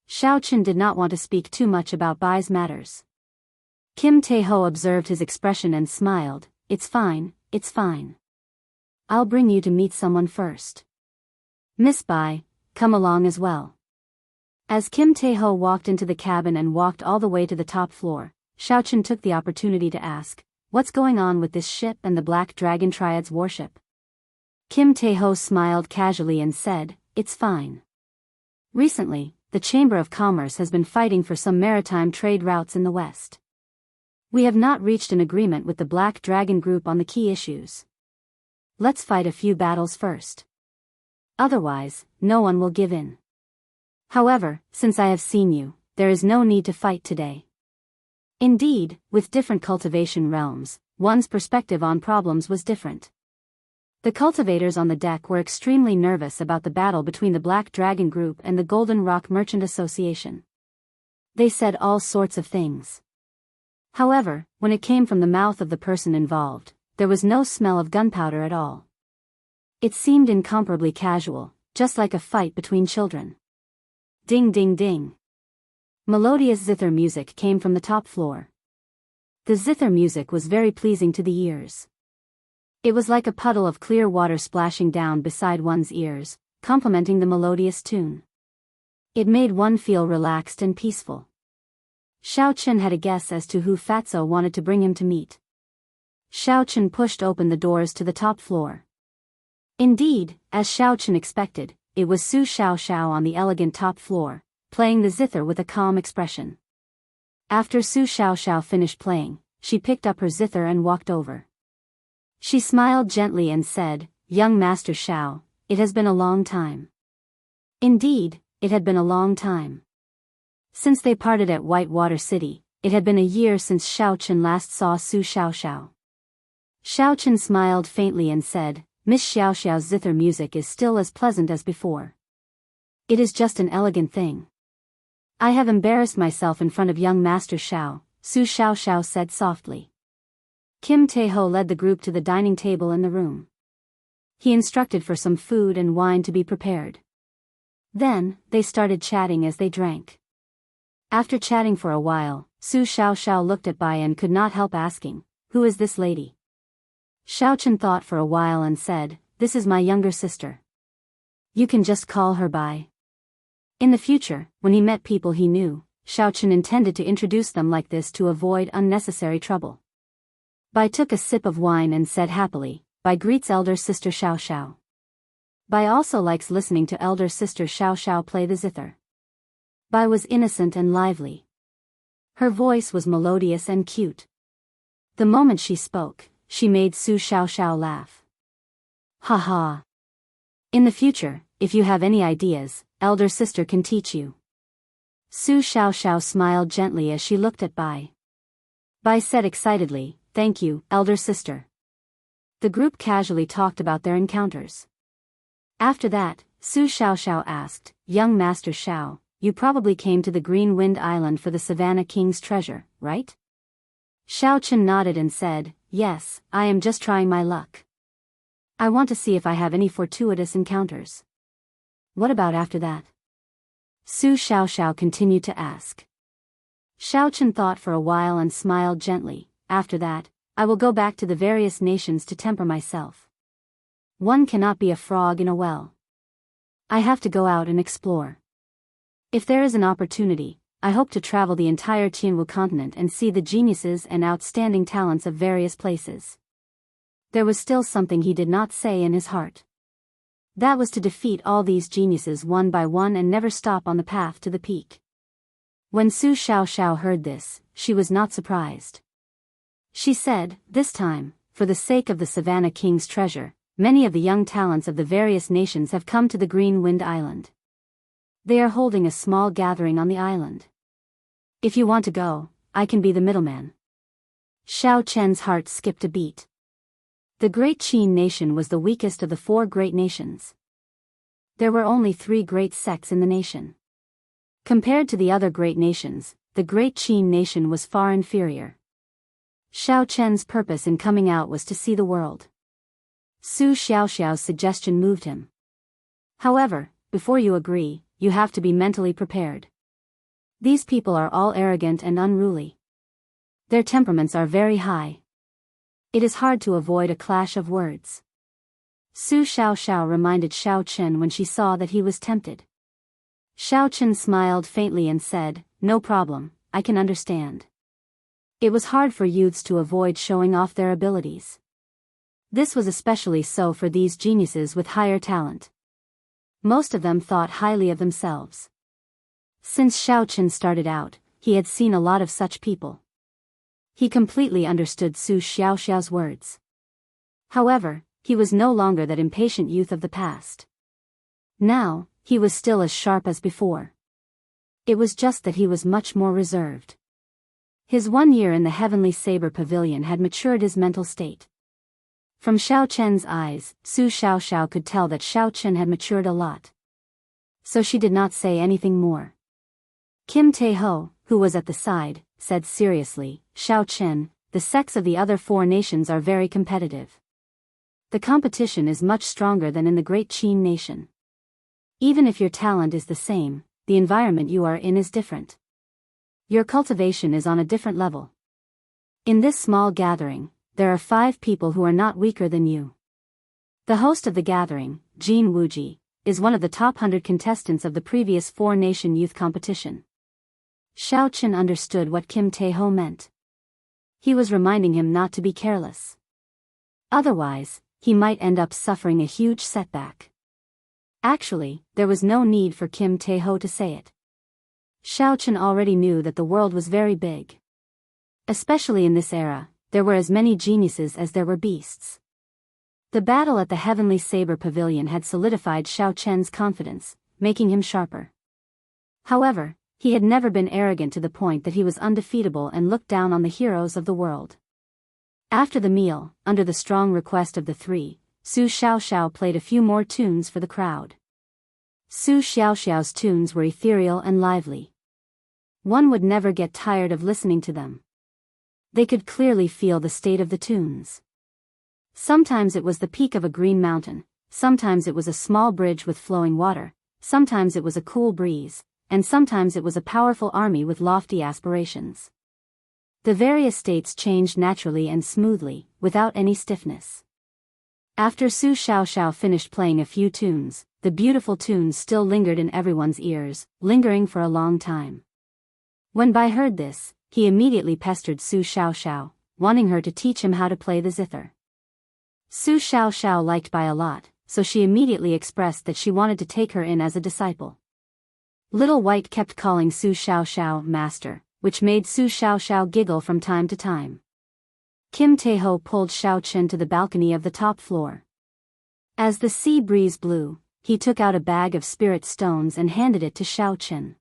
Speaker 1: Xiaochen did not want to speak too much about Bai's matters. Kim Tae-ho observed his expression and smiled, It's fine. I'll bring you to meet someone first. Miss Bai, come along as well." As Kim Tae-ho walked into the cabin and walked all the way to the top floor, Xiaochen took the opportunity to ask, "What's going on with this ship and the Black Dragon Triad's warship?" Kim Tae-ho smiled casually and said, "It's fine. Recently, the Chamber of Commerce has been fighting for some maritime trade routes in the West. We have not reached an agreement with the Black Dragon Group on the key issues. Let's fight a few battles first. Otherwise, no one will give in. However, since I have seen you, there is no need to fight today. Indeed, with different cultivation realms, one's perspective on problems was different. The cultivators on the deck were extremely nervous about the battle between the Black Dragon Group and the Golden Rock Merchant Association. They said all sorts of things. However, when it came from the mouth of the person involved, there was no smell of gunpowder at all. It seemed incomparably casual, just like a fight between children. Ding ding ding. Melodious zither music came from the top floor. The zither music was very pleasing to the ears. It was like a puddle of clear water splashing down beside one's ears, complementing the melodious tune. It made one feel relaxed and peaceful. Xiao Chen had a guess as to who Fatso wanted to bring him to meet. Xiao Chen pushed open the doors to the top floor. Indeed, as Xiao Chen expected, it was Su Xiaoxiao on the elegant top floor, playing the zither with a calm expression. After Su Xiaoxiao finished playing, she picked up her zither and walked over. She smiled gently and said, "Young Master Xiao, it has been a long time." Indeed, it had been a long time. Since they parted at Whitewater City, it had been a year since Xiao Chen last saw Su Xiaoxiao. Xiao Chen smiled faintly and said, "Miss Xiaoxiao's zither music is still as pleasant as before. It is just an elegant thing." "I have embarrassed myself in front of young Master Xiao," Su Xiaoxiao said softly. Kim Taeho led the group to the dining table in the room. He instructed for some food and wine to be prepared. Then, they started chatting as they drank. After chatting for a while, Su Xiaoxiao looked at Bai and could not help asking, "Who is this lady?" Xiao Chen thought for a while and said, "This is my younger sister. You can just call her Bai." In the future, when he met people he knew, Xiao Chen intended to introduce them like this to avoid unnecessary trouble. Bai took a sip of wine and said happily, "Bai greets elder sister Xiao Xiao. Bai also likes listening to elder sister Xiao Xiao play the zither." Bai was innocent and lively. Her voice was melodious and cute. The moment she spoke, she made Su Xiaoxiao laugh. "Ha ha. In the future, if you have any ideas, elder sister can teach you." Su Xiaoxiao smiled gently as she looked at Bai. Bai said excitedly, "Thank you, elder sister." The group casually talked about their encounters. After that, Su Xiaoxiao asked, "Young Master Xiao, you probably came to the Green Wind Island for the Savannah King's treasure, right?" Xiao Chen nodded and said, "Yes, I am just trying my luck. I want to see if I have any fortuitous encounters." "What about after that?" Su Xiaoxiao continued to ask. Xiao Chen thought for a while and smiled gently. "After that, I will go back to the various nations to temper myself. One cannot be a frog in a well. I have to go out and explore. If there is an opportunity, I hope to travel the entire Tianwu continent and see the geniuses and outstanding talents of various places." There was still something he did not say in his heart. That was to defeat all these geniuses one by one and never stop on the path to the peak. When Su Xiaoxiao heard this, she was not surprised. She said, "This time, for the sake of the Savannah King's treasure, many of the young talents of the various nations have come to the Green Wind Island. They are holding a small gathering on the island. If you want to go, I can be the middleman." Xiao Chen's heart skipped a beat. The Great Qin nation was the weakest of the 4 great nations. There were only 3 great sects in the nation. Compared to the other great nations, the Great Qin nation was far inferior. Xiao Chen's purpose in coming out was to see the world. Su Xiaoxiao's suggestion moved him. "However, before you agree, you have to be mentally prepared. These people are all arrogant and unruly. Their temperaments are very high. It is hard to avoid a clash of words." Su Xiaoxiao reminded Xiao Chen when she saw that he was tempted. Xiao Chen smiled faintly and said, "No problem, I can understand." It was hard for youths to avoid showing off their abilities. This was especially so for these geniuses with higher talent. Most of them thought highly of themselves. Since Xiaochen started out, he had seen a lot of such people. He completely understood Su Xiaoxiao's words. However, he was no longer that impatient youth of the past. Now, he was still as sharp as before. It was just that he was much more reserved. His 1 year in the Heavenly Saber Pavilion had matured his mental state. From Xiao Chen's eyes, Su Xiaoxiao could tell that Xiao Chen had matured a lot. So she did not say anything more. Kim Tae-ho, who was at the side, said seriously, Xiao Chen, the sex of the other 4 nations are very competitive. The competition is much stronger than in the Great Qin nation. Even if your talent is the same, the environment you are in is different. Your cultivation is on a different level. In this small gathering, there are 5 people who are not weaker than you. The host of the gathering, Jin Wuji, is one of the top 100 contestants of the previous 4-nation youth competition. Xiao Chen understood what Kim Tae-ho meant. He was reminding him not to be careless. Otherwise, he might end up suffering a huge setback. Actually, there was no need for Kim Tae-ho to say it. Xiao Chen already knew that the world was very big. Especially in this era, there were as many geniuses as there were beasts. The battle at the Heavenly Saber Pavilion had solidified Xiao Chen's confidence, making him sharper. However, he had never been arrogant to the point that he was undefeatable and looked down on the heroes of the world. After the meal, under the strong request of the 3, Su Xiaoxiao played a few more tunes for the crowd. Su Xiaoxiao's tunes were ethereal and lively. One would never get tired of listening to them. They could clearly feel the state of the tunes. Sometimes it was the peak of a green mountain, sometimes it was a small bridge with flowing water, sometimes it was a cool breeze, and sometimes it was a powerful army with lofty aspirations. The various states changed naturally and smoothly, without any stiffness. After Su Xiaoxiao finished playing a few tunes, the beautiful tunes still lingered in everyone's ears, lingering for a long time. When Bai heard this, he immediately pestered Su Xiaoxiao, wanting her to teach him how to play the zither. Su Xiaoxiao liked Bai a lot, so she immediately expressed that she wanted to take her in as a disciple. Little White kept calling Su Xiaoxiao master, which made Su Xiaoxiao giggle from time to time. Kim Tae-ho pulled Xiao Chen to the balcony of the top floor. As the sea breeze blew, he took out a bag of spirit stones and handed it to Xiao Chen.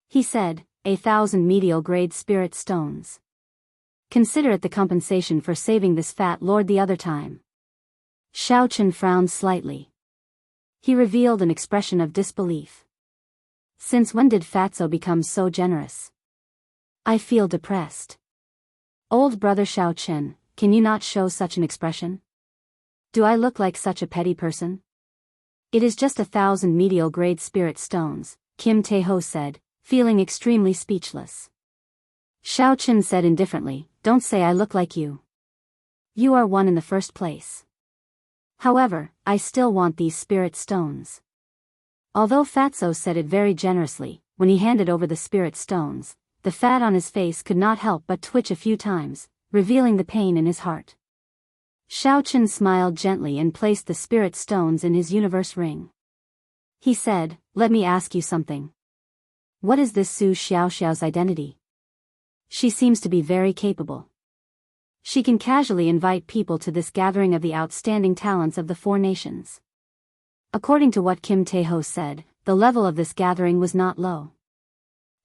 Speaker 1: He said, 1,000 medial-grade spirit stones. Consider it the compensation for saving this fat lord the other time. Xiao Chen frowned slightly. He revealed an expression of disbelief. Since when did Fatso become so generous? I feel depressed. Old brother Xiao Chen, can you not show such an expression? Do I look like such a petty person? It is just 1,000 medial-grade spirit stones, Kim Tae-ho said, feeling extremely speechless. Xiao Chen said indifferently, don't say I look like you. You are one in the first place. However, I still want these spirit stones. Although Fatso said it very generously, when he handed over the spirit stones, the fat on his face could not help but twitch a few times, revealing the pain in his heart. Xiao Chen smiled gently and placed the spirit stones in his universe ring. He said, let me ask you something. What is this Su Xiaoxiao's identity? She seems to be very capable. She can casually invite people to this gathering of the outstanding talents of the 4 nations. According to what Kim Tae-ho said, the level of this gathering was not low.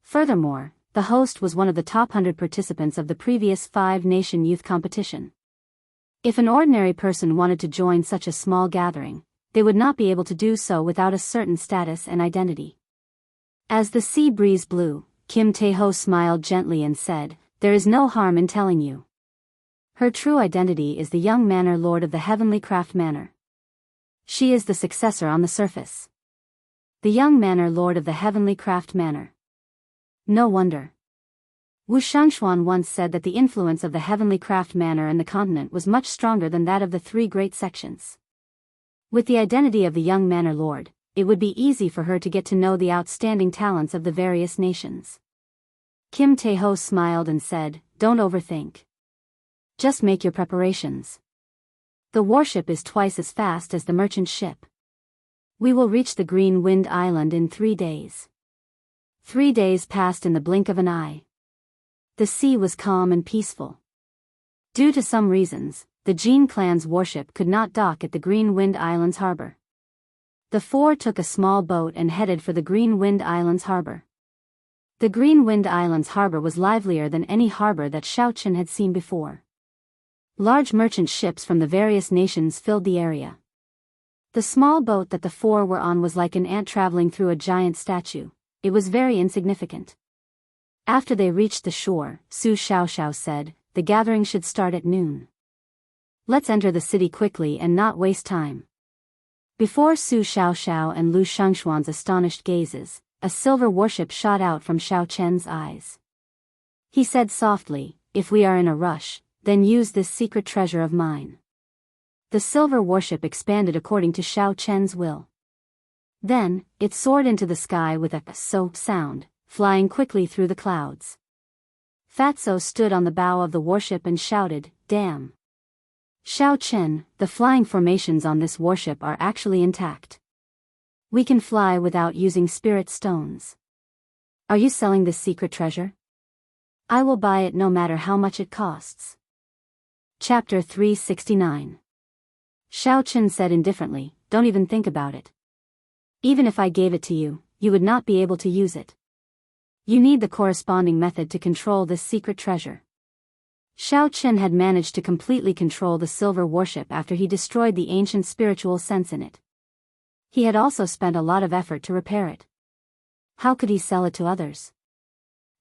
Speaker 1: Furthermore, the host was one of the top 100 participants of the previous 5-nation youth competition. If an ordinary person wanted to join such a small gathering, they would not be able to do so without a certain status and identity. As the sea breeze blew, Kim Tae-ho smiled gently and said, there is no harm in telling you. Her true identity is the young manor lord of the Heavenly Craft Manor. She is the successor on the surface. The young manor lord of the Heavenly Craft Manor. No wonder. Wu Shangshuan once said that the influence of the Heavenly Craft Manor and the continent was much stronger than that of the 3 great sections. With the identity of the young manor lord, it would be easy for her to get to know the outstanding talents of the various nations. Kim Tae-ho smiled and said, don't overthink. Just make your preparations. The warship is twice as fast as the merchant ship. We will reach the Green Wind Island in 3 days. 3 days passed in the blink of an eye. The sea was calm and peaceful. Due to some reasons, the Jin clan's warship could not dock at the Green Wind Islands harbor. The four took a small boat and headed for the Green Wind Islands harbor. The Green Wind Islands harbor was livelier than any harbor that Xiaochen had seen before. Large merchant ships from the various nations filled the area. The small boat that the four were on was like an ant traveling through a giant statue. It was very insignificant. After they reached the shore, Su Xiaoxiao said, "The gathering should start at noon. Let's enter the city quickly and not waste time." Before Su Xiaoxiao and Lu Shengxuan's astonished gazes, a silver warship shot out from Xiao Chen's eyes. He said softly, "If we are in a rush, then use this secret treasure of mine." The silver warship expanded according to Xiao Chen's will. Then, it soared into the sky with a "so" sound, flying quickly through the clouds. Fatso stood on the bow of the warship and shouted, "Damn! Xiao Chen, the flying formations on this warship are actually intact. We can fly without using spirit stones. Are you selling this secret treasure? I will buy it no matter how much it costs." Chapter 369. Xiao Chen said indifferently, "Don't even think about it. Even if I gave it to you, you would not be able to use it. You need the corresponding method to control this secret treasure." Xiao Chen had managed to completely control the silver warship after he destroyed the ancient spiritual sense in it. He had also spent a lot of effort to repair it. How could he sell it to others?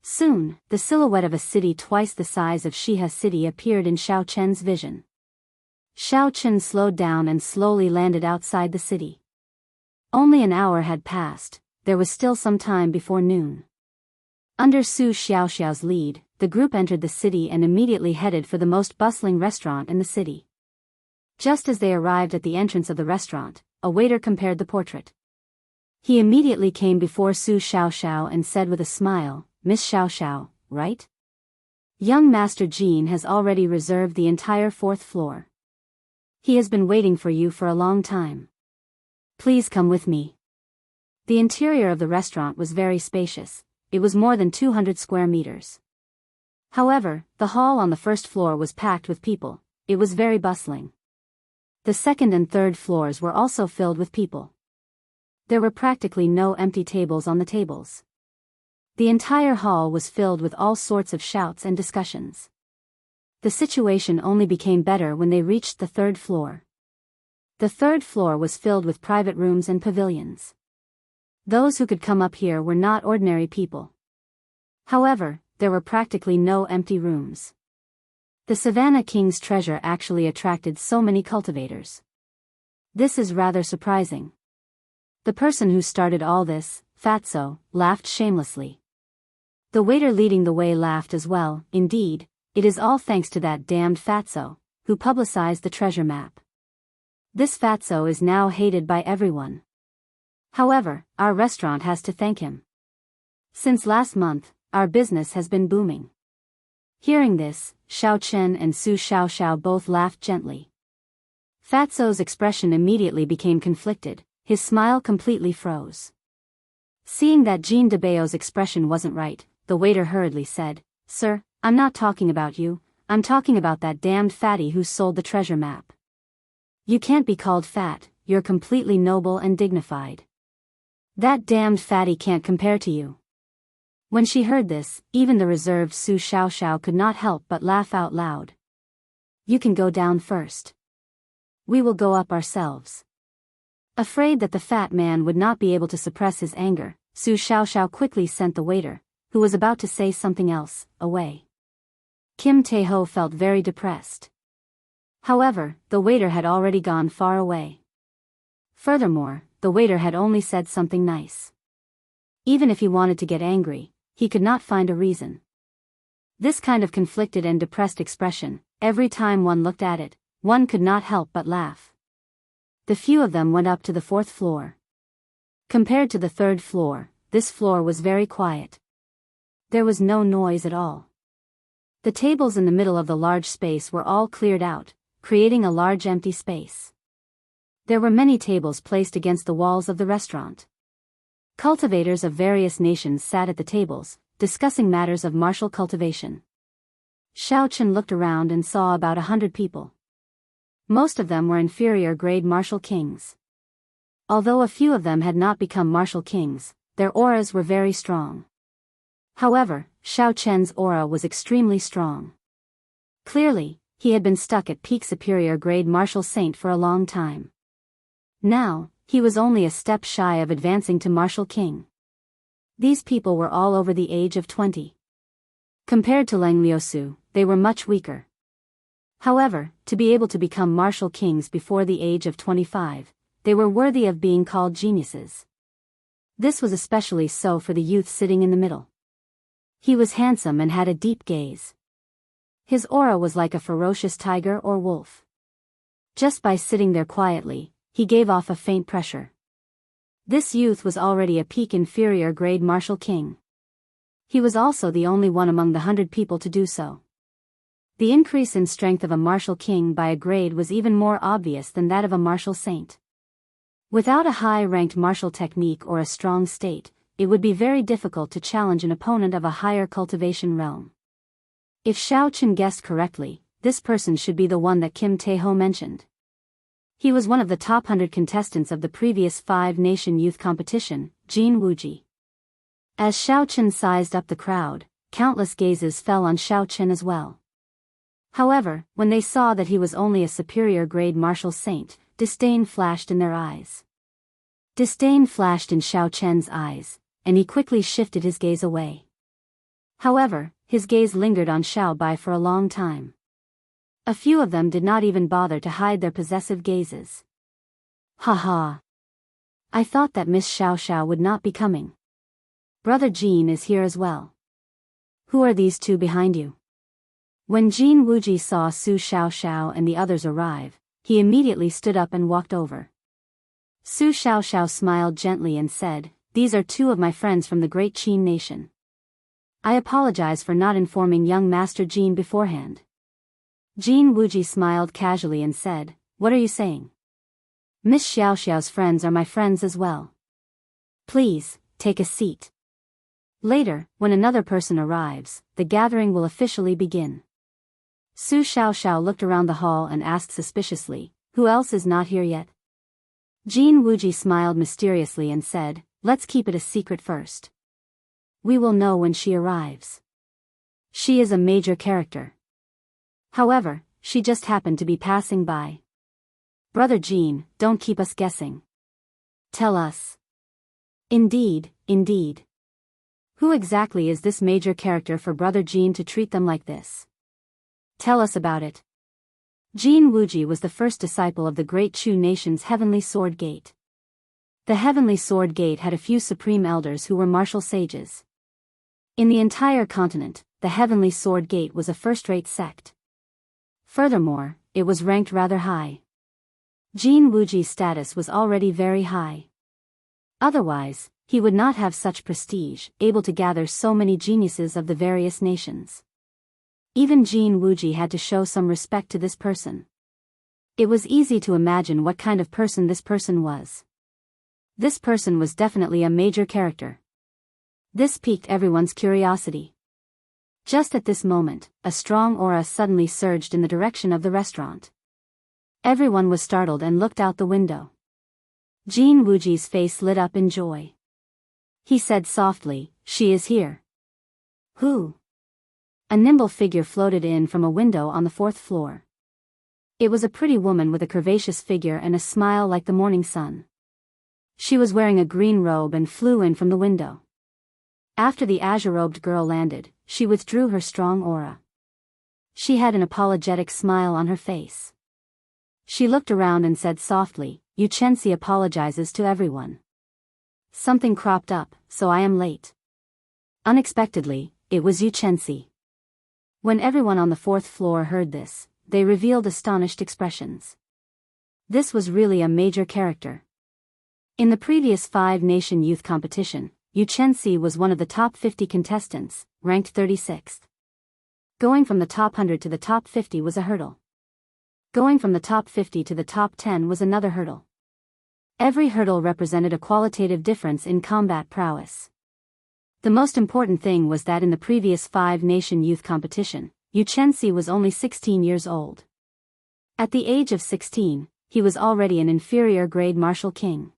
Speaker 1: Soon, the silhouette of a city twice the size of Shiha City appeared in Xiao Chen's vision. Xiao Chen slowed down and slowly landed outside the city. Only an hour had passed, there was still some time before noon. Under Su Xiaoxiao's lead, the group entered the city and immediately headed for the most bustling restaurant in the city. Just as they arrived at the entrance of the restaurant, a waiter compared the portrait. He immediately came before Su Xiaoxiao and said with a smile, "Miss Xiaoxiao, right? Young Master Jean has already reserved the entire 4th floor. He has been waiting for you for a long time. Please come with me." The interior of the restaurant was very spacious. It was more than 200 square meters. However, the hall on the 1st floor was packed with people. It was very bustling. The 2nd and 3rd floors were also filled with people. There were practically no empty tables on the tables. The entire hall was filled with all sorts of shouts and discussions. The situation only became better when they reached the 3rd floor. The 3rd floor was filled with private rooms and pavilions. Those who could come up here were not ordinary people. However, there were practically no empty rooms. The Savannah King's treasure actually attracted so many cultivators. This is rather surprising. The person who started all this, Fatso, laughed shamelessly. The waiter leading the way laughed as well. "Indeed, it is all thanks to that damned Fatso, who publicized the treasure map. This Fatso is now hated by everyone. However, our restaurant has to thank him. Since last month, our business has been booming." Hearing this, Xiao Chen and Su Xiaoxiao both laughed gently. Fatso's expression immediately became conflicted, his smile completely froze. Seeing that Jean de Bao's expression wasn't right, the waiter hurriedly said, "Sir, I'm not talking about you, I'm talking about that damned fatty who sold the treasure map. You can't be called fat, you're completely noble and dignified. That damned fatty can't compare to you." When she heard this, even the reserved Su Xiaoxiao could not help but laugh out loud. "You can go down first. We will go up ourselves." Afraid that the fat man would not be able to suppress his anger, Su Xiaoxiao quickly sent the waiter, who was about to say something else, away. Kim Tae-ho felt very depressed. However, the waiter had already gone far away. Furthermore, the waiter had only said something nice. Even if he wanted to get angry, he could not find a reason. This kind of conflicted and depressed expression, every time one looked at it, one could not help but laugh. The few of them went up to the 4th floor. Compared to the 3rd floor, this floor was very quiet. There was no noise at all. The tables in the middle of the large space were all cleared out, creating a large empty space. There were many tables placed against the walls of the restaurant. Cultivators of various nations sat at the tables, discussing matters of martial cultivation. Xiaochen looked around and saw about 100 people. Most of them were inferior grade martial kings. Although a few of them had not become martial kings, their auras were very strong. However, Xiaochen's aura was extremely strong. Clearly, he had been stuck at peak superior grade martial saint for a long time. Now, he was only a step shy of advancing to martial king. These people were all over the age of 20. Compared to Lang Liusu, they were much weaker. However, to be able to become martial kings before the age of 25, they were worthy of being called geniuses. This was especially so for the youth sitting in the middle. He was handsome and had a deep gaze. His aura was like a ferocious tiger or wolf. Just by sitting there quietly, he gave off a faint pressure. This youth was already a peak inferior grade martial king. He was also the only one among the 100 people to do so. The increase in strength of a martial king by a grade was even more obvious than that of a martial saint. Without a high-ranked martial technique or a strong state, it would be very difficult to challenge an opponent of a higher cultivation realm. If Xiaochen guessed correctly, this person should be the one that Kim Tae-ho mentioned. He was one of the top 100 contestants of the previous 5-nation youth competition, Jin Wuji. As Xiaochen sized up the crowd, countless gazes fell on Xiaochen as well. However, when they saw that he was only a superior grade martial saint, disdain flashed in their eyes. Disdain flashed in Xiaochen's eyes, and he quickly shifted his gaze away. However, his gaze lingered on Xiao Bai for a long time. A few of them did not even bother to hide their possessive gazes. Ha. I thought that Miss Xiao would not be coming. Brother Jean is here as well. Who are these two behind you? When Jin Wuji saw Su Xiao and the others arrive, he immediately stood up and walked over. Su Xiao smiled gently and said, "These are two of my friends from the great Qin nation. I apologize for not informing young Master Jin beforehand." Jin Wuji smiled casually and said, "What are you saying? Miss Xiao's friends are my friends as well. Please, take a seat. Later, when another person arrives, the gathering will officially begin." Su Xiao looked around the hall and asked suspiciously, "Who else is not here yet?" Jin Wuji smiled mysteriously and said, "Let's keep it a secret first. We will know when she arrives. She is a major character. However, she just happened to be passing by. Brother Jean, don't keep us guessing. Tell us." Indeed. Who exactly is this major character for Brother Jean to treat them like this? Tell us about it. Jin Wuji was the first disciple of the great Chu nation's Heavenly Sword Gate. The Heavenly Sword Gate had a few supreme elders who were martial sages. In the entire continent, the Heavenly Sword Gate was a first-rate sect. Furthermore, it was ranked rather high. Jin Wuji's status was already very high. Otherwise, he would not have such prestige, able to gather so many geniuses of the various nations. Even Jin Wuji had to show some respect to this person. It was easy to imagine what kind of person this person was. This person was definitely a major character. This piqued everyone's curiosity. Just at this moment, a strong aura suddenly surged in the direction of the restaurant. Everyone was startled and looked out the window. Jin Wuji's face lit up in joy. He said softly, "She is here." "Who?" A nimble figure floated in from a window on the 4th floor. It was a pretty woman with a curvaceous figure and a smile like the morning sun. She was wearing a green robe and flew in from the window. After the azure-robed girl landed, she withdrew her strong aura. She had an apologetic smile on her face. She looked around and said softly, "Yu Chenxi apologizes to everyone. Something cropped up, so I am late." Unexpectedly, it was Yu Chenxi. When everyone on the 4th floor heard this, they revealed astonished expressions. This was really a major character. In the previous 5-nation youth competition, Yu Chenxi was one of the top 50 contestants, ranked 36th. Going from the top 100 to the top 50 was a hurdle. Going from the top 50 to the top 10 was another hurdle. Every hurdle represented a qualitative difference in combat prowess. The most important thing was that in the previous 5-nation youth competition, Yuchensi was only 16 years old. At the age of 16, he was already an inferior grade martial king.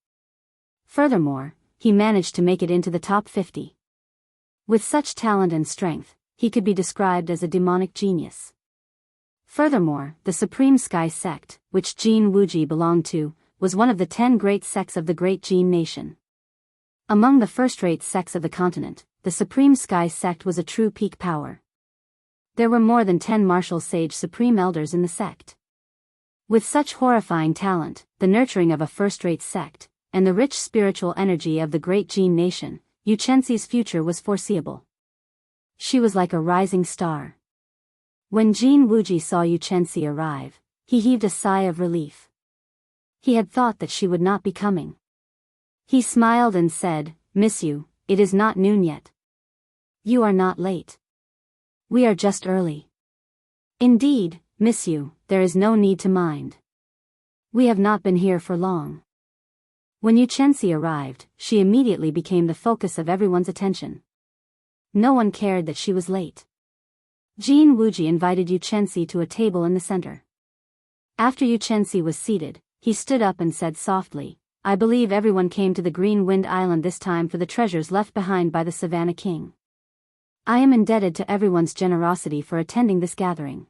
Speaker 1: Furthermore, he managed to make it into the top 50. With such talent and strength, he could be described as a demonic genius. Furthermore, the Supreme Sky Sect, which Jin Wuji belonged to, was one of the 10 great sects of the Great Jin Nation. Among the first-rate sects of the continent, the Supreme Sky Sect was a true peak power. There were more than 10 martial sage supreme elders in the sect. With such horrifying talent, the nurturing of a first-rate sect, and the rich spiritual energy of the Great Jin Nation, Yuchensi's future was foreseeable. She was like a rising star. When Jin Wuji saw Yuchensi arrive, he heaved a sigh of relief. He had thought that she would not be coming. He smiled and said, "Miss you, it is not noon yet. You are not late. We are just early. Indeed, miss you, there is no need to mind. We have not been here for long." When Yuchensi arrived, she immediately became the focus of everyone's attention. No one cared that she was late. Jin Wuji invited Yuchensi to a table in the center. After Yuchensi was seated, he stood up and said softly, "I believe everyone came to the Green Wind Island this time for the treasures left behind by the Savannah King. I am indebted to everyone's generosity for attending this gathering.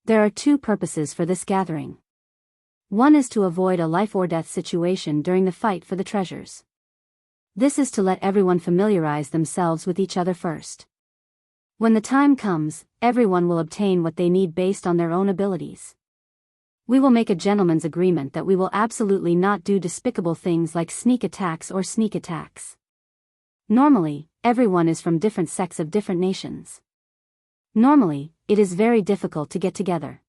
Speaker 1: There are 2 purposes for this gathering. One is to avoid a life-or-death situation during the fight for the treasures. This is to let everyone familiarize themselves with each other first. When the time comes, everyone will obtain what they need based on their own abilities. We will make a gentleman's agreement that we will absolutely not do despicable things like sneak attacks or sneak attacks. Normally, everyone is from different sects of different nations. Normally, it is very difficult to get together.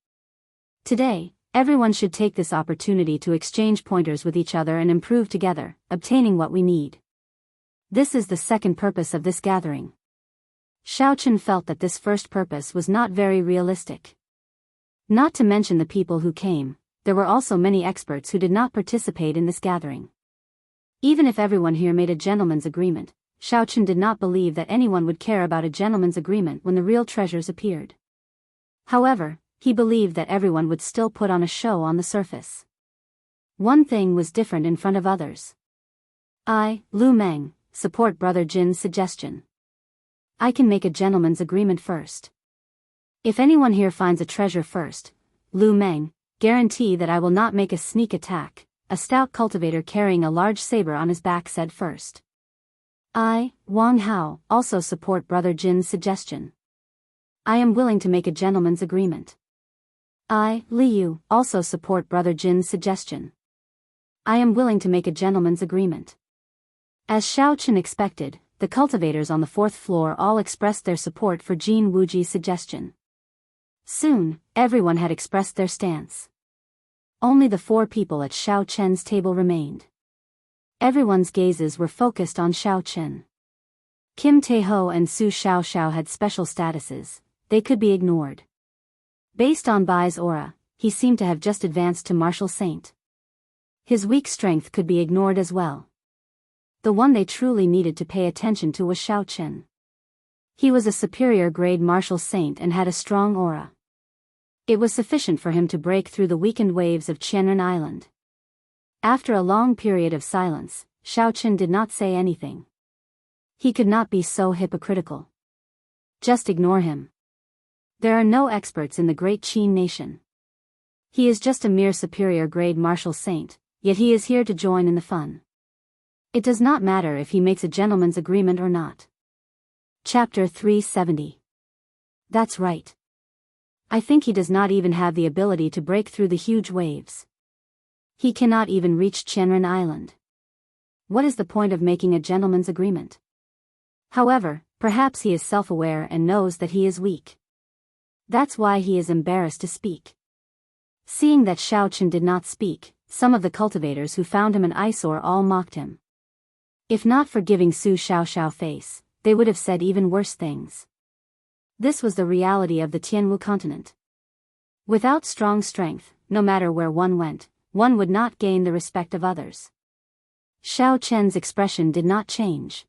Speaker 1: Today, everyone should take this opportunity to exchange pointers with each other and improve together, obtaining what we need. This is the second purpose of this gathering." Xiaochen felt that this first purpose was not very realistic. Not to mention the people who came, there were also many experts who did not participate in this gathering. Even if everyone here made a gentleman's agreement, Xiaochen did not believe that anyone would care about a gentleman's agreement when the real treasures appeared. However, he believed that everyone would still put on a show on the surface. One thing was different in front of others. I, Lu Meng, support Brother Jin's suggestion. I can make a gentleman's agreement first. If anyone here finds a treasure first, Lu Meng, guarantee that I will not make a sneak attack, a stout cultivator carrying a large saber on his back said first. I, Wang Hao, also support Brother Jin's suggestion. I am willing to make a gentleman's agreement. I, Li Yu, also support Brother Jin's suggestion. I am willing to make a gentleman's agreement. As Xiaochen expected, the cultivators on the 4th floor all expressed their support for Jin Wuji's suggestion. Soon, everyone had expressed their stance. Only the 4 people at Xiaochen's table remained. Everyone's gazes were focused on Xiaochen. Kim Taeho and Su Xiaoxiao had special statuses, they could be ignored. Based on Bai's aura, he seemed to have just advanced to martial saint. His weak strength could be ignored as well. The one they truly needed to pay attention to was Xiaochen. He was a superior grade martial saint and had a strong aura. It was sufficient for him to break through the weakened waves of Qianren Island. After a long period of silence, Xiaochen did not say anything. He could not be so hypocritical. Just ignore him. There are no experts in the Great Qin Nation. He is just a mere superior grade martial saint, yet he is here to join in the fun. It does not matter if he makes a gentleman's agreement or not. Chapter 370. That's right. I think he does not even have the ability to break through the huge waves. He cannot even reach Qianren Island. What is the point of making a gentleman's agreement? However, perhaps he is self-aware and knows that he is weak. That's why he is embarrassed to speak. Seeing that Xiaochen did not speak, some of the cultivators who found him an eyesore all mocked him. If not for giving Su Xiaoxiao face, they would have said even worse things. This was the reality of the Tianwu continent. Without strong strength, no matter where one one would not gain the respect of others. Xiao Chen's expression did not change.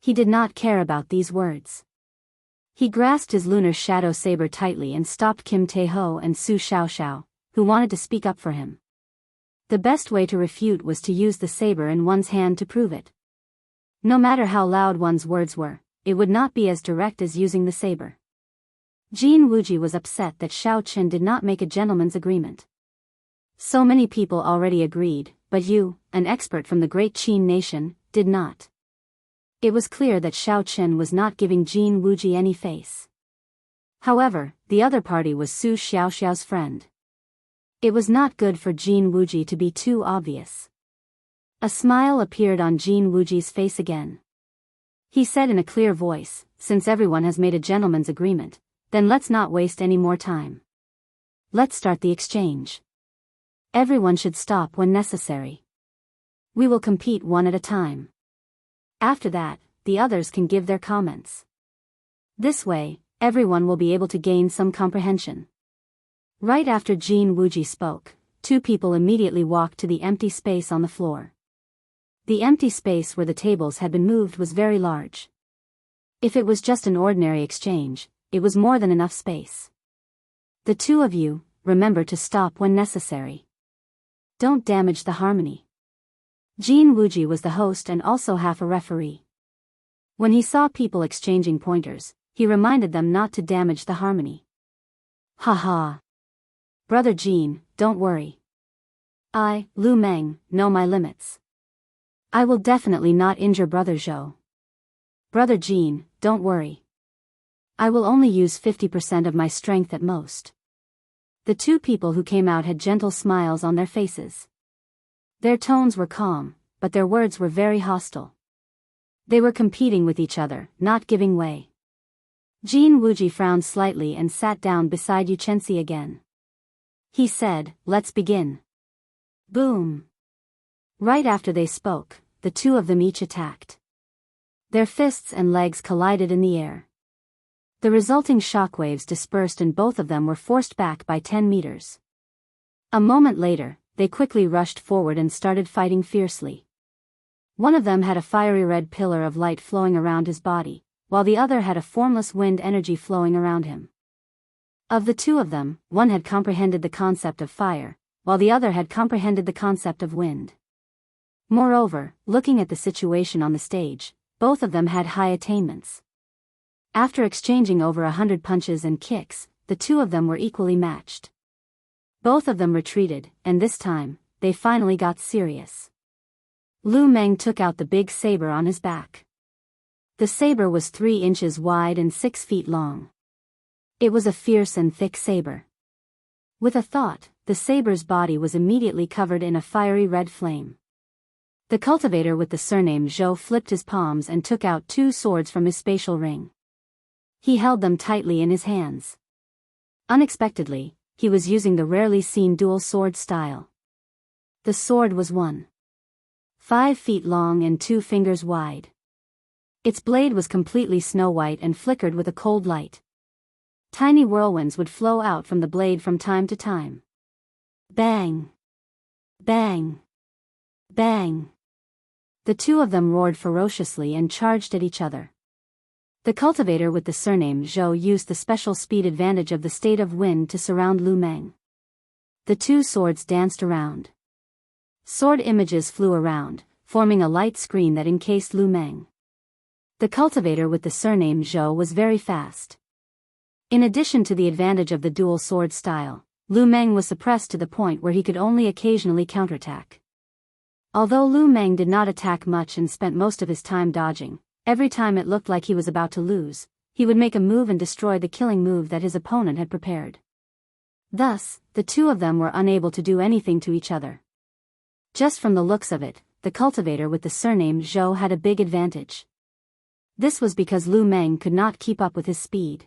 Speaker 1: He did not care about these words. He grasped his lunar shadow saber tightly and stopped Kim Tae-ho and Su Xiaoxiao, who wanted to speak up for him. The best way to refute was to use the saber in one's hand to prove it. No matter how loud one's words were, it would not be as direct as using the saber. Jin Wuji was upset that Xiao Chen did not make a gentleman's agreement. So many people already agreed, but you, an expert from the great Qin nation, did not. It was clear that Xiao Chen was not giving Jin Wuji any face. However, the other party was Su Xiaoxiao's friend. It was not good for Jin Wuji to be too obvious. A smile appeared on Jin Wuji's face again. He said in a clear voice, "Since everyone has made a gentleman's agreement, then let's not waste any more time. Let's start the exchange. Everyone should stop when necessary. We will compete one at a time. After that, the others can give their comments. This way, everyone will be able to gain some comprehension." Right after Jin Wuji spoke, two people immediately walked to the empty space on the floor. The empty space where the tables had been moved was very large. If it was just an ordinary exchange, it was more than enough space. "The two of you, remember to stop when necessary. Don't damage the harmony." Jin Wuji was the host and also half a referee. When he saw people exchanging pointers, he reminded them not to damage the harmony. "Haha. Brother Jin, don't worry. I, Lu Meng, know my limits. I will definitely not injure Brother Zhou. Brother Jin, don't worry. I will only use 50% of my strength at most." The two people who came out had gentle smiles on their faces. Their tones were calm, but their words were very hostile. They were competing with each other, not giving way. Jin Wuji frowned slightly and sat down beside Yu Chenxi again. He said, "Let's begin." Boom. Right after they spoke, the two of them each attacked. Their fists and legs collided in the air. The resulting shockwaves dispersed and both of them were forced back by 10 meters. A moment later, they quickly rushed forward and started fighting fiercely. One of them had a fiery red pillar of light flowing around his body, while the other had a formless wind energy flowing around him. Of the two of them, one had comprehended the concept of fire, while the other had comprehended the concept of wind. Moreover, looking at the situation on the stage, both of them had high attainments. After exchanging over 100 punches and kicks, the two of them were equally matched. Both of them retreated, and this time, they finally got serious. Lu Meng took out the big saber on his back. The saber was 3 inches wide and 6 feet long. It was a fierce and thick saber. With a thought, the saber's body was immediately covered in a fiery red flame. The cultivator with the surname Zhou flipped his palms and took out 2 swords from his spatial ring. He held them tightly in his hands. Unexpectedly, he was using the rarely seen dual sword style. The sword was 1.5 feet long and 2 fingers wide. Its blade was completely snow white and flickered with a cold light. Tiny whirlwinds would flow out from the blade from time to time. Bang! Bang! Bang! The two of them roared ferociously and charged at each other. The cultivator with the surname Zhou used the special speed advantage of the state of wind to surround Lu Meng. The 2 swords danced around. Sword images flew around, forming a light screen that encased Lu Meng. The cultivator with the surname Zhou was very fast. In addition to the advantage of the dual sword style, Lu Meng was suppressed to the point where he could only occasionally counterattack. Although Lu Meng did not attack much and spent most of his time dodging, every time it looked like he was about to lose, he would make a move and destroy the killing move that his opponent had prepared. Thus, the two of them were unable to do anything to each other. Just from the looks of it, the cultivator with the surname Zhou had a big advantage. This was because Lu Meng could not keep up with his speed.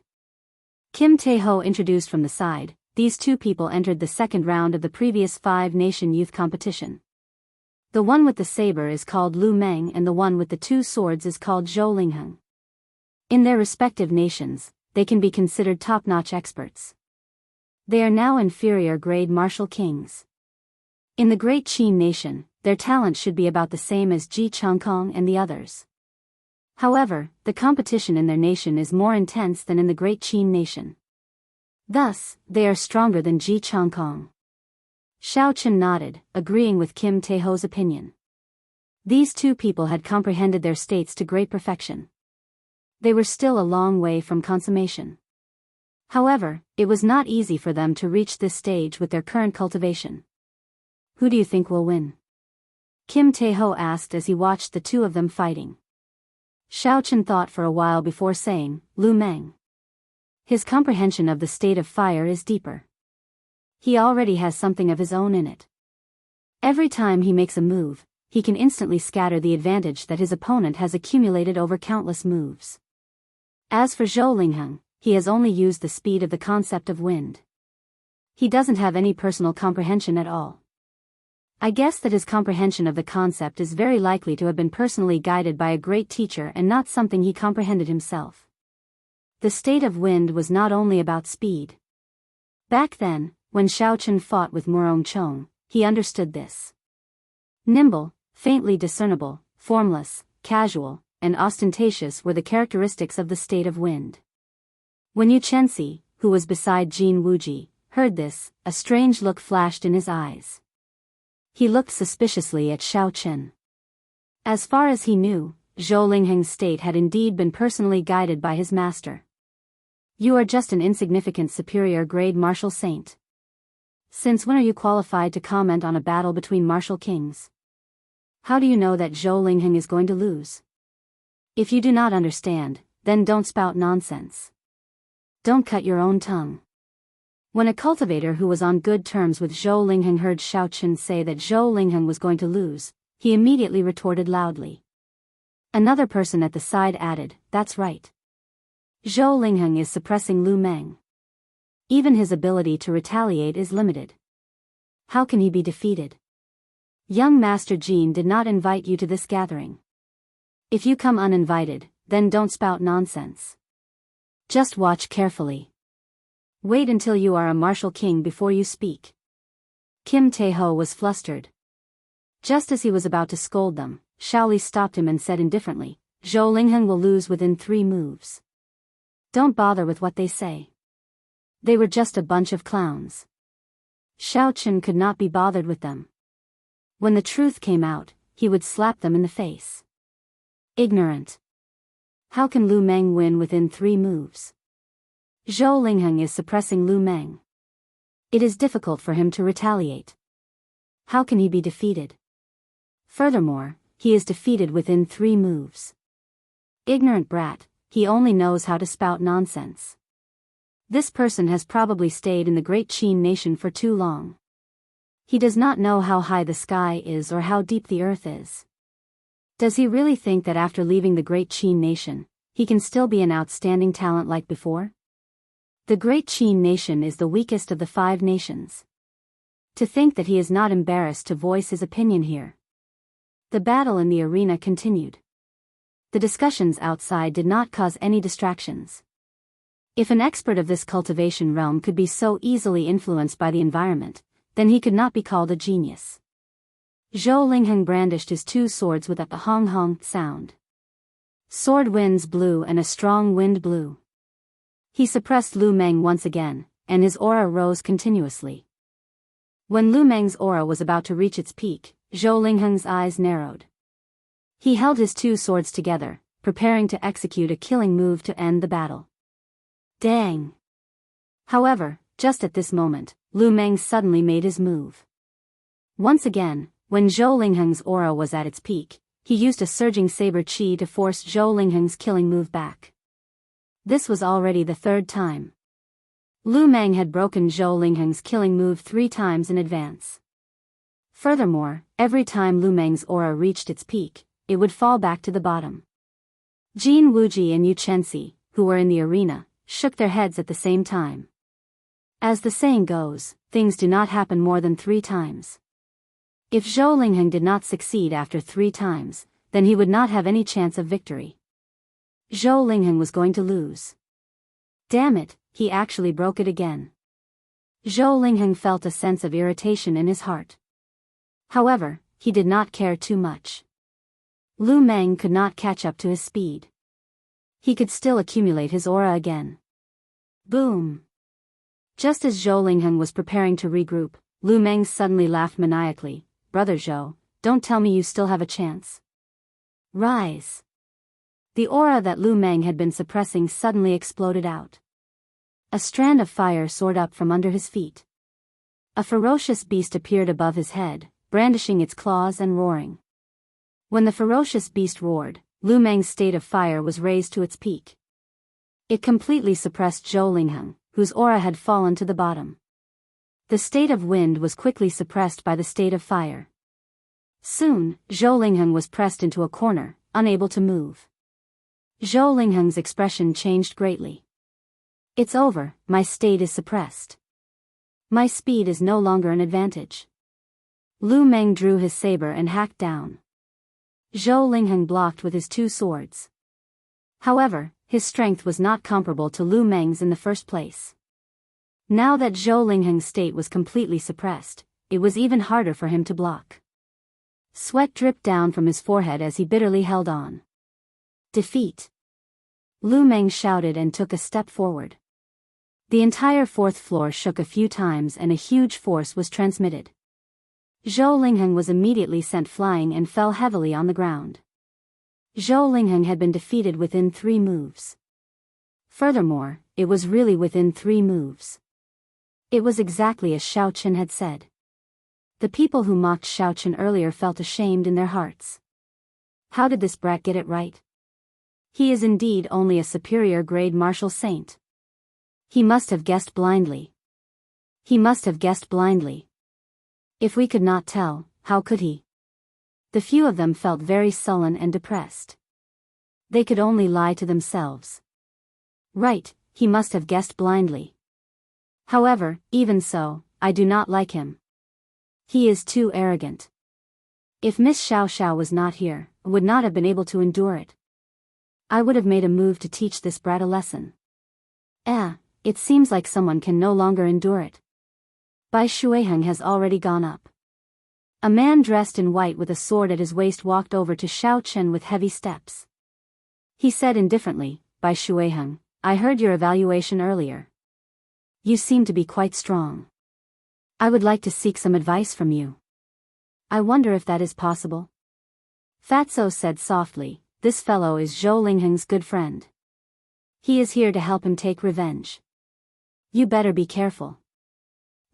Speaker 1: Kim Tae-ho introduced from the side. These two people entered the second round of the previous 5-nation youth competition. The one with the saber is called Lu Meng and the one with the 2 swords is called Zhou Lingheng. In their respective nations, they can be considered top-notch experts. They are now inferior grade martial kings. In the Great Qin nation, their talent should be about the same as Ji Changkong and the others. However, the competition in their nation is more intense than in the Great Qin nation. Thus, they are stronger than Ji Changkong. Xiao Chen nodded, agreeing with Kim Taeho's opinion. These two people had comprehended their states to great perfection. They were still a long way from consummation. However, it was not easy for them to reach this stage with their current cultivation. Who do you think will win? Kim Taeho asked as he watched the two of them fighting. Xiao Chen thought for a while before saying, Lu Meng. His comprehension of the state of fire is deeper. He already has something of his own in it. Every time he makes a move, he can instantly scatter the advantage that his opponent has accumulated over countless moves. As for Zhou Lingheng, he has only used the speed of the concept of wind. He doesn't have any personal comprehension at all. I guess that his comprehension of the concept is very likely to have been personally guided by a great teacher and not something he comprehended himself. The state of wind was not only about speed. Back then, when Xiao Chen fought with Murong Chong, he understood this. Nimble, faintly discernible, formless, casual, and ostentatious were the characteristics of the state of wind. When Yu Chenxi, who was beside Jin Wuji, heard this, a strange look flashed in his eyes. He looked suspiciously at Xiao Chen. As far as he knew, Zhou Lingheng's state had indeed been personally guided by his master. You are just an insignificant superior-grade martial saint. Since when are you qualified to comment on a battle between martial kings? How do you know that Zhou Lingheng is going to lose? If you do not understand, then don't spout nonsense. Don't cut your own tongue. When a cultivator who was on good terms with Zhou Lingheng heard Xiao Chen say that Zhou Lingheng was going to lose, he immediately retorted loudly. Another person at the side added, That's right. Zhou Lingheng is suppressing Lu Meng. Even his ability to retaliate is limited. How can he be defeated? Young Master Jin did not invite you to this gathering. If you come uninvited, then don't spout nonsense. Just watch carefully. Wait until you are a martial king before you speak. Kim Taeho was flustered. Just as he was about to scold them, Shaoli stopped him and said indifferently, Zhou Lingheng will lose within 3 moves. Don't bother with what they say. They were just a bunch of clowns. Xiao Chen could not be bothered with them. When the truth came out, he would slap them in the face. Ignorant. How can Lu Meng win within 3 moves? Zhou Lingheng is suppressing Lu Meng. It is difficult for him to retaliate. How can he be defeated? Furthermore, he is defeated within 3 moves. Ignorant brat, he only knows how to spout nonsense. This person has probably stayed in the Great Qin nation for too long. He does not know how high the sky is or how deep the earth is. Does he really think that after leaving the Great Qin nation, he can still be an outstanding talent like before? The Great Qin nation is the weakest of the 5 nations. To think that he is not embarrassed to voice his opinion here. The battle in the arena continued. The discussions outside did not cause any distractions. If an expert of this cultivation realm could be so easily influenced by the environment, then he could not be called a genius. Zhou Lingheng brandished his 2 swords with a hong-hong sound. Sword winds blew and a strong wind blew. He suppressed Lu Meng once again, and his aura rose continuously. When Lu Meng's aura was about to reach its peak, Zhou Lingheng's eyes narrowed. He held his 2 swords together, preparing to execute a killing move to end the battle. Dang! However, just at this moment, Lu Meng suddenly made his move. Once again, when Zhou Lingheng's aura was at its peak, he used a surging saber chi to force Zhou Lingheng's killing move back. This was already the 3rd time. Lu Meng had broken Zhou Lingheng's killing move 3 times in advance. Furthermore, every time Lu Meng's aura reached its peak, it would fall back to the bottom. Jin Wuji and Yu Chenxi, who were in the arena, shook their heads at the same time. As the saying goes, things do not happen more than 3 times. If Zhou Lingheng did not succeed after 3 times, then he would not have any chance of victory. Zhou Lingheng was going to lose. Damn it, he actually broke it again. Zhou Lingheng felt a sense of irritation in his heart. However, he did not care too much. Lu Meng could not catch up to his speed. He could still accumulate his aura again. Boom! Just as Zhou Lingheng was preparing to regroup, Lu Meng suddenly laughed maniacally. Brother Zhou, don't tell me you still have a chance. Rise! The aura that Lu Meng had been suppressing suddenly exploded out. A strand of fire soared up from under his feet. A ferocious beast appeared above his head, brandishing its claws and roaring. When the ferocious beast roared, Lu Meng's state of fire was raised to its peak. It completely suppressed Zhou Lingheng, whose aura had fallen to the bottom. The state of wind was quickly suppressed by the state of fire. Soon, Zhou Lingheng was pressed into a corner, unable to move. Zhou Lingheng's expression changed greatly. It's over, my state is suppressed. My speed is no longer an advantage. Lu Meng drew his saber and hacked down. Zhou Lingheng blocked with his two swords. However, his strength was not comparable to Lu Meng's in the first place. Now that Zhou Lingheng's state was completely suppressed, it was even harder for him to block. Sweat dripped down from his forehead as he bitterly held on. Defeat! Lu Meng shouted and took a step forward. The entire fourth floor shook a few times and a huge force was transmitted. Zhou Lingheng was immediately sent flying and fell heavily on the ground. Zhou Lingheng had been defeated within 3 moves. Furthermore, it was really within 3 moves. It was exactly as Xiao Qin had said. The people who mocked Xiao Qin earlier felt ashamed in their hearts. How did this brat get it right? He is indeed only a superior grade martial saint. He must have guessed blindly. He must have guessed blindly. If we could not tell, how could he? The few of them felt very sullen and depressed. They could only lie to themselves. Right, he must have guessed blindly. However, even so, I do not like him. He is too arrogant. If Miss Xiao Xiao was not here, I would not have been able to endure it. I would have made a move to teach this brat a lesson. It seems like someone can no longer endure it. Bai Shuiheng has already gone up. A man dressed in white with a sword at his waist walked over to Xiao Chen with heavy steps. He said indifferently, Bai Shuiheng, I heard your evaluation earlier. You seem to be quite strong. I would like to seek some advice from you. I wonder if that is possible. Fatso said softly, this fellow is Zhou Lingheng's good friend. He is here to help him take revenge. You better be careful.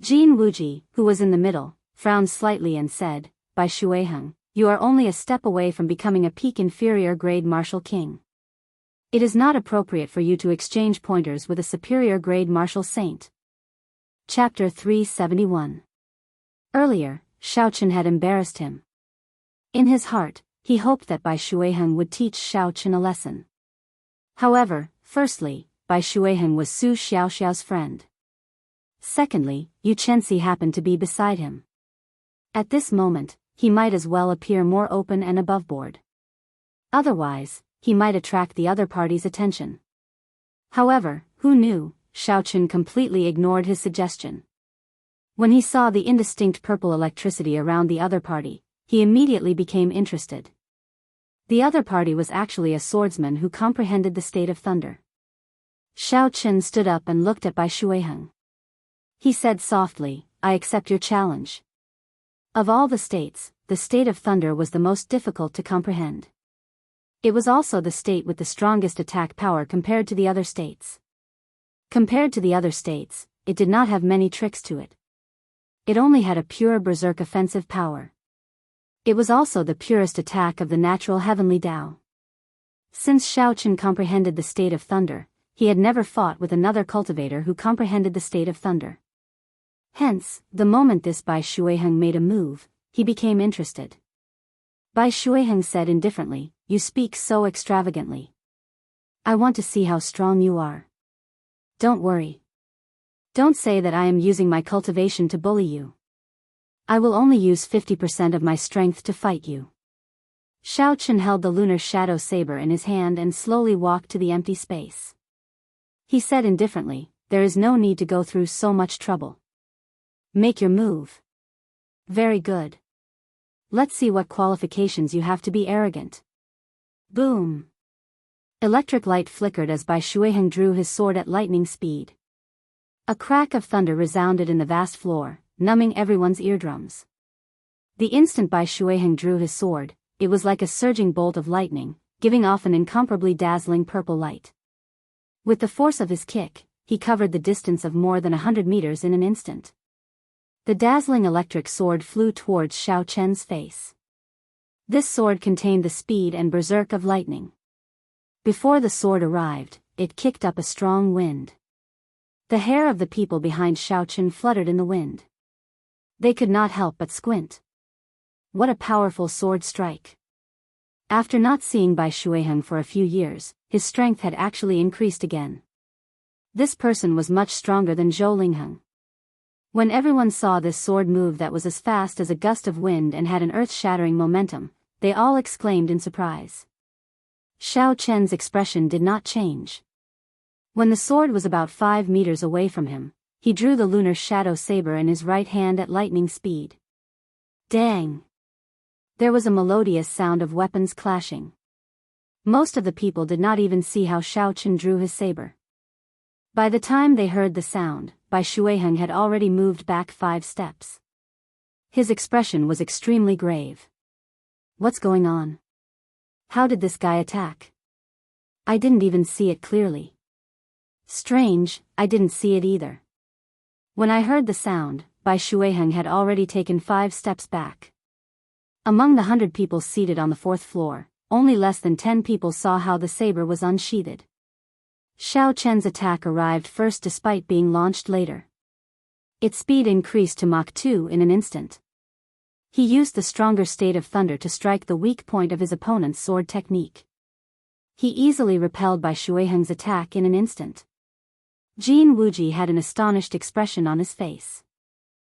Speaker 1: Jin Wuji, who was in the middle, frowned slightly and said, Bai Shuiheng, you are only a step away from becoming a peak inferior grade martial king. It is not appropriate for you to exchange pointers with a superior grade martial saint. Chapter 371. Earlier, Xiao Qin had embarrassed him. In his heart, he hoped that Bai Shuiheng would teach Xiao Qin a lesson. However, firstly, Bai Shuiheng was Su Xiaoxiao's friend. Secondly, Yu Chenxi happened to be beside him. At this moment, he might as well appear more open and aboveboard. Otherwise, he might attract the other party's attention. However, who knew, Xiao Qin completely ignored his suggestion. When he saw the indistinct purple electricity around the other party, he immediately became interested. The other party was actually a swordsman who comprehended the state of thunder. Xiao Qin stood up and looked at Bai Shuiheng. He said softly, I accept your challenge. Of all the states, the state of thunder was the most difficult to comprehend. It was also the state with the strongest attack power compared to the other states. Compared to the other states, it did not have many tricks to it. It only had a pure berserk offensive power. It was also the purest attack of the natural heavenly Tao. Since Xiao Qin comprehended the state of thunder, he had never fought with another cultivator who comprehended the state of thunder. Hence, the moment this Bai Shuiheng made a move, he became interested. Bai Shuiheng said indifferently, you speak so extravagantly. I want to see how strong you are. Don't worry. Don't say that I am using my cultivation to bully you. I will only use 50% of my strength to fight you. Xiao Qin held the lunar shadow saber in his hand and slowly walked to the empty space. He said indifferently, there is no need to go through so much trouble. Make your move. Very good. Let's see what qualifications you have to be arrogant. Boom! Electric light flickered as Bai Shuiheng drew his sword at lightning speed. A crack of thunder resounded in the vast floor, numbing everyone's eardrums. The instant Bai Shuiheng drew his sword, it was like a surging bolt of lightning, giving off an incomparably dazzling purple light. With the force of his kick, he covered the distance of more than 100 meters in an instant. The dazzling electric sword flew towards Xiao Chen's face. This sword contained the speed and berserk of lightning. Before the sword arrived, it kicked up a strong wind. The hair of the people behind Xiao Chen fluttered in the wind. They could not help but squint. What a powerful sword strike! After not seeing Bai Shuiheng for a few years, his strength had actually increased again. This person was much stronger than Zhou Lingheng. When everyone saw this sword move that was as fast as a gust of wind and had an earth-shattering momentum, they all exclaimed in surprise. Xiao Chen's expression did not change. When the sword was about 5 meters away from him, he drew the lunar shadow saber in his right hand at lightning speed. Dang! There was a melodious sound of weapons clashing. Most of the people did not even see how Xiao Chen drew his saber. By the time they heard the sound, Bai Shuiheng had already moved back 5 steps. His expression was extremely grave. What's going on? How did this guy attack? I didn't even see it clearly. Strange, I didn't see it either. When I heard the sound, Bai Shuiheng had already taken 5 steps back. Among the 100 people seated on the 4th floor, only less than 10 people saw how the saber was unsheathed. Xiao Chen's attack arrived first despite being launched later. Its speed increased to Mach 2 in an instant. He used the stronger state of thunder to strike the weak point of his opponent's sword technique. He easily repelled Bai Shuiheng's attack in an instant. Jin Wuji had an astonished expression on his face.